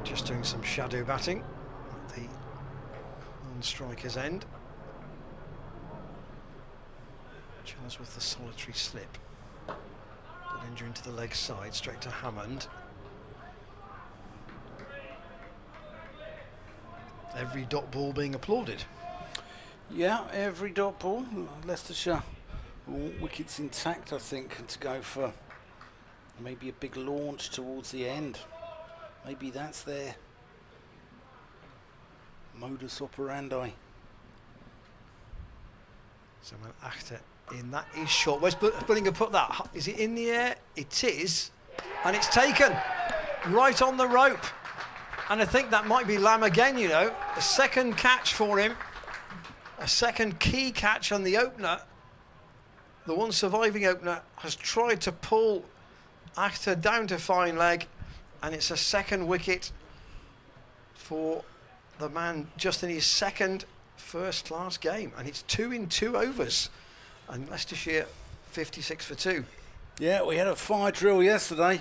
Just doing some shadow batting at the non-striker's end. Charles with the solitary slip. Budinger into the leg side, straight to Hammond. Every dot ball being applauded. Yeah, every dot ball. Leicestershire, all wickets intact, I think, to go for maybe a big launch towards the end. Maybe that's their modus operandi. So Akhtar in, that is short. Where's Budinger put that? Is it in the air? It is, and it's taken right on the rope. And I think that might be Lamb again, you know. A second catch for him. A second key catch on the opener. The one surviving opener has tried to pull Akhtar down to fine leg. And it's a second wicket for the man just in his second first-class game. And it's 2 in 2 overs. And Leicestershire 56 for 2. Yeah, we had a fire drill yesterday.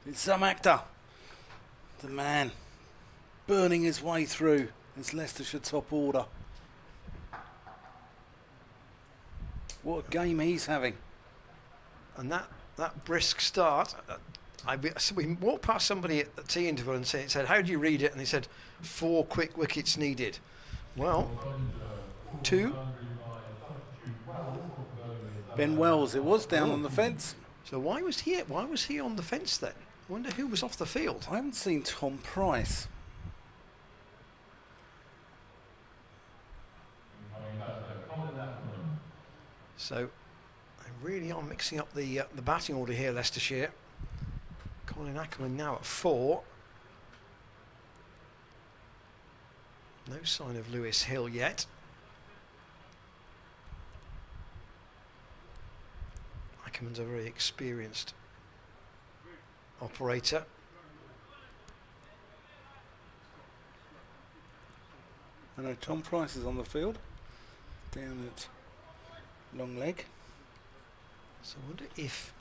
It's some actor, the man, burning his way through this Leicestershire top order. What a game he's having. And that brisk start, so we walked past somebody at the tea interval and said, how do you read it? And they said, 4 quick wickets needed. Well, 2. Ben Wells, it was down on the fence. So why was he on the fence then? I wonder who was off the field. I haven't seen Tom Price. So they really are mixing up the batting order here, Leicestershire. Colin Ackerman now at 4. No sign of Lewis Hill yet. Ackerman's a very experienced operator. I know Tom Price is on the field, down at long leg. So I wonder if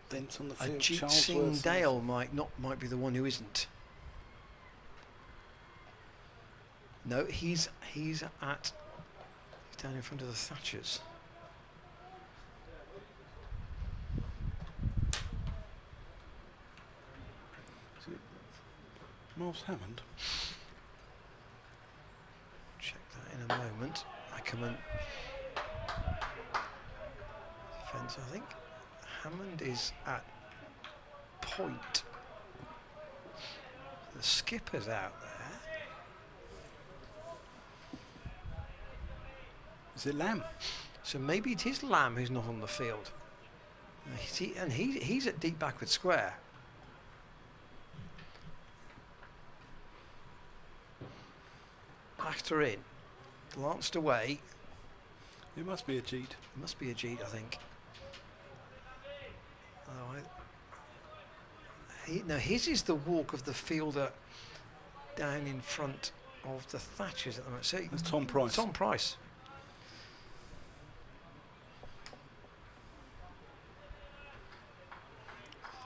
Dent on the field. Ajit Singh Dale might be the one who isn't. No, he's down in front of the Thatchers. Miles Hammond. Check that in a moment. Ackerman. Defence, I think. Hammond is at point. The skipper's out there. Is it Lamb? So maybe it is Lamb who's not on the field. He's at deep backward square. Actor in, glanced away. It must be Ajit. It must be Ajit, I think. No, his is the walk of the fielder down in front of the Thatchers at the moment. See, that's Tom Price. Tom Price.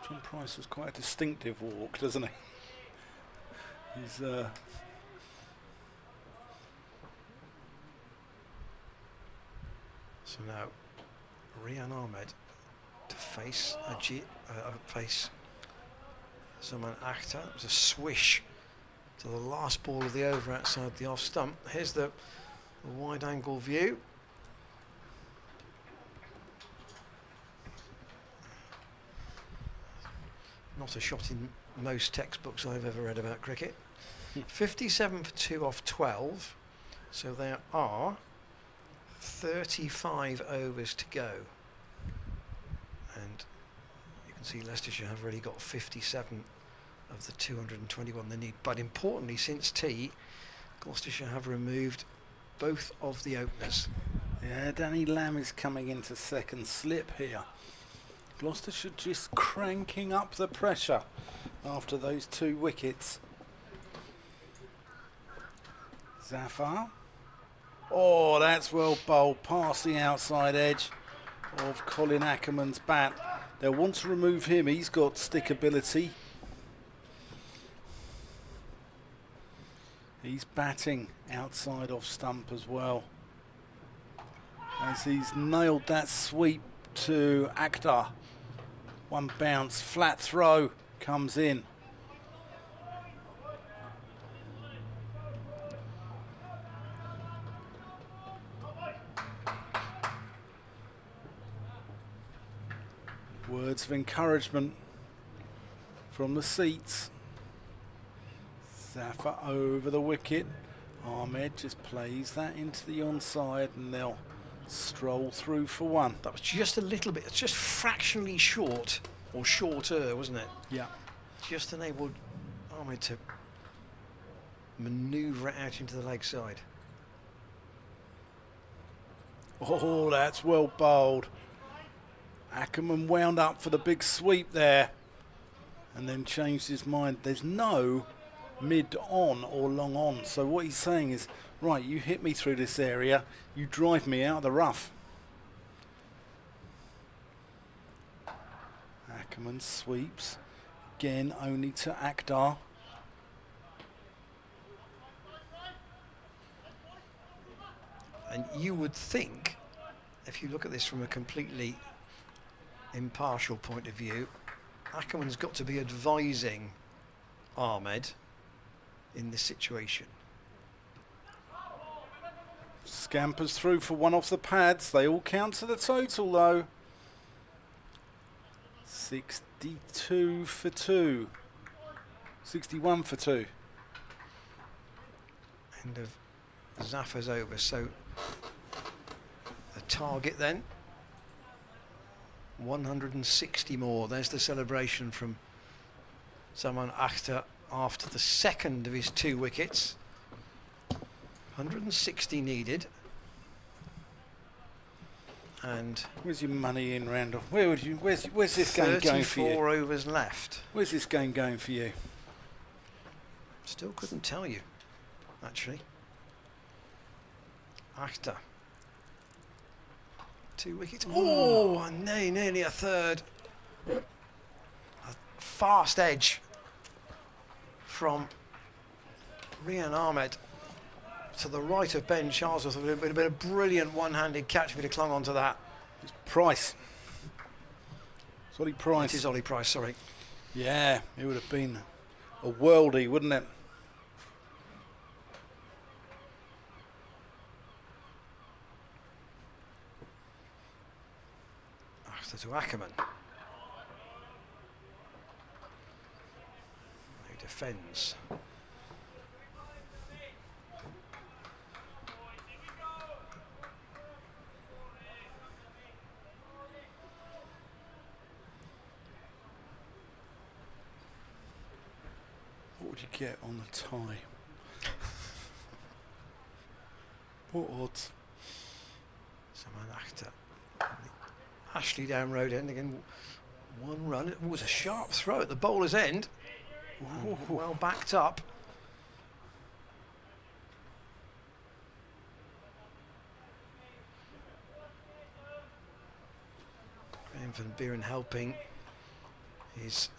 Tom Price has quite a distinctive walk, doesn't he? He's So now Rian Ahmed to face face Zaman Akhtar. It was a swish to the last ball of the over outside the off stump. Here's the wide angle view. Not a shot in most textbooks I've ever read about cricket. 57 for 2 off 12. So there are 35 overs to go. And you can see Leicestershire have already got 57 of the 221 they need. But importantly, since tea, Gloucestershire have removed both of the openers. Yeah, Danny Lamb is coming into second slip here. Gloucestershire just cranking up the pressure after those 2 wickets. Zafar. Oh, that's well bowled past the outside edge of Colin Ackerman's bat. They'll want to remove him. He's got stickability. He's batting outside off stump as well, as he's nailed that sweep to Akhtar. One bounce, flat throw comes in. Words of encouragement from the seats. Zafar over the wicket. Ahmed just plays that into the onside and they'll stroll through for 1. That was just a little bit, it's just fractionally short, or shorter, wasn't it? Yeah. Just enabled Ahmed to manoeuvre it out into the leg side. Oh, that's well bowled. Ackerman wound up for the big sweep there and then changed his mind. There's no mid-on or long-on. So what he's saying is, right, you hit me through this area, you drive me out of the rough. Ackerman sweeps. Again, only to Akhtar. And you would think, if you look at this from a completely impartial point of view, Ackerman's got to be advising Ahmed in this situation. Scampers through for one off the pads. They all count to the total though. 62 for 2. 61 for 2. End of Zaffar's over, so the target then 160 more. There's the celebration from Zaman Akhtar after the second of his 2 wickets. 160 needed. And where's your money in, Randall? Where's this game going for you? 34 overs left. Where's this game going for you? Still couldn't tell you, actually. Akhtar. 2 wickets. Oh, and nearly a third. A fast edge from Rian Ahmed to the right of Ben Charlesworth. It would have been a brilliant one-handed catch if he'd have clung onto that. It's Price. It's Ollie Price. It is Ollie Price, sorry. Yeah, it would have been a worldie, wouldn't it? After to Ackerman. Who defends. What would you get on the tie? What odds? Zaman Akhtar. Ashley down road end again. 1 run. It was a sharp throw at the bowler's end. Well backed up. Graham van Buren helping his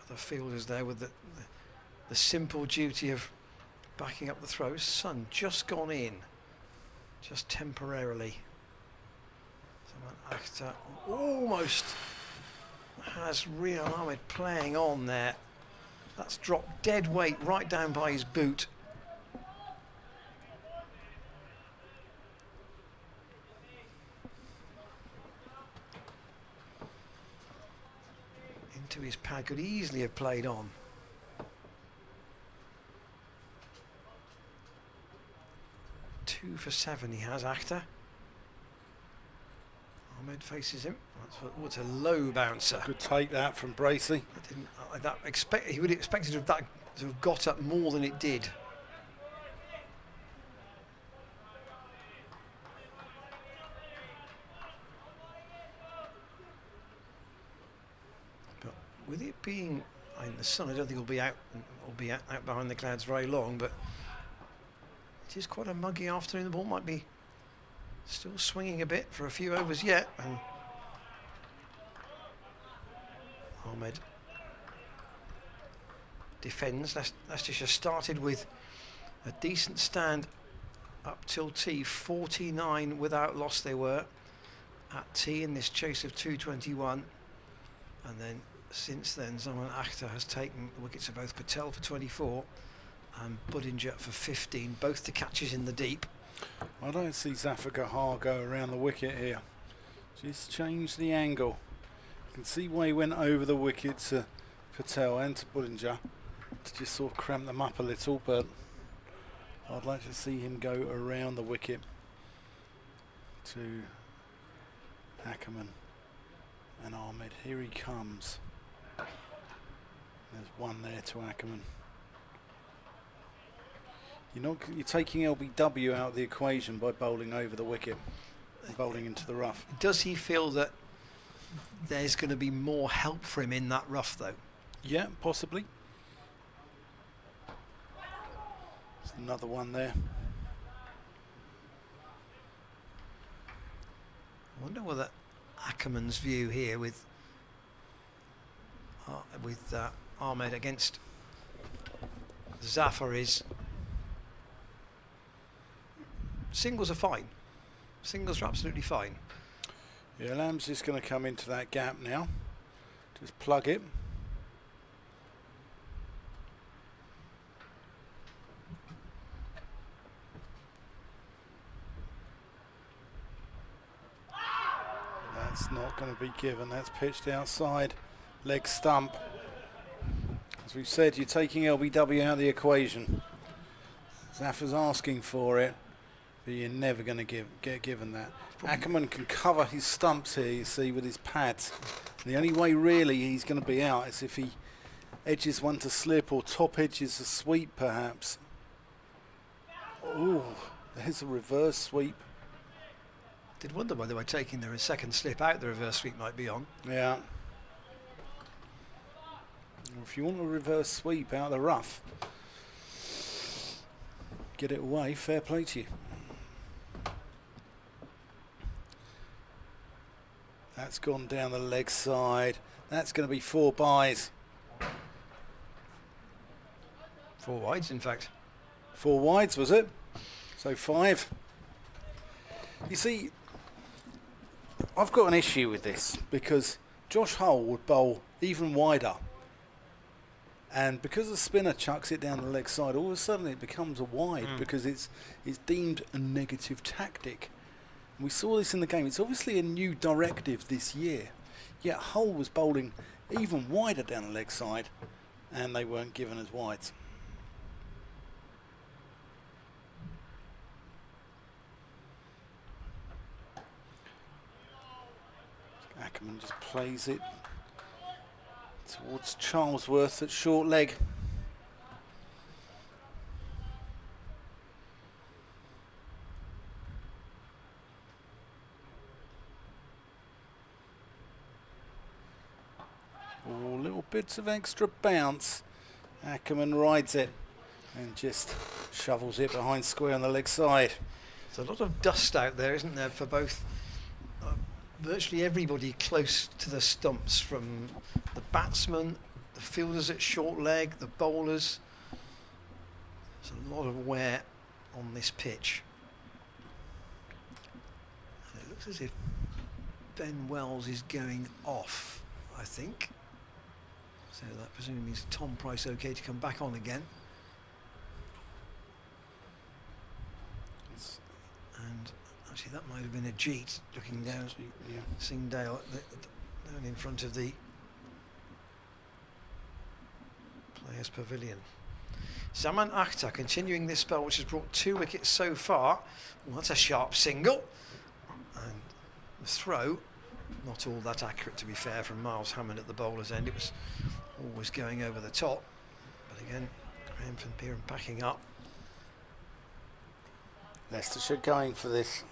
other fielders there with the simple duty of backing up the throw. Sun just gone in, just temporarily. Akhtar almost has Rian Ahmed playing on there. That's dropped dead weight right down by his boot. Into his pad, could easily have played on. Two for 7 he has, Akhtar. Ahmed faces him. What's a low bouncer? Good take that from Bracey. He would have expected that to have got up more than it did. But with it being in the sun, I don't think it'll be out behind the clouds very long. But it is quite a muggy afternoon. The ball might be still swinging a bit for a few overs yet. And Ahmed defends. Leicestershire started with a decent stand up till tea. 49 without loss they were at tea in this chase of 221. And then since then Zaman Akhtar has taken the wickets of both Patel for 24 and Budinger for 15, both the catches in the deep. I don't see Zafar Gahar go around the wicket here. Just change the angle. You can see why he went over the wicket to Patel and to Budinger to just sort of cramp them up a little, but I'd like to see him go around the wicket to Ackerman and Ahmed. Here he comes. There's one there to Ackerman. You're taking LBW out of the equation by bowling over the wicket, bowling into the rough. Does he feel that there's going to be more help for him in that rough, though? Yeah, possibly. There's another one there. I wonder whether Ackerman's view here with with Ahmed against Zafar is singles are fine. Singles are absolutely fine. Yeah, Lamb's just going to come into that gap now. Just plug it. That's not going to be given. That's pitched outside. Leg stump. As we've said, you're taking LBW out of the equation. Zafar's asking for it, but you're never going to get given that. Ackerman can cover his stumps here, you see, with his pads. And the only way really he's going to be out is if he edges one to slip or top edges a sweep perhaps. Ooh, there's a reverse sweep. Did wonder whether by taking the second slip out the reverse sweep might be on. Yeah. If you want a reverse sweep out of the rough, get it away, fair play to you. That's gone down the leg side. That's going to be 4 byes. 4 wides, in fact. 4 wides, was it? So 5. You see, I've got an issue with this because Josh Hull would bowl even wider. And because the spinner chucks it down the leg side, all of a sudden it becomes a wide because it's deemed a negative tactic. We saw this in the game. It's obviously a new directive this year. Yet Hull was bowling even wider down the leg side and they weren't given as wides. Ackerman just plays it towards Charlesworth at short leg. Oh, little bits of extra bounce. Ackerman rides it and just shovels it behind square on the leg side. There's a lot of dust out there, isn't there, for both virtually everybody close to the stumps, from the batsmen, the fielders at short leg, the bowlers. There's a lot of wear on this pitch. And it looks as if Ben Wells is going off, I think. So that presumably means Tom Price okay to come back on again. And actually that might have been a Jeet looking down, Yeah. seeing Dale down in front of the Players' Pavilion. Zaman Akhtar continuing this spell, which has brought 2 wickets so far. Well, that's a sharp single. And the throw, not all that accurate to be fair, from Miles Hammond at the bowler's end. It was always going over the top. But again, Graham Van Peeren packing up. Leicestershire going for this.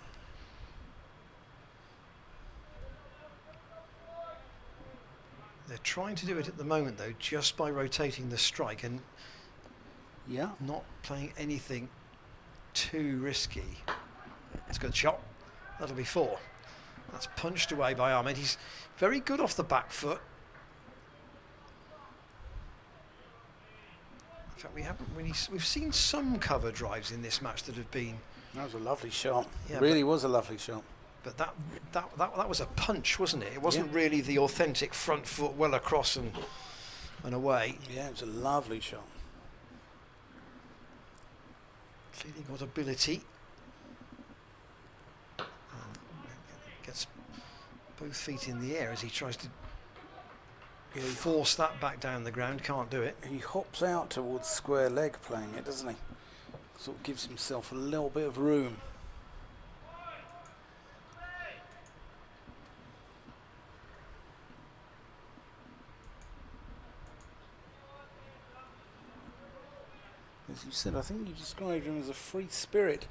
They're trying to do it at the moment, though, just by rotating the strike and not playing anything too risky. It's a good shot. That'll be 4. That's punched away by Ahmed. He's very good off the back foot. In fact, we haven't really. We've seen some cover drives in this match that have been. That was a lovely shot. Yeah, really was a lovely shot. But that was a punch, wasn't it? It wasn't really the authentic front foot well across and away. Yeah, it was a lovely shot. Clearly got ability. Gets both feet in the air as he tries to force that back down the ground. Can't do it. He hops out towards square leg playing it, doesn't he? Sort of gives himself a little bit of room. As you said, I think you described him as a free spirit.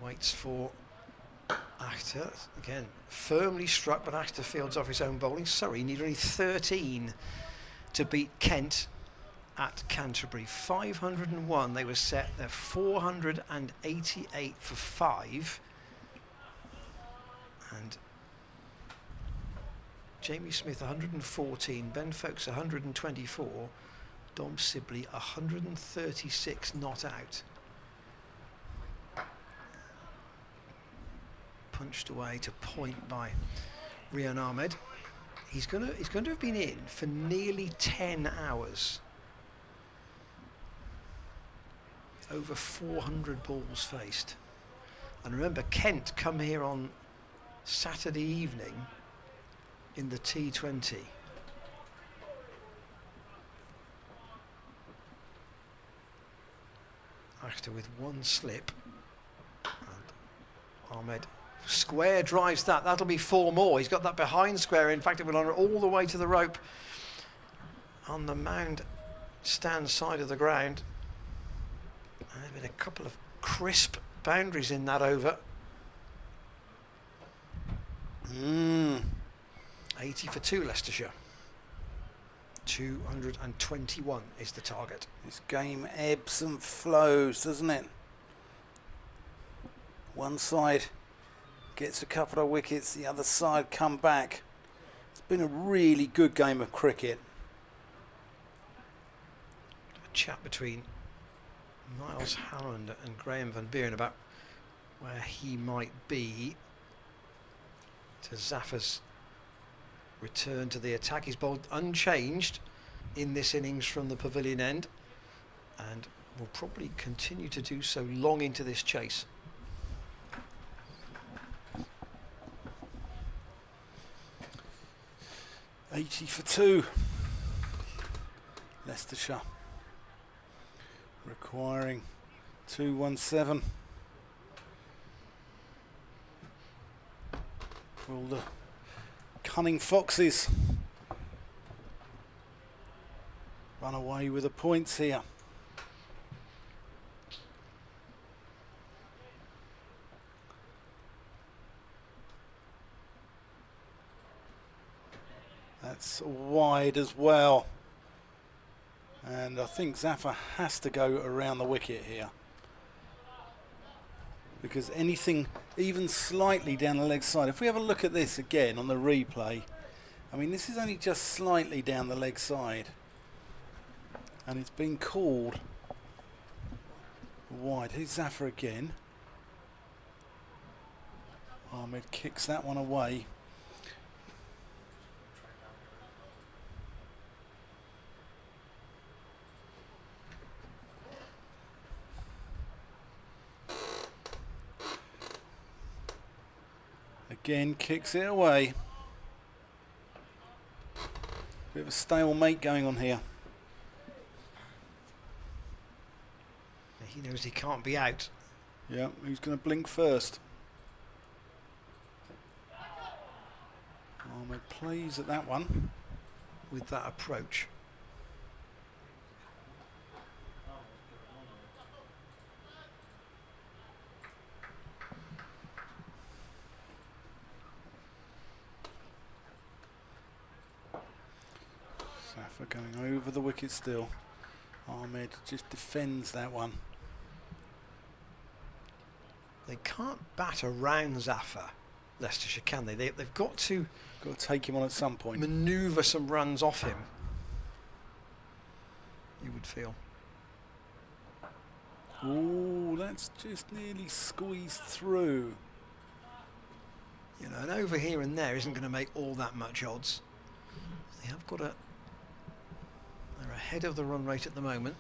Waits for Akhtar. Again, firmly struck, but Akhtar fields off his own bowling. Surrey need only 13 to beat Kent at Canterbury. 501 they were set. They're 488 for 5. And Jamie Smith 114, Ben Folkes 124, Dom Sibley 136 not out. Punched away to point by Rian Ahmed. He's going to have been in for nearly 10 hours. Over 400 balls faced. And remember, Kent come here on Saturday evening in the T20. After with one slip, and Ahmed square drives that. That'll be 4 more. He's got that behind square. In fact, it will run all the way to the rope on the mound stand side of the ground. And there have been a couple of crisp boundaries in that over. 80 for 2, Leicestershire. 221 is the target. This game ebbs and flows, doesn't it? One side gets a couple of wickets, the other side come back. It's been a really good game of cricket. A chat between Niles Hammond and Graham Van Buren about where he might be to Zaffer's return to the attack. He's bowled unchanged in this innings from the pavilion end and will probably continue to do so long into this chase. $80 for 2. Leicestershire requiring 217. All the cunning foxes run away with the points here. That's wide as well. And I think Zaffer has to go around the wicket here. Because anything even slightly down the leg side, if we have a look at this again on the replay, I mean, this is only just slightly down the leg side. And it's been called wide. Here's Zaffer again. Ahmed kicks that one away. Again, kicks it away. Bit of a stalemate going on here. He knows he can't be out. Yeah, who's going to blink first? Ahmed plays at that one. With that approach. Zaffer going over the wicket still. Ahmed just defends that one. They can't bat around Zaffer, Leicestershire, can they? They've got to take him on at some point. Manoeuvre some runs off him, you would feel. Oh, that's just nearly squeezed through. You know, an over here and there isn't going to make all that much odds. They have got a... They're ahead of the run rate at the moment.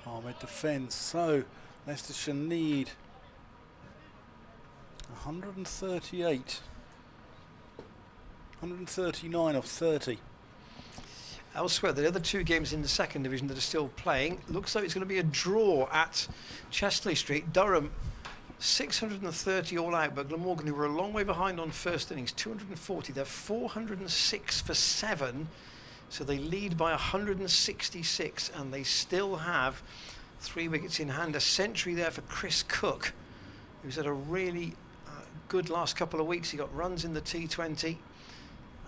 Ahmed defends, so Leicestershire need 138. 139 off 30. Elsewhere, the other 2 games in the second division that are still playing, looks like it's going to be a draw at Chesley Street. Durham 630 all out, but Glamorgan, who were a long way behind on first innings, 240. They're 406 for 7, so they lead by 166, and they still have 3 wickets in hand. A century there for Chris Cook, who's had a really good last couple of weeks. He got runs in the T20,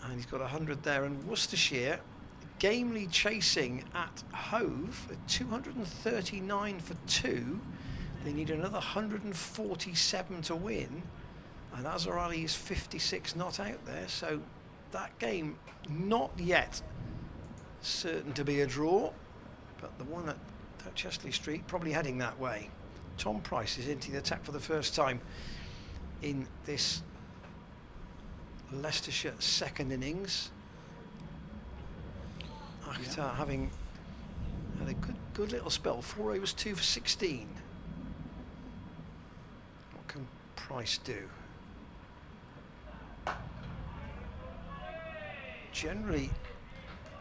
and he's got 100 there. And Worcestershire gamely chasing at Hove at 239 for 2. They need another 147 to win, and Azhar Ali is 56 not out there, so that game not yet certain to be a draw, but the one at Chesley Street probably heading that way. Tom Price is into the attack for the first time in this Leicestershire second innings. After having had a good little spell, 4 overs 2 for 16. What can Price do? Generally,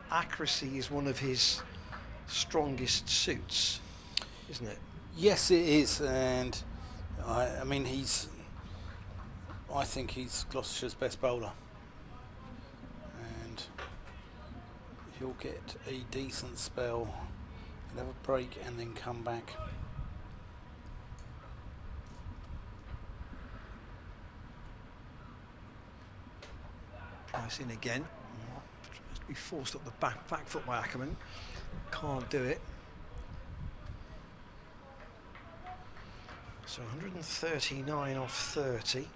accuracy is one of his strongest suits, isn't it? Yes, it is, and I mean I think he's Gloucestershire's best bowler, and he'll get a decent spell, he'll have a break and then come back. Price in again. Tries to be forced up the back foot by Ackerman. Can't do it. So 139 off 30.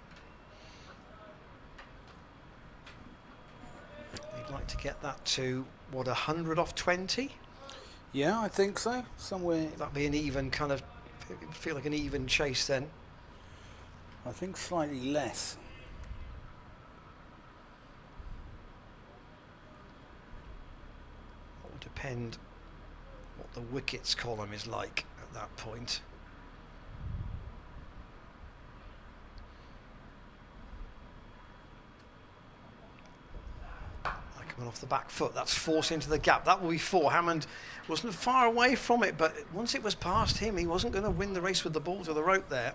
He'd like to get that to, what, 100 off 20? Yeah, I think so. Somewhere. That'd be an even kind of, feel like an even chase then. I think slightly less. It will depend what the wickets column is like at that point. Off the back foot, that's forced into the gap. That will be 4. Hammond wasn't far away from it, but once it was past him, he wasn't going to win the race with the ball to the rope there,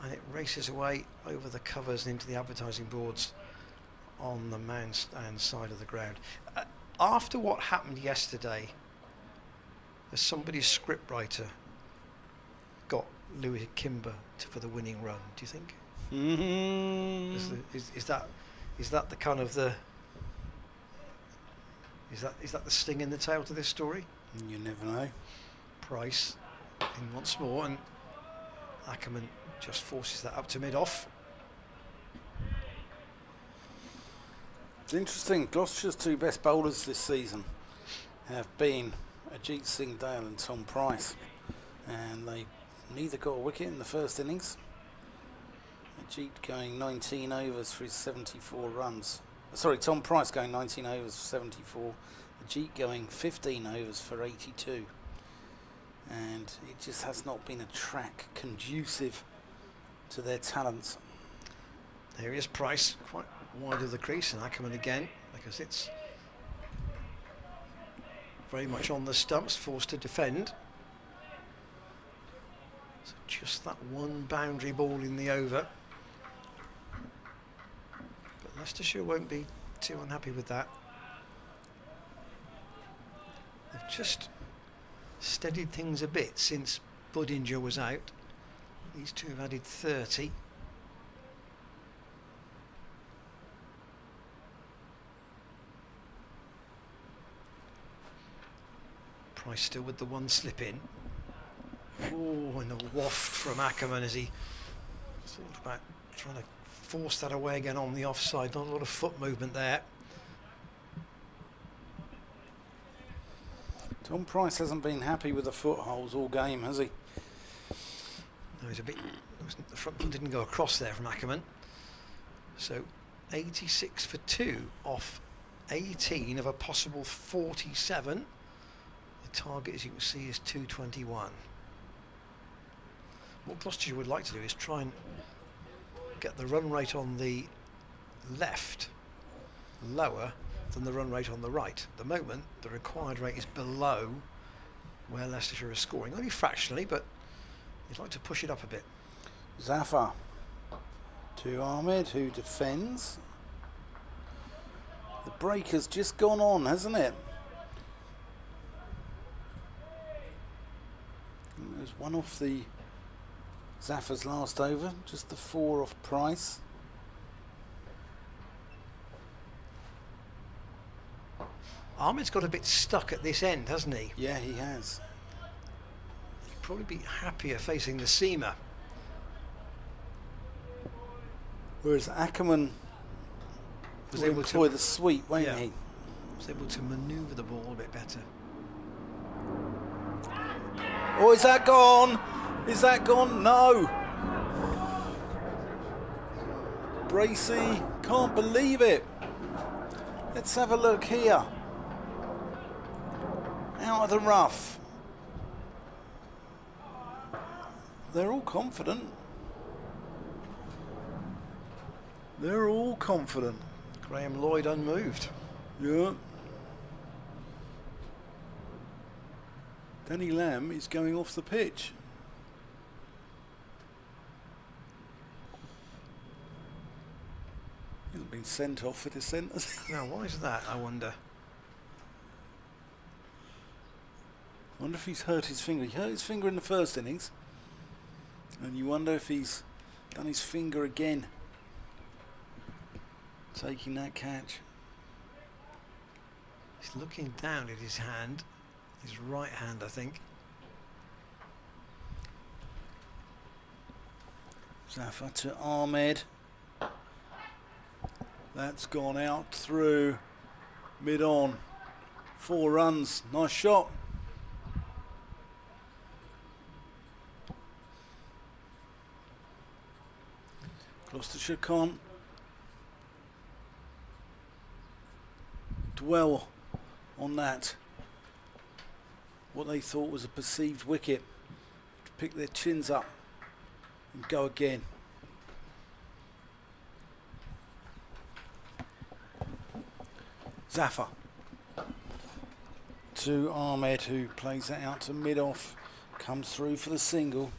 and it races away over the covers and into the advertising boards on the man stand side of the ground. After what happened yesterday, there's somebody's scriptwriter got Louis Kimber for the winning run. Do you think? Is that the kind of the Is that the sting in the tail to this story? You never know. Price in once more, and Ackerman just forces that up to mid-off. It's interesting. Gloucestershire's 2 best bowlers this season have been Ajit Singh Dale and Tom Price, and they neither got a wicket in the first innings. Ajit going 19 overs for his 74 runs. Sorry, Tom Price going 19 overs for 74, Ajit going 15 overs for 82. And it just has not been a track conducive to their talents. There he is, Price, quite wide of the crease, and Ackerman again, because it's very much on the stumps, forced to defend. So just that one boundary ball in the over. Leicestershire won't be too unhappy with that. They've just steadied things a bit since Budinger was out. These two have added 30. Price still with the one slip in. Oh, and a waft from Ackerman as he thought about trying to force that away again on the offside. Not a lot of foot movement there. Tom Price hasn't been happy with the footholds all game, has he? No, he's a bit. The front foot didn't go across there from Ackerman. So 86 for 2 off 18 of a possible 47. The target, as you can see, is 221. What Gloucestershire would like to do is try and get the run rate on the left lower than the run rate on the right. At the moment, the required rate is below where Leicestershire is scoring, only fractionally, but you'd like to push it up a bit. Zafar to Ahmed, who defends. The break has just gone on, hasn't it? There's one off the Zafar's last over, just the 4 off Price. Ahmed's got a bit stuck at this end, hasn't he? Yeah, he has. He probably be happier facing the seamer. Whereas Ackerman was able to employ the sweep, wasn't he? Was able to manoeuvre the ball a bit better. Oh, is that gone? Is that gone? No. Bracey, can't believe it. Let's have a look here. Out of the rough. They're all confident. They're all confident. Graham Lloyd unmoved. Yeah. Danny Lamb is going off the pitch. He hasn't been sent off for dissenters. Now, why is that, I wonder? I wonder if he's hurt his finger. He hurt his finger in the first innings. And you wonder if he's done his finger again, taking that catch. He's looking down at his hand, his right hand, I think. Zafar to Ahmed. That's gone out through mid-on. 4 runs, nice shot. Gloucestershire can't dwell on that. What they thought was a perceived wicket. To pick their chins up and go again. Zafar to Ahmed, who plays that out to mid-off, comes through for the single.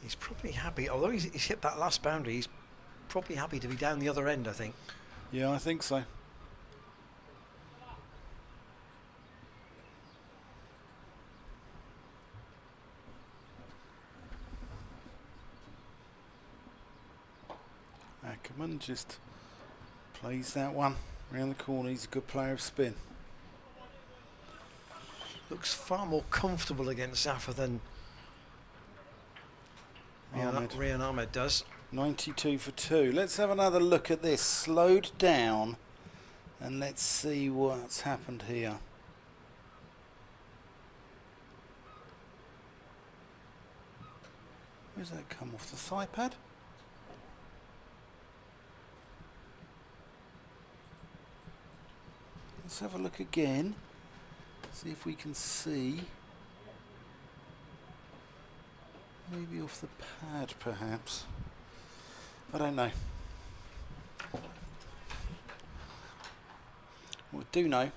He's probably happy, although he's hit that last boundary, he's probably happy to be down the other end, I think. Yeah, I think so. Ackerman just plays that one around the corner. He's a good player of spin. Looks far more comfortable against Zafar than Rian Ahmed does. 92 for 2. Let's have another look at this. Slowed down and let's see what's happened here. Where's that come off the thigh pad? Let's have a look again. See if we can see. Maybe off the pad, perhaps. I don't know. What I do know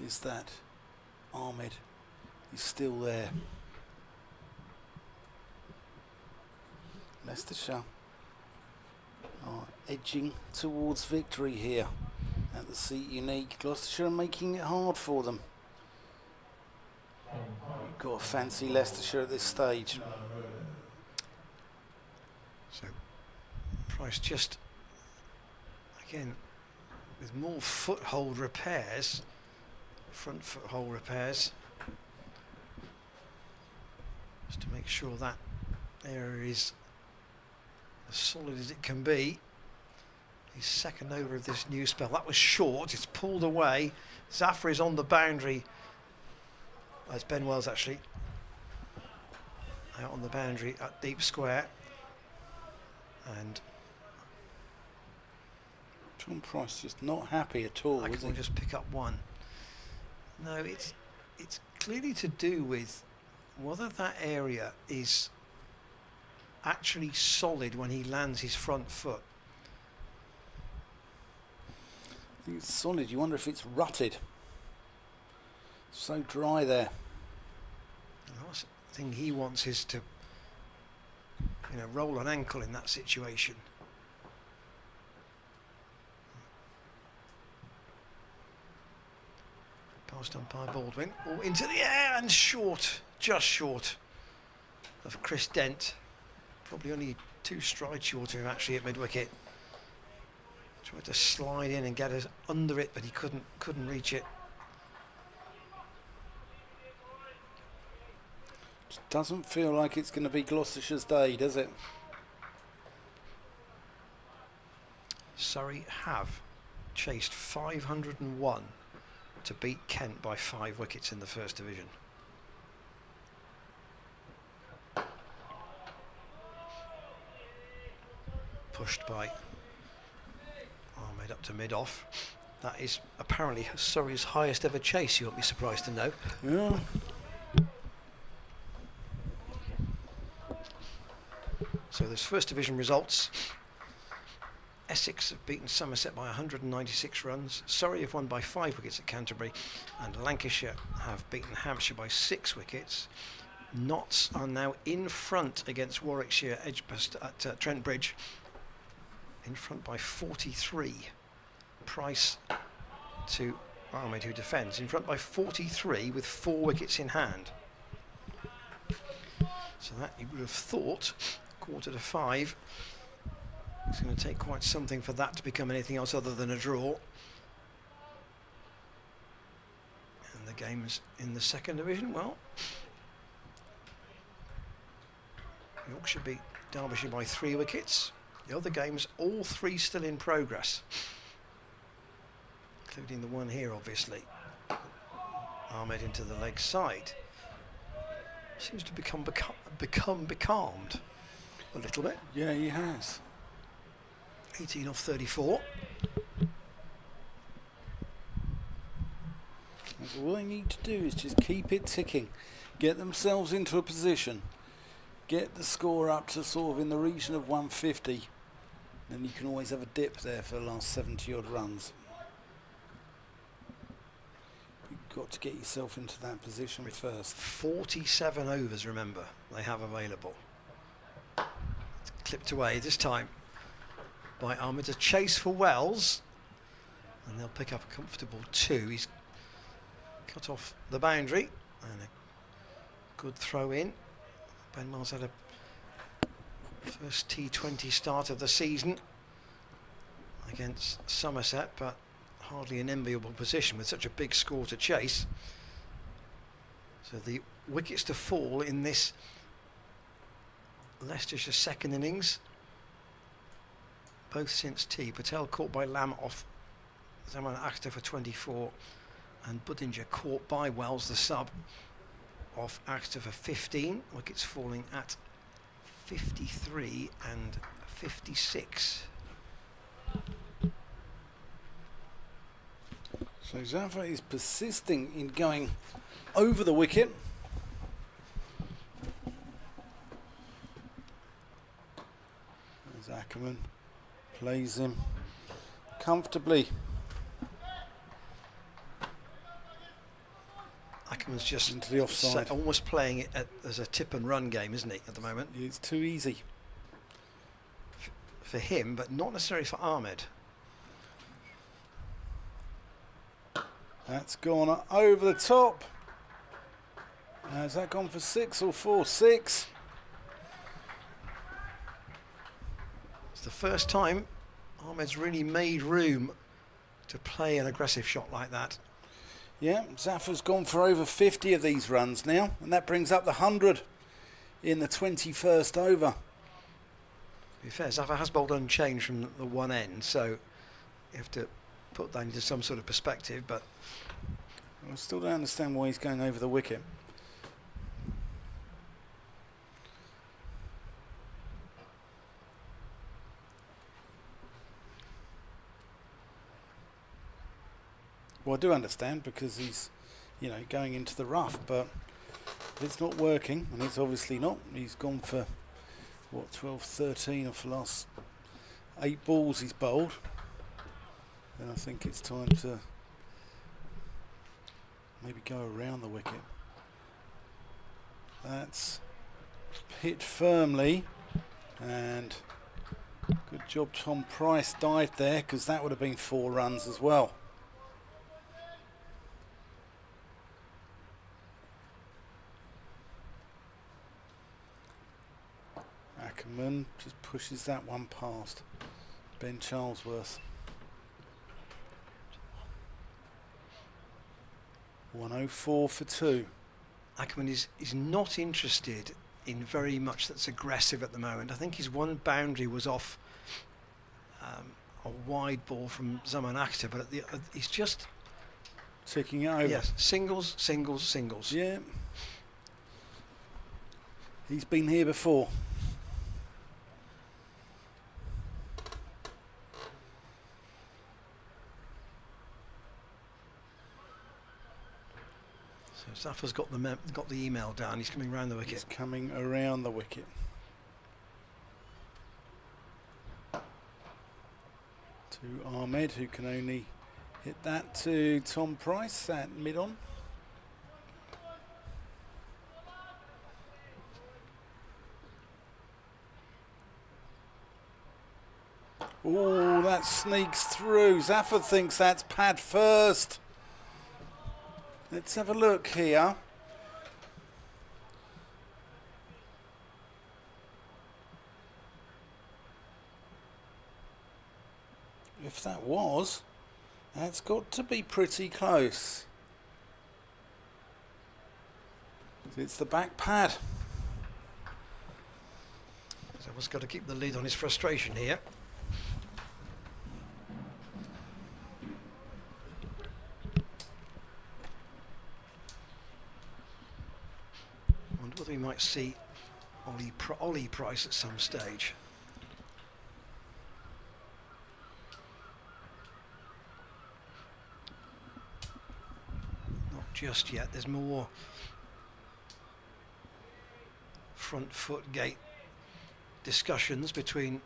is that Ahmed is still there. Leicestershire are edging towards victory here at the Seat Unique. Gloucestershire are making it hard for them. We've got to fancy Leicestershire at this stage. So Price just, again, with more foothold repairs, front foothold repairs, just to make sure that area is as solid as it can be. His second over of this new spell. That was short, it's pulled away. Zafar is on the boundary. It's Ben Wells actually. Out on the boundary at deep square. And John Price just not happy at all. I can just pick up one. No, it's clearly to do with whether that area is actually solid when he lands his front foot. I think it's solid. You wonder if it's rutted. So dry there. The last thing he wants is to, roll an ankle in that situation. Past umpire Baldwin. Oh, into the air and short, just short of Chris Dent. Probably only 2 strides short of him actually at mid-wicket. Tried to slide in and get us under it, but he couldn't reach it. Doesn't feel like it's going to be Gloucestershire's day, does it? Surrey have chased 501 to beat Kent by 5 wickets in the First Division. Pushed by Ahmed up to mid-off. That is apparently Surrey's highest ever chase, you won't be surprised to know. Yeah. So there's First Division results. Essex have beaten Somerset by 196 runs. Surrey have won by 5 wickets at Canterbury. And Lancashire have beaten Hampshire by 6 wickets. Notts are now in front against Warwickshire Edgbaston at Trent Bridge. In front by 43. Price to Ahmed, who defends. In front by 43 with 4 wickets in hand. So that you would have thought, 4:45, it's going to take quite something for that to become anything else other than a draw. And the game's in the Second Division. Well, Yorkshire beat Derbyshire by 3 wickets. The other games, all 3 still in progress, including the one here, obviously. Ahmed into the leg side. Seems to become becalmed a little bit. Yeah, he has. 18 off 34. That's all they need to do is just keep it ticking, get themselves into a position, get the score up to sort of in the region of 150, then you can always have a dip there for the last 70 odd runs. You've got to get yourself into that position first. 47 overs, remember, they have available. It's clipped away this time by Ahmed. A chase for Wells, and they'll pick up a comfortable 2. He's cut off the boundary, and a good throw in. Ben Miles had a first T20 start of the season against Somerset, but hardly an enviable position with such a big score to chase. So the wickets to fall in this Leicestershire second innings, both since tea. Patel caught by Lamb off Zaman Akhtar for 24, and Budinger caught by Wells, the sub, off Akhtar for 15. Wickets falling at 53 and 56. So Zafar is persisting in going over the wicket. There's Ackerman, plays him comfortably. Ackerman's just into the offside. Almost playing it as a tip and run game, isn't he, at the moment? It's too easy for him, but not necessarily for Ahmed. That's gone over the top. Has that gone for 6 or 4? 6. It's the first time Ahmed's really made room to play an aggressive shot like that. Yeah, Zafar's gone for over 50 of these runs now, and that brings up the 100 in the 21st over. To be fair, Zafar has bowled unchanged from the one end, so you have to put that into some sort of perspective, but I still don't understand why he's going over the wicket. Well, I do understand because he's, you know, going into the rough, but it's not working, and it's obviously not. He's gone for, what, 12, 13 of the last 8 balls he's bowled. And I think it's time to maybe go around the wicket. That's hit firmly, and good job Tom Price dived there, because that would have been 4 runs as well. Ackerman just pushes that one past Ben Charlesworth. 104 for 2. Ackerman is not interested in very much that's aggressive at the moment. I think his one boundary was off a wide ball from Zaman Akhtar, but he's just ticking it over. Yes, singles, singles, singles. Yeah. He's been here before. So Zaffar's got the email down. He's coming around the wicket. He's coming around the wicket. To Ahmed, who can only hit that to Tom Price at mid-on. Oh, that sneaks through. Zaffar thinks that's pad first. Let's have a look here. If that was, that's got to be pretty close. It's the back pad. Someone's got to keep the lid on his frustration here. I wonder whether we might see Ollie Price at some stage. Not just yet. There's more front foot gate discussions between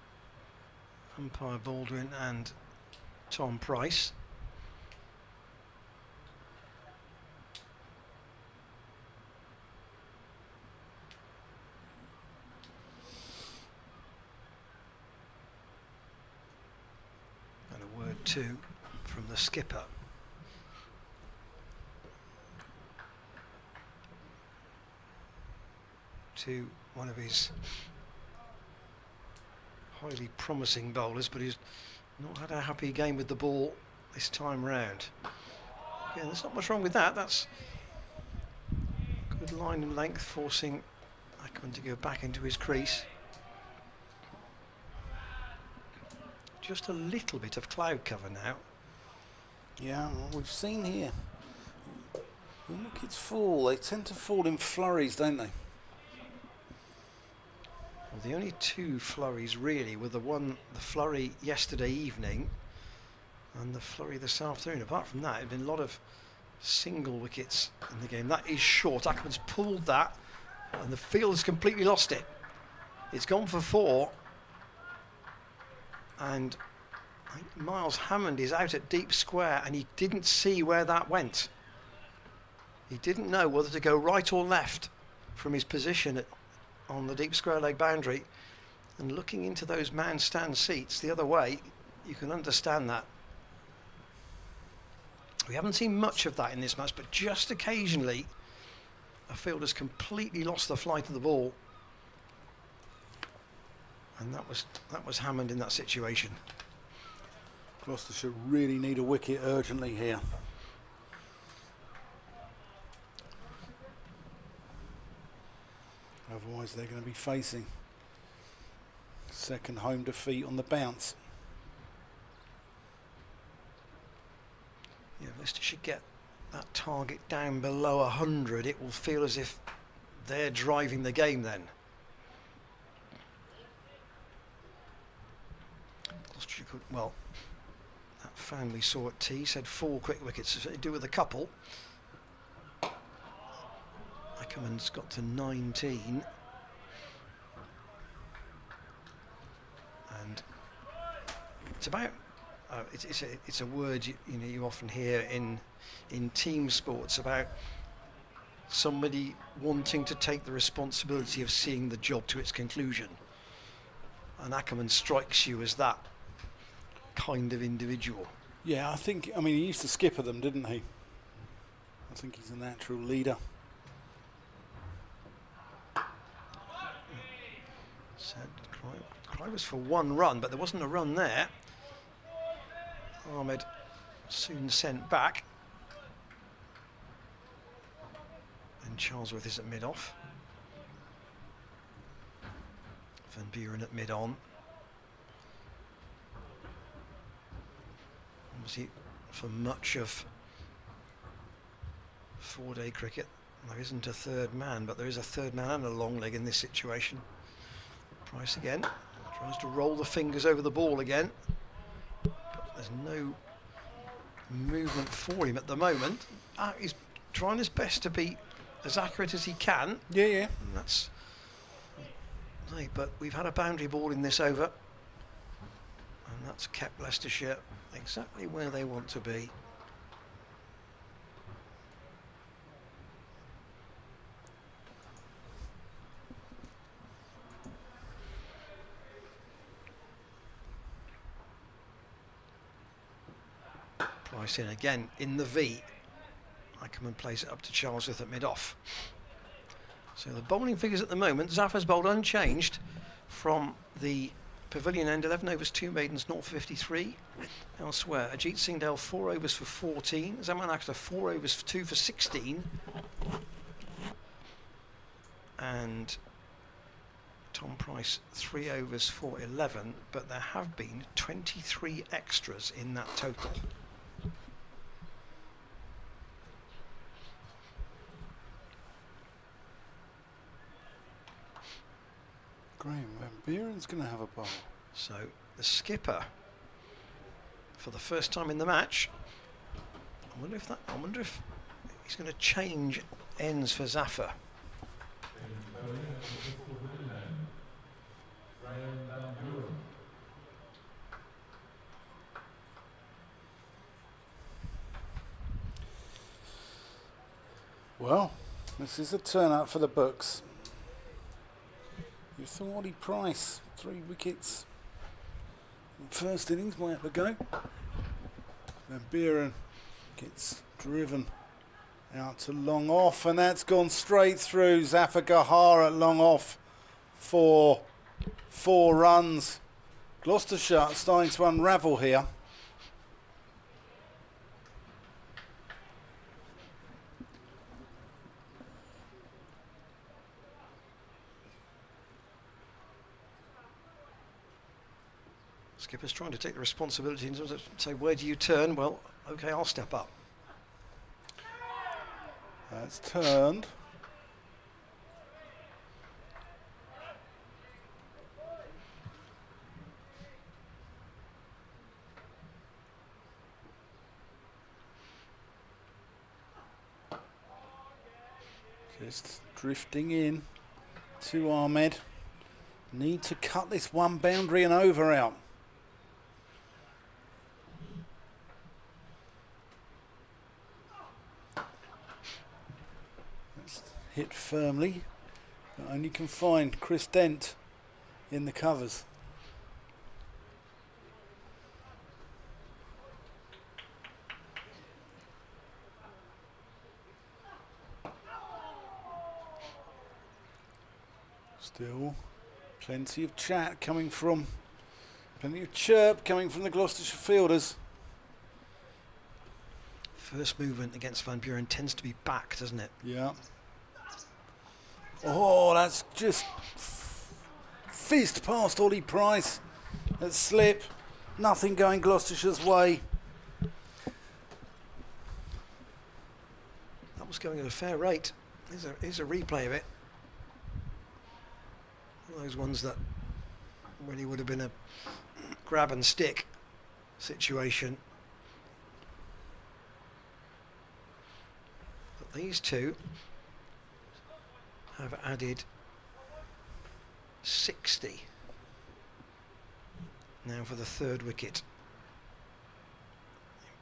umpire Baldwin and Tom Price. And a word too from the skipper. To one of his highly promising bowlers, but he's not had a happy game with the ball this time round. Yeah, there's not much wrong with that. That's good line and length, forcing Ackerman to go back into his crease. Just a little bit of cloud cover now. Yeah, well, we've seen here. When wickets fall, they tend to fall in flurries, don't they? Well, the only two flurries really were the flurry yesterday evening and the flurry this afternoon. Apart from that, there have been a lot of single wickets in the game. That is short. Ackerman's pulled that and the field has completely lost it. It's gone for 4 and I think Miles Hammond is out at deep square and he didn't see where that went. He didn't know whether to go right or left from his position on the deep square leg boundary, and looking into those man stand seats the other way, you can understand that. We haven't seen much of that in this match, but just occasionally a fielder's completely lost the flight of the ball, and that was Hammond in that situation. Gloucestershire really need a wicket urgently here. Otherwise they're going to be facing second home defeat on the bounce. Yeah, Leicester should get that target down below 100. It will feel as if they're driving the game then. Gloucestershire could, well, that fan we saw at tea said 4 quick wickets, so they do with a couple. Ackerman's got to 19, and it's about it's a word you know you often hear in team sports about somebody wanting to take the responsibility of seeing the job to its conclusion, and Ackerman strikes you as that kind of individual. Yeah, I mean he used to skipper them, didn't he? I think he's a natural leader. Cry was for 1 run, but there wasn't a run there. Ahmed soon sent back. And And Charlesworth is at mid-off. Van Buren at mid-on. Obviously, for much of four-day cricket, there isn't a third man, but there is a third man and a long leg in this situation. Price again, tries to roll the fingers over the ball again. But there's no movement for him at the moment. He's trying his best to be as accurate as he can. Yeah. And that's... But we've had a boundary ball in this over. And that's kept Leicestershire exactly where they want to be. Price in again in the V. Ackerman plays it up to Charlesworth at mid-off. So the bowling figures at the moment, Zaffar's bowled unchanged from the Pavilion end, 11 overs, 2 maidens, 0 for 53. Elsewhere, Ajit Singhdale 4 overs for 14. Zaman Akhtar 4 overs for 2 for 16. And Tom Price 3 overs for 11, but there have been 23 extras in that total. Graham Van Buren's going to have a bowl. So the skipper, for the first time in the match, I wonder if he's going to change ends for Zaffar. Well, this is a turnout for the books. You saw Ollie Price, 3 wickets. First innings might have a go. Van Buren gets driven out to long off, and that's gone straight through. Zaffar Gahar at long off for 4 runs. Gloucestershire starting to unravel here. Skipper's trying to take the responsibility in terms of say, where do you turn? Well, okay, I'll step up. That's turned. Just drifting in to Ahmed. Need to cut this one boundary and over out. Hit firmly, but only can find Chris Dent in the covers. Still plenty of chat coming from, plenty of chirp coming from the Gloucestershire fielders. First movement against Van Buren tends to be back, doesn't it? Yeah. Oh, that's just fizzed past Ollie Price. That slip, nothing going Gloucestershire's way. That was going at a fair rate. Here's a replay of it. One of those ones that really would have been a grab and stick situation. But these two have added 60 now for the 3rd wicket.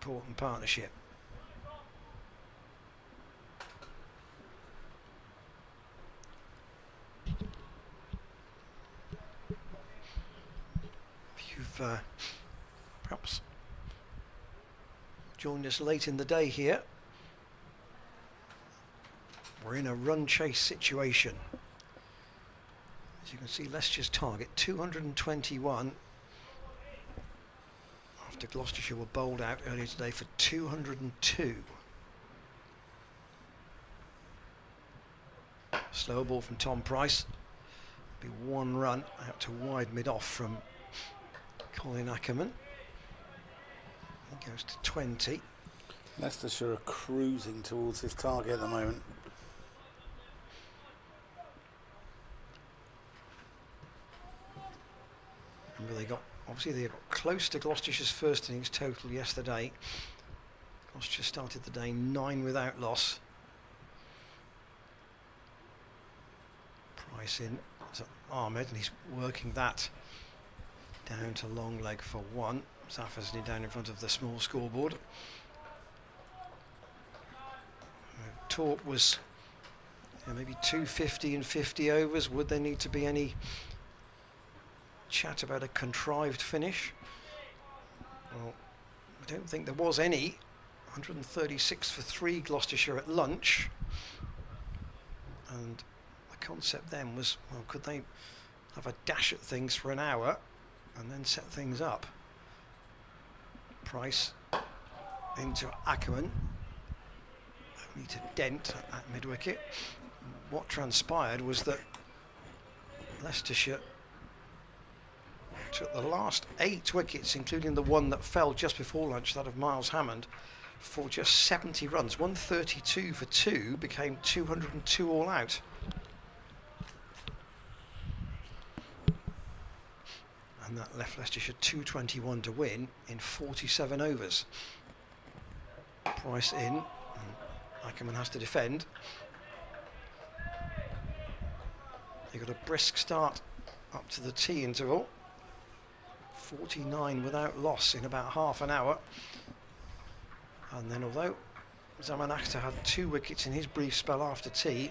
Important partnership. If you've perhaps joined us late in the day here, we're in a run chase situation. As you can see, Leicestershire's target 221 after Gloucestershire were bowled out earlier today for 202. Slower ball from Tom Price. Be 1 run out to wide mid-off from Colin Ackerman. He goes to 20. Leicestershire are cruising towards his target at the moment. Remember, they got close to Gloucestershire's first innings total yesterday. Gloucestershire started the day 9 without loss. Price in to Ahmed, and he's working that down to long leg for 1. Zaffar's down in front of the small scoreboard. Talk was maybe 250 and 50 overs. Would there need to be any chat about a contrived finish? Well, I don't think there was any. 136 for 3 Gloucestershire at lunch, and the concept then was, well, could they have a dash at things for an hour and then set things up? Price into Ackerman, only to Dent at mid-wicket. What transpired was that Leicestershire took the last 8 wickets, including the one that fell just before lunch, that of Miles Hammond, for just 70 runs. 132 for 2 became 202 all out. And that left Leicestershire 221 to win in 47 overs. Price in, and Ackerman has to defend. They got a brisk start up to the tea interval. 49 without loss in about half an hour. And then, although Zaman Akhtar had 2 wickets in his brief spell after tea,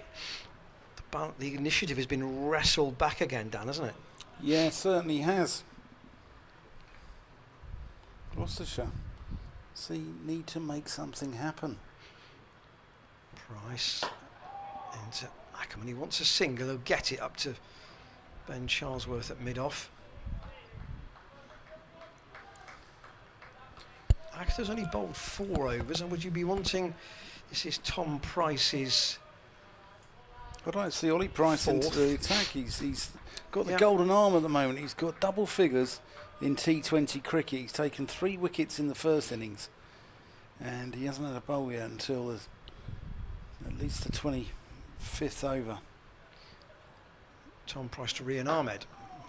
the initiative has been wrestled back again, Dan, hasn't it? Yeah, it certainly has. Gloucestershire need to make something happen. Price into Ackerman. He wants a single. He'll get it up to Ben Charlesworth at mid-off. Akhtar's only bowled 4 overs, and would you be wanting... This is Tom Price's... I'd like to see Ollie Price 4th. into the attack. He's got the golden arm at the moment. He's got double figures in T20 cricket. He's taken 3 wickets in the first innings, and he hasn't had a bowl yet until at least the 25th over. Tom Price to Rian Ahmed.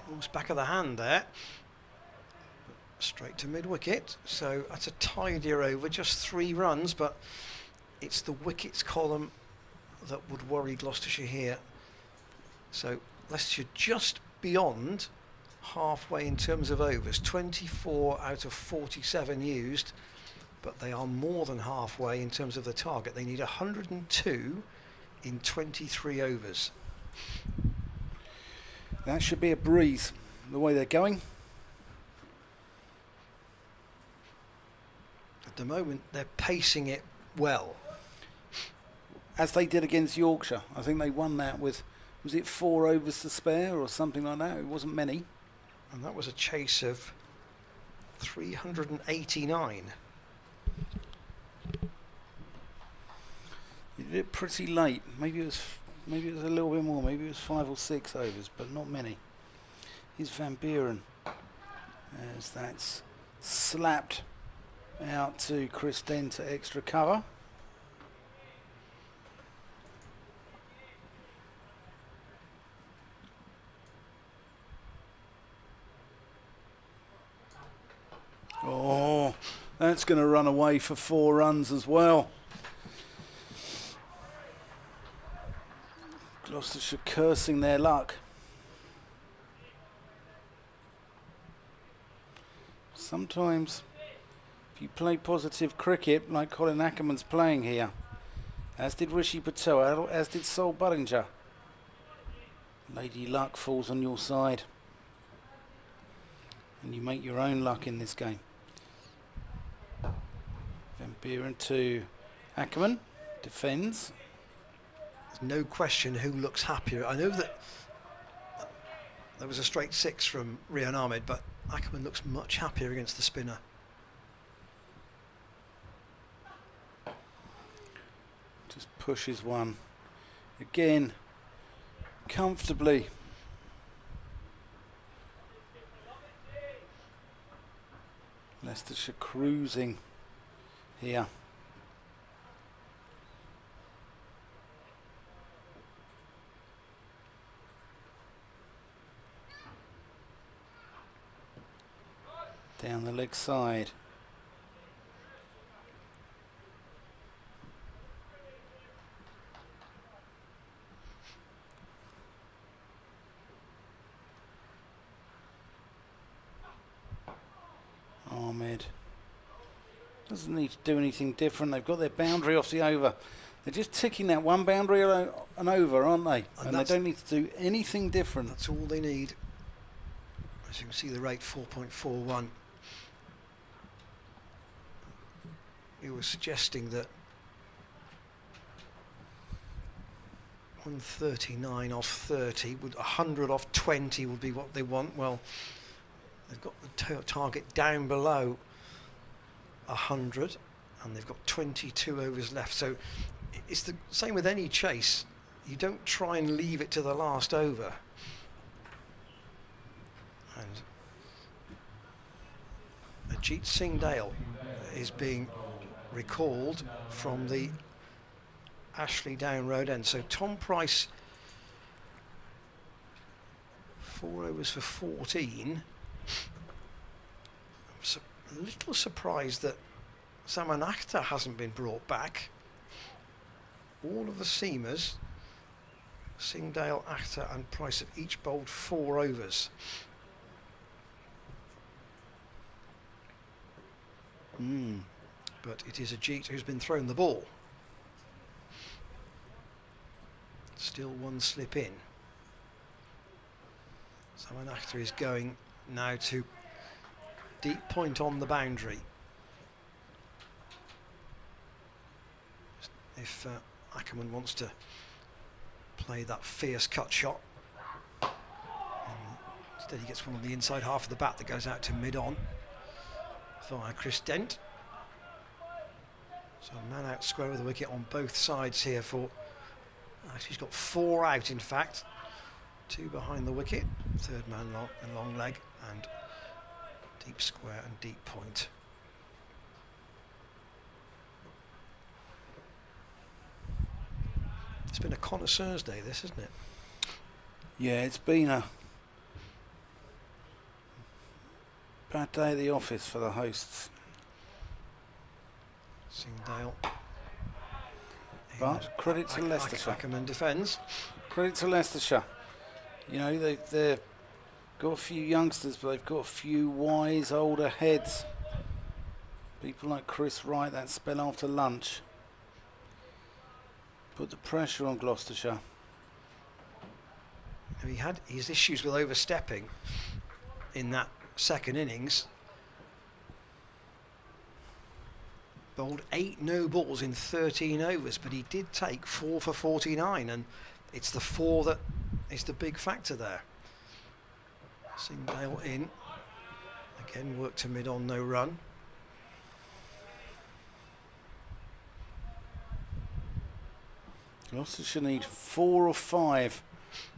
Almost back of the hand there. Straight to mid-wicket. So that's a tidier over, just 3 runs, but it's the wickets column that would worry Gloucestershire here. So Leicestershire just beyond halfway in terms of overs, 24 out of 47 used, but they are more than halfway in terms of the target. They need 102 in 23 overs. That should be a breeze, the way they're going. At the moment, they're pacing it well. As they did against Yorkshire. I think they won that with, was it 4 overs to spare or something like that? It wasn't many. And that was a chase of 389. He did it pretty late. Maybe it was a little bit more. Maybe it was 5 or 6 overs, but not many. Here's Van Buren as that's slapped out to Chris Dent to extra cover. Oh, that's going to run away for 4 runs as well. Gloucestershire cursing their luck. Sometimes, if you play positive cricket, like Colin Ackerman's playing here, as did Rishi Patel, as did Sol Buttinger, Lady Luck falls on your side. And you make your own luck in this game. Van Buren to Ackerman, defends. There's no question who looks happier. I know that there was a straight 6 from Rian Ahmed, but Ackerman looks much happier against the spinner. Just pushes one. Again, comfortably. Leicestershire cruising here. Down the leg side. Ahmed doesn't need to do anything different. They've got their boundary off the over. They're just ticking that one boundary and over, aren't they? And they don't need to do anything different. That's all they need. As you can see, the rate 4.41. You were suggesting that 139 off 30, would 100 off 20 would be what they want. Well, they've got the target down below 100, and they've got 22 overs left. So it's the same with any chase. You don't try and leave it to the last over. And Ajit Singh Dale is being recalled from the Ashley Down Road end. So Tom Price, 4 overs for 14. I'm a little surprised that Saman Akhtar hasn't been brought back. All of the seamers, Singh Dale, Akhtar and Price, have each bowled 4 overs. But it is Ajit who's been thrown the ball. Still one slip in. Saman Akhtar is going now to deep point on the boundary. If Ackerman wants to play that fierce cut shot. Instead he gets one on the inside half of the bat that goes out to mid-on via Chris Dent. So a man out square with the wicket on both sides here for... Actually, he's got 4 out, in fact. 2 behind the wicket, third man long and long leg, and deep square and deep point. It's been a connoisseur's day, this, hasn't it? Yeah, it's been a bad day at the office for the hosts. Singh Dale. But credit to Leicestershire. Ackerman defends. Credit to Leicestershire. You know, they've got a few youngsters, but they've got a few wise older heads. People like Chris Wright, that spell after lunch. Put the pressure on Gloucestershire. He had his issues with overstepping in that second innings. Bowled 8 no balls in 13 overs, but he did take 4 for 49, and it's the 4 that is the big factor there. Singh Dale in. Again, work to mid-on, no run. Gloucestershire need 4 or 5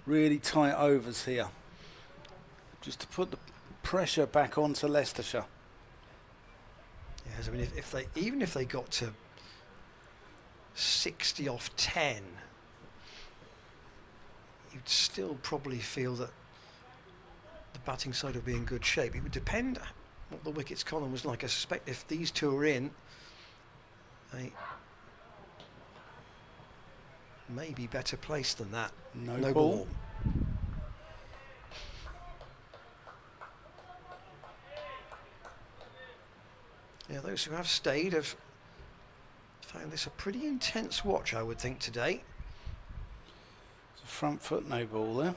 really tight overs here, just to put the pressure back onto Leicestershire. Yes, I mean, even if they got to 60 off 10, you'd still probably feel that the batting side would be in good shape. It would depend what the wickets column was like. I suspect if these 2 are in, they may be better placed than that. No ball. Yeah, those who have stayed have found this a pretty intense watch, I would think, today. It's a front foot no ball there.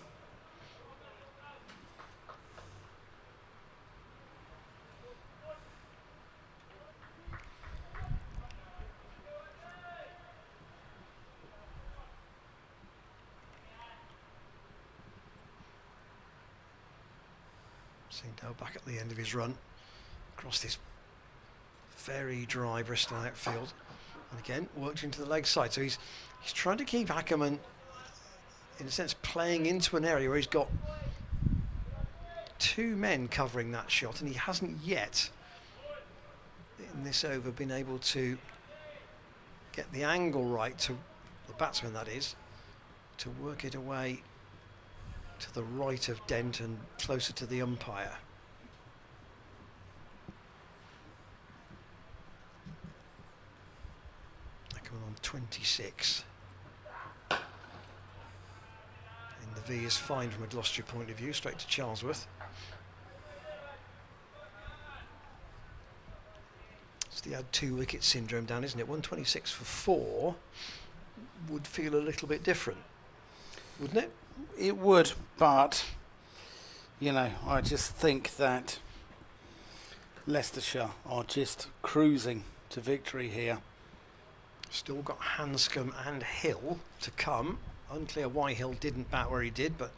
Singh Dale back at the end of his run across this very dry Bristol outfield, and again worked into the leg side. So he's trying to keep Ackerman in a sense, playing into an area where he's got two men covering that shot, and he hasn't yet, in this over, been able to get the angle right, to the batsman that is, to work it away to the right of Dent and closer to the umpire. They're coming on 26. And the V is fine from a Gloucestershire point of view, straight to Charlesworth. It's the add 2 wicket syndrome down, isn't it? 126 for 4 would feel a little bit different, wouldn't it? It would, but, you know, I just think that Leicestershire are just cruising to victory here. Still got Hanscom and Hill to come. Unclear why Hill didn't bat where he did, but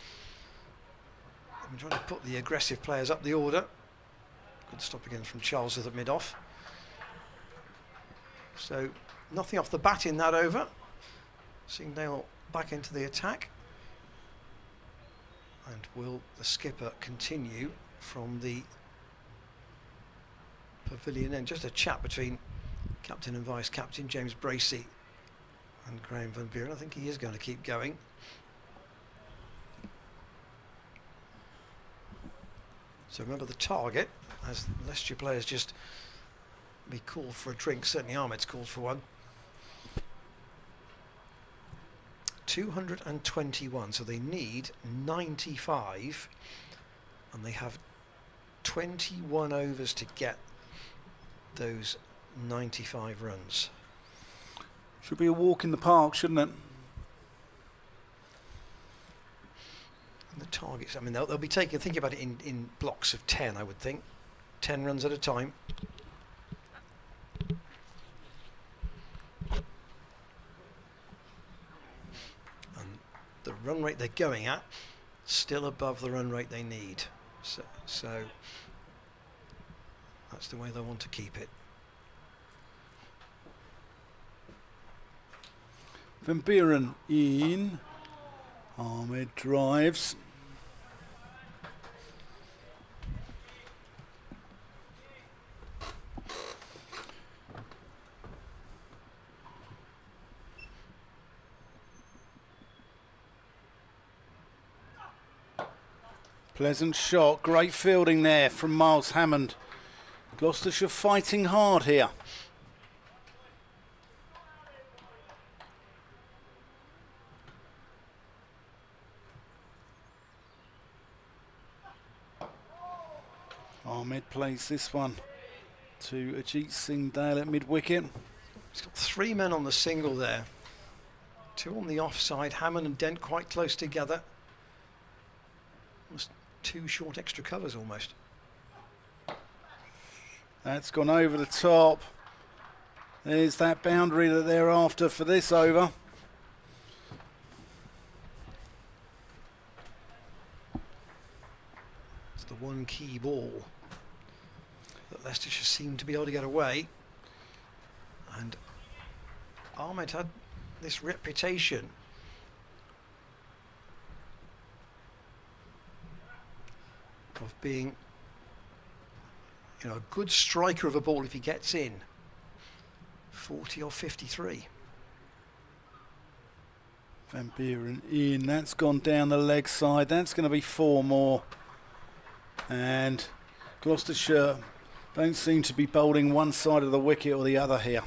I'm trying to put the aggressive players up the order. Good stop again from Charlesworth at mid-off. So nothing off the bat in that over. Singdale back into the attack. And will the skipper continue from the pavilion end? Just a chat between captain and vice-captain James Bracey and Graham Van Buren. I think he is going to keep going. So remember the target, as Leicestershire players just be called for a drink. Certainly Ahmed's called for one. 221, so they need 95, and they have 21 overs to get those 95 runs. Should be a walk in the park, shouldn't it? And the targets, I mean, they'll be taking, think about it in blocks of 10, I would think. 10 runs at a time. The run rate they're going at still above the run rate they need, so that's the way they want to keep it. Van Buren in. Ahmed drives. Pleasant shot, great fielding there from Miles Hammond. Gloucestershire fighting hard here. Ahmed plays this one to Ajit Singdale at mid-wicket. He's got 3 men on the single there. 2 on the offside, Hammond and Dent quite close together. Almost 2 short extra covers almost. That's gone over the top. There's that boundary that they're after for this over. It's the one key ball that Leicestershire seem to be able to get away. And Ahmed had this reputation of being, you know, a good striker of a ball if he gets in. 40 or 53. Van Buren in, that's gone down the leg side. That's going to be 4 more. And Gloucestershire don't seem to be bowling one side of the wicket or the other here.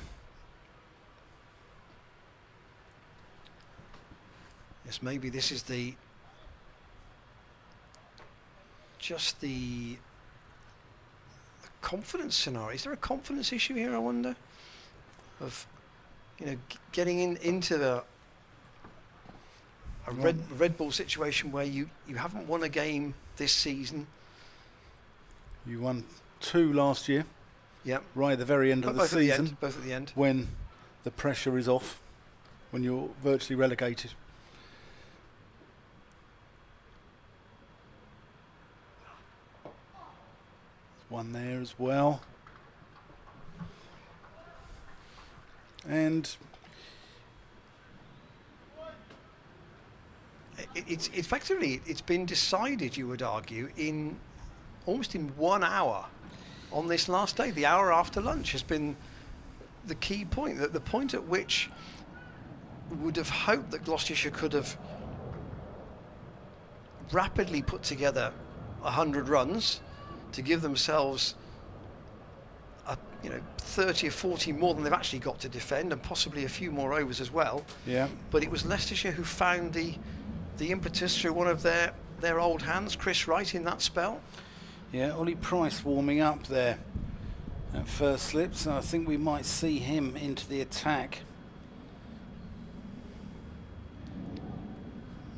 Yes, maybe this is the confidence scenario. Is there a confidence issue here, I wonder? Of, you know, getting into a red ball situation where you haven't won a game this season. You won 2 last year. Yeah. Right at the very end of the season. Both at the end. When the pressure is off, when you're virtually relegated. One there as well. And it's effectively, it's been decided, you would argue, in almost in 1 hour on this last day. The hour after lunch has been the key point, that the point at which we would have hoped that Gloucestershire could have rapidly put together 100 runs to give themselves 30 or 40 more than they've actually got to defend, and possibly a few more overs as well. Yeah. But it was Leicestershire who found the impetus through one of their old hands, Chris Wright, in that spell. Yeah, Ollie Price warming up there at first slip, so I think we might see him into the attack.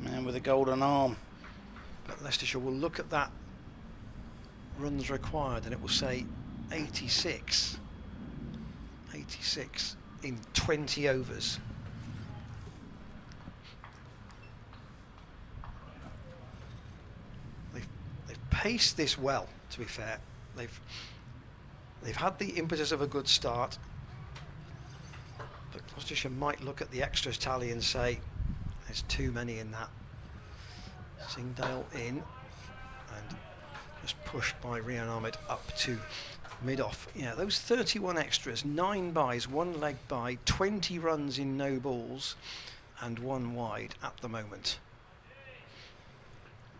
Man with a golden arm. But Leicestershire will look at that runs required, and it will say 86 in 20 overs. They've paced this well, to be fair. They've had the impetus of a good start, but Gloucestershire might look at the extras tally and say there's too many in that. Singdale in, and just pushed by Rian Ahmed up to mid-off. Yeah, those 31 extras, 9 byes, 1 leg by, 20 runs in no balls, and 1 wide at the moment.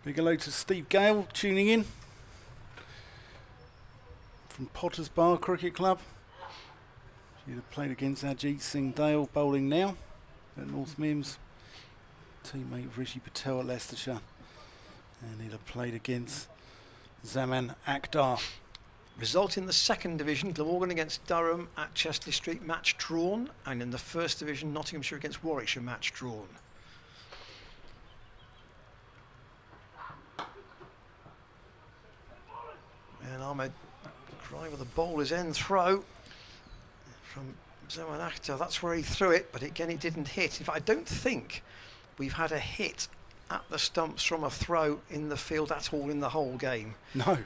Big hello to Steve Gale tuning in from Potters Bar Cricket Club. He'll have played against Ajit Singh Dale, bowling now at North Mims. Teammate Rishi Patel at Leicestershire. And he'll have played against Zaman Akhtar. Result in the second division, Glamorgan against Durham at Chesley Street, match drawn. And in the first division, Nottinghamshire against Warwickshire, match drawn. And Ahmed Cry with the bowler's end throw from Zaman Akhtar. That's where he threw it, but again it didn't hit. In fact, I don't think we've had a hit at the stumps from a throw in the field at all in the whole game. No.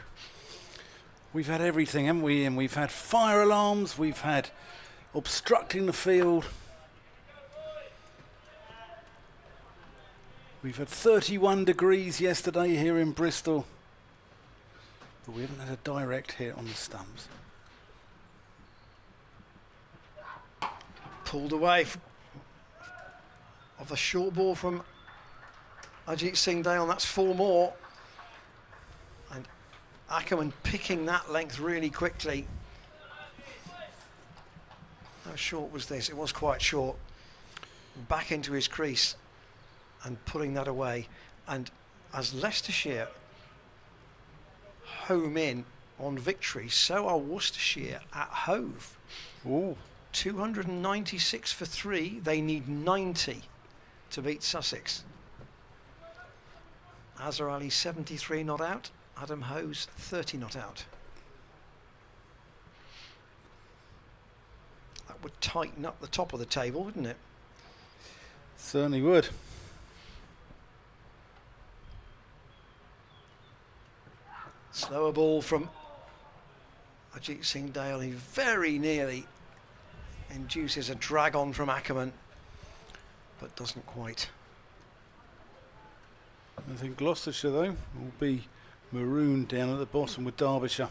We've had everything, haven't we, Ian? We've had fire alarms, we've had obstructing the field. We've had 31 degrees yesterday here in Bristol. But we haven't had a direct hit on the stumps. Pulled away of the short ball from Ajit Singh Dale, and that's 4 more. And Ackerman picking that length really quickly. How short was this? It was quite short. Back into his crease and pulling that away. And as Leicestershire home in on victory, so are Worcestershire at Hove. Ooh. 296 for 3. They need 90 to beat Sussex. Azhar Ali 73 not out. Adam Hose 30 not out. That would tighten up the top of the table, wouldn't it? Certainly would. Slower ball from Ajit Singh Dale. He very nearly induces a drag on from Ackerman, but doesn't quite. I think Gloucestershire, though, will be marooned down at the bottom with Derbyshire.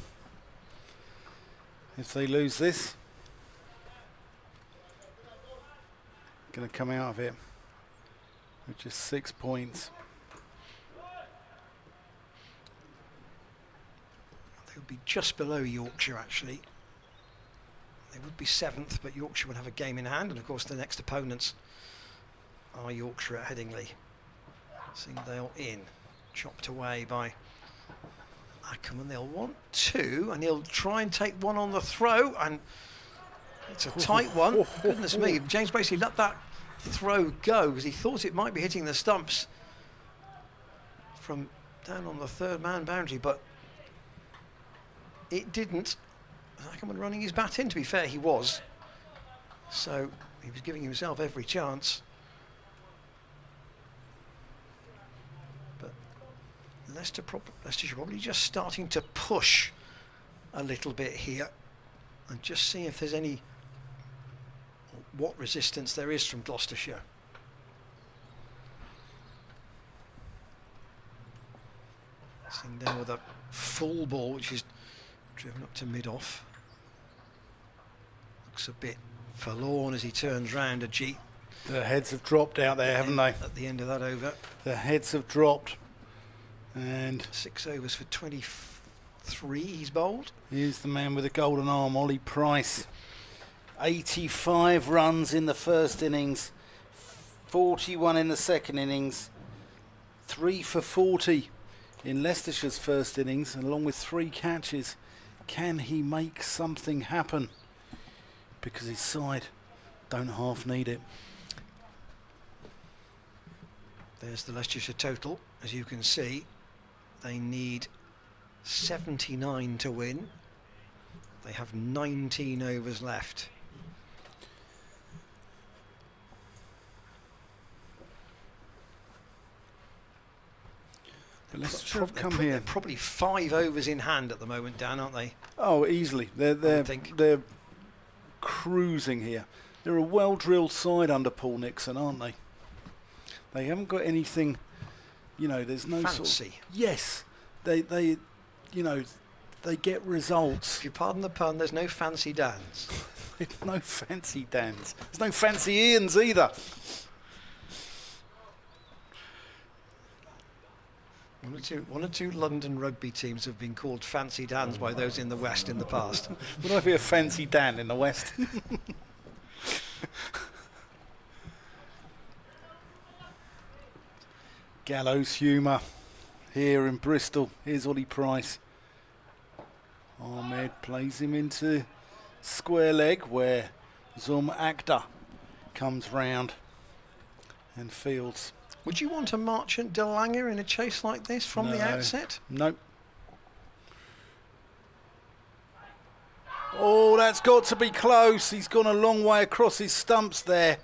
If they lose this, going to come out of it with just 6 points. They would be just below Yorkshire, actually. They would be 7th, but Yorkshire would have a game in hand, and of course the next opponents are Yorkshire at Headingley. Singdale in, chopped away by Ackerman. They'll want 2, and he'll try and take 1 on the throw, and it's a tight one. Goodness me, James basically let that throw go because he thought it might be hitting the stumps from down on the 3rd man boundary, but it didn't. Ackerman running his bat in, to be fair, he was. So he was giving himself every chance. But Leicestershire probably just starting to push a little bit here and just see if there's what resistance there is from Gloucestershire. Sitting down with a full ball, which is driven up to mid-off. Looks a bit forlorn as he turns round. Ajit The heads have dropped out there, haven't they? at the end of that over. The heads have dropped. And 6 overs for 23 he's bowled. here's the man with the golden arm, Ollie Price. 85 runs in the first innings, 41 in the second innings, 3 for 40 in Leicestershire's first innings, along with 3 catches. Can he make something happen? Because his side don't half need it. There's the Leicestershire total. As you can see, they need 79 to win. They have 19 overs left. But Leicestershire have come here. They're probably 5 overs in hand at the moment, Dan, aren't they? Oh, easily. They're cruising here. They're a well-drilled side under Paul Nixon, aren't they? They haven't got anything, you know, there's no Fancy. sort of... Yes. They you know, they get results. If you pardon the pun, there's no fancy Dans. There's no fancy Dans. There's no fancy Ians either. One or two London rugby teams have been called fancy Dans by those in the West in the past. Would I be a fancy Dan in the West? Gallows humour here in Bristol. Here's Ollie Price. Ahmed plays him into square leg where Zum Akta comes round and fields. Would you want a Marchant de Lange in a chase like this from the outset? Nope. Oh, that's got to be close. He's gone a long way across his stumps there.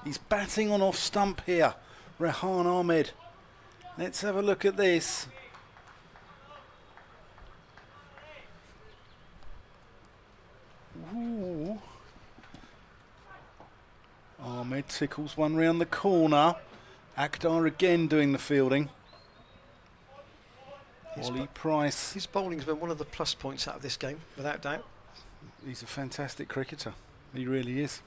He's batting on off stump here. Rehan Ahmed. Let's have a look at this. Ooh. Ahmed tickles one round the corner. Akhtar again doing the fielding. Ollie Price. His bowling's been one of the plus points out of this game, without doubt. He's a fantastic cricketer. He really is.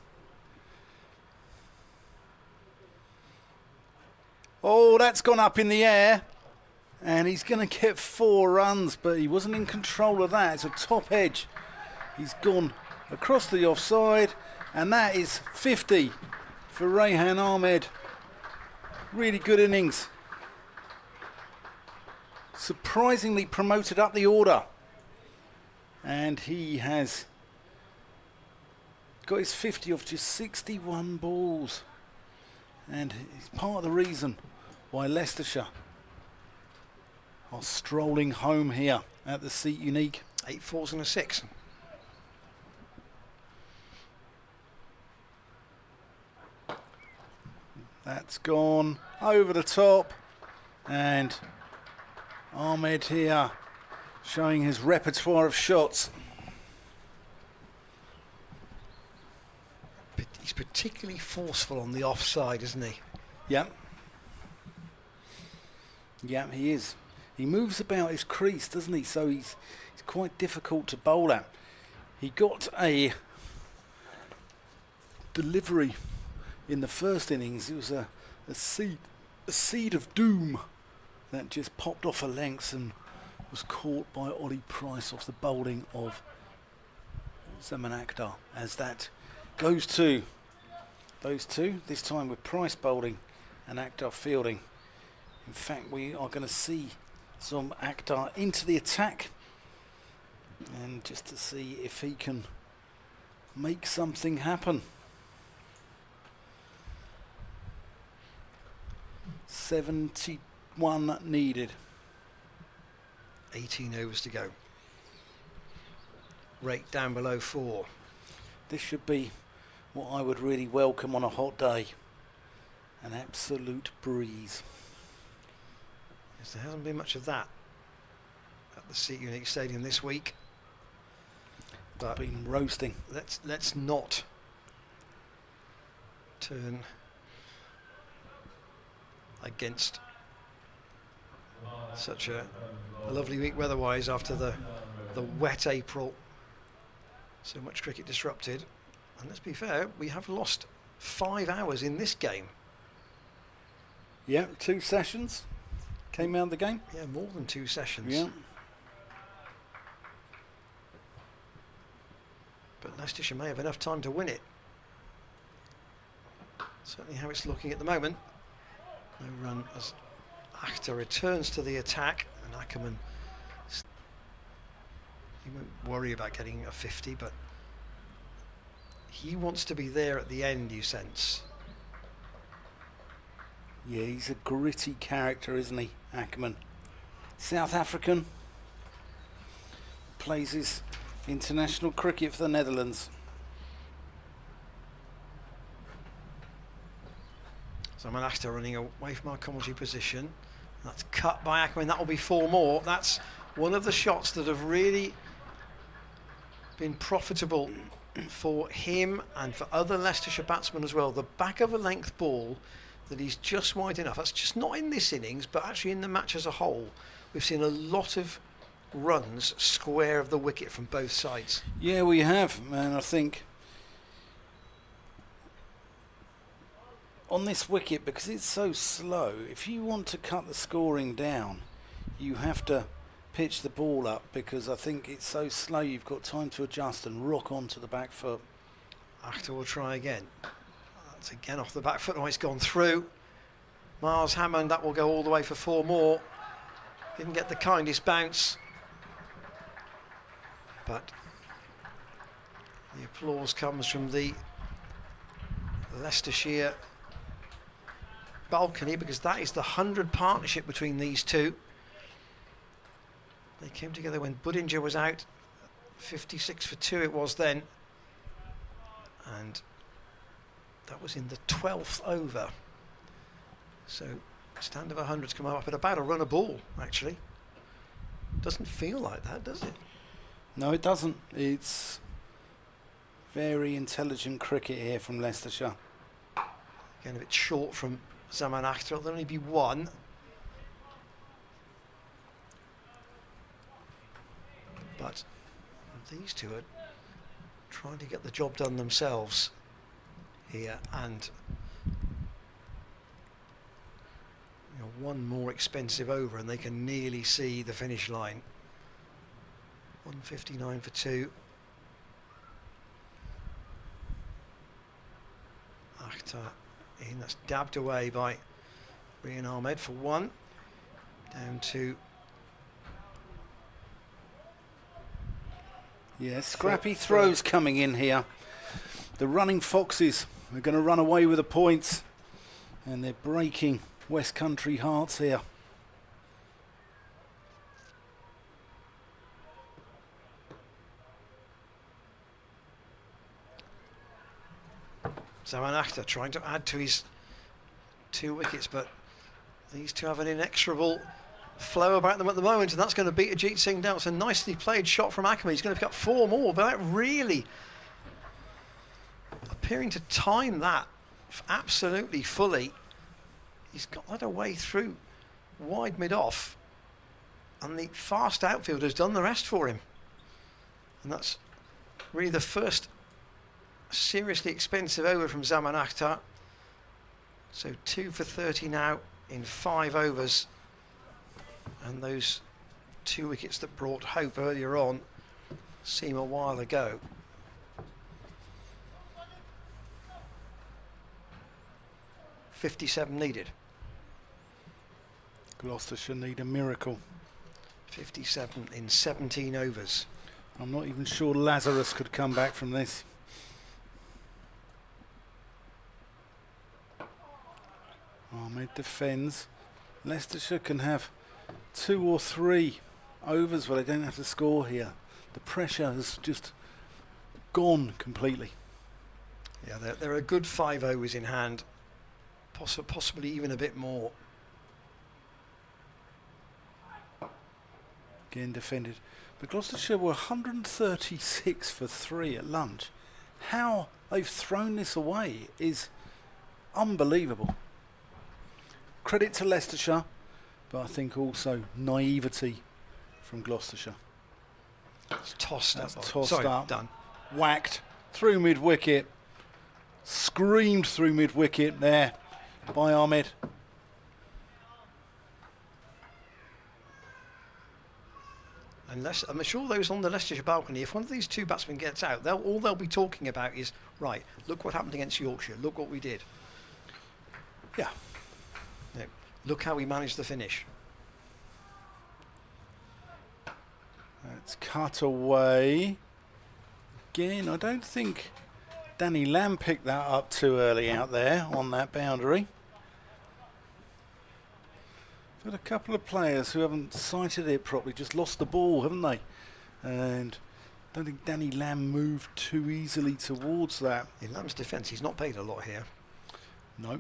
Oh, that's gone up in the air. And he's going to get 4 runs, but he wasn't in control of that. It's a top edge. He's gone across the offside, and that is 50 for Rehan Ahmed. Really good innings. Surprisingly promoted up the order. And he has got his 50 off just 61 balls. And he's part of the reason why Leicestershire are strolling home here at the Seat Unique. 8 fours and a 6. That's gone over the top, and Ahmed here showing his repertoire of shots. He's particularly forceful on the offside, isn't he? Yep. Yep, he is. He moves about his crease, doesn't he? So he's quite difficult to bowl at. He got a delivery in the first innings. It was a seed of doom that just popped off a length and was caught by Ollie Price off the bowling of Zaman Akhtar, as that goes to those two, this time with Price bowling and Akhtar fielding. In fact, we are going to see some Akhtar into the attack, and just to see if he can make something happen. 71 needed. 18 overs to go. Rate down below 4. This should be what I would really welcome on a hot day. An absolute breeze. Yes, there hasn't been much of that at the Seat Unique Stadium this week. But Been roasting. let's not turn against Such a lovely week weather-wise after the wet April. So much cricket disrupted. And let's be fair, we have lost 5 hours in this game. Yeah, 2 sessions came out of the game. Yeah, more than 2 sessions. Yeah. But Leicestershire may have enough time to win it. Certainly how it's looking at the moment. No run as Akhtar returns to the attack, and Ackerman, he won't worry about getting a 50, but he wants to be there at the end, you sense. Yeah, he's a gritty character, isn't he, Ackerman? South African, plays his international cricket for the Netherlands. So Akhtar running away from our commentary position. That's cut by Ackerman. That will be 4 more. That's one of the shots that have really been profitable for him and for other Leicestershire batsmen as well. The back of a length ball that is just wide enough. That's just not in this innings, but actually in the match as a whole. We've seen a lot of runs square of the wicket from both sides. Yeah, we have, and I think on this wicket, because it's so slow, if you want to cut the scoring down, you have to pitch the ball up, because I think it's so slow you've got time to adjust and rock onto the back foot. Akhtar will try again. That's again off the back foot. Oh, it's gone through. Miles Hammond, that will go all the way for 4 more. Didn't get the kindest bounce, but the applause comes from the Leicestershire balcony, because that is the 100 partnership between these two. They came together when Budinger was out. 56 for 2 it was then, and that was in the 12th over. So stand of 100's come up at about a run a ball, actually. Doesn't feel like that, does it? No, it doesn't. It's very intelligent cricket here from Leicestershire. Again, a bit short from Zaman Akhtar. There'll only be 1. But these two are trying to get the job done themselves here, and you know, 1 more expensive over and they can nearly see the finish line. 159 for 2. Akhtar in, that's dabbed away by Rian Ahmed for 1. Down to... Yeah, scrappy throws coming in here. The running foxes are going to run away with the points, and they're breaking West Country hearts here. Zaman Akhtar trying to add to his 2 wickets, but these two have an inexorable flow about them at the moment, and that's going to beat Ajit Singh down. It's a nicely played shot from Ackerman. He's going to pick up 4 more, but that really appearing to time that absolutely fully. He's got that away through wide mid-off, and the fast outfielder's done the rest for him. And that's really the first seriously expensive over from Zaman Akhtar. So 2 for 30 now in 5 overs. And those 2 wickets that brought hope earlier on seem a while ago. .57 needed. Gloucestershire need a miracle. 57 in 17 overs. I'm not even sure Lazarus could come back from this. Ahmed defends. Leicestershire can have 2 or 3 overs where they don't have to score here. The pressure has just gone completely. Yeah, there are a good 5 overs in hand, possibly even a bit more. Again defended. But Gloucestershire were 136 for 3 at lunch. How they've thrown this away is unbelievable. Credit to Leicestershire, but I think also naivety from Gloucestershire. It's tossed That's up. tossed Sorry, up. done. Whacked through mid-wicket. Screamed through mid-wicket there by Ahmed. Unless, I'm sure those on the Leicestershire balcony, if one of these two batsmen gets out, all they'll be talking about is, right, look what happened against Yorkshire, look what we did. Yeah. No, look how we managed the finish. That's cut away. Again, I don't think Danny Lamb picked that up too early out there on that boundary. Got a couple of players who haven't sighted it properly, just lost the ball, haven't they? And I don't think Danny Lamb moved too easily towards that. In Lamb's defence, he's not paid a lot here. No.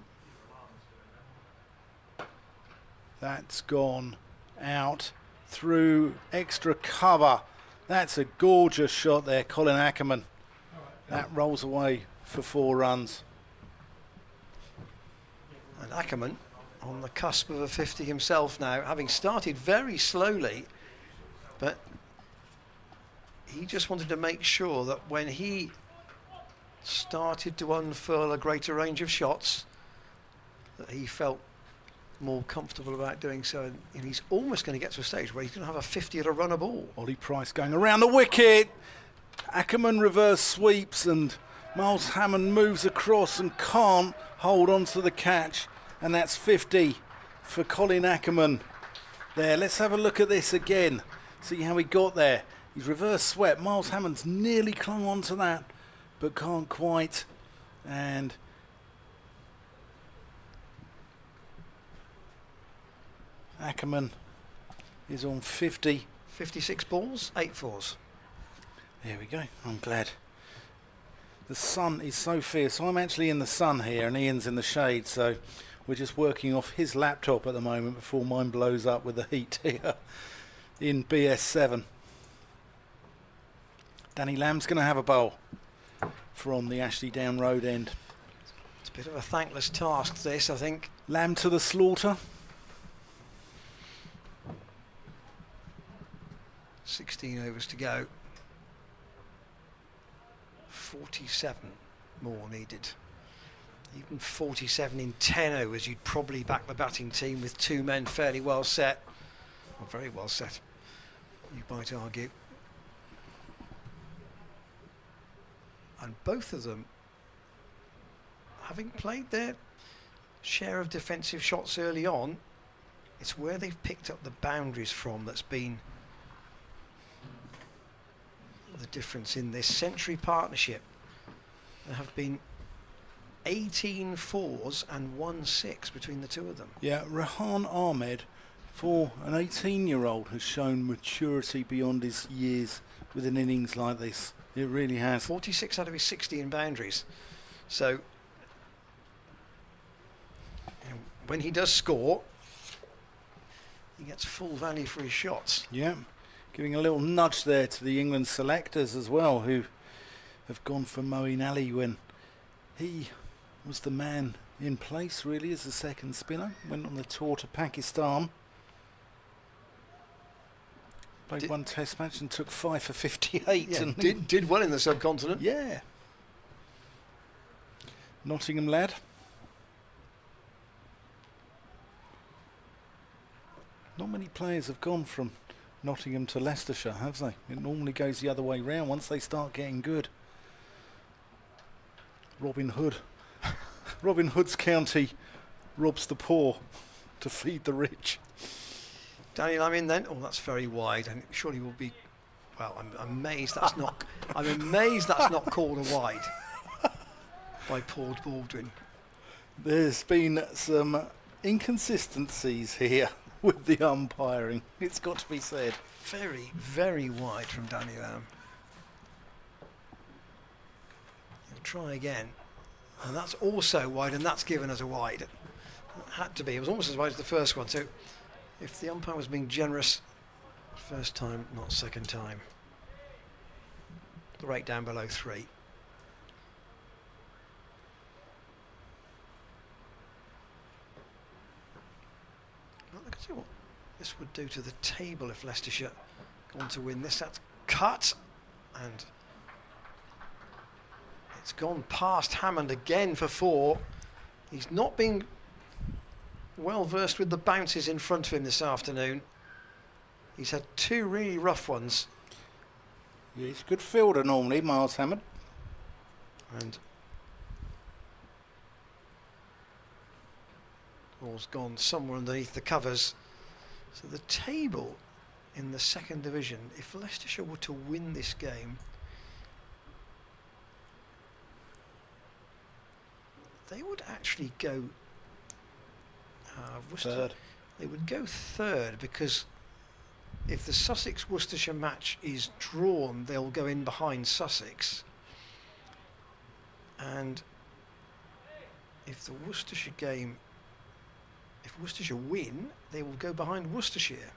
That's gone out through extra cover. That's a gorgeous shot there, Colin Ackerman. That rolls away for 4 runs. And Ackerman on the cusp of a 50 himself now, having started very slowly, but he just wanted to make sure that when he started to unfurl a greater range of shots, that he felt more comfortable about doing so. And he's almost going to get to a stage where he's going to have a 50 at a run a ball. Ollie Price going around the wicket. Ackerman reverse sweeps and Miles Hammond moves across and can't hold on to the catch. And that's 50 for Colin Ackerman there. Let's have a look at this again. See how he got there. He's reverse swept. Miles Hammond's nearly clung on to that, but can't quite. And Ackerman is on 50. 56 balls, 8 fours. There we go. I'm glad. The sun is so fierce. I'm actually in the sun here and Ian's in the shade, so we're just working off his laptop at the moment before mine blows up with the heat here in BS7. Danny Lamb's going to have a bowl from the Ashley Down Road end. It's a bit of a thankless task, this, I think. Lamb to the slaughter. 16 overs to go. 47 more needed. Even 47 in 10 overs, you'd probably back the batting team with 2 men fairly well set. Or very well set, you might argue. And both of them, having played their share of defensive shots early on, it's where they've picked up the boundaries from that's been the difference in this century partnership. There have been 18 fours and 1 6 between the two of them. Yeah, Rehan Ahmed, for an 18-year-old, has shown maturity beyond his years with an innings like this. It really has. 46 out of his 60 in boundaries. So, you know, when he does score, he gets full value for his shots. Yeah, giving a little nudge there to the England selectors as well, who have gone for Moeen Ali when he was the man in place really as the second spinner. Went on the tour to Pakistan. Played 1 test match and took 5 for 58. Yeah, and did well in the subcontinent. yeah. Nottingham lad. Not many players have gone from Nottingham to Leicestershire, have they? It normally goes the other way round once they start getting good. Robin Hood. Robin Hood's county robs the poor to feed the rich. Danny Lamb in then. Oh, that's very wide, and surely will be. Well, I'm amazed that's not. I'm amazed that's not called a wide by Paul Baldwin. There's been some inconsistencies here with the umpiring. It's got to be said. Very, very wide from Danny Lamb. He'll try again, and that's also wide, and that's given as a wide. It had to be. It was almost as wide as the first one. So, if the umpire was being generous, first time, not second time. The rate down below 3. Well, I can see what this would do to the table if Leicestershire go on to win this. That's cut, and it's gone past Hammond again for 4. He's not been well versed with the bounces in front of him this afternoon. He's had 2 really rough ones. Yeah, he's a good fielder normally, Miles Hammond. And ball's gone somewhere underneath the covers. So the table in the 2nd division, if Leicestershire were to win this game, they would actually go Third. They would go 3rd, because if the Sussex-Worcestershire match is drawn, they'll go in behind Sussex. And if the Worcestershire game, if Worcestershire win, they will go behind Worcestershire.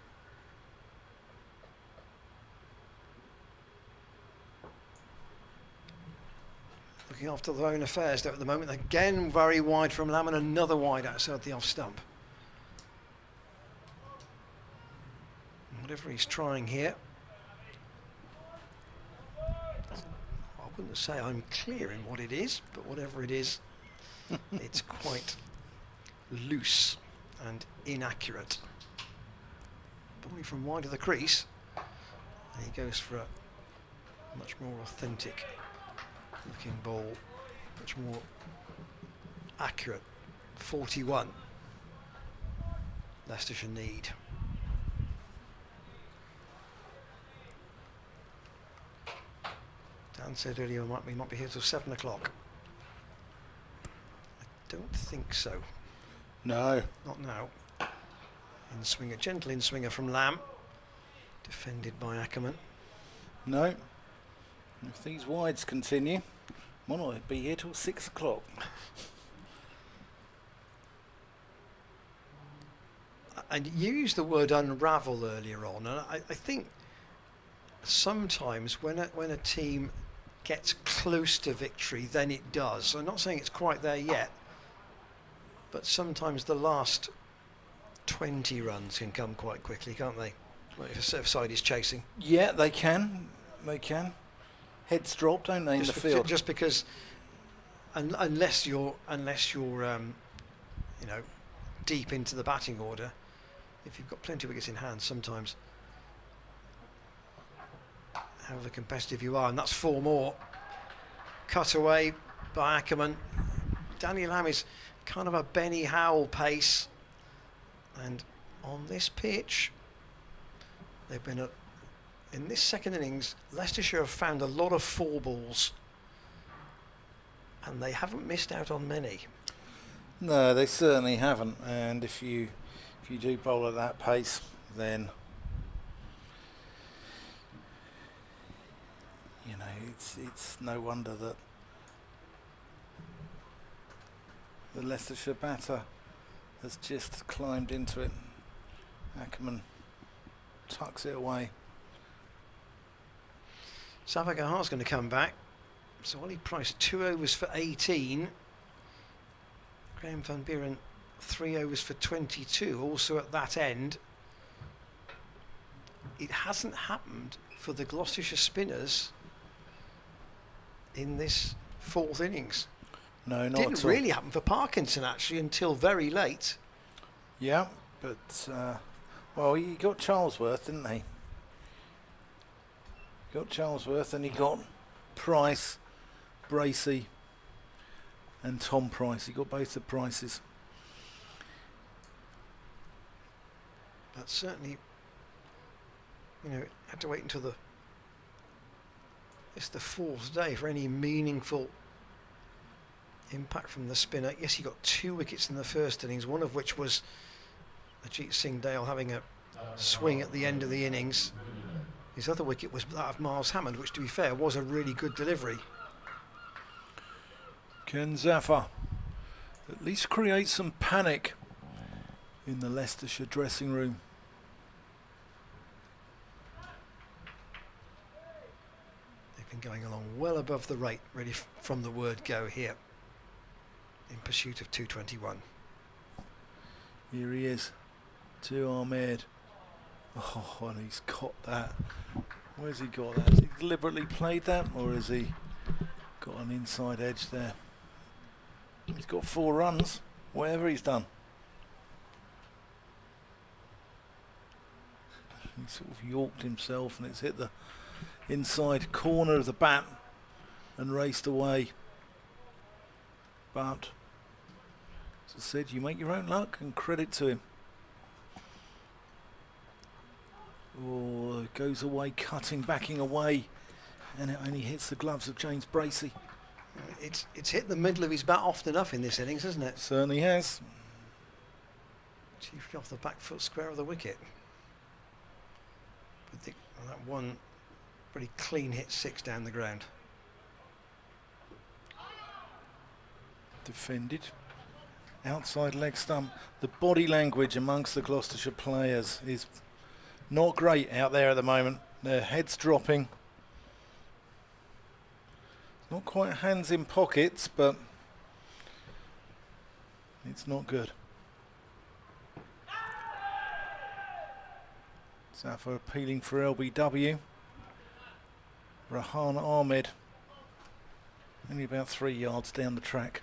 Looking after their own affairs though at the moment. Again, very wide from Lamb, and another wide outside the off stump. Whatever he's trying here, I wouldn't say I'm clear in what it is, but whatever it is, it's quite loose and inaccurate. Probably from wide of the crease, and he goes for a much more authentic looking ball, much more accurate. 41 Leicestershire need. Dan said earlier we might be here till 7 o'clock. I don't think so. No. Not now. In swinger, gentle in swinger from Lamb, defended by Ackerman. No. If these wides continue, might not be here till 6 o'clock. And you used the word unravel earlier on, and I think sometimes when a team gets close to victory, then it does. I'm not saying it's quite there yet, but sometimes the last 20 runs can come quite quickly, can't they? Like if a side is chasing. Yeah, they can. They can. Heads drop, don't they, in the field? Just because, unless you're you know, deep into the batting order, if you've got plenty of wickets in hand, sometimes however competitive you are, and that's 4 more. Cut away by Ackerman. Danny Lamb is kind of a Benny Howell pace, and on this pitch they've been in this 2nd innings, Leicestershire have found a lot of 4 balls, and they haven't missed out on many. No, they certainly haven't. And if you do bowl at that pace, then you know it's no wonder that the Leicestershire batter has just climbed into it. Ackerman tucks it away. Savagar's going to come back. So Ollie Price 2 overs for 18. Graham van Buren 3 overs for 22, also at that end. It hasn't happened for the Gloucestershire spinners in this 4th innings. No, not Didn't at all. really happen for Parkinson actually until very late. Yeah, but well, he got Charlesworth, didn't he? Got Charlesworth, and he got Price, Bracey, and Tom Price. He got both the Prices. But certainly, you know, had to wait until it's the 4th day for any meaningful impact from the spinner. Yes, he got 2 wickets in the 1st innings, one of which was Ajit Singh Dale having a swing at the end of the innings. His other wicket was that of Miles Hammond, which, to be fair, was a really good delivery. Ken Zaffer at least create some panic in the Leicestershire dressing room. They've been going along well above the rate, really, from the word go here, in pursuit of 221. Here he is, to Ahmed. Oh, and he's got that. Where's he got that? Has he deliberately played that, or has he got an inside edge there? He's got 4 runs, whatever he's done. He sort of yorked himself, and it's hit the inside corner of the bat and raced away. But, as I said, you make your own luck, and credit to him. Oh, it goes away, cutting, backing away, and it only hits the gloves of James Bracey. It's hit the middle of his bat often enough in this innings, hasn't it? Certainly has. Chiefly off the back foot square of the wicket. But that one pretty clean hit 6 down the ground. Defended. Outside leg stump. The body language amongst the Gloucestershire players is not great out there at the moment. Their heads dropping. Not quite hands in pockets, but it's not good. Zafar appealing for LBW. Rahan Ahmed only about 3 yards down the track.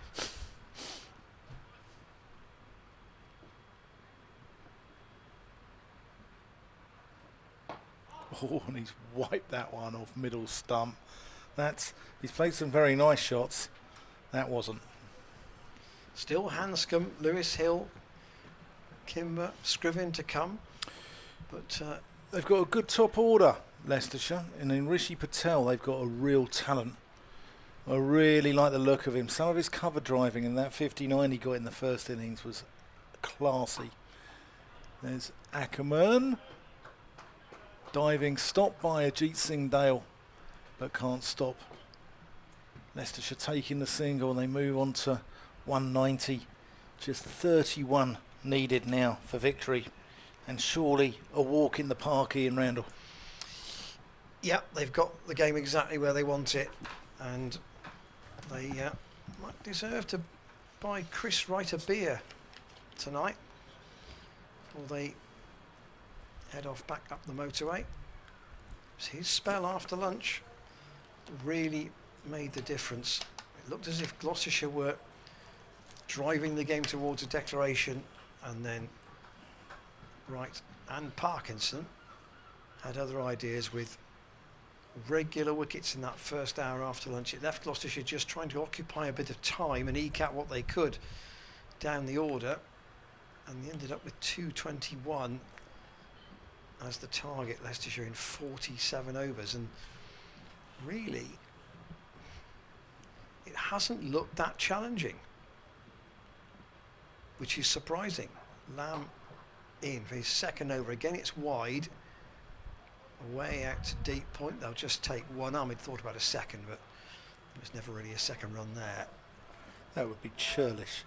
Oh, and he's wiped that one off middle stump. He's played some very nice shots. That wasn't. Still Hanscom, Lewis Hill, Kimber, Scriven to come. But they've got a good top order, Leicestershire, and in Rishi Patel they've got a real talent. I really like the look of him. Some of his cover driving and that 59 he got in the first innings was classy. There's Ackerman. Diving, stopped by Ajit Singh Dale, but can't stop. Leicestershire taking the single, and they move on to 190. Just 31 needed now for victory, and surely a walk in the park, Ian Randall. Yeah, they've got the game exactly where they want it, and they might deserve to buy Chris Wright a beer tonight before they head off back up the motorway. It was his spell after lunch really made the difference. It looked as if Gloucestershire were driving the game towards a declaration, and then Wright and Parkinson had other ideas with regular wickets in that first hour after lunch. It left Gloucestershire just trying to occupy a bit of time and eke out what they could down the order, and they ended up with 221 as the target. Leicestershire in 47 overs, and really it hasn't looked that challenging, which is surprising. Lamb in for his second over. Again, it's wide, away out to deep point. They'll just take one. Ahmed thought about a second, but there was never really a second run there. That would be churlish.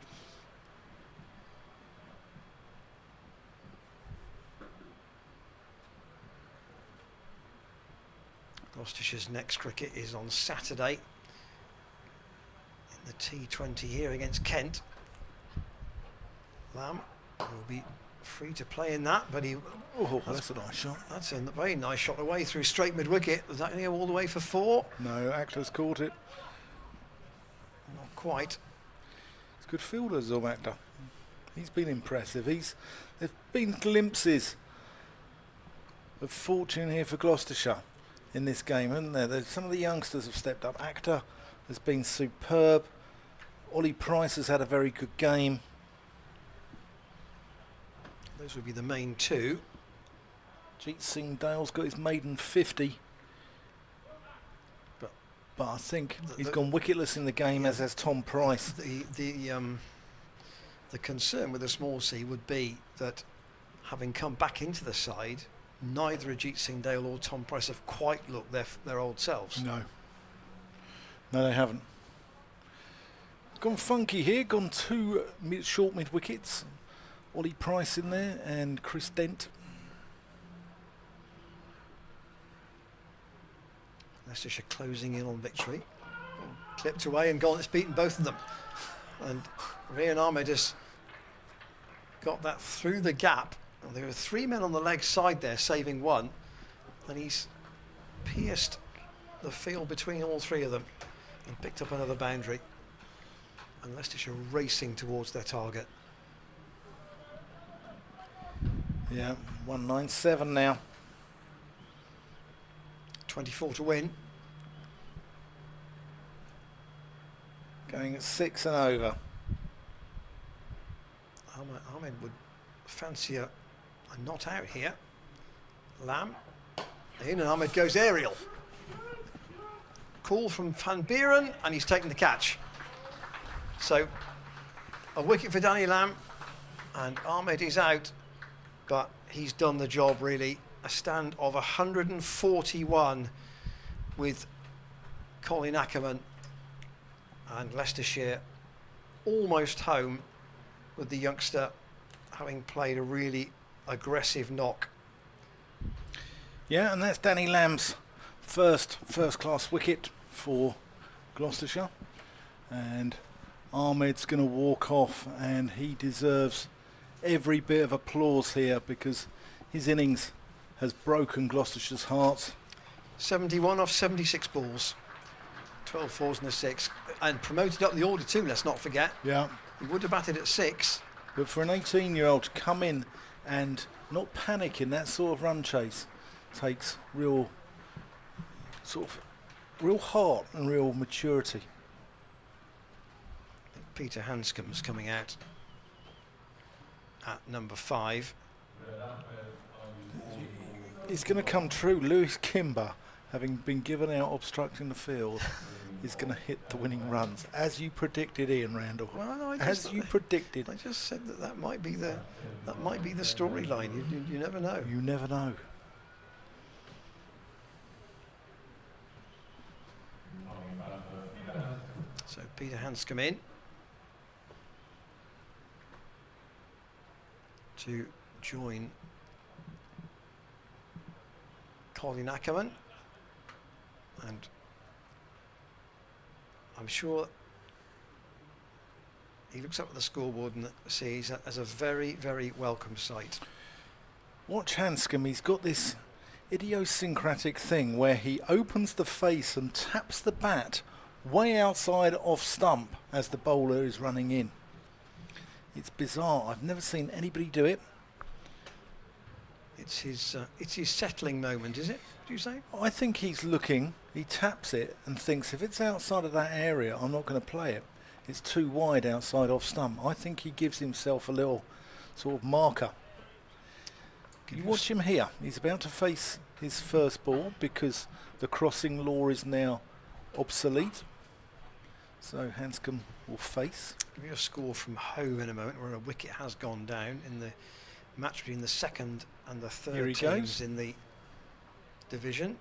Gloucestershire's next cricket is on Saturday in the T20 here against Kent. Lamb will be free to play in that, but that's a nice shot. That's a very nice shot away through straight mid wicket. Was that going to go all the way for 4? No, Akhtar's caught it. Not quite. It's good fielder, Zom Akhtar. He's been impressive. There've been glimpses of fortune here for Gloucestershire in this game, haven't there? Some of the youngsters have stepped up. Akhtar has been superb. Ollie Price has had a very good game. Those would be the main two. Ajit Singh Dale's got his maiden 50. But I think he's gone wicketless in the game, as has Tom Price. The concern with the small C would be that, having come back into the side, neither Ajit Singh Dale or Tom Price have quite looked their old selves. No, they haven't. Gone funky here, gone 2 short mid wickets. Ollie Price in there and Chris Dent. Leicestershire closing in on victory. Clipped away and gone. It's beaten both of them. And Rian Ahmed has got that through the gap Well, there were 3 men on the leg side there, saving one, and he's pierced the field between all 3 of them and picked up another boundary. And Leicestershire racing towards their target. Yeah, 197 now. 24 to win. Going at 6 and over. Ahmed would fancy a not out here. Lamb in, and Ahmed goes aerial. Call from Van Buren, and he's taken the catch. So a wicket for Danny Lamb, and Ahmed is out, but he's done the job really. A stand of 141 with Colin Ackerman, and Leicestershire almost home with the youngster having played a really aggressive knock. Yeah, and that's Danny Lamb's first class wicket for Gloucestershire, and Ahmed's going to walk off, and he deserves every bit of applause here because his innings has broken Gloucestershire's hearts. 71 off 76 balls, 12 fours and a 6, and promoted up the order too, let's not forget. Yeah. He would have batted at 6. But for an 18-year-old to come in and not panic in that sort of run chase takes real heart and real maturity. Peter Hanscom's coming out at number 5. It's going to come true. Lewis Kimber, having been given out obstructing the field, is going to hit the winning runs, as you predicted, Ian Randall. Well, no, as you predicted. I just said that might be the storyline. You never know. You never know. So Peter Hanscom in to join Colin Ackerman, and I'm sure he looks up at the scoreboard and sees that as a very, very welcome sight. Watch Hanscom, he's got this idiosyncratic thing where he opens the face and taps the bat way outside off stump as the bowler is running in. It's bizarre. I've never seen anybody do it. It's his settling moment, is it? Do you say? I think he's looking, he taps it and thinks if it's outside of that area, I'm not going to play it. It's too wide outside off stump. I think he gives himself a little sort of marker. You watch him here. He's about to face his first ball because the crossing law is now obsolete. So Hanscom will face. Give you a score from Hove in a moment, where a wicket has gone down in the match between the second and the third teams in the division.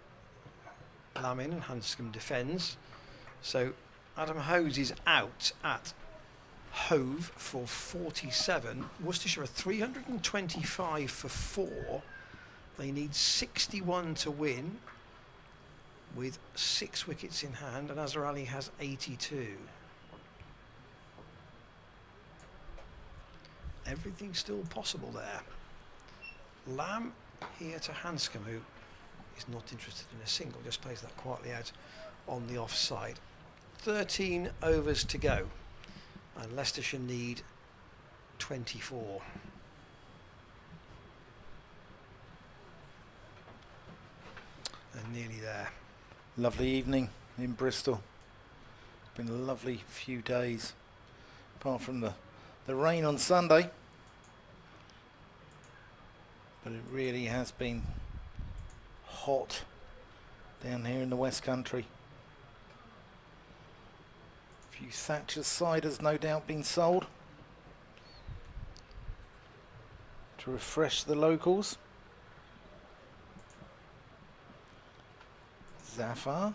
Lamin and Hanscom defends. So Adam Hose is out at Hove for 47. Worcestershire are 325 for 4. They need 61 to win, with 6 wickets in hand, and Azhar Ali has 82. Everything's still possible there. Lamb here to Hanscom, who is not interested in a single, just plays that quietly out on the offside. 13 overs to go, and Leicestershire need 24. They're nearly there. Lovely evening in Bristol. It's been a lovely few days, apart from the rain on Sunday. But it really has been hot down here in the West Country. A few Thatcher's ciders no doubt been sold to refresh the locals. Zafar.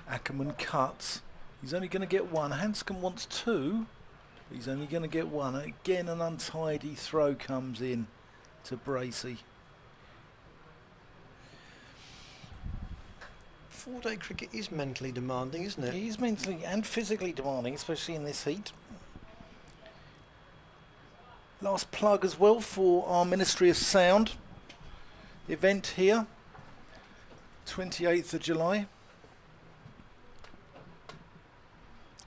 Ackerman cuts. He's only going to get one. Hanscom wants 2. But he's only going to get 1. Again, an untidy throw comes in to Bracey. 4-day cricket is mentally demanding, isn't it? It is mentally and physically demanding, especially in this heat. last plug as well for our Ministry of Sound event here, 28th of July.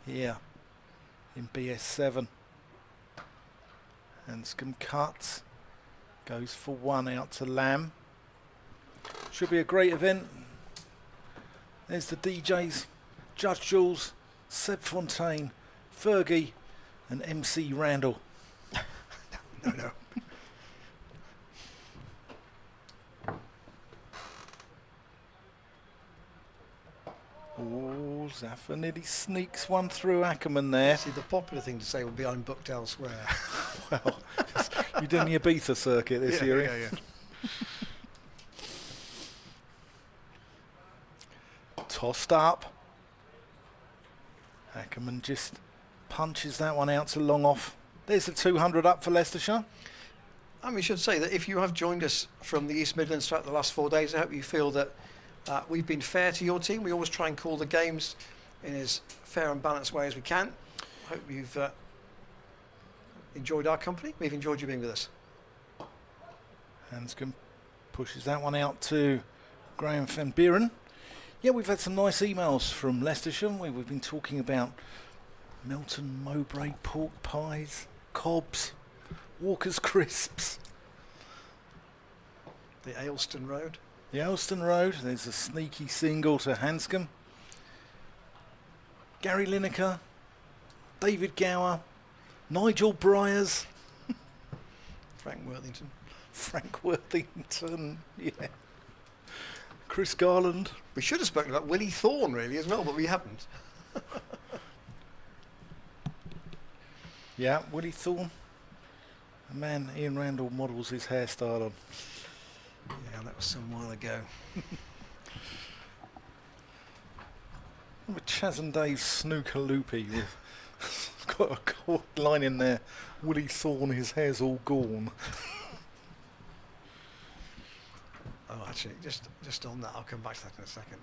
Here in BS7. Hanscom cuts, goes for one out to Lamb. Should be a great event. There's the DJs, Judge Jules, Seb Fontaine, Fergie and MC Randall. No. Oh, Zaffa nearly sneaks one through Ackerman there. See, the popular thing to say would be I'm booked elsewhere. Well, you did the Ibiza circuit this year. Yeah. Tossed up. Ackerman just punches that one out to long off. There's the 200 up for Leicestershire. We should say that if you have joined us from the East Midlands throughout the last 4 days, I hope you feel that we've been fair to your team. We always try and call the games in as fair and balanced way as we can. I hope you've enjoyed our company. We've enjoyed you being with us. Hanscom pushes that one out to Graham Van Buren. Yeah, we've had some nice emails from Leicestershire. We've been talking about Melton Mowbray pork pies, Cobbs, Walker's crisps. The Ayleston Road. The Ayleston Road, there's a sneaky single to Hanscom. Gary Lineker, David Gower, Nigel Bryers. Frank Worthington. Frank Worthington, yeah. Chris Garland. We should have spoken about Willie Thorne really as well, but we haven't. Yeah, Willie Thorne. A man Ian Randall models his hairstyle on. Yeah, that was some while ago. Remember Chaz and Dave's snooker loopy with got a cool line in there. Willie Thorne, his hair's all gone. Oh, actually, just on that, I'll come back to that in a second.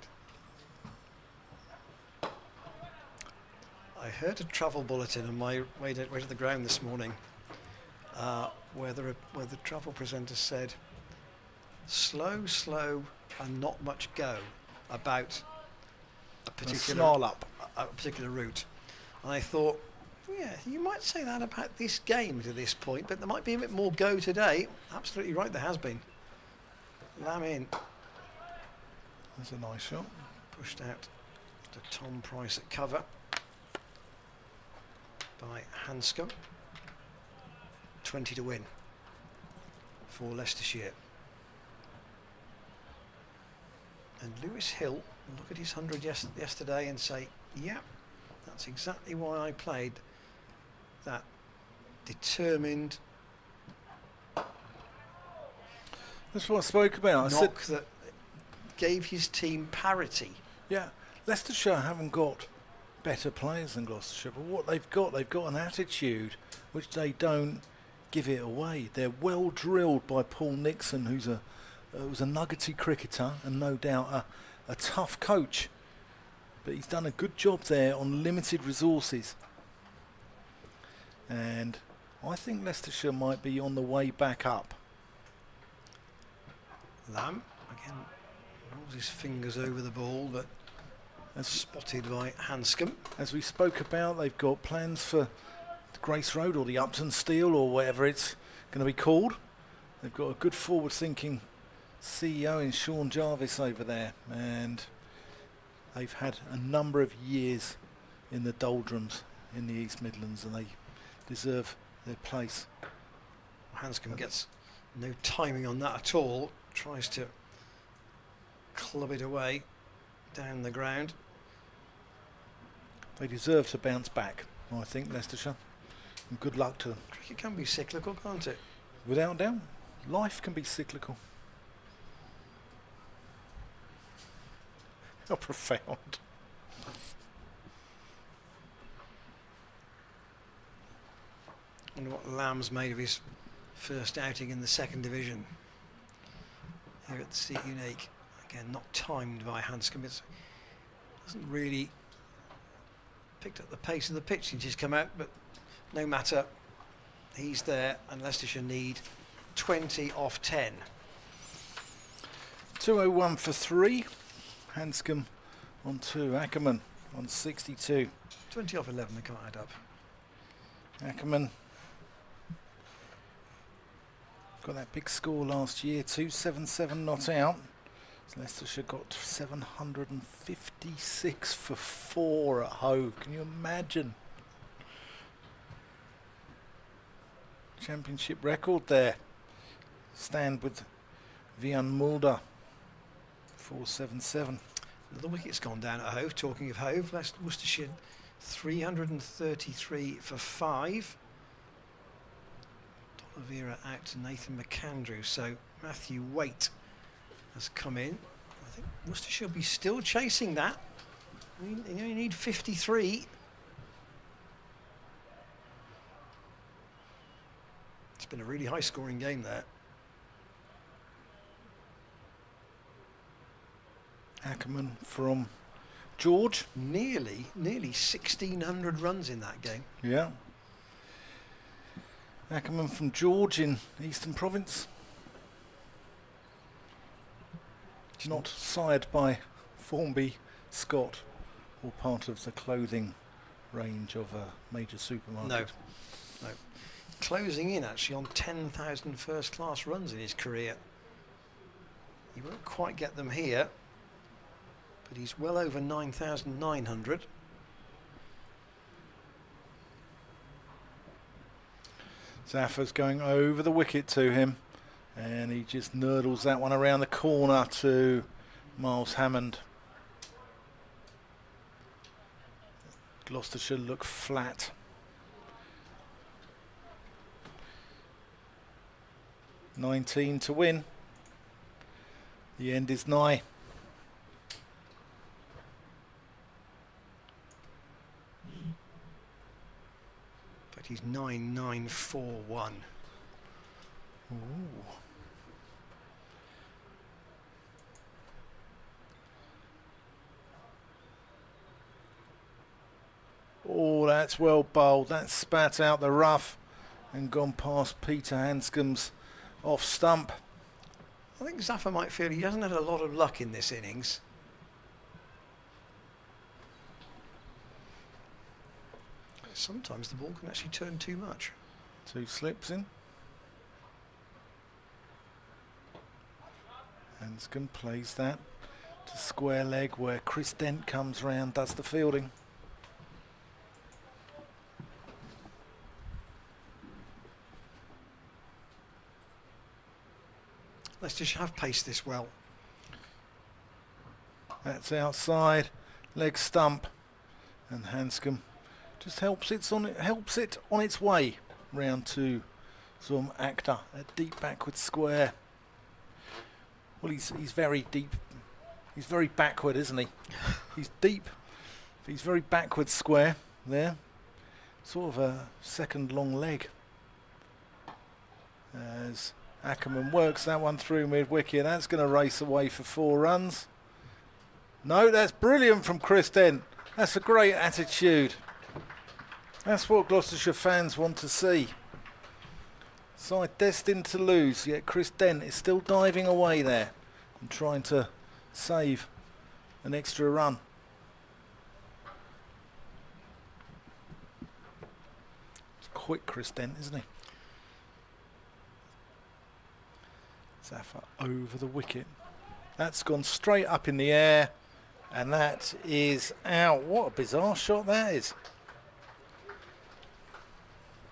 I heard a travel bulletin on my way to the ground this morning, where the travel presenter said, "Slow, and not much go," about a particular route. And I thought, yeah, you might say that about this game to this point, but there might be a bit more go today. Absolutely right, there has been. Lamb in. That's a nice shot. Pushed out to Tom Price at cover by Hanscom. 20 to win for Leicestershire. And Lewis Hill look at his 100 yesterday and say, yeah, that's exactly why I played that determined That's what I spoke about. knock that gave his team parity. Yeah, Leicestershire haven't got better players than Gloucestershire, but what they've got an attitude which they don't give it away. They're well drilled by Paul Nixon, who's was a nuggety cricketer and no doubt a tough coach. But he's done a good job there on limited resources. And I think Leicestershire might be on the way back up. Lamb again rolls his fingers over the ball, but spotted by Hanscom. As we spoke about, they've got plans for the Grace Road or the Upton Steel or whatever it's going to be called. They've got a good forward-thinking CEO in Sean Jarvis over there, and they've had a number of years in the doldrums in the East Midlands, and they deserve their place. Hanscom gets no timing on that at all. Tries to club it away down the ground. They deserve to bounce back, I think, Leicestershire. And good luck to them. Cricket can be cyclical, can't it? Without doubt, life can be cyclical. How profound. Wonder what Lamb's made of his first outing in the second division here at the Seat Unique. Again, not timed by Hanscom. It hasn't really picked up the pace of the pitch since he's come out, but no matter. He's there, and Leicestershire need 20 off 10. 201 for 3. Hanscom on 2. Ackerman on 62. 20 off 11, they can't add up. Ackerman got that big score last year, 277 not out. So Leicestershire got 756 for 4 at Hove. Can you imagine? Championship record there. Stand with Vian Mulder, 477. Another wicket's gone down at Hove. Talking of Hove, Worcestershire 333 for 5. Oliveira out to Nathan McAndrew, so Matthew Waite has come in. I think Worcestershire will be still chasing that. You only need 53. It's been a really high scoring game there. Ackerman from George. Nearly 1,600 runs in that game. Yeah. Ackerman from George in Eastern Province. Not sired by Formby Scott, or part of the clothing range of a major supermarket. No. Closing in actually on 10,000 first class runs in his career. He won't quite get them here, but he's well over 9,900. Zaffa's going over the wicket to him, and he just nurdles that one around the corner to Miles Hammond. Gloucestershire look flat. $19 to win. The end is nigh. But he's 9,941. Ooh. Oh, that's well bowled. That's spat out the rough and gone past Peter Hanscom's off stump. I think Zaffa might feel he hasn't had a lot of luck in this innings. Sometimes the ball can actually turn too much. 2 slips in. Hanscom plays that to square leg where Chris Dent comes round, does the fielding. Leicestershire have paced this well. That's outside, leg stump, and Hanscom just helps it on its way round to Zum Akhtar, a deep backward square. Well, he's very deep. He's very backward, isn't he? He's deep. But he's very backward square there. Sort of a second long leg. As Ackerman works that one through mid-wicket. That's going to race away for 4 runs. No, that's brilliant from Chris Dent. That's a great attitude. That's what Gloucestershire fans want to see. Side destined to lose, yet Chris Dent is still diving away there and trying to save an extra run. It's quick, Chris Dent, isn't he? Zaffa over the wicket. That's gone straight up in the air, and that is out. What a bizarre shot that is.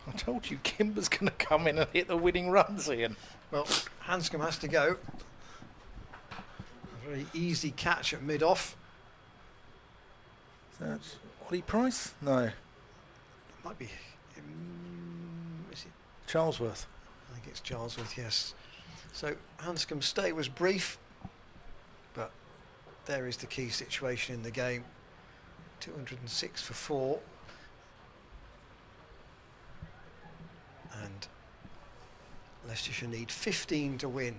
I told you Kimber's going to come in and hit the winning runs, Ian. Well, Hanscom has to go. A very easy catch at mid-off. Is that Ollie Price? No. It might be... is it? Charlesworth. I think it's Charlesworth, yes. So Hanscom's stay was brief, but there is the key situation in the game. 206 for 4. And Leicestershire need 15 to win.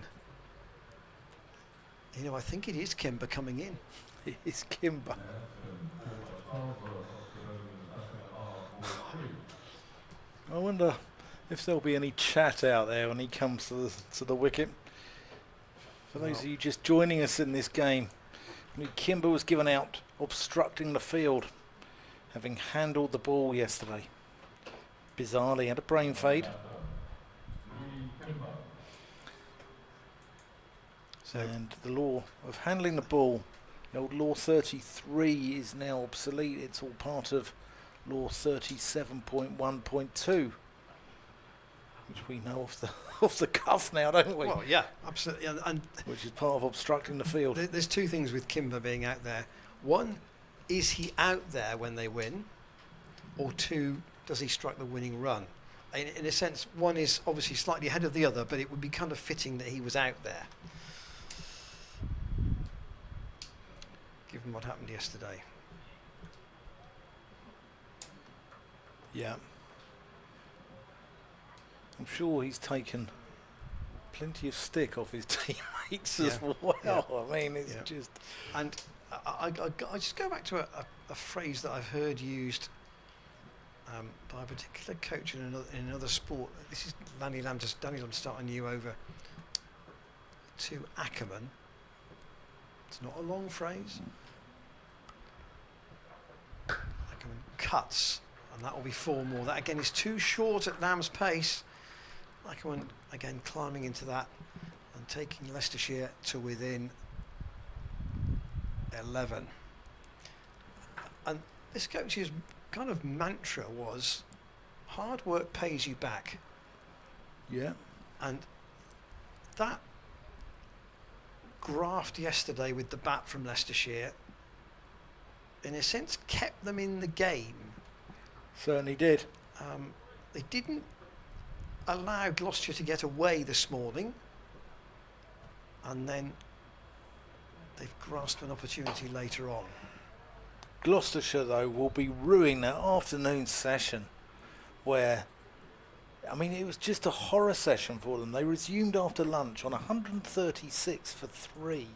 You know, I think it is Kimber coming in. It is Kimber. I wonder if there'll be any chat out there when he comes to the wicket. For those of you just joining us in this game, Kimber was given out obstructing the field, having handled the ball yesterday. Bizarrely had a brain fade. And the law of handling the ball, the old law 33, is now obsolete. It's all part of law 37.1.2, which we know off the cuff now, don't we? Well, yeah, absolutely. And Which is part of obstructing the field. there's two things with Kimber being out there. One, is he out there when they win? Or two, does he strike the winning run? In a sense, one is obviously slightly ahead of the other, but it would be kind of fitting that he was out there, given what happened yesterday. Yeah. I'm sure he's taken plenty of stick off his teammates as well. Yeah. I mean, it's just... And I just go back to a phrase that I've heard used by a particular coach in another sport. This is Danny Lamb starting you over to Ackerman. It's not a long phrase. Ackerman cuts, and that will be 4 more. That again is too short at Lamb's pace. Ackerman again climbing into that and taking Leicestershire to within 11. And this coach's kind of mantra was hard work pays you back. Yeah. And that graft yesterday with the bat from Leicestershire in a sense kept them in the game. Certainly did. They didn't allow Gloucestershire to get away this morning, and then they've grasped an opportunity later on. Gloucestershire, though, will be ruining that afternoon session where, I mean, it was just a horror session for them. They resumed after lunch on 136 for 3.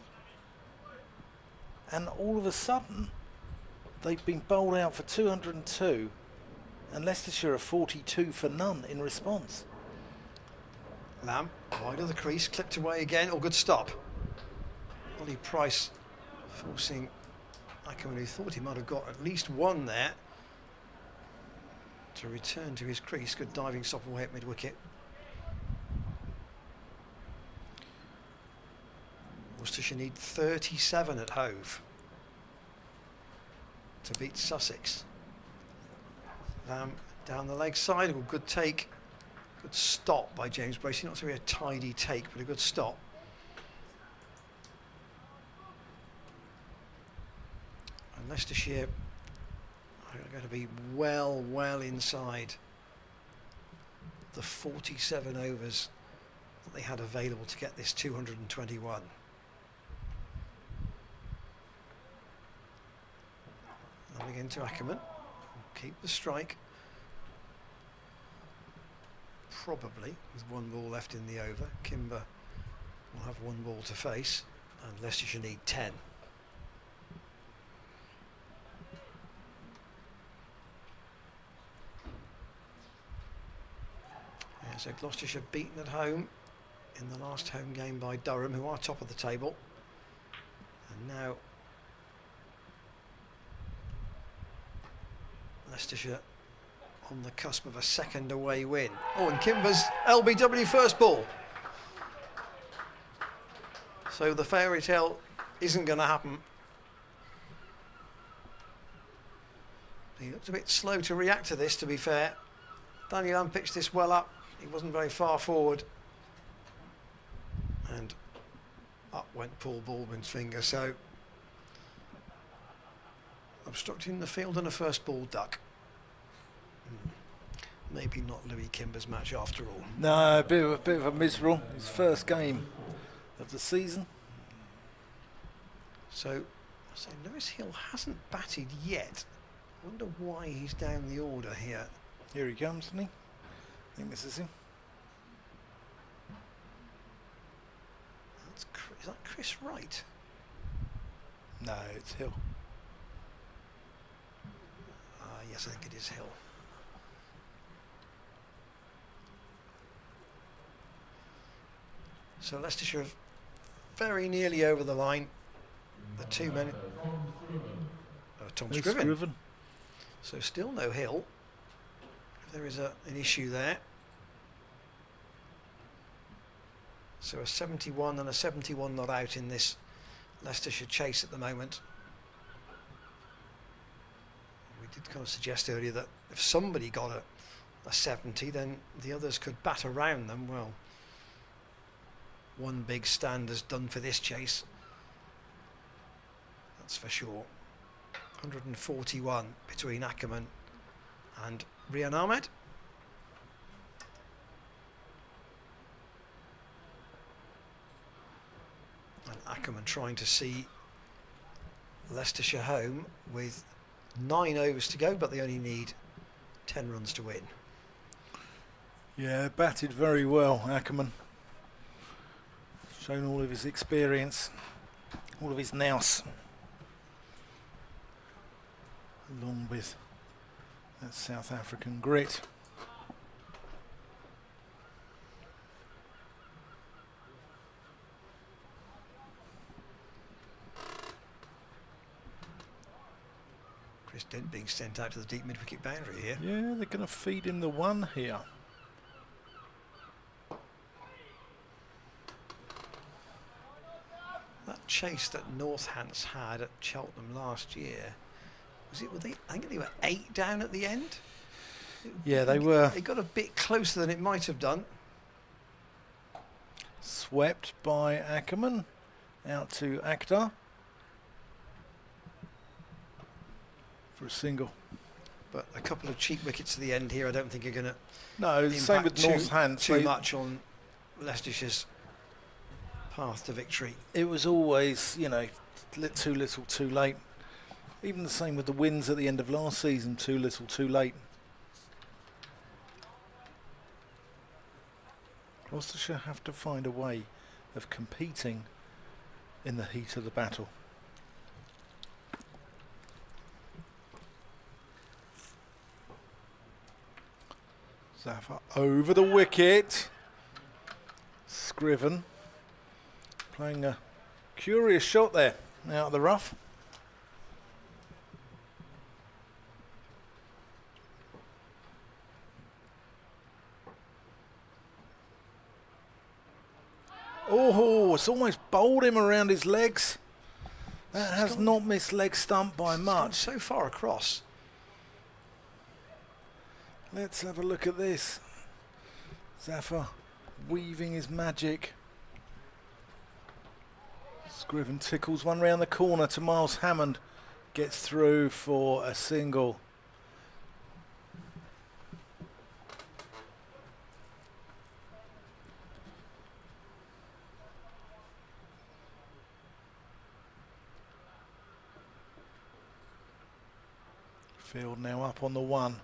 And all of a sudden, they've been bowled out for 202, and Leicestershire are 42 for none in response. Lamb, wide of the crease, clipped away again. Oh, good stop. Ollie Price forcing Ackerman, who thought he might have got at least one there, to return to his crease. Good diving stop away at mid-wicket. Worcestershire need 37 at Hove to beat Sussex. Lamb down the leg side. Oh, good take. Good stop by James Bracey. Not so very a tidy take, but a good stop. And Leicestershire are going to be well inside the 47 overs that they had available to get this 221. And again to Ackerman. Keep the strike. Probably with 1 ball left in the over. Kimber will have 1 ball to face, and Leicestershire need 10. Yeah, so Gloucestershire beaten at home in the last home game by Durham, who are top of the table, and now Leicestershire on the cusp of a second away win. Oh, and Kimber's LBW first ball. So the fairy tale isn't going to happen. He looked a bit slow to react to this, to be fair. Daniel Lamb pitched this well up. He wasn't very far forward. And up went Paul Baldwin's finger. So obstructing the field and a first ball duck. Maybe not Louis Kimber's match after all. No, a bit of a miserable. His first game of the season. So Lewis Hill hasn't batted yet. I wonder why he's down the order here. Here he comes, isn't he? I think this is him. Is that Chris Wright? No, it's Hill. Yes, I think it is Hill. So Leicestershire are very nearly over the line. The two men. Tom There's Scriven. Scriven. So still no Hill. There is an issue there. So a 71 and a 71 not out in this Leicestershire chase at the moment. We did kind of suggest earlier that if somebody got a 70, then the others could bat around them. Well, one big stand is done for this chase. That's for sure. 141 between Ackerman and Rian Ahmed. And Ackerman trying to see Leicestershire home with 9 overs to go, but they only need 10 runs to win. Yeah, batted very well, Ackerman. Shown all of his experience, all of his nous, along with that South African grit. Chris Dent being sent out to the deep mid-wicket boundary here. Yeah, they're going to feed him the one here. That chase that Northants had at Cheltenham last year, were they? I think they were 8 down at the end. Yeah, they were. They got a bit closer than it might have done. Swept by Ackerman, out to Akhtar for a single. But a couple of cheap wickets at the end here, I don't think are going to No, same with Northants. too much on Leicestershire's path to victory. It was always, you know, too little, too late. Even the same with the wins at the end of last season, too little, too late. Gloucestershire have to find a way of competing in the heat of the battle. Zafar over the wicket. Scriven playing a curious shot there out of the rough. Oh, it's almost bowled him around his legs. That has not missed leg stump by much. So far across. Let's have a look at this. Zafar weaving his magic. Scriven tickles one round the corner to Miles Hammond. Gets through for a single. Field now up on the 1.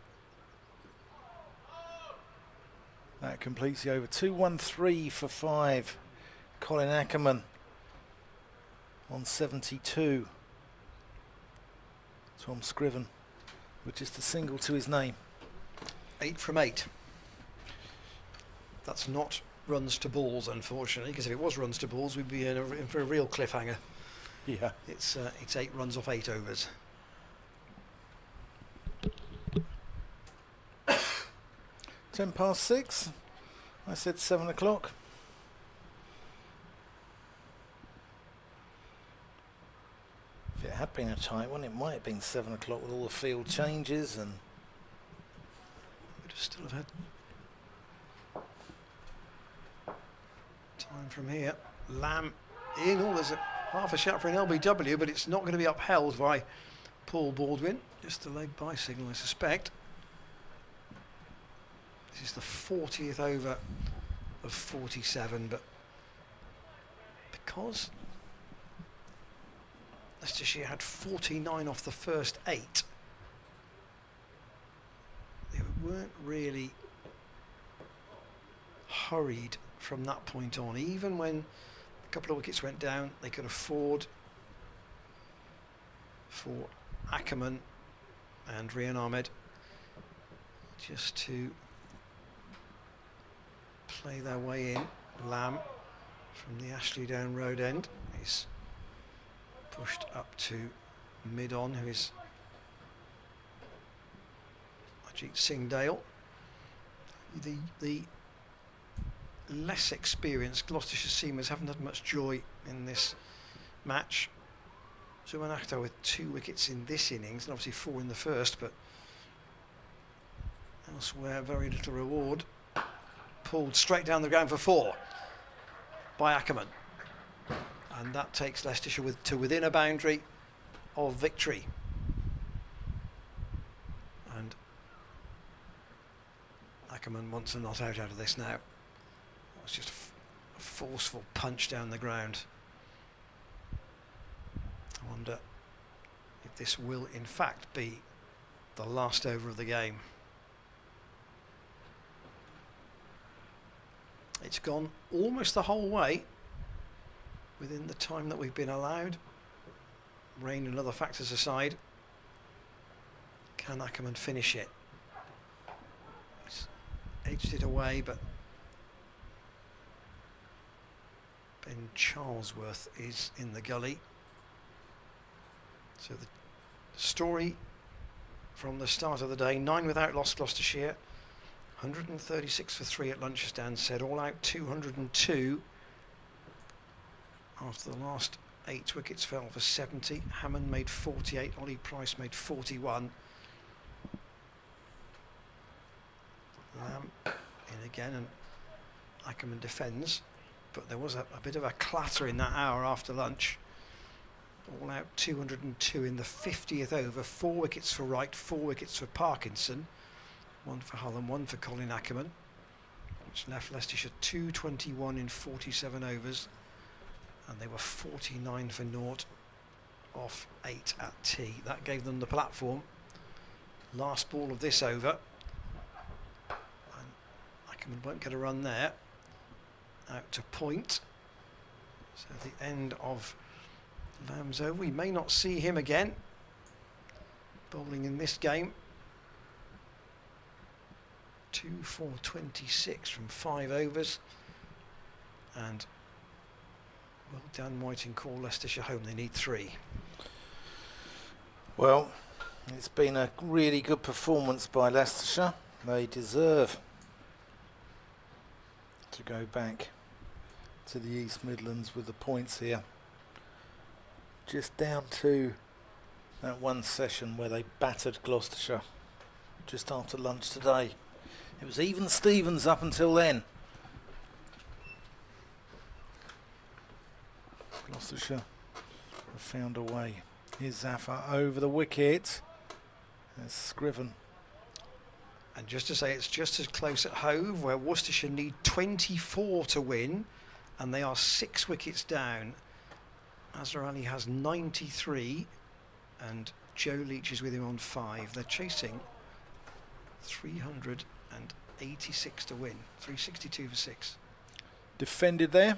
That completes the over. 2-1-3 for 5. Colin Ackerman on 72. Tom Scriven with just a single to his name. 8 from 8. That's not runs to balls, unfortunately, because if it was runs to balls, we'd be in for a real cliffhanger. Yeah. It's 8 runs off 8 overs. 6. I said 7 o'clock. If it had been a tight one, it might have been 7 o'clock with all the field changes and. We'd still have had time from here. Lamb in. Oh, there's half a shot for an LBW, but it's not going to be upheld by Paul Baldwin. Just a leg by signal, I suspect. This is the 40th over of 47, but because Leicestershire had 49 off the first 8, they weren't really hurried from that point on. Even when a couple of wickets went down, they could afford for Ackerman and Rian Ahmed just to play their way in. Lamb from the Ashley Down Road end. He's pushed up to mid-on, who is Ajit Singh Dale. The less experienced Gloucestershire seamers haven't had much joy in this match. Zuman Akhtar with 2 wickets in this innings, and obviously 4 in the first, but elsewhere very little reward. Pulled straight down the ground for 4 by Ackerman, and that takes Leicestershire to within a boundary of victory. And Ackerman wants a not out of this now. It was just a forceful punch down the ground. I wonder if this will in fact be the last over of the game. It's gone almost the whole way within the time that we've been allowed. Rain and other factors aside, can Ackerman finish it? He's edged it away, but Ben Charlesworth is in the gully. So the story from the start of the day: 9 without loss, Gloucestershire. 136 for 3 at lunchtime, said all out 202 after the last 8 wickets fell for 70. Hammond made 48, Ollie Price made 41. Lamb in again, and Ackerman defends, but there was a bit of a clatter in that hour after lunch. All out 202 in the 50th over. 4 wickets for Wright, 4 wickets for Parkinson. 1 for Hull and 1 for Colin Ackerman, which left Leicestershire 221 in 47 overs, and they were 49 for naught off 8 at tea. That gave them the platform. Last ball of this over, and Ackerman won't get a run there. Out to point. So the end of Lamb's over. We may not see him again bowling in this game. 2 for 26 from 5 overs, and well done Whiting call Leicestershire home. They need 3. Well, it's been a really good performance by Leicestershire. They deserve to go back to the East Midlands with the points here. Just down to that one session where they battered Gloucestershire just after lunch today. It was even Stevens up until then. Gloucestershire have found a way. Here's Zafar over the wicket. There's Scriven. And just to say, it's just as close at Hove, where Worcestershire need 24 to win, and they are 6 wickets down. Azhar Ali has 93, and Joe Leach is with him on 5. They're chasing 386 to win, 362 for 6. Defended there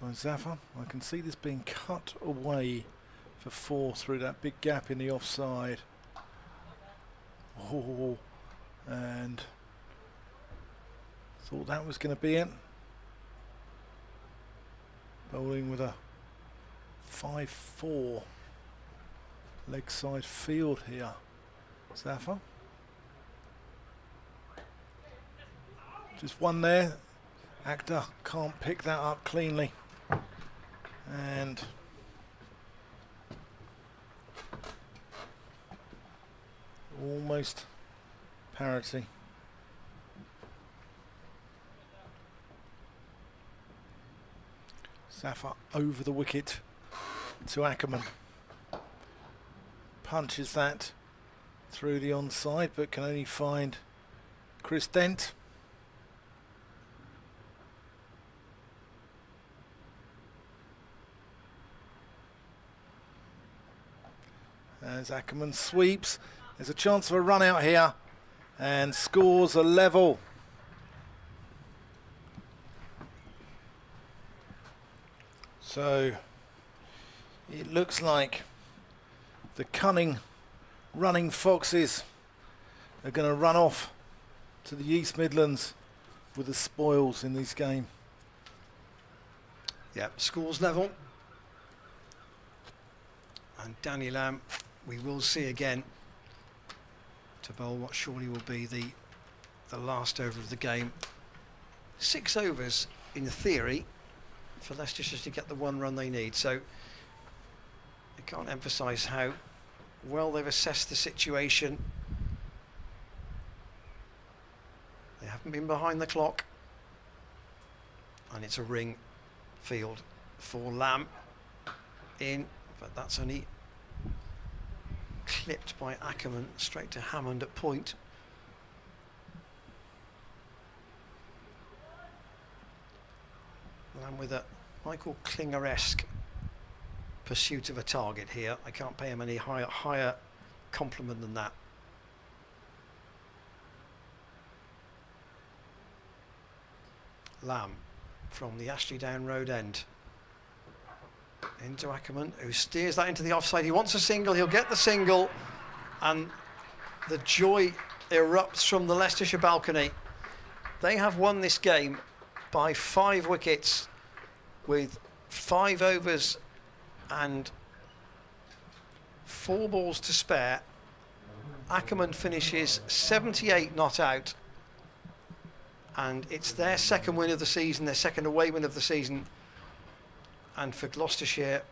by Zafar. I can see this being cut away for 4 through that big gap in the offside. Oh, and thought that was going to be it. Bowling with a 5-4 leg side field here. Zafar. Just one there. Akhtar can't pick that up cleanly. And almost parity. Zafar over the wicket to Ackerman. Punches that through the onside, but can only find Chris Dent. As Ackerman sweeps, there's a chance of a run out here, and scores a level. So it looks like the cunning running foxes are going to run off to the East Midlands with the spoils in this game. Yeah, scores level. And Danny Lamb, we will see again to bowl what surely will be the last over of the game. 6 overs in theory for Leicestershire to get the 1 run they need. So I can't emphasise how well they've assessed the situation. They haven't been behind the clock. And it's a ring field for Lamb in, but that's only clipped by Ackerman straight to Hammond at point. Lamb with a Michael Klinger-esque pursuit of a target here. I can't pay him any higher compliment than that. Lamb from the Ashley Down Road end into Ackerman, who steers that into the offside. He wants a single, he'll get the single, and the joy erupts from the Leicestershire balcony. They have won this game by 5 wickets with 5 overs and 4 balls to spare. Ackerman finishes 78 not out, and it's their second win of the season, their second away win of the season. And for Gloucestershire,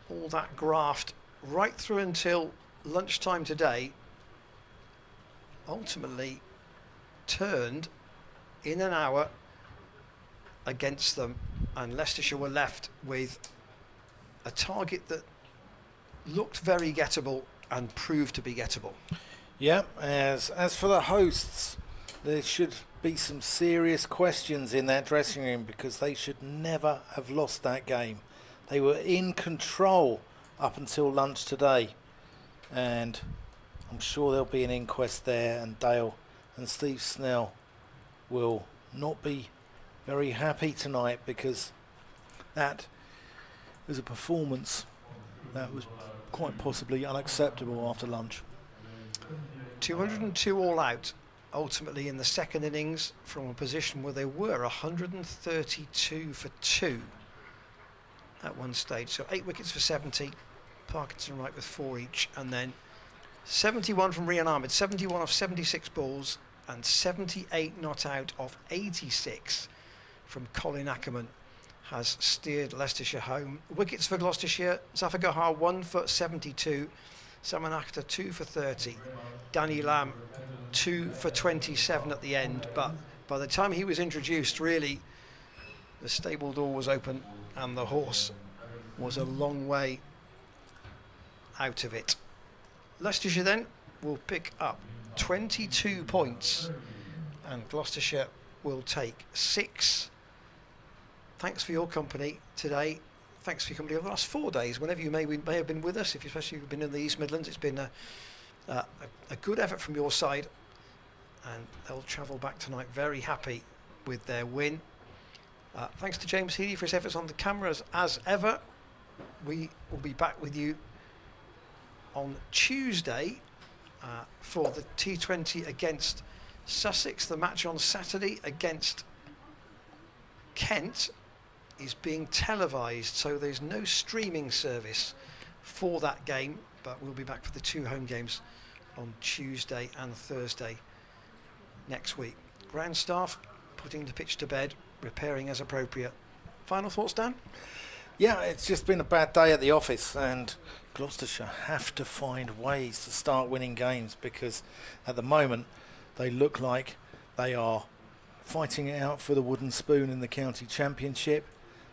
all that graft right through until lunchtime today ultimately turned in an hour against them, and Leicestershire were left with a target that looked very gettable and proved to be gettable. Yeah, as for the hosts, there should be some serious questions in that dressing room, because they should never have lost that game. They were in control up until lunch today, and I'm sure there'll be an inquest there, and Dale and Steve Snell will not be very happy tonight, because that was a performance that was quite possibly unacceptable after lunch. 202 all out ultimately in the second innings, from a position where they were 132 for 2 at one stage. So 8 wickets for 70, Parkinson right with 4 each, and then 71 from Rian Ahmed, 71 off 76 balls, and 78 not out of 86 from Colin Ackerman has steered Leicestershire home. Wickets for Gloucestershire: Zafar Gahar 1 for 72, Saman Akhtar 2 for 30, Danny Lamb 2 for 27 at the end. But by the time he was introduced, really the stable door was open and the horse was a long way out of it. Leicestershire then will pick up 22 points and Gloucestershire will take 6. Thanks for your company today. Thanks for your company over the last 4 days. Whenever you may have been with us, especially if you've been in the East Midlands, it's been a good effort from your side, and they'll travel back tonight very happy with their win. Thanks to James Healy for his efforts on the cameras as ever. We will be back with you on Tuesday for the T20 against Sussex. The match on Saturday against Kent is being televised, so there's no streaming service for that game, but we'll be back for the 2 home games on Tuesday and Thursday next week. Ground staff putting the pitch to bed, repairing as appropriate. Final thoughts, Dan? Yeah, it's just been a bad day at the office, and Gloucestershire have to find ways to start winning games, because at the moment they look like they are fighting it out for the wooden spoon in the county championship.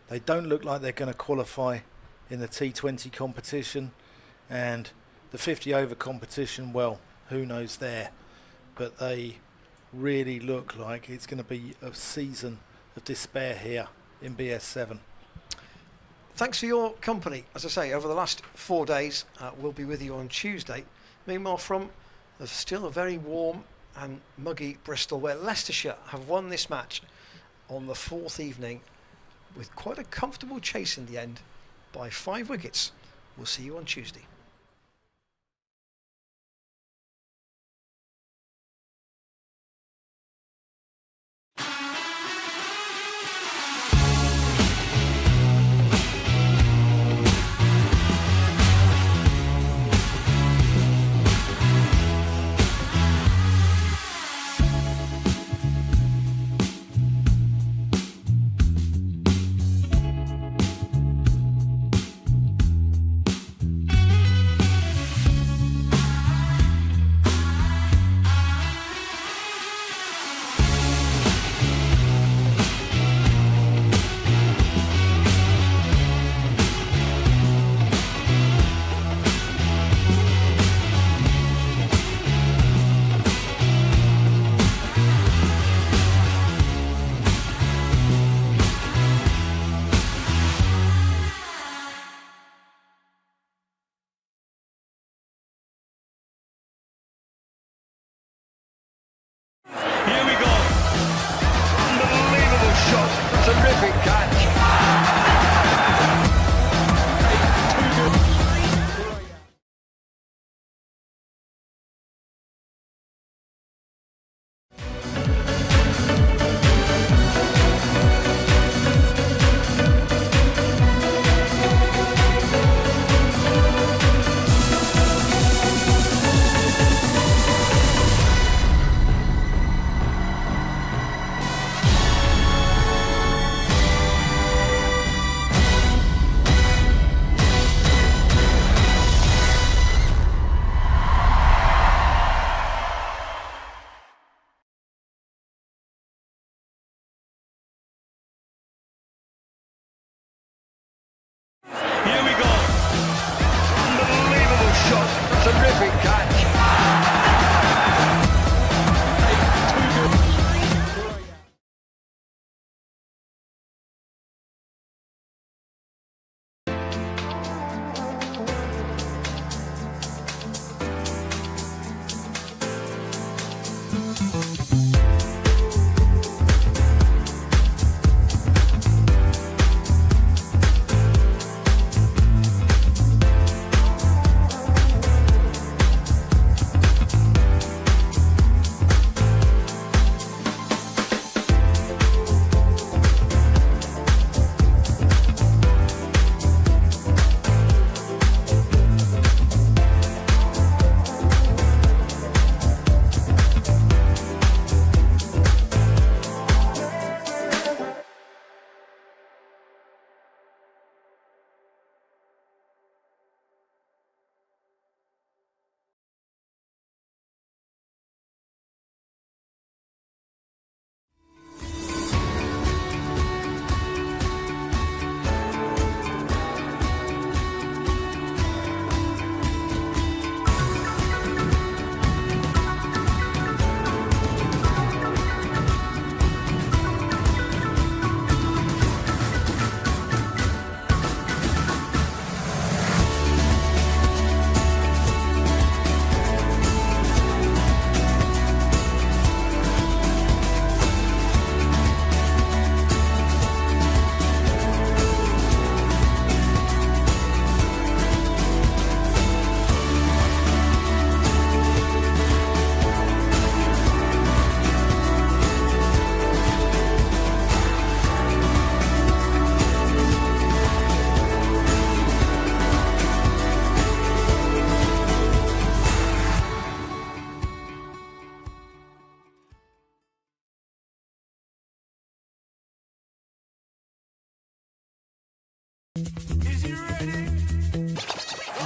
They don't look like they're going to qualify in the T20 competition, and the 50 over competition, well, who knows there, but they really look like it's going to be a season of despair here in BS7. Thanks for your company, as I say, over the last 4 days. We'll be with you on Tuesday. Meanwhile, from still a very warm and muggy Bristol, where Leicestershire have won this match on the 4th evening with quite a comfortable chase in the end by 5 wickets. We'll see you on Tuesday. Terrific catch.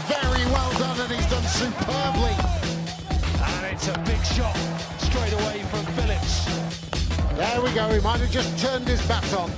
Very well done, and he's done superbly. And it's a big shot straight away from Phillips. There we go, he might have just turned his bat on.